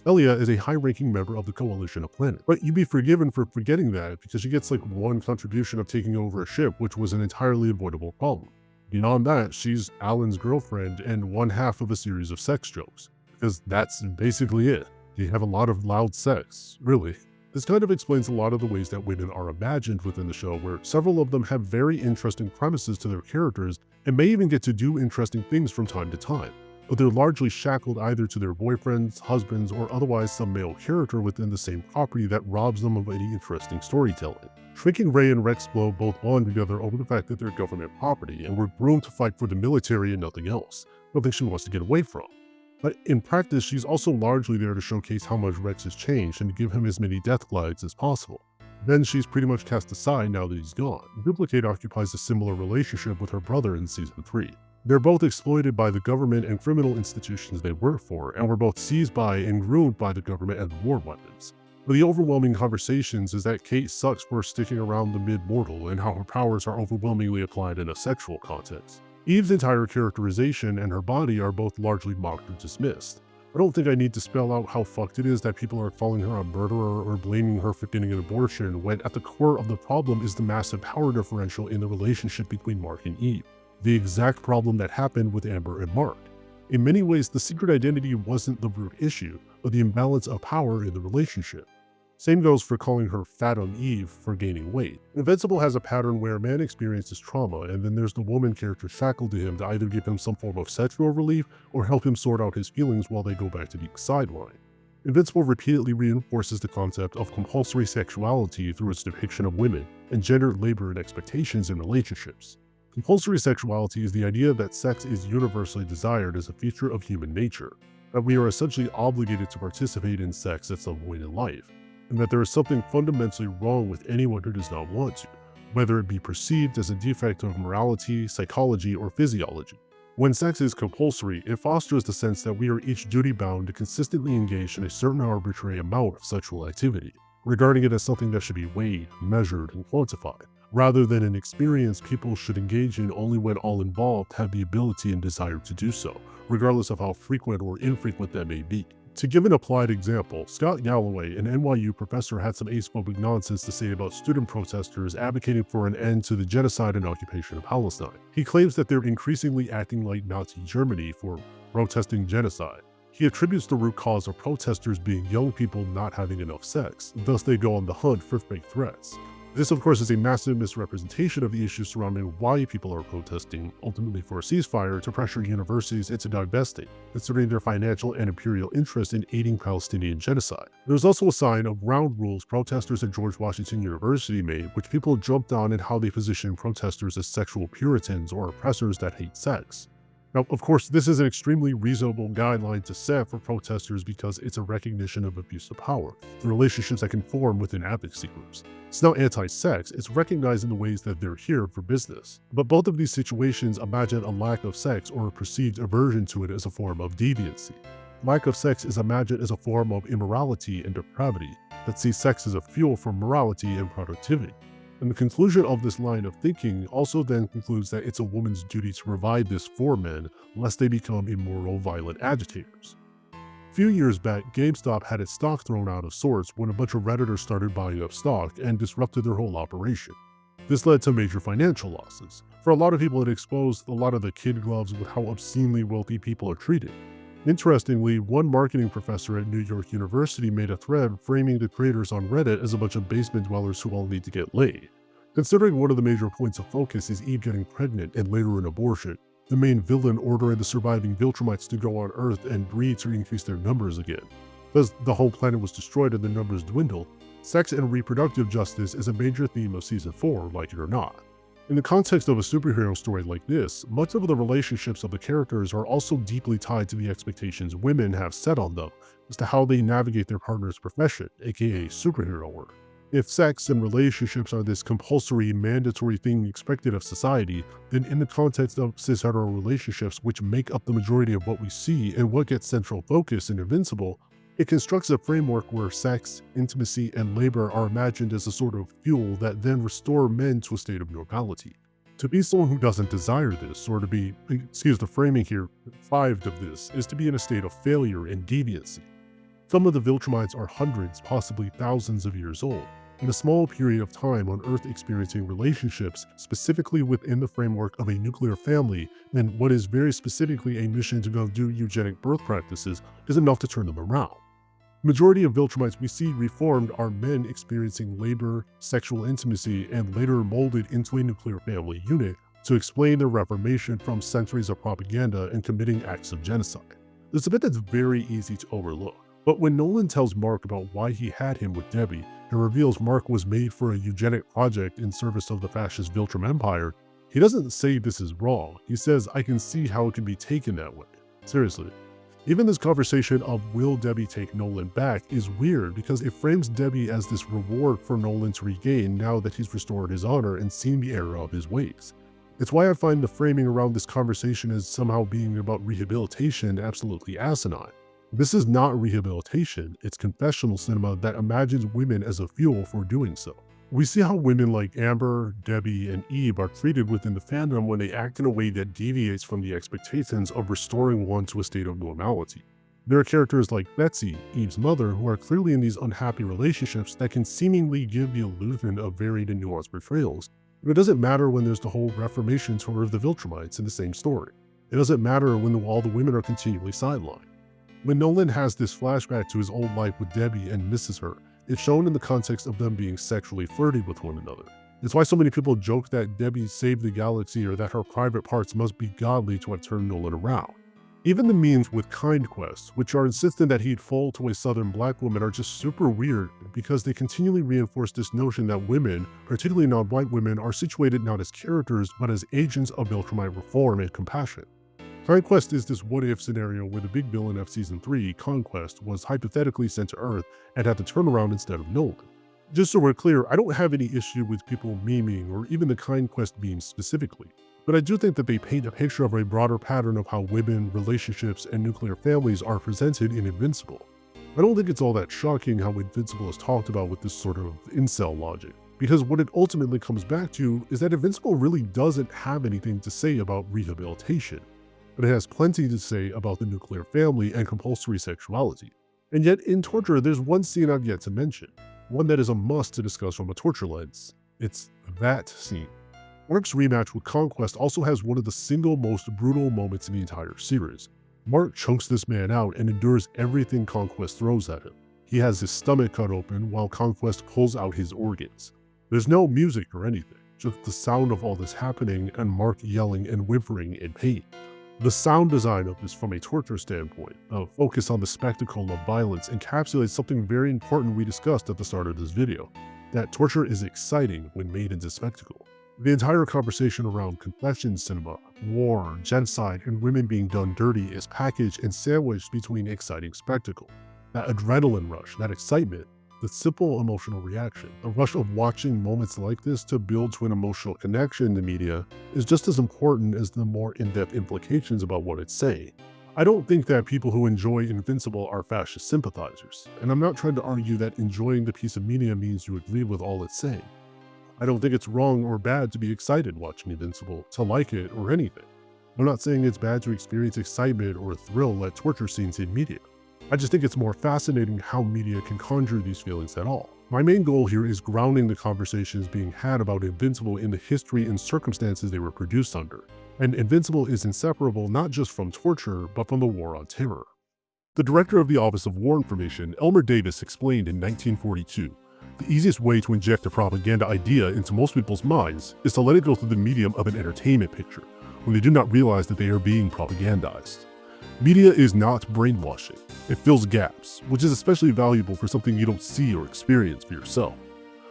Elia is a high-ranking member of the Coalition of Planets, but you'd be forgiven for forgetting that because she gets like one contribution of taking over a ship, which was an entirely avoidable problem. Beyond that, she's Alan's girlfriend and one half of a series of sex jokes, because that's basically it. They have a lot of loud sex, really. This kind of explains a lot of the ways that women are imagined within the show, where several of them have very interesting premises to their characters and may even get to do interesting things from time to time, but they're largely shackled either to their boyfriends, husbands, or otherwise some male character within the same property that robs them of any interesting storytelling. Shrinking Ray and Rex Blow both bond together over the fact that they're government property and were groomed to fight for the military and nothing else, nothing she wants to get away from. But in practice, she's also largely there to showcase how much Rex has changed and to give him as many death glides as possible. Then she's pretty much cast aside now that he's gone. Duplicate occupies a similar relationship with her brother in Season 3. They're both exploited by the government and criminal institutions they work for, and were both seized by and groomed by the government as war weapons. But the overwhelming conversations is that Kate sucks for sticking around the mid-mortal and how her powers are overwhelmingly applied in a sexual context. Eve's entire characterization and her body are both largely mocked or dismissed. I don't think I need to spell out how fucked it is that people are calling her a murderer or blaming her for getting an abortion, when at the core of the problem is the massive power differential in the relationship between Mark and Eve. The exact problem that happened with Amber and Mark. In many ways, the secret identity wasn't the root issue, but the imbalance of power in the relationship. Same goes for calling her fat on Eve for gaining weight. Invincible has a pattern where a man experiences trauma, and then there's the woman character shackled to him to either give him some form of sexual relief or help him sort out his feelings while they go back to the sideline. Invincible repeatedly reinforces the concept of compulsory sexuality through its depiction of women and gender labor and expectations in relationships. Compulsory sexuality is the idea that sex is universally desired as a feature of human nature, that we are essentially obligated to participate in sex at some point in life, and that there is something fundamentally wrong with anyone who does not want to, whether it be perceived as a defect of morality, psychology, or physiology. When sex is compulsory, it fosters the sense that we are each duty-bound to consistently engage in a certain arbitrary amount of sexual activity, regarding it as something that should be weighed, measured, and quantified, rather than an experience people should engage in only when all involved have the ability and desire to do so, regardless of how frequent or infrequent that may be. To give an applied example, Scott Galloway, an NYU professor, had some ace-phobic nonsense to say about student protesters advocating for an end to the genocide and occupation of Palestine. He claims that they're increasingly acting like Nazi Germany for protesting genocide. He attributes the root cause of protesters being young people not having enough sex, thus they go on the hunt for fake threats. This, of course, is a massive misrepresentation of the issues surrounding why people are protesting, ultimately for a ceasefire, to pressure universities into divesting, considering their financial and imperial interest in aiding Palestinian genocide. There's also a sign of ground rules protesters at George Washington University made, which people jumped on in how they position protesters as sexual puritans or oppressors that hate sex. Now, of course, this is an extremely reasonable guideline to set for protesters because it's a recognition of abuse of power, the relationships that can form within advocacy groups. It's not anti-sex, it's recognizing the ways that they're here for business. But both of these situations imagine a lack of sex or a perceived aversion to it as a form of deviancy. Lack of sex is imagined as a form of immorality and depravity that sees sex as a fuel for morality and productivity. And the conclusion of this line of thinking also then concludes that it's a woman's duty to provide this for men, lest they become immoral, violent agitators. A few years back, GameStop had its stock thrown out of sorts when a bunch of Redditors started buying up stock and disrupted their whole operation. This led to major financial losses. For a lot of people, it exposed a lot of the kid gloves with how obscenely wealthy people are treated. Interestingly, one marketing professor at New York University made a thread framing the creators on Reddit as a bunch of basement dwellers who all need to get laid. Considering one of the major points of focus is Eve getting pregnant and later an abortion, the main villain ordering the surviving Viltrumites to go on Earth and breed to increase their numbers again. Because the whole planet was destroyed and the numbers dwindle, sex and reproductive justice is a major theme of Season 4, like it or not. In the context of a superhero story like this, much of the relationships of the characters are also deeply tied to the expectations women have set on them as to how they navigate their partner's profession, aka superhero work. If sex and relationships are this compulsory, mandatory thing expected of society, then in the context of cis-hetero relationships, which make up the majority of what we see and what gets central focus in Invincible, it constructs a framework where sex, intimacy, and labor are imagined as a sort of fuel that then restore men to a state of normality. To be someone who doesn't desire this, or to be, excuse the framing here, deprived of this, is to be in a state of failure and deviancy. Some of the Viltrumites are hundreds, possibly thousands of years old, in a small period of time on Earth experiencing relationships specifically within the framework of a nuclear family, and what is very specifically a mission to go do eugenic birth practices is enough to turn them around. The majority of Viltrumites we see reformed are men experiencing labor, sexual intimacy, and later molded into a nuclear family unit to explain their reformation from centuries of propaganda and committing acts of genocide. There's a bit that's very easy to overlook, but when Nolan tells Mark about why he had him with Debbie and reveals Mark was made for a eugenic project in service of the fascist Viltrum Empire, he doesn't say this is wrong. He says, I can see how it can be taken that way. Seriously. Even this conversation of will Debbie take Nolan back is weird because it frames Debbie as this reward for Nolan to regain now that he's restored his honor and seen the error of his ways. It's why I find the framing around this conversation as somehow being about rehabilitation absolutely asinine. This is not rehabilitation, it's confessional cinema that imagines women as a fuel for doing so. We see how women like Amber, Debbie, and Eve are treated within the fandom when they act in a way that deviates from the expectations of restoring one to a state of normality. There are characters like Betsy, Eve's mother, who are clearly in these unhappy relationships that can seemingly give the illusion of varied and nuanced portrayals. But it doesn't matter when there's the whole reformation tour of the Viltrumites in the same story. It doesn't matter when all the women are continually sidelined. When Nolan has this flashback to his old life with Debbie and misses her, it's shown in the context of them being sexually flirty with one another. It's why so many people joke that Debbie saved the galaxy or that her private parts must be godly to have turned Nolan around. Even the memes with Kind Quest, which are insistent that he'd fall to a southern black woman, are just super weird because they continually reinforce this notion that women, particularly non-white women, are situated not as characters but as agents of Viltrumite reform and compassion. Conquest is this what-if scenario where the big villain of Season 3, Conquest, was hypothetically sent to Earth and had to turn around instead of Nolan. Just so we're clear, I don't have any issue with people memeing or even the Conquest memes specifically, but I do think that they paint a picture of a broader pattern of how women, relationships, and nuclear families are presented in Invincible. I don't think it's all that shocking how Invincible is talked about with this sort of incel logic, because what it ultimately comes back to is that Invincible really doesn't have anything to say about rehabilitation. But it has plenty to say about the nuclear family and compulsory sexuality. And yet, in Torture, there's one scene I've yet to mention, one that is a must to discuss from a Torture lens. It's that scene. Mark's rematch with Conquest also has one of the single most brutal moments in the entire series. Mark chunks this man out and endures everything Conquest throws at him. He has his stomach cut open while Conquest pulls out his organs. There's no music or anything, just the sound of all this happening and Mark yelling and whimpering in pain. The sound design of this from a torture standpoint, a focus on the spectacle of violence, encapsulates something very important we discussed at the start of this video, that torture is exciting when made into spectacle. The entire conversation around confession cinema, war, genocide, and women being done dirty is packaged and sandwiched between exciting spectacle. That adrenaline rush, that excitement, the simple emotional reaction, the rush of watching moments like this to build to an emotional connection to media is just as important as the more in-depth implications about what it's saying. I don't think that people who enjoy Invincible are fascist sympathizers, and I'm not trying to argue that enjoying the piece of media means you agree with all it's saying. I don't think it's wrong or bad to be excited watching Invincible, to like it, or anything. I'm not saying it's bad to experience excitement or thrill at torture scenes in media. I just think it's more fascinating how media can conjure these feelings at all. My main goal here is grounding the conversations being had about Invincible in the history and circumstances they were produced under. And Invincible is inseparable not just from torture, but from the war on terror. The director of the Office of War Information, Elmer Davis, explained in 1942, the easiest way to inject a propaganda idea into most people's minds is to let it go through the medium of an entertainment picture, when they do not realize that they are being propagandized. Media is not brainwashing. It fills gaps, which is especially valuable for something you don't see or experience for yourself.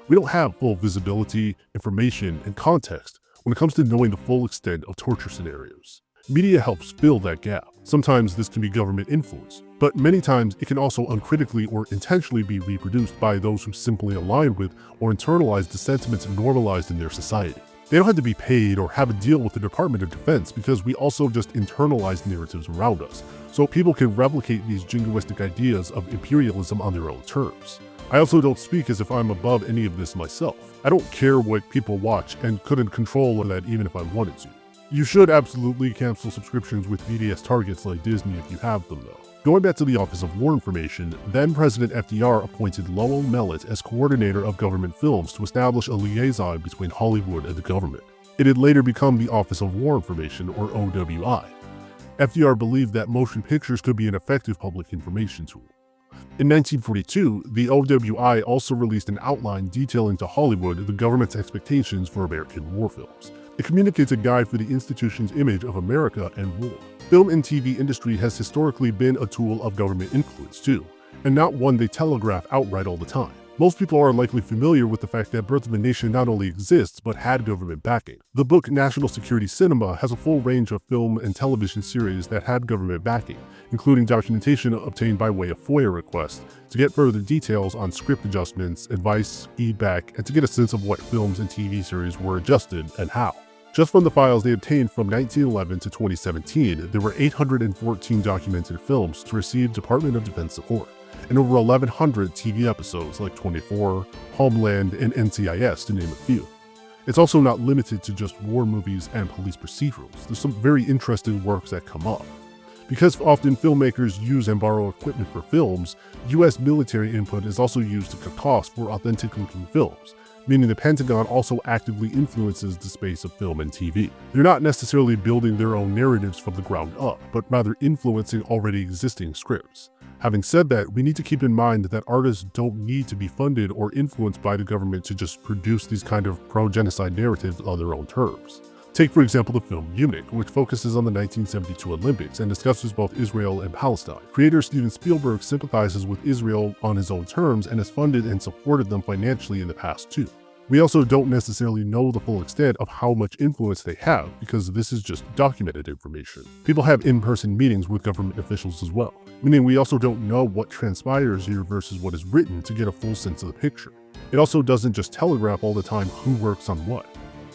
We don't have full visibility, information, and context when it comes to knowing the full extent of torture scenarios. Media helps fill that gap. Sometimes this can be government influence, but many times it can also uncritically or intentionally be reproduced by those who simply align with or internalize the sentiments normalized in their society. They don't have to be paid or have a deal with the Department of Defense because we also just internalize narratives around us, so people can replicate these jingoistic ideas of imperialism on their own terms. I also don't speak as if I'm above any of this myself. I don't care what people watch and couldn't control that even if I wanted to. You should absolutely cancel subscriptions with BDS targets like Disney if you have them though. Going back to the Office of War Information, then President FDR appointed Lowell Mellett as coordinator of government films to establish a liaison between Hollywood and the government. It had later become the Office of War Information, or OWI. FDR believed that motion pictures could be an effective public information tool. In 1942, the OWI also released an outline detailing to Hollywood the government's expectations for American war films. It communicates a guide for the institution's image of America and war. Film and TV industry has historically been a tool of government influence too, and not one they telegraph outright all the time. Most people are likely familiar with the fact that Birth of a Nation not only exists, but had government backing. The book National Security Cinema has a full range of film and television series that had government backing, including documentation obtained by way of FOIA requests to get further details on script adjustments, advice, feedback, and to get a sense of what films and TV series were adjusted and how. Just from the files they obtained from 1911 to 2017, there were 814 documented films to receive Department of Defense support, and over 1,100 TV episodes like 24, Homeland, and NCIS, to name a few. It's also not limited to just war movies and police procedurals. There's some very interesting works that come up. Because often filmmakers use and borrow equipment for films, US military input is also used to cut costs for authentic-looking films, meaning the Pentagon also actively influences the space of film and TV. They're not necessarily building their own narratives from the ground up, but rather influencing already existing scripts. Having said that, we need to keep in mind that artists don't need to be funded or influenced by the government to just produce these kind of pro-genocide narratives on their own terms. Take for example the film Munich, which focuses on the 1972 Olympics and discusses both Israel and Palestine. Creator Steven Spielberg sympathizes with Israel on his own terms and has funded and supported them financially in the past too. We also don't necessarily know the full extent of how much influence they have because this is just documented information. People have in-person meetings with government officials as well, meaning we also don't know what transpires here versus what is written to get a full sense of the picture. It also doesn't just telegraph all the time who works on what.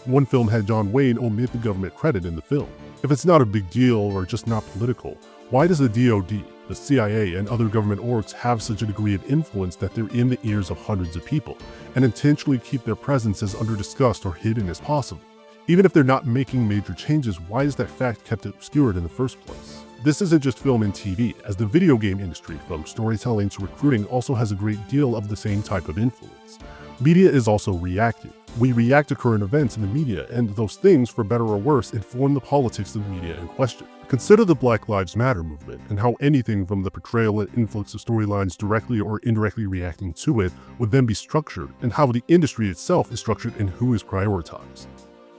One film had John Wayne omit the government credit in the film. If it's not a big deal or just not political, why does the DoD, the CIA, and other government orgs have such a degree of influence that they're in the ears of hundreds of people, and intentionally keep their presence as under-discussed or hidden as possible? Even if they're not making major changes, why is that fact kept obscured in the first place? This isn't just film and TV, as the video game industry, from storytelling to recruiting, also has a great deal of the same type of influence. Media is also reactive. We react to current events in the media, and those things, for better or worse, inform the politics of the media in question. Consider the Black Lives Matter movement, and how anything from the portrayal and influx of storylines directly or indirectly reacting to it would then be structured, and how the industry itself is structured and who is prioritized.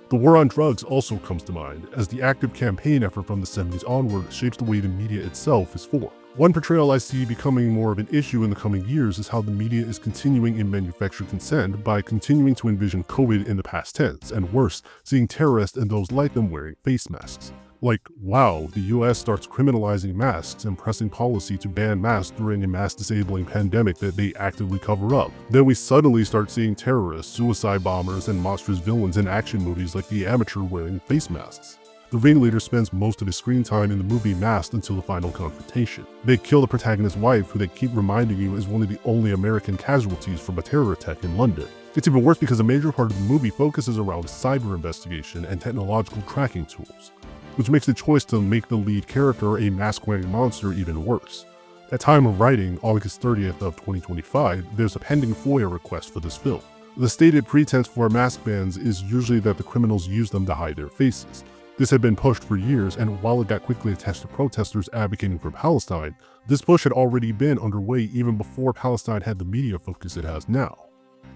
The war on drugs also comes to mind, as the active campaign effort from the 70s onward shapes the way the media itself is formed. One portrayal I see becoming more of an issue in the coming years is how the media is continuing in manufactured consent by continuing to envision COVID in the past tense, and worse, seeing terrorists and those like them wearing face masks. Like, wow, the US starts criminalizing masks and pressing policy to ban masks during a mass-disabling pandemic that they actively cover up. Then we suddenly start seeing terrorists, suicide bombers, and monstrous villains in action movies like The Amateur wearing face masks. The ringleader spends most of his screen time in the movie masked until the final confrontation. They kill the protagonist's wife, who they keep reminding you is one of the only American casualties from a terror attack in London. It's even worse because a major part of the movie focuses around cyber investigation and technological tracking tools, which makes the choice to make the lead character a mask-wearing monster even worse. At time of writing, August 30th of 2025, there's a pending FOIA request for this film. The stated pretense for mask bans is usually that the criminals use them to hide their faces. This had been pushed for years, and while it got quickly attached to protesters advocating for Palestine, this push had already been underway even before Palestine had the media focus it has now.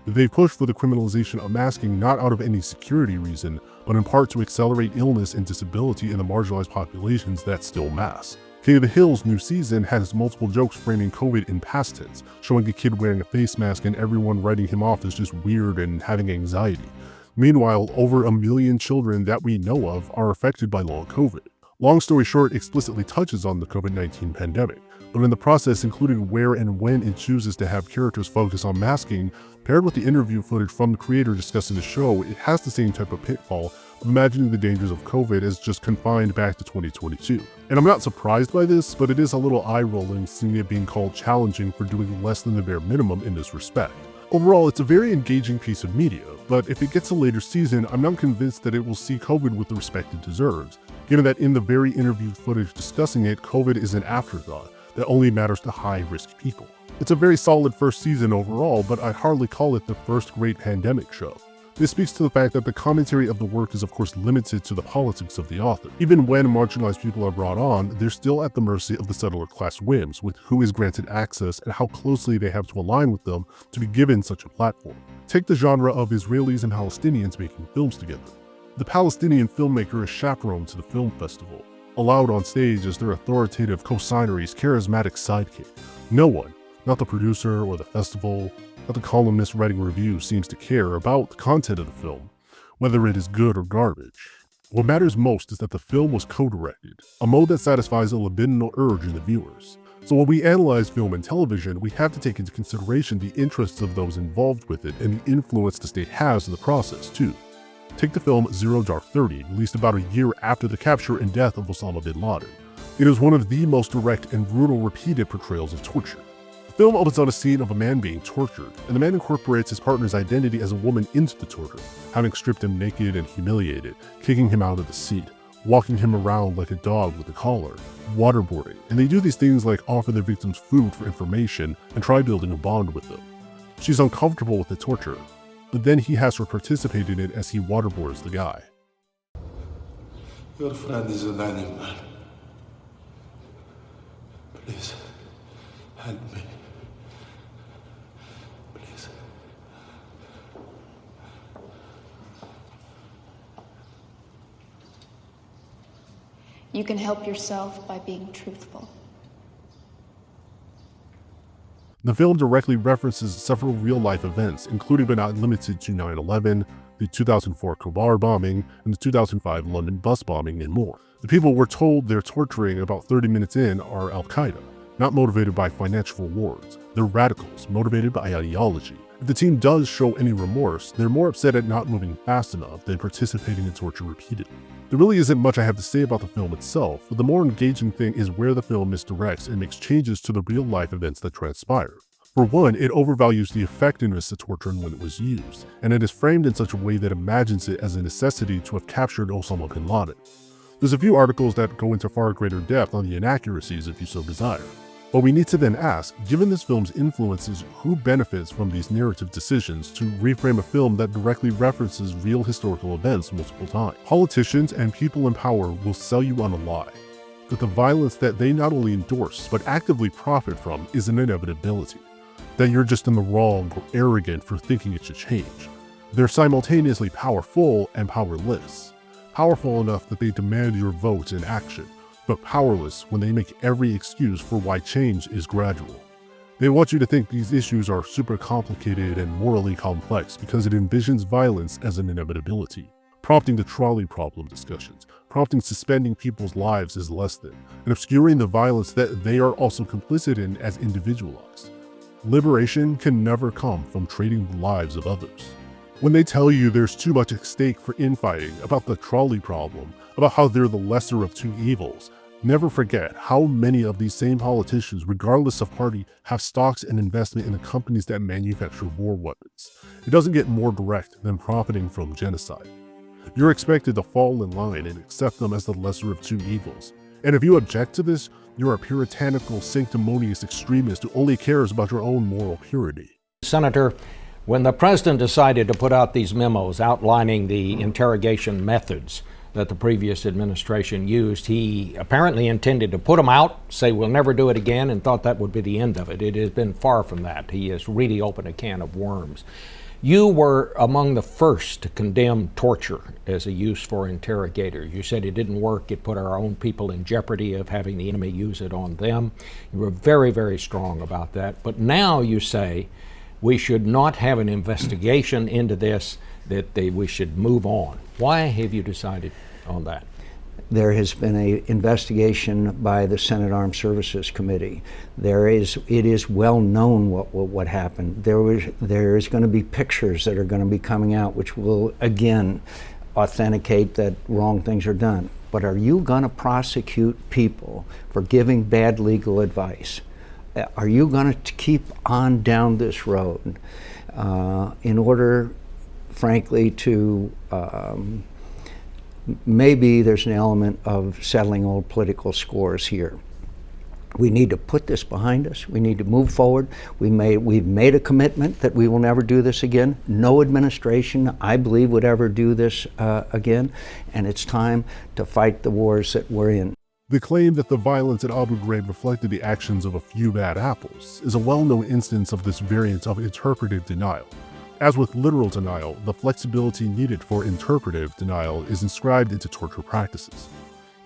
They pushed for the criminalization of masking not out of any security reason, but in part to accelerate illness and disability in the marginalized populations that still mask. King of the Hill's new season has multiple jokes framing COVID in past tense, showing a kid wearing a face mask and everyone writing him off as just weird and having anxiety. Meanwhile, over 1 million children that we know of are affected by long COVID. Long story short explicitly touches on the COVID-19 pandemic, but in the process including where and when it chooses to have characters focus on masking, paired with the interview footage from the creator discussing the show, it has the same type of pitfall of imagining the dangers of COVID as just confined back to 2022. And I'm not surprised by this, but it is a little eye-rolling seeing it being called challenging for doing less than the bare minimum in this respect. Overall, it's a very engaging piece of media, but if it gets a later season, I'm not convinced that it will see COVID with the respect it deserves, given that in the very interview footage discussing it, COVID is an afterthought that only matters to high-risk people. It's a very solid first season overall, but I'd hardly call it the first great pandemic show. This speaks to the fact that the commentary of the work is of course limited to the politics of the author. Even when marginalized people are brought on, they're still at the mercy of the settler class whims with who is granted access and how closely they have to align with them to be given such a platform. Take the genre of Israelis and Palestinians making films together. The Palestinian filmmaker is chaperoned to the film festival, allowed on stage as their authoritative co-signery's charismatic sidekick. No one, not the producer or the festival, not the columnist writing reviews, seems to care about the content of the film, whether it is good or garbage. What matters most is that the film was co-directed, a mode that satisfies a libidinal urge in the viewers. So when we analyze film and television, we have to take into consideration the interests of those involved with it and the influence the state has in the process too. Take the film Zero Dark 30, released about a year after the capture and death of Osama bin Laden. It is one of the most direct and brutal repeated portrayals of torture. The film opens on a scene of a man being tortured, and the man incorporates his partner's identity as a woman into the torture, having stripped him naked and humiliated, kicking him out of the seat, walking him around like a dog with a collar, waterboarding, and they do these things like offer their victims food for information and try building a bond with them. She's uncomfortable with the torture, but then he has her participate in it as he waterboards the guy. Your friend is an animal. Please, help me. Please. You can help yourself by being truthful. The film directly references several real-life events, including but not limited to 9/11, the 2004 Khobar bombing, and the 2005 London bus bombing, and more. The people we're told they're torturing about 30 minutes in are Al-Qaeda, not motivated by financial rewards. They're radicals, motivated by ideology. If the team does show any remorse, they're more upset at not moving fast enough than participating in torture repeatedly. There really isn't much I have to say about the film itself, but the more engaging thing is where the film misdirects and makes changes to the real-life events that transpire. For one, it overvalues the effectiveness of torture when it was used, and it is framed in such a way that imagines it as a necessity to have captured Osama bin Laden. There's a few articles that go into far greater depth on the inaccuracies if you so desire. But we need to then ask, given this film's influences, who benefits from these narrative decisions to reframe a film that directly references real historical events multiple times? Politicians and people in power will sell you on a lie, that the violence that they not only endorse but actively profit from is an inevitability, that you're just in the wrong or arrogant for thinking it should change. They're simultaneously powerful and powerless. Powerful enough that they demand your vote and action, but powerless when they make every excuse for why change is gradual. They want you to think these issues are super complicated and morally complex because it envisions violence as an inevitability, prompting the trolley problem discussions, prompting suspending people's lives as less than, and obscuring the violence that they are also complicit in as individualized. Liberation can never come from trading the lives of others. When they tell you there's too much at stake for infighting, about the trolley problem, about how they're the lesser of two evils, never forget how many of these same politicians, regardless of party, have stocks and investment in the companies that manufacture war weapons. It doesn't get more direct than profiting from genocide. You're expected to fall in line and accept them as the lesser of two evils. And if you object to this, you're a puritanical, sanctimonious extremist who only cares about your own moral purity. Senator, when the president decided to put out these memos outlining the interrogation methods that the previous administration used, he apparently intended to put them out, say we'll never do it again, and thought that would be the end of it. It has been far from that. He has really opened a can of worms. You were among the first to condemn torture as a use for interrogators. You said it didn't work. It put our own people in jeopardy of having the enemy use it on them. You were very, very strong about that. But now you say we should not have an investigation into this, that we should move on. Why have you decided on that? There has been an investigation by the Senate Armed Services Committee. It is well known what happened. There is going to be pictures that are going to be coming out which will again authenticate that wrong things are done. But are you going to prosecute people for giving bad legal advice? Are you going to keep on down this road in order, frankly, to maybe there's an element of settling old political scores here. We need to put this behind us. We need to move forward. We've made a commitment that we will never do this again. No administration, I believe, would ever do this again. And it's time to fight the wars that we're in. The claim that the violence at Abu Ghraib reflected the actions of a few bad apples is a well-known instance of this variant of interpretive denial. As with literal denial, the flexibility needed for interpretive denial is inscribed into torture practices.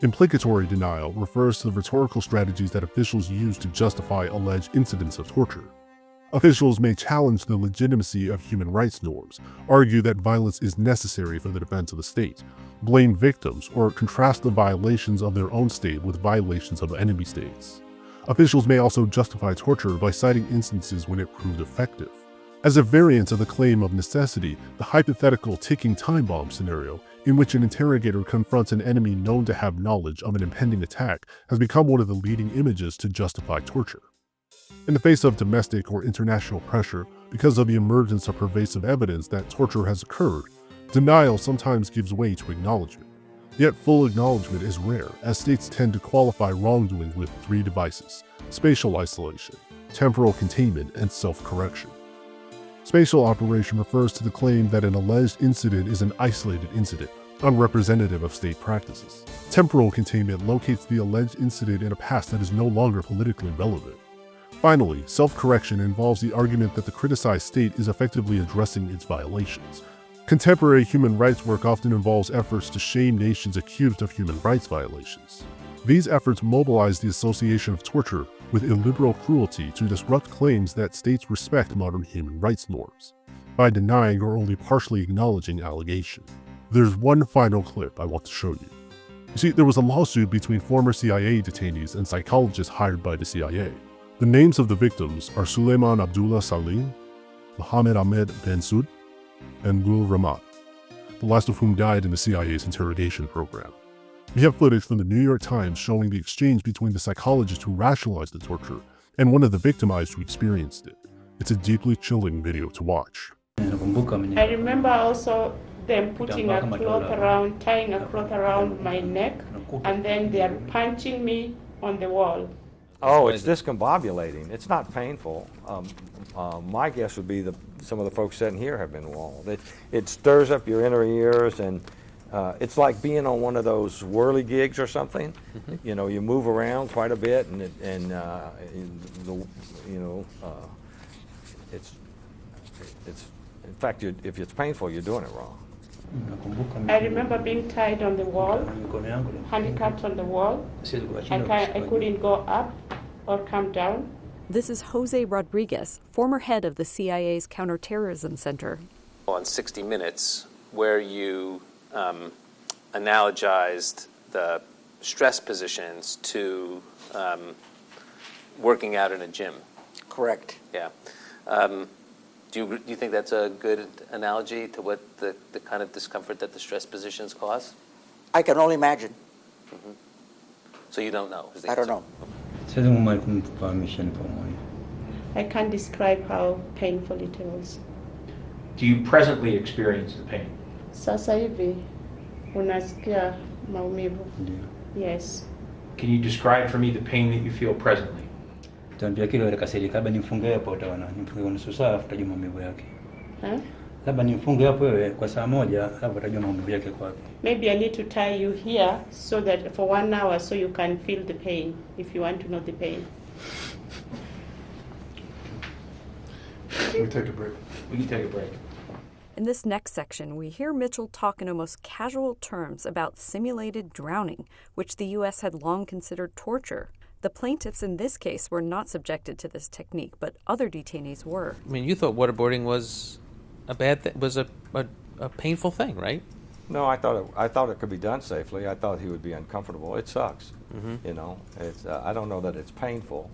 Implicatory denial refers to the rhetorical strategies that officials use to justify alleged incidents of torture. Officials may challenge the legitimacy of human rights norms, argue that violence is necessary for the defense of the state, blame victims, or contrast the violations of their own state with violations of enemy states. Officials may also justify torture by citing instances when it proved effective. As a variant of the claim of necessity, the hypothetical ticking time bomb scenario, in which an interrogator confronts an enemy known to have knowledge of an impending attack, has become one of the leading images to justify torture. In the face of domestic or international pressure, because of the emergence of pervasive evidence that torture has occurred, denial sometimes gives way to acknowledgement. Yet full acknowledgement is rare, as states tend to qualify wrongdoing with three devices: spatial isolation, temporal containment, and self-correction. Spatial operation refers to the claim that an alleged incident is an isolated incident, unrepresentative of state practices. Temporal containment locates the alleged incident in a past that is no longer politically relevant. Finally, self-correction involves the argument that the criticized state is effectively addressing its violations. Contemporary human rights work often involves efforts to shame nations accused of human rights violations. These efforts mobilize the association of torture with illiberal cruelty to disrupt claims that states respect modern human rights norms, by denying or only partially acknowledging allegation. There's one final clip I want to show you. You see, there was a lawsuit between former CIA detainees and psychologists hired by the CIA. The names of the victims are Suleiman Abdullah Salim, Mohammed Ahmed Ben-Soud, and Gul Ramat, the last of whom died in the CIA's interrogation program. We have footage from the New York Times showing the exchange between the psychologist who rationalized the torture and one of the victimized who experienced it. It's a deeply chilling video to watch. I remember also them putting a cloth around, tying a cloth around my neck, and then they are punching me on the wall. Oh, it's discombobulating. It's not painful. My guess would be some of the folks sitting here have been walled. It stirs up your inner ears, and it's like being on one of those whirly gigs or something. Mm-hmm. You know, you move around quite a bit, it's in fact, if it's painful, you're doing it wrong. I remember being tied on the wall, handicapped on the wall. I couldn't go up or come down. This is Jose Rodriguez, former head of the CIA's Counterterrorism Center. On 60 Minutes, where you analogized the stress positions to working out in a gym. Correct. Yeah. Do you think that's a good analogy to what the kind of discomfort that the stress positions cause? I can only imagine. Mm-hmm. So you don't know? I don't know. I can't describe how painful it was. Do you presently experience the pain? Sasa hivi unasikia maumivu. Yes. Can you describe for me the pain that you feel presently? Huh? Maybe I need to tie you here so that for 1 hour so you can feel the pain if you want to know the pain. Can we take a break? We can take a break. In this next section, we hear Mitchell talk in almost casual terms about simulated drowning, which the U.S. had long considered torture. The plaintiffs in this case were not subjected to this technique, but other detainees were. I mean, you thought waterboarding was a bad thing, was a painful thing, right? No, I thought it could be done safely. I thought he would be uncomfortable. It sucks, you know. It's I don't know that it's painful.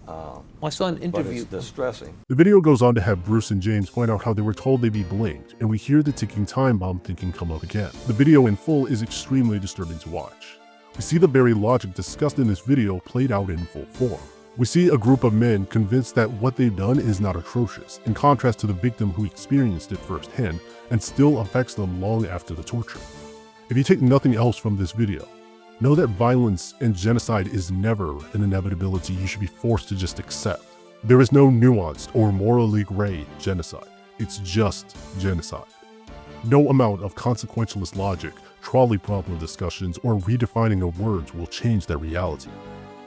Well, I saw an interview. But it's distressing. The video goes on to have Bruce and James point out how they were told they'd be blamed, and we hear the ticking time bomb thinking come up again. The video in full is extremely disturbing to watch. We see the very logic discussed in this video played out in full form. We see a group of men convinced that what they've done is not atrocious, in contrast to the victim who experienced it firsthand and still affects them long after the torture. If you take nothing else from this video, know that violence and genocide is never an inevitability you should be forced to just accept. There is no nuanced or morally gray genocide. It's just genocide. No amount of consequentialist logic, trolley problem discussions, or redefining of words will change that reality.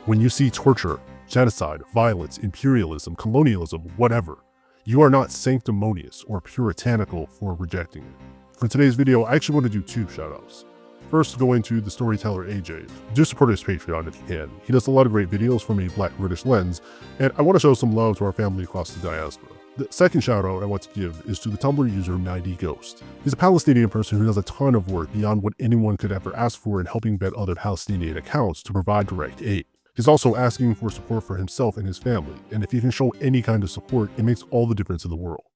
When you see torture, genocide, violence, imperialism, colonialism, whatever, you are not sanctimonious or puritanical for rejecting it. For today's video, I actually want to do 2 shoutouts. First, going to the storyteller AJ. Do support his Patreon if you can. He does a lot of great videos from a Black British lens, and I want to show some love to our family across the diaspora. The second shout out I want to give is to the Tumblr user 90Ghost. He's a Palestinian person who does a ton of work beyond what anyone could ever ask for in helping vet other Palestinian accounts to provide direct aid. He's also asking for support for himself and his family, and if you can show any kind of support, it makes all the difference in the world.